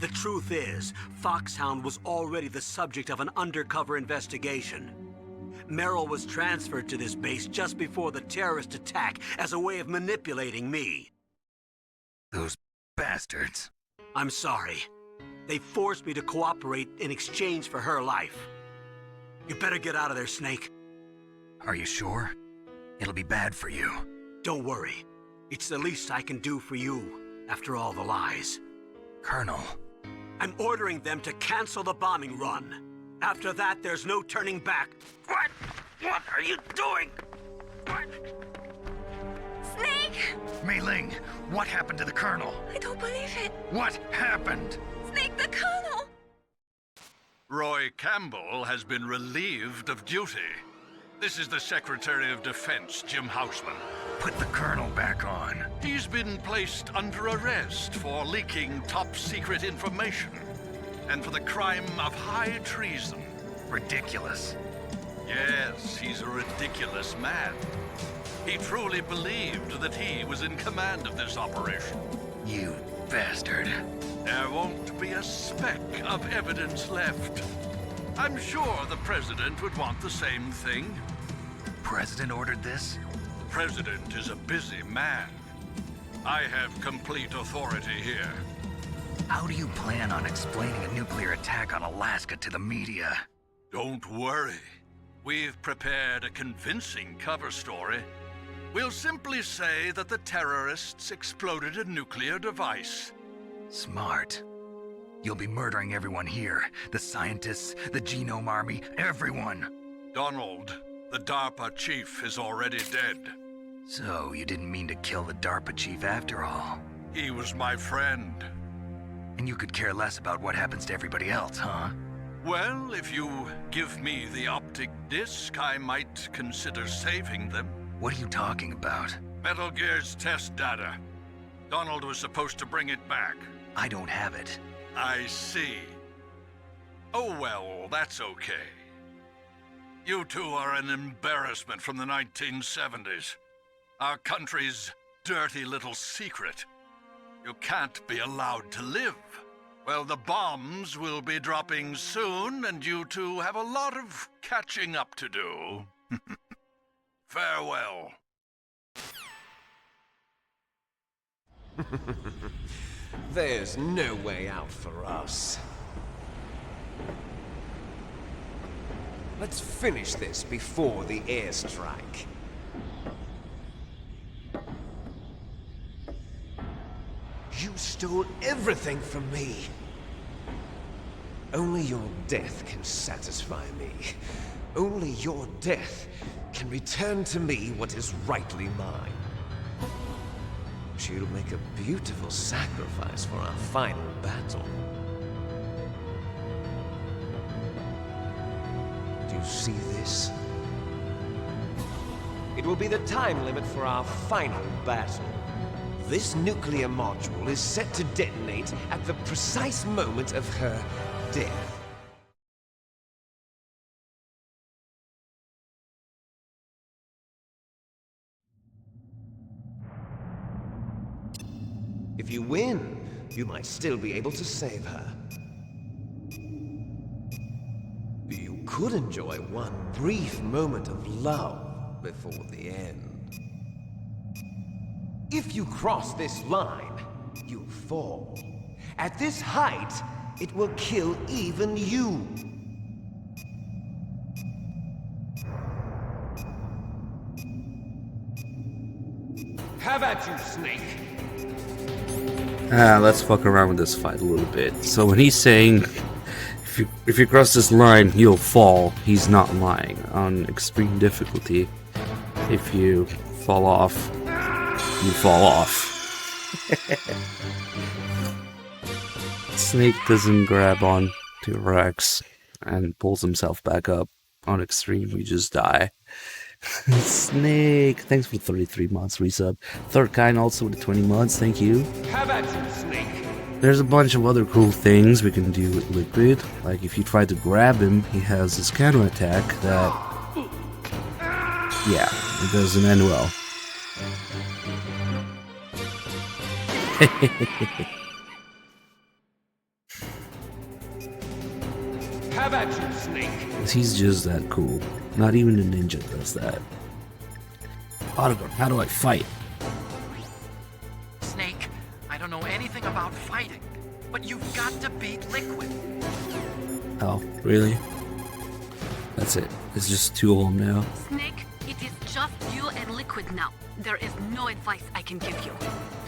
B: The truth is, Foxhound was already the subject of an undercover investigation. Merrill was transferred to this base just before the terrorist attack as a way of manipulating me.
I: Those bastards.
B: I'm sorry. They forced me to cooperate in exchange for her life. You better get out of there, Snake.
I: Are you sure? It'll be bad for you.
B: Don't worry. It's the least I can do for you, after all the lies.
I: Colonel.
B: I'm ordering them to cancel the bombing run. After that, there's no turning back. What? What are you doing? What?
G: Snake!
I: Mei Ling, what happened to the Colonel?
G: I don't believe it.
I: What happened?
G: Snake, the Colonel!
P: Roy Campbell has been relieved of duty. This is the Secretary of Defense, Jim Houseman.
I: Put the Colonel back on.
P: He's been placed under arrest for leaking top-secret information and for the crime of high treason.
I: Ridiculous.
P: Yes, he's a ridiculous man. He truly believed that he was in command of this operation.
I: You bastard.
P: There won't be a speck of evidence left. I'm sure the President would want the same thing.
I: President ordered this?
P: The President is a busy man. I have complete authority here.
I: How do you plan on explaining a nuclear attack on Alaska to the media?
P: Don't worry. We've prepared a convincing cover story. We'll simply say that the terrorists exploded a nuclear device.
I: Smart. You'll be murdering everyone here. The scientists, the Genome Army, everyone.
P: Donald, the DARPA chief, is already dead.
I: So, you didn't mean to kill the DARPA chief after all?
P: He was my friend.
I: And you could care less about what happens to everybody else, huh?
P: Well, if you give me the optic disc, I might consider saving them.
I: What are you talking about?
P: Metal Gear's test data. Donald was supposed to bring it back.
I: I don't have it.
P: I see. Oh well, that's okay. You two are an embarrassment from the 1970s. Our country's dirty little secret. You can't be allowed to live. Well, the bombs will be dropping soon, and you two have a lot of catching up to do. Farewell.
M: There's no way out for us. Let's finish this before the airstrike. You stole everything from me. Only your death can satisfy me. Only your death can return to me what is rightly mine. She'll make a beautiful sacrifice for our final battle. Do you see this? It will be the time limit for our final battle. This nuclear module is set to detonate at the precise moment of her death. If you win, you might still be able to save her. You could enjoy one brief moment of love before the end. If you cross this line, you fall. At this height, it will kill even you. Have at you, Snake.
A: Let's fuck around with this fight a little bit. So when he's saying, if you cross this line, you'll fall, he's not lying. On extreme difficulty, if you fall off, you fall off. Snake doesn't grab on to Rex and pulls himself back up. On extreme, we just die. Snake, thanks for 33 months resub. Third kind also with 20 months, thank you.
Q: Have at you, Snake.
A: There's a bunch of other cool things we can do with Liquid. Like if you try to grab him, he has this counterattack that... yeah, it doesn't end well.
Q: Have at you, Snake.
A: He's just that cool. Not even a ninja does that. Autograph, how do I fight?
F: Snake, I don't know anything about fighting, but you've got to beat Liquid.
A: Oh, really? That's it. It's just two of them now.
H: Snake, it is just you and Liquid now. There is no advice I can give you.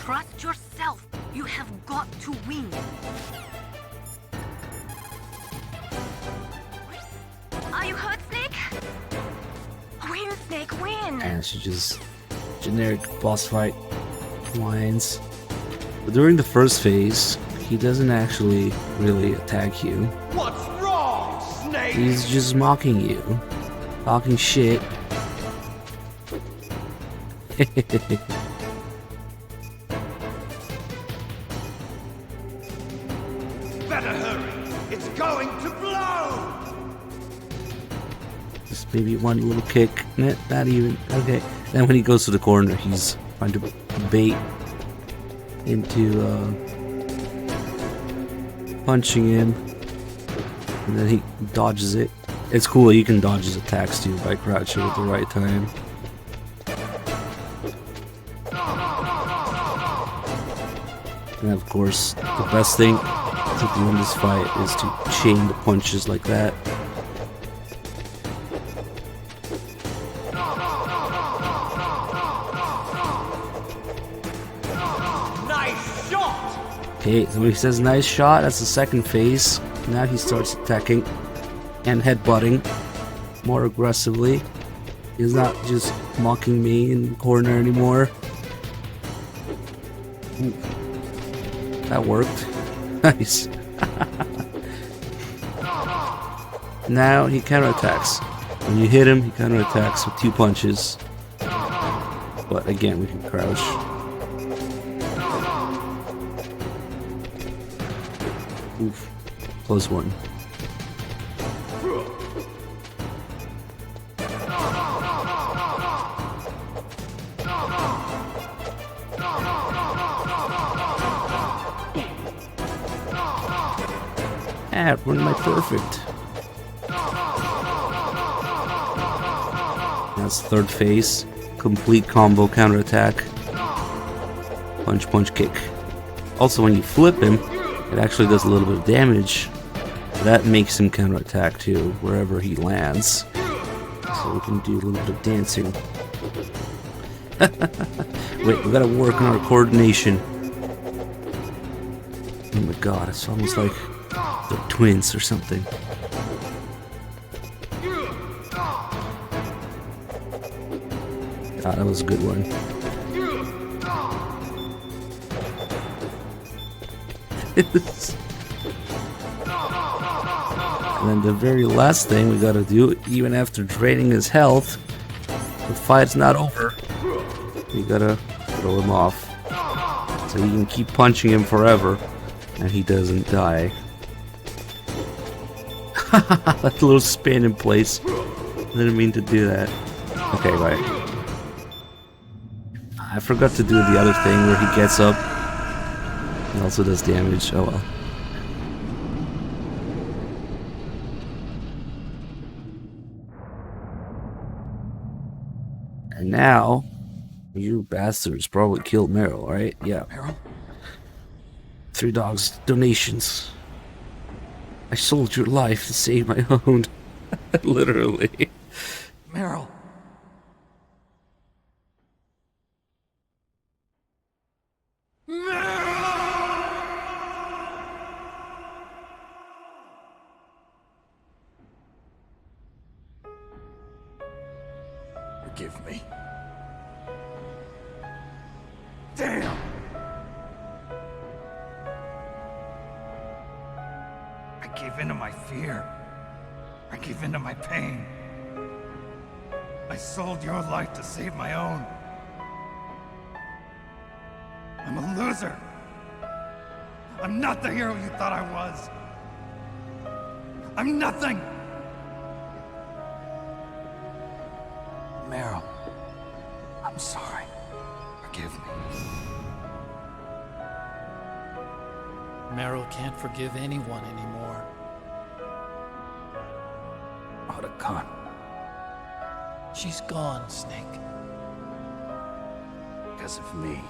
H: Trust yourself. You have got to win.
G: Are you hurt, Snake? Win, Snake, win!
A: And she just generic boss fight whines. But during the first phase, he doesn't actually really attack you.
Q: What's wrong, Snake?
A: He's just mocking you. Talking shit.
Q: Better hurry. It's going to blow!
A: Just maybe one little kick. Not even. Okay. Then when he goes to the corner, he's trying to bait into punching him. And then he dodges it. It's cool, you can dodge his attacks too by crouching at the right time. And of course, the best thing to do in this fight is to chain the punches like that.
Q: Nice shot!
A: Okay, so when he says nice shot, that's the second phase. Now he starts attacking and headbutting more aggressively. He's not just mocking me in the corner anymore. Ooh. That worked. Nice. Now he counterattacks. When you hit him, he counterattacks with 2 punches. But again, we can crouch. Oof. Close one. Ah, when am I perfect? That's third phase. Complete combo counterattack. Punch, punch, kick. Also, when you flip him, it actually does a little bit of damage. That makes him counterattack too, wherever he lands. So we can do a little bit of dancing. Wait, we gotta work on our coordination. Oh my god, it's almost like they're twins or something. Ah, that was a good one. And then the very last thing we gotta do, even after draining his health, the fight's not over. You gotta throw him off. So you can keep punching him forever, and he doesn't die. That little spin in place. I didn't mean to do that. Okay, bye. I forgot to do the other thing where he gets up. He also does damage. Oh well. And now, you bastards probably killed Meryl, right? Yeah.
O: Meryl?
A: $3 donations. I sold your life to save my own. Literally.
O: Meryl.
D: Forgive me.
O: Damn! I gave in to my fear. I gave in to my pain. I sold your life to save my own. I'm a loser. I'm not the hero you thought I was. I'm nothing. Meryl, I'm sorry. Forgive me.
F: Meryl can't forgive anyone anymore.
O: Otacon.
F: She's gone, Snake.
O: Because of me.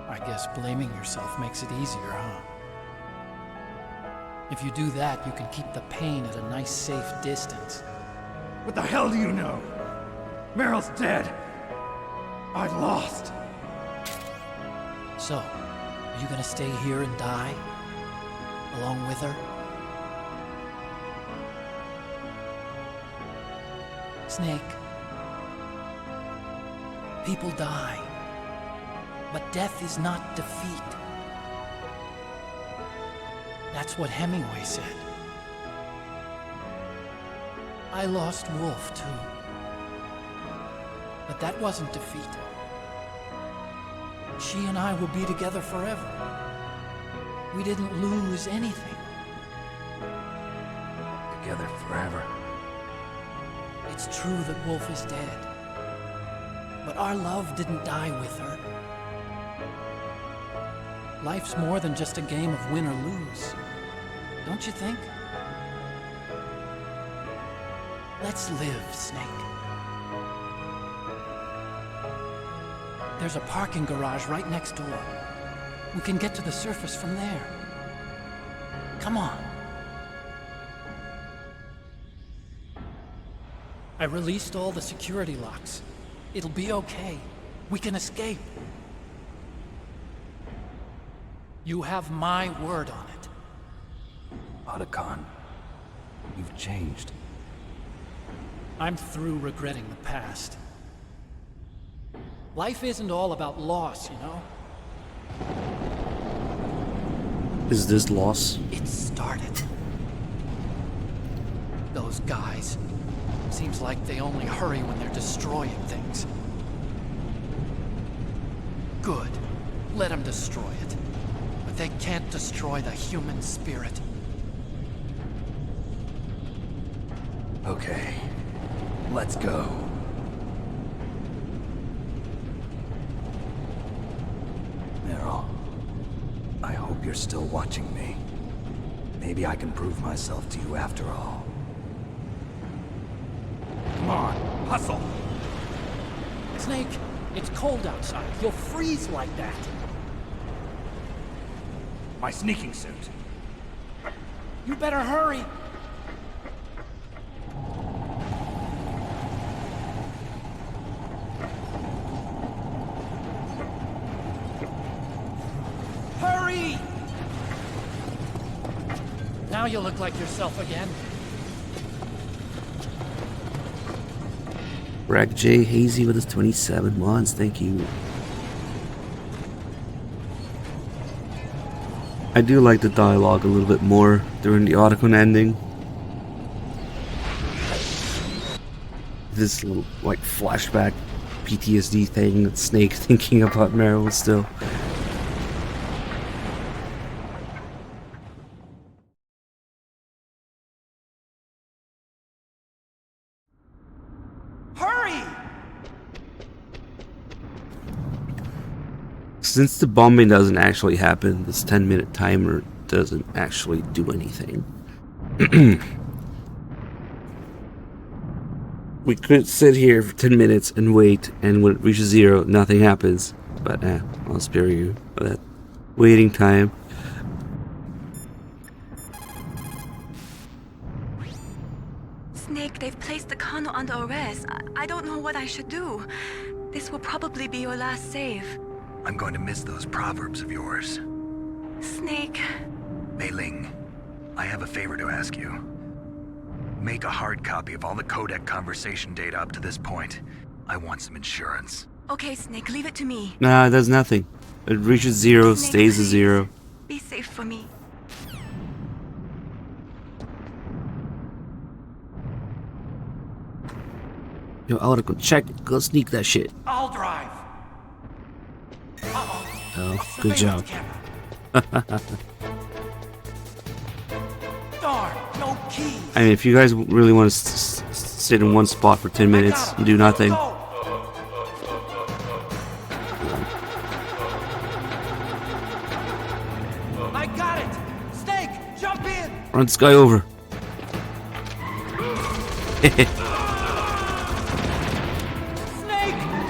F: I guess blaming yourself makes it easier, huh? If you do that, you can keep the pain at a nice, safe distance.
O: What the hell do you know? Meryl's dead. I lost.
F: So, are you gonna stay here and die? Along with her? Snake. People die. But death is not defeat. That's what Hemingway said. I lost Wolf, too. But that wasn't defeat. She and I will be together forever. We didn't lose anything.
O: Together forever.
F: It's true that Wolf is dead. But our love didn't die with her. Life's more than just a game of win or lose. Don't you think? Let's live, Snake. There's a parking garage right next door. We can get to the surface from there. Come on. I released all the security locks. It'll be okay. We can escape. You have my word on it.
O: Otacon, you've changed.
F: I'm through regretting the past. Life isn't all about loss, you know?
A: Is this loss?
F: It started. Those guys. Seems like they only hurry when they're destroying things. Good. Let them destroy it. But they can't destroy the human spirit.
O: Okay. Let's go. Meryl, I hope you're still watching me. Maybe I can prove myself to you after all. Come on, hustle!
F: Snake, it's cold outside. You'll freeze like that.
O: My sneaking suit.
F: You better hurry. Hurry! Now you look like yourself again.
A: Rag J Hazy with his 27 months, thank you. I do like the dialogue a little bit more during the Otacon ending. This little, like, flashback PTSD thing that Snake thinking about Meryl still. Since the bombing doesn't actually happen, this 10-minute timer doesn't actually do anything. We could sit here for 10 minutes and wait, and when it reaches 0, nothing happens. But I'll spare you for that waiting time.
G: Snake, they've placed the Kano under arrest. I don't know what I should do. This will probably be your last save.
I: I'm going to miss those proverbs of yours.
G: Snake.
I: Mei Ling, I have a favor to ask you. Make a hard copy of all the codec conversation data up to this point. I want some insurance.
G: Okay, Snake, leave it to me.
A: Nah, it does nothing. It reaches 0,
G: Snake,
A: stays at
G: please.
A: 0.
G: Be safe for me.
A: Yo, I wanna go check it. Go sneak that shit.
O: I'll drive.
A: Oh, good job.
O: Darn, no keys.
A: I mean, if you guys really want to sit in one spot for 10 minutes and do nothing.
O: I got it. Snake, jump in.
A: Run this guy over.
O: Snake,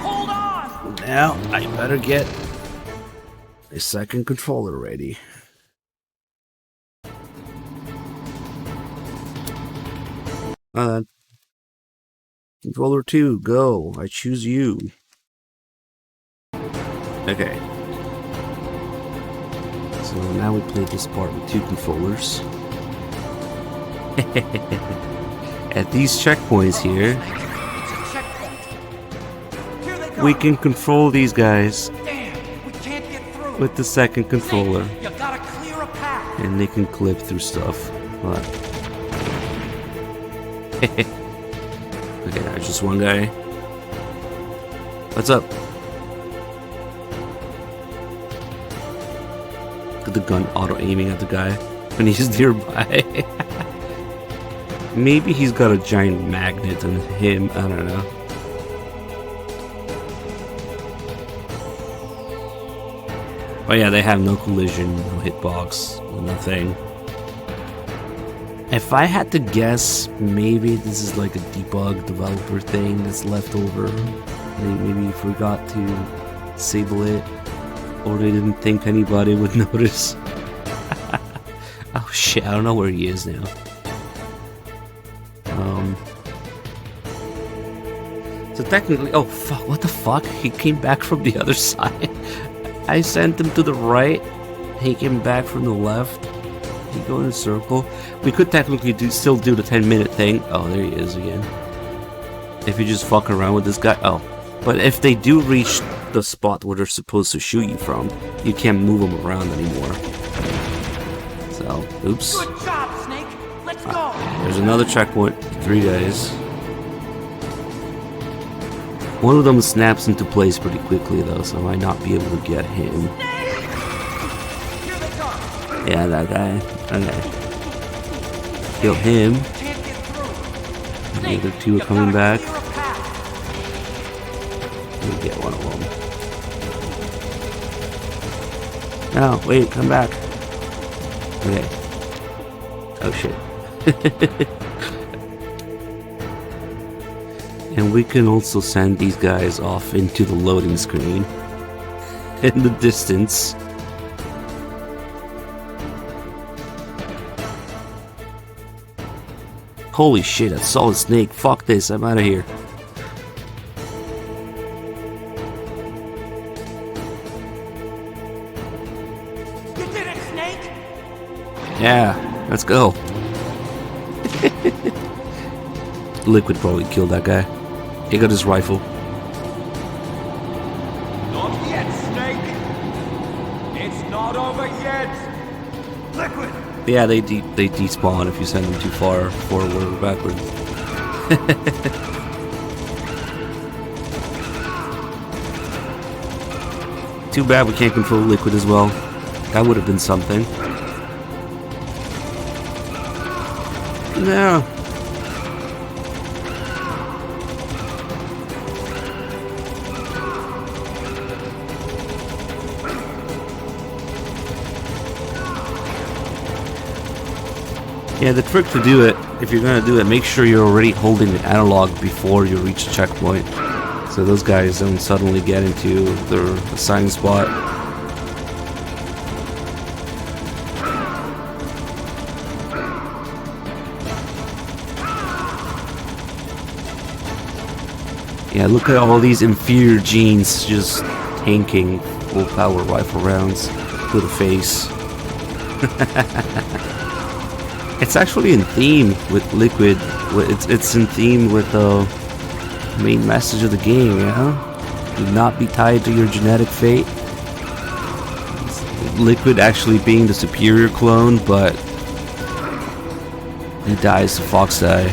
O: hold on.
A: Now, I better get a second controller ready. Controller 2, go. I choose you. Okay. So now we play this part with 2 controllers. At these checkpoints here, we can control these guys with the second controller. And they can clip through stuff. Hold on. Okay, there's just one guy. What's up? Look at the gun auto-aiming at the guy when he's nearby. Maybe he's got a giant magnet on him, I don't know. Oh yeah, they have no collision, no hitbox, nothing. If I had to guess, maybe this is like a debug developer thing that's left over. They maybe forgot to disable it, or they didn't think anybody would notice. Oh shit, I don't know where he is now. So technically, oh fuck, what the fuck? He came back from the other side. I sent him to the right, he came back from the left. He go in a circle. We could technically still do the 10-minute thing. Oh, there he is again. If you just fuck around with this guy. Oh, but if they do reach the spot where they're supposed to shoot you from, you can't move them around anymore. So, oops.
O: Good job, Snake. Let's go.
A: There's another checkpoint. 3 guys. One of them snaps into place pretty quickly though, so I might not be able to get him. Yeah, that guy. Okay. Kill him. The other 2 are coming back. Let me get one of them. No, wait, come back. Okay. Oh shit. And we can also send these guys off into the loading screen in the distance. Holy shit, that's Solid Snake. Fuck this, I'm out of here.
O: You did it, Snake!
A: Yeah, let's go. Liquid probably killed that guy. He got his rifle.
Q: Not yet, Snake. It's not over yet. Liquid.
A: Yeah, they despawn if you send them too far forward or backward. Too bad we can't control Liquid as well. That would have been something. No. Yeah, the trick to do it, if you're gonna do it, make sure you're already holding the analog before you reach the checkpoint. So those guys don't suddenly get into their assigned spot. Yeah, look at all these inferior genes just tanking full power rifle rounds to the face. It's actually in theme with Liquid. It's in theme with the main message of the game, you know? would not be tied to your genetic fate. Liquid actually being the superior clone, but he dies to Fox-Die.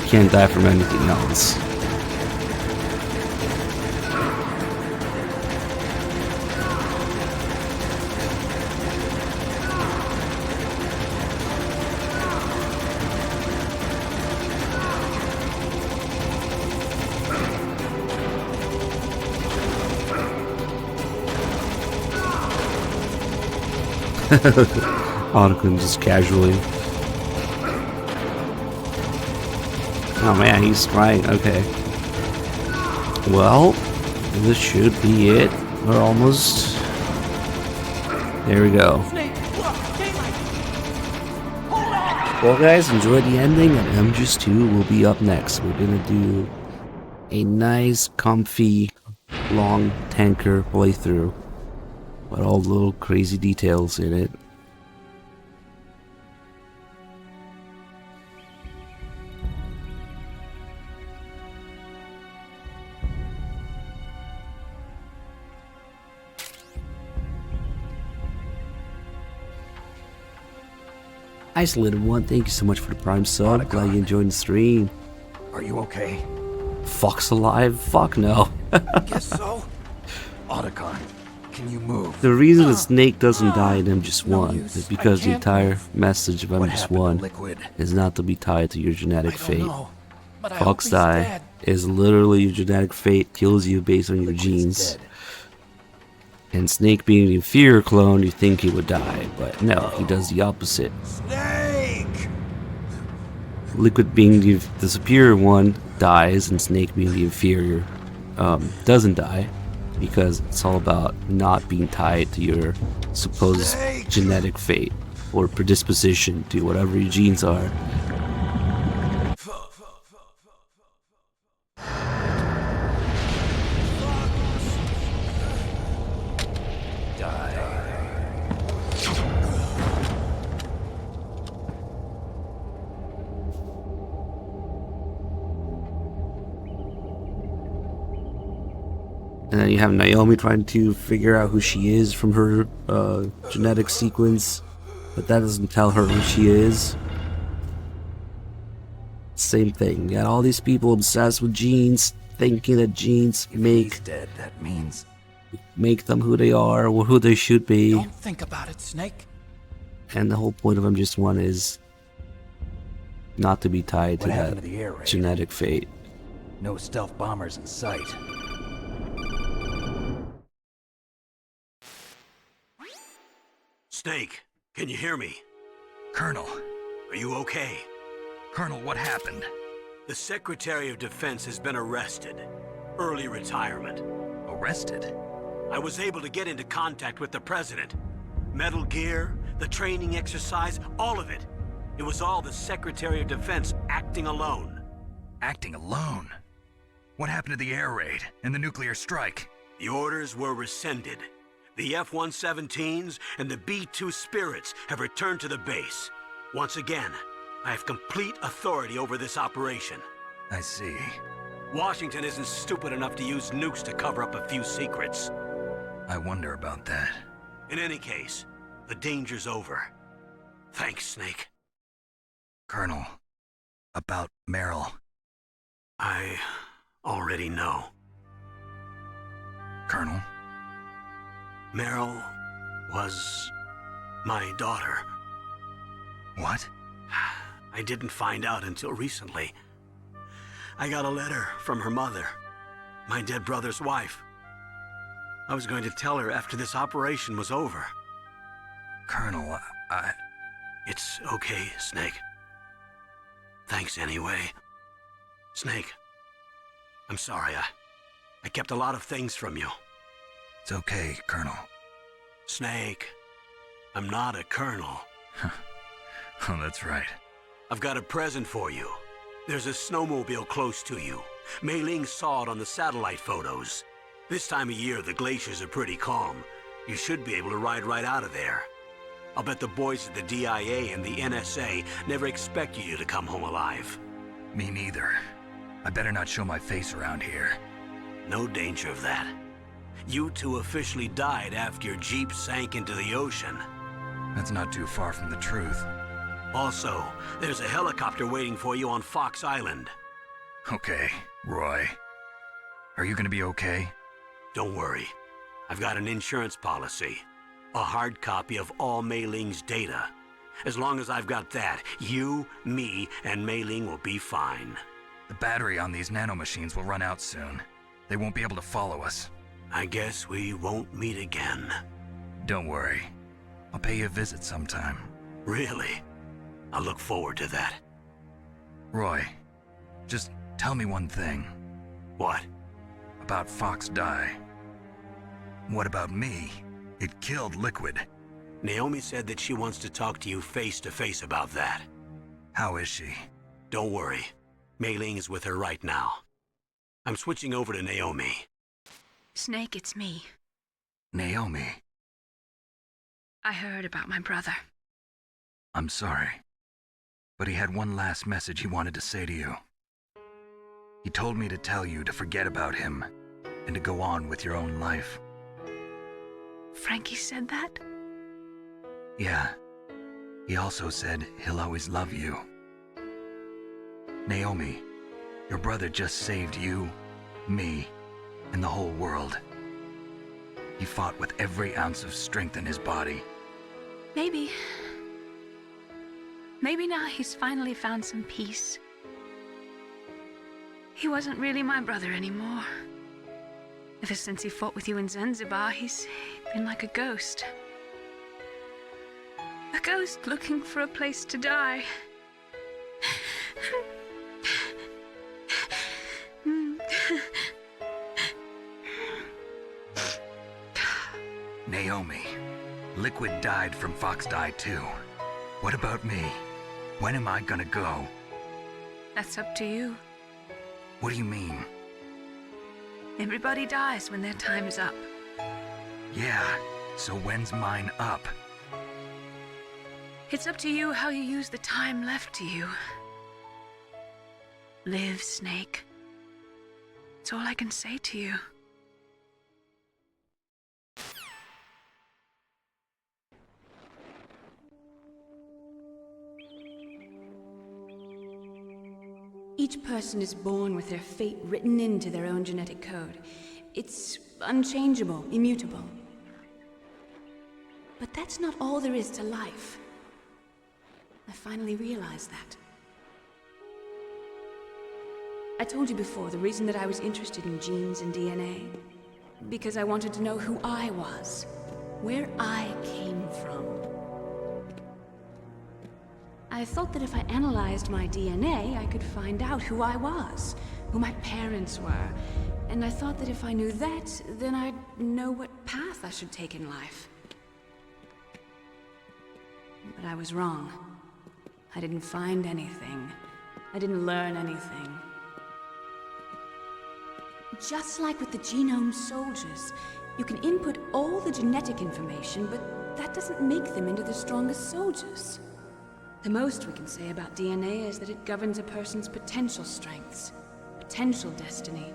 A: Can't die from anything else. Otacon just casually. Oh man, he's trying. Okay. Well, this should be it. We're almost. There we go. Well, guys, enjoy the ending, and MGS 2 will be up next. We're gonna do a nice, comfy, long tanker playthrough. But all the little crazy details in it. Isolated One, thank you so much for the Prime sub. Glad you enjoyed the stream.
D: Are you okay?
A: Fox alive? Fuck no.
D: Guess so. Otacon, can you move?
A: The reason the Snake doesn't die in MGS1 is because the entire message of MGS1 is not to be tied to your genetic fate. Fox-Die is literally your genetic fate, kills you based on your genes. And Snake being the inferior clone, you think he would die, but no, he does the opposite.
Q: Snake!
A: Liquid being the superior one dies, and Snake being the inferior doesn't die, because it's all about not being tied to your supposed genetic fate or predisposition to whatever your genes are. And then you have Naomi trying to figure out who she is from her genetic sequence, but that doesn't tell her who she is. Same thing. You got all these people obsessed with genes, thinking that genes make them who they are or who they should be.
F: Don't think about it, Snake.
A: And the whole point of MGS1 is not to be tied to that genetic fate.
D: No stealth bombers in sight.
B: Snake, can you hear me?
I: Colonel.
B: Are you okay?
I: Colonel, what happened?
B: The Secretary of Defense has been arrested. Early retirement.
I: Arrested?
B: I was able to get into contact with the President. Metal Gear, the training exercise, all of it. It was all the Secretary of Defense acting alone.
I: Acting alone? What happened to the air raid and the nuclear strike?
B: The orders were rescinded. The F-117s and the B-2 Spirits have returned to the base. Once again, I have complete authority over this operation.
I: I see.
B: Washington isn't stupid enough to use nukes to cover up a few secrets.
I: I wonder about that.
B: In any case, the danger's over. Thanks, Snake.
I: Colonel, about Meryl.
B: I already know.
I: Colonel?
B: Meryl was my daughter.
I: What?
B: I didn't find out until recently. I got a letter from her mother, my dead brother's wife. I was going to tell her after this operation was over.
I: Colonel,
B: It's okay, Snake. Thanks anyway. Snake, I'm sorry. I kept a lot of things from you.
I: It's okay, Colonel.
B: Snake, I'm not a colonel.
I: Oh, that's right.
B: I've got a present for you. There's a snowmobile close to you. Mei Ling saw it on the satellite photos. This time of year, the glaciers are pretty calm. You should be able to ride right out of there. I'll bet the boys at the DIA and the NSA never expect you to come home alive.
I: Me neither. I better not show my face around here.
B: No danger of that. You two officially died after your jeep sank into the ocean.
I: That's not too far from the truth.
B: Also, there's a helicopter waiting for you on Fox Island.
I: Okay, Roy. Are you gonna be okay?
B: Don't worry. I've got an insurance policy. A hard copy of all Mei Ling's data. As long as I've got that, you, me, and Mei Ling will be fine.
I: The battery on these nanomachines will run out soon. They won't be able to follow us.
B: I guess we won't meet again.
I: Don't worry. I'll pay you a visit sometime.
B: Really? I look forward to that.
I: Roy, just tell me one thing.
B: What?
I: About Fox Die. What about me? It killed Liquid.
B: Naomi said that she wants to talk to you face to face about that.
I: How is she?
B: Don't worry. Mei Ling is with her right now. I'm switching over to Naomi.
C: Snake, it's me.
I: Naomi.
C: I heard about my brother.
I: I'm sorry. But he had one last message he wanted to say to you. He told me to tell you to forget about him and to go on with your own life.
C: Frankie said that?
I: Yeah. He also said he'll always love you. Naomi, your brother just saved you, me, and the whole world. He fought with every ounce of strength in his body.
C: Maybe now he's finally found some peace. He wasn't really my brother anymore. Ever since he fought with you in Zanzibar, he's been like a ghost. A ghost looking for a place to die.
I: Naomi, Liquid died from Fox Die too. What about me? When am I gonna go?
C: That's up to you.
I: What do you mean?
C: Everybody dies when their time is up.
I: Yeah, so when's mine up?
C: It's up to you how you use the time left to you. Live, Snake. That's all I can say to you.
R: Each person is born with their fate written into their own genetic code. It's unchangeable, immutable. But that's not all there is to life. I finally realized that. I told you before the reason that I was interested in genes and DNA. Because I wanted to know who I was, where I came from. I thought that if I analyzed my DNA, I could find out who I was, who my parents were. And I thought that if I knew that, then I'd know what path I should take in life. But I was wrong. I didn't find anything. I didn't learn anything. Just like with the genome soldiers, you can input all the genetic information, but that doesn't make them into the strongest soldiers. The most we can say about DNA is that it governs a person's potential strengths, potential destiny.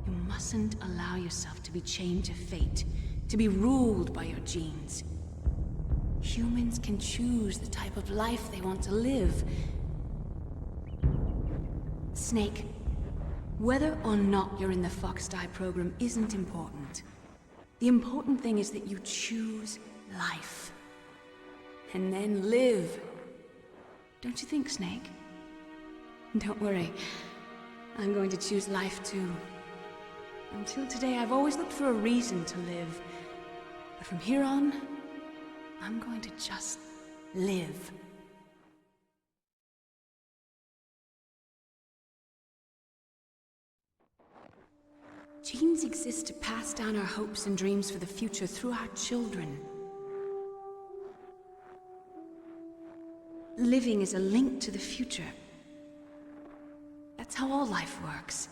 R: You mustn't allow yourself to be chained to fate, to be ruled by your genes. Humans can choose the type of life they want to live. Snake, whether or not you're in the Fox Die program isn't important. The important thing is that you choose life. And then live. Don't you think, Snake? Don't worry. I'm going to choose life too. Until today, I've always looked for a reason to live. But from here on, I'm going to just live. Genes exist to pass down our hopes and dreams for the future through our children. Living is a link to the future. That's how all life works.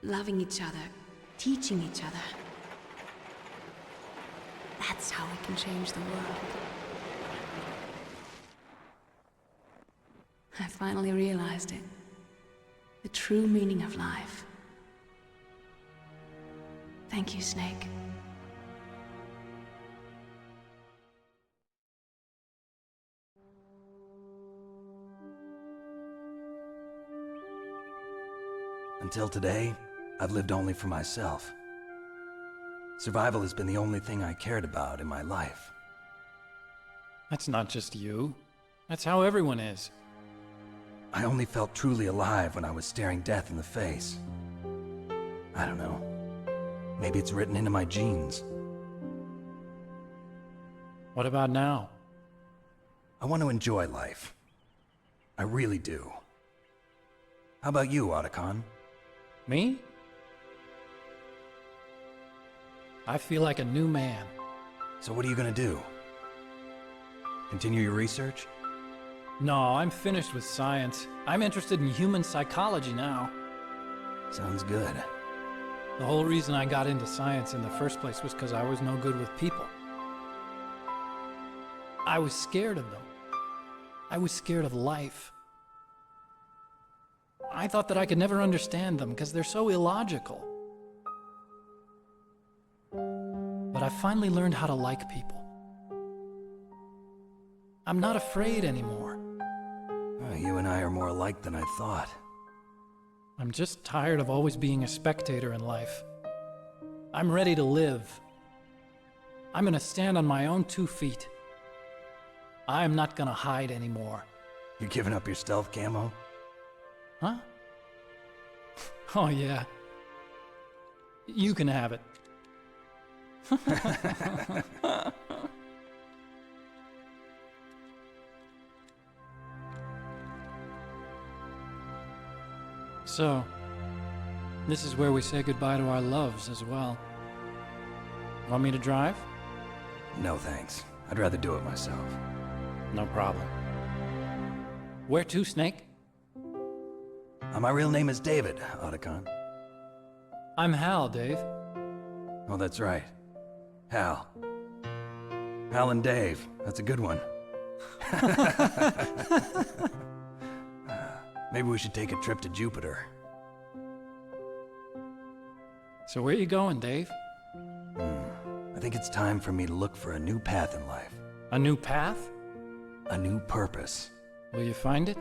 R: Loving each other, teaching each other. That's how we can change the world. I finally realized it. the true meaning of life. Thank you, Snake.
D: Until today, I've lived only for myself. Survival has been the only thing I cared about in my life.
S: That's not just you. That's how everyone is.
D: I only felt truly alive when I was staring death in the face. I don't know. Maybe it's written into my genes.
S: What about now?
D: I want to enjoy life. I really do. How about you, Otacon?
S: Me? I feel like a new man.
D: So what are you gonna do? Continue your research?
S: No, I'm finished with science. I'm interested in human psychology now.
D: Sounds good.
S: The whole reason I got into science in the first place was because I was no good with people. I was scared of them. I was scared of life. I thought that I could never understand them because they're so illogical. But I finally learned how to like people. I'm not afraid anymore.
D: You and I are more alike than I thought.
S: I'm just tired of always being a spectator in life. I'm ready to live. I'm gonna stand on my own 2 feet. I'm not gonna hide anymore.
D: You giving up your stealth camo?
S: Huh? Oh yeah. You can have it. So, this is where we say goodbye to our loves as well. Want me to drive?
D: No thanks. I'd rather do it myself.
S: No problem. Where to, Snake?
D: My real name is David, Otacon.
S: I'm Hal, Dave.
D: Oh, that's right. Hal. Hal and Dave. That's a good one. Maybe we should take a trip to Jupiter.
S: So where you going, Dave?
D: I think it's time for me to look for a new path in life.
S: A new path?
D: A new purpose.
S: Will you find it?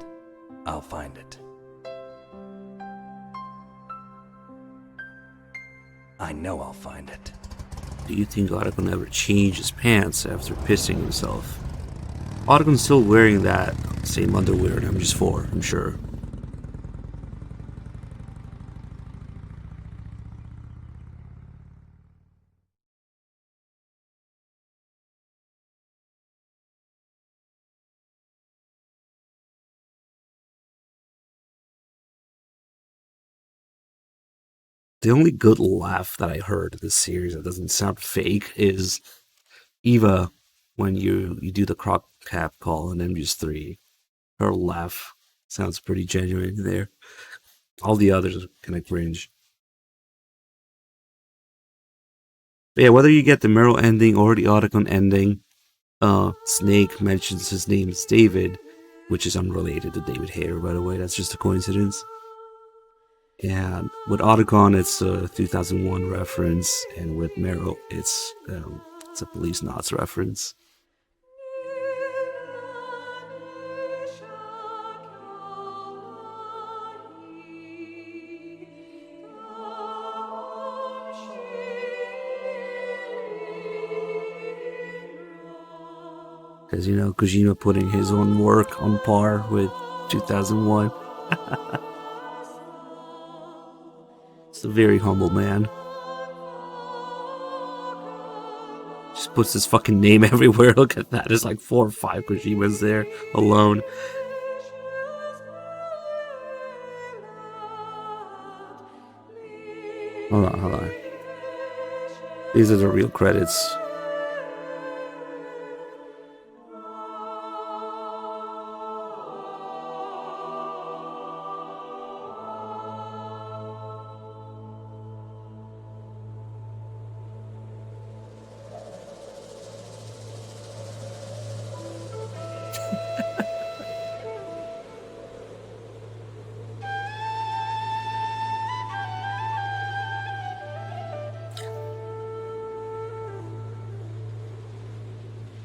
D: I'll find it. I know I'll find it.
A: Do you think Otacon ever changed his pants after pissing himself? Otacon's still wearing that same underwear in MGS4, I'm sure. The only good laugh that I heard in this series that doesn't sound fake is Eva when you do the crop cap call in MGS3. Her laugh sounds pretty genuine there. All the others are kind of cringe. But yeah, whether you get the Meryl ending or the Otacon ending, Snake mentions his name is David, which is unrelated to David Hayter, by the way. That's just a coincidence. And with Otacon, it's a 2001 reference, and with Meryl, it's a Police Knots reference. Because, you know, Kojima putting his own work on par with 2001. It's a very humble man. Just puts his fucking name everywhere. Look at that. There's like 4 or 5 Kojimas there alone. Hold on. These are the real credits.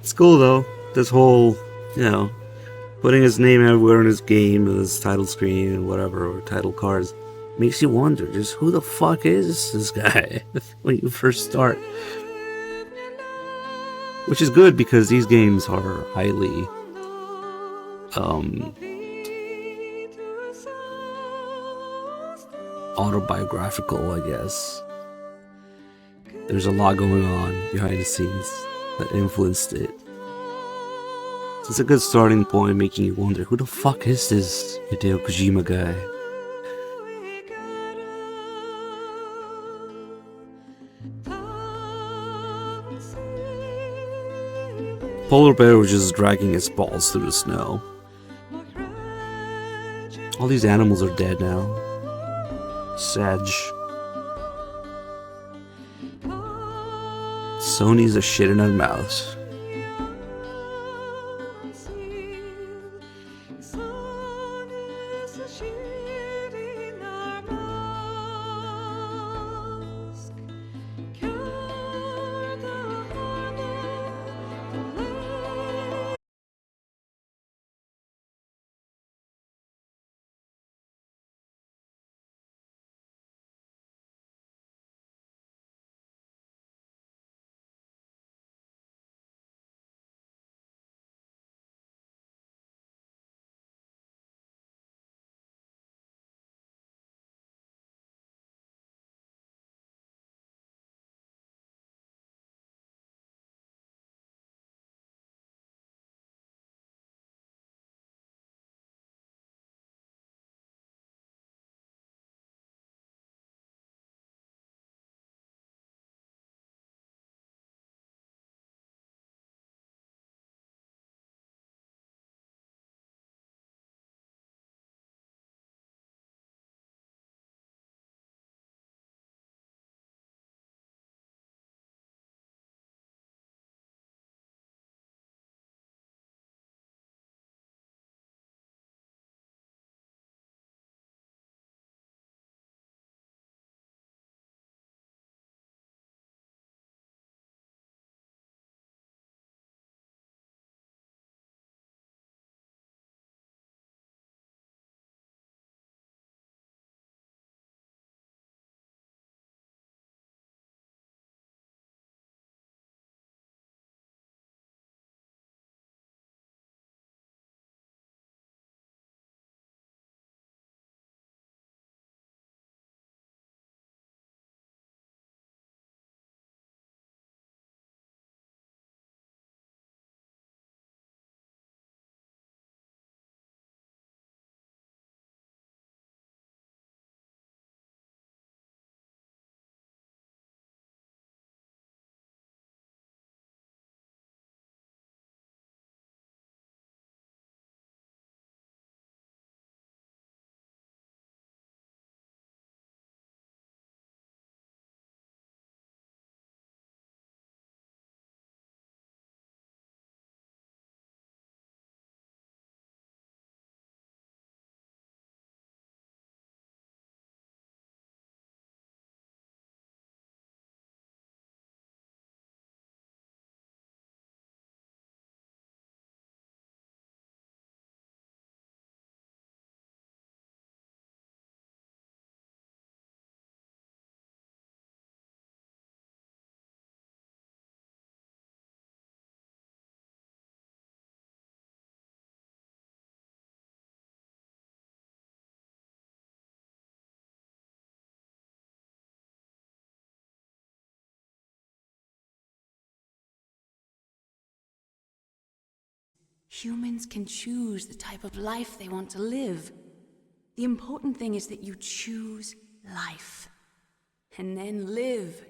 A: It's cool though. This whole, putting his name everywhere in his game, his title screen and whatever, or title cards, makes you wonder just who the fuck is this guy when you first start. Which is good because these games are highly autobiographical, I guess. There's a lot going on behind the scenes that influenced it. So it's a good starting point, making you wonder who the fuck is this Hideo Kojima guy? Polar Bear was just dragging his balls through the snow. All these animals are dead now. Sedge. Sony's a shit in her mouth.
R: Humans can choose the type of life they want to live. The important thing is that you choose life. And then live.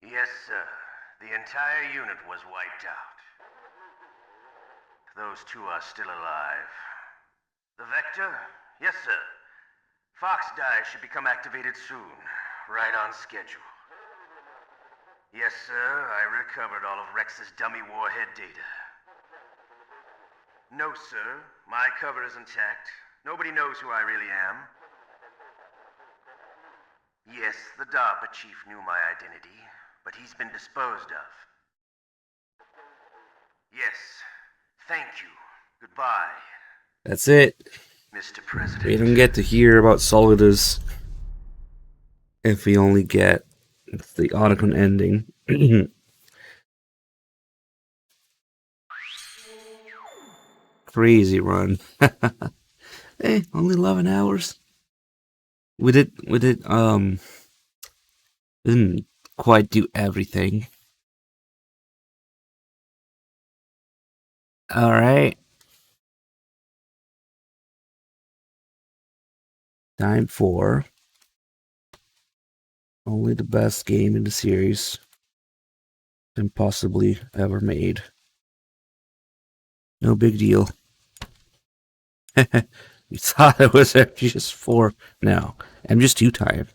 L: Yes, sir. The entire unit was wiped out. Those two are still alive. The Vector? Yes, sir. Fox Die should become activated soon. Right on schedule. Yes, sir. I recovered all of Rex's dummy warhead data. No, sir. My cover is intact.
T: Nobody knows who I really am. Yes, the DARPA chief knew my identity, but he's been disposed of. Yes, thank you. Goodbye.
A: That's it.
T: Mr. President.
A: We don't get to hear about Solidus if we only get the Otacon ending. Crazy run. Hey, only 11 hours. We didn't quite do everything. All right. Time for only the best game in the series and possibly ever made. No big deal. You thought it was MGS4. No, MGS2 time.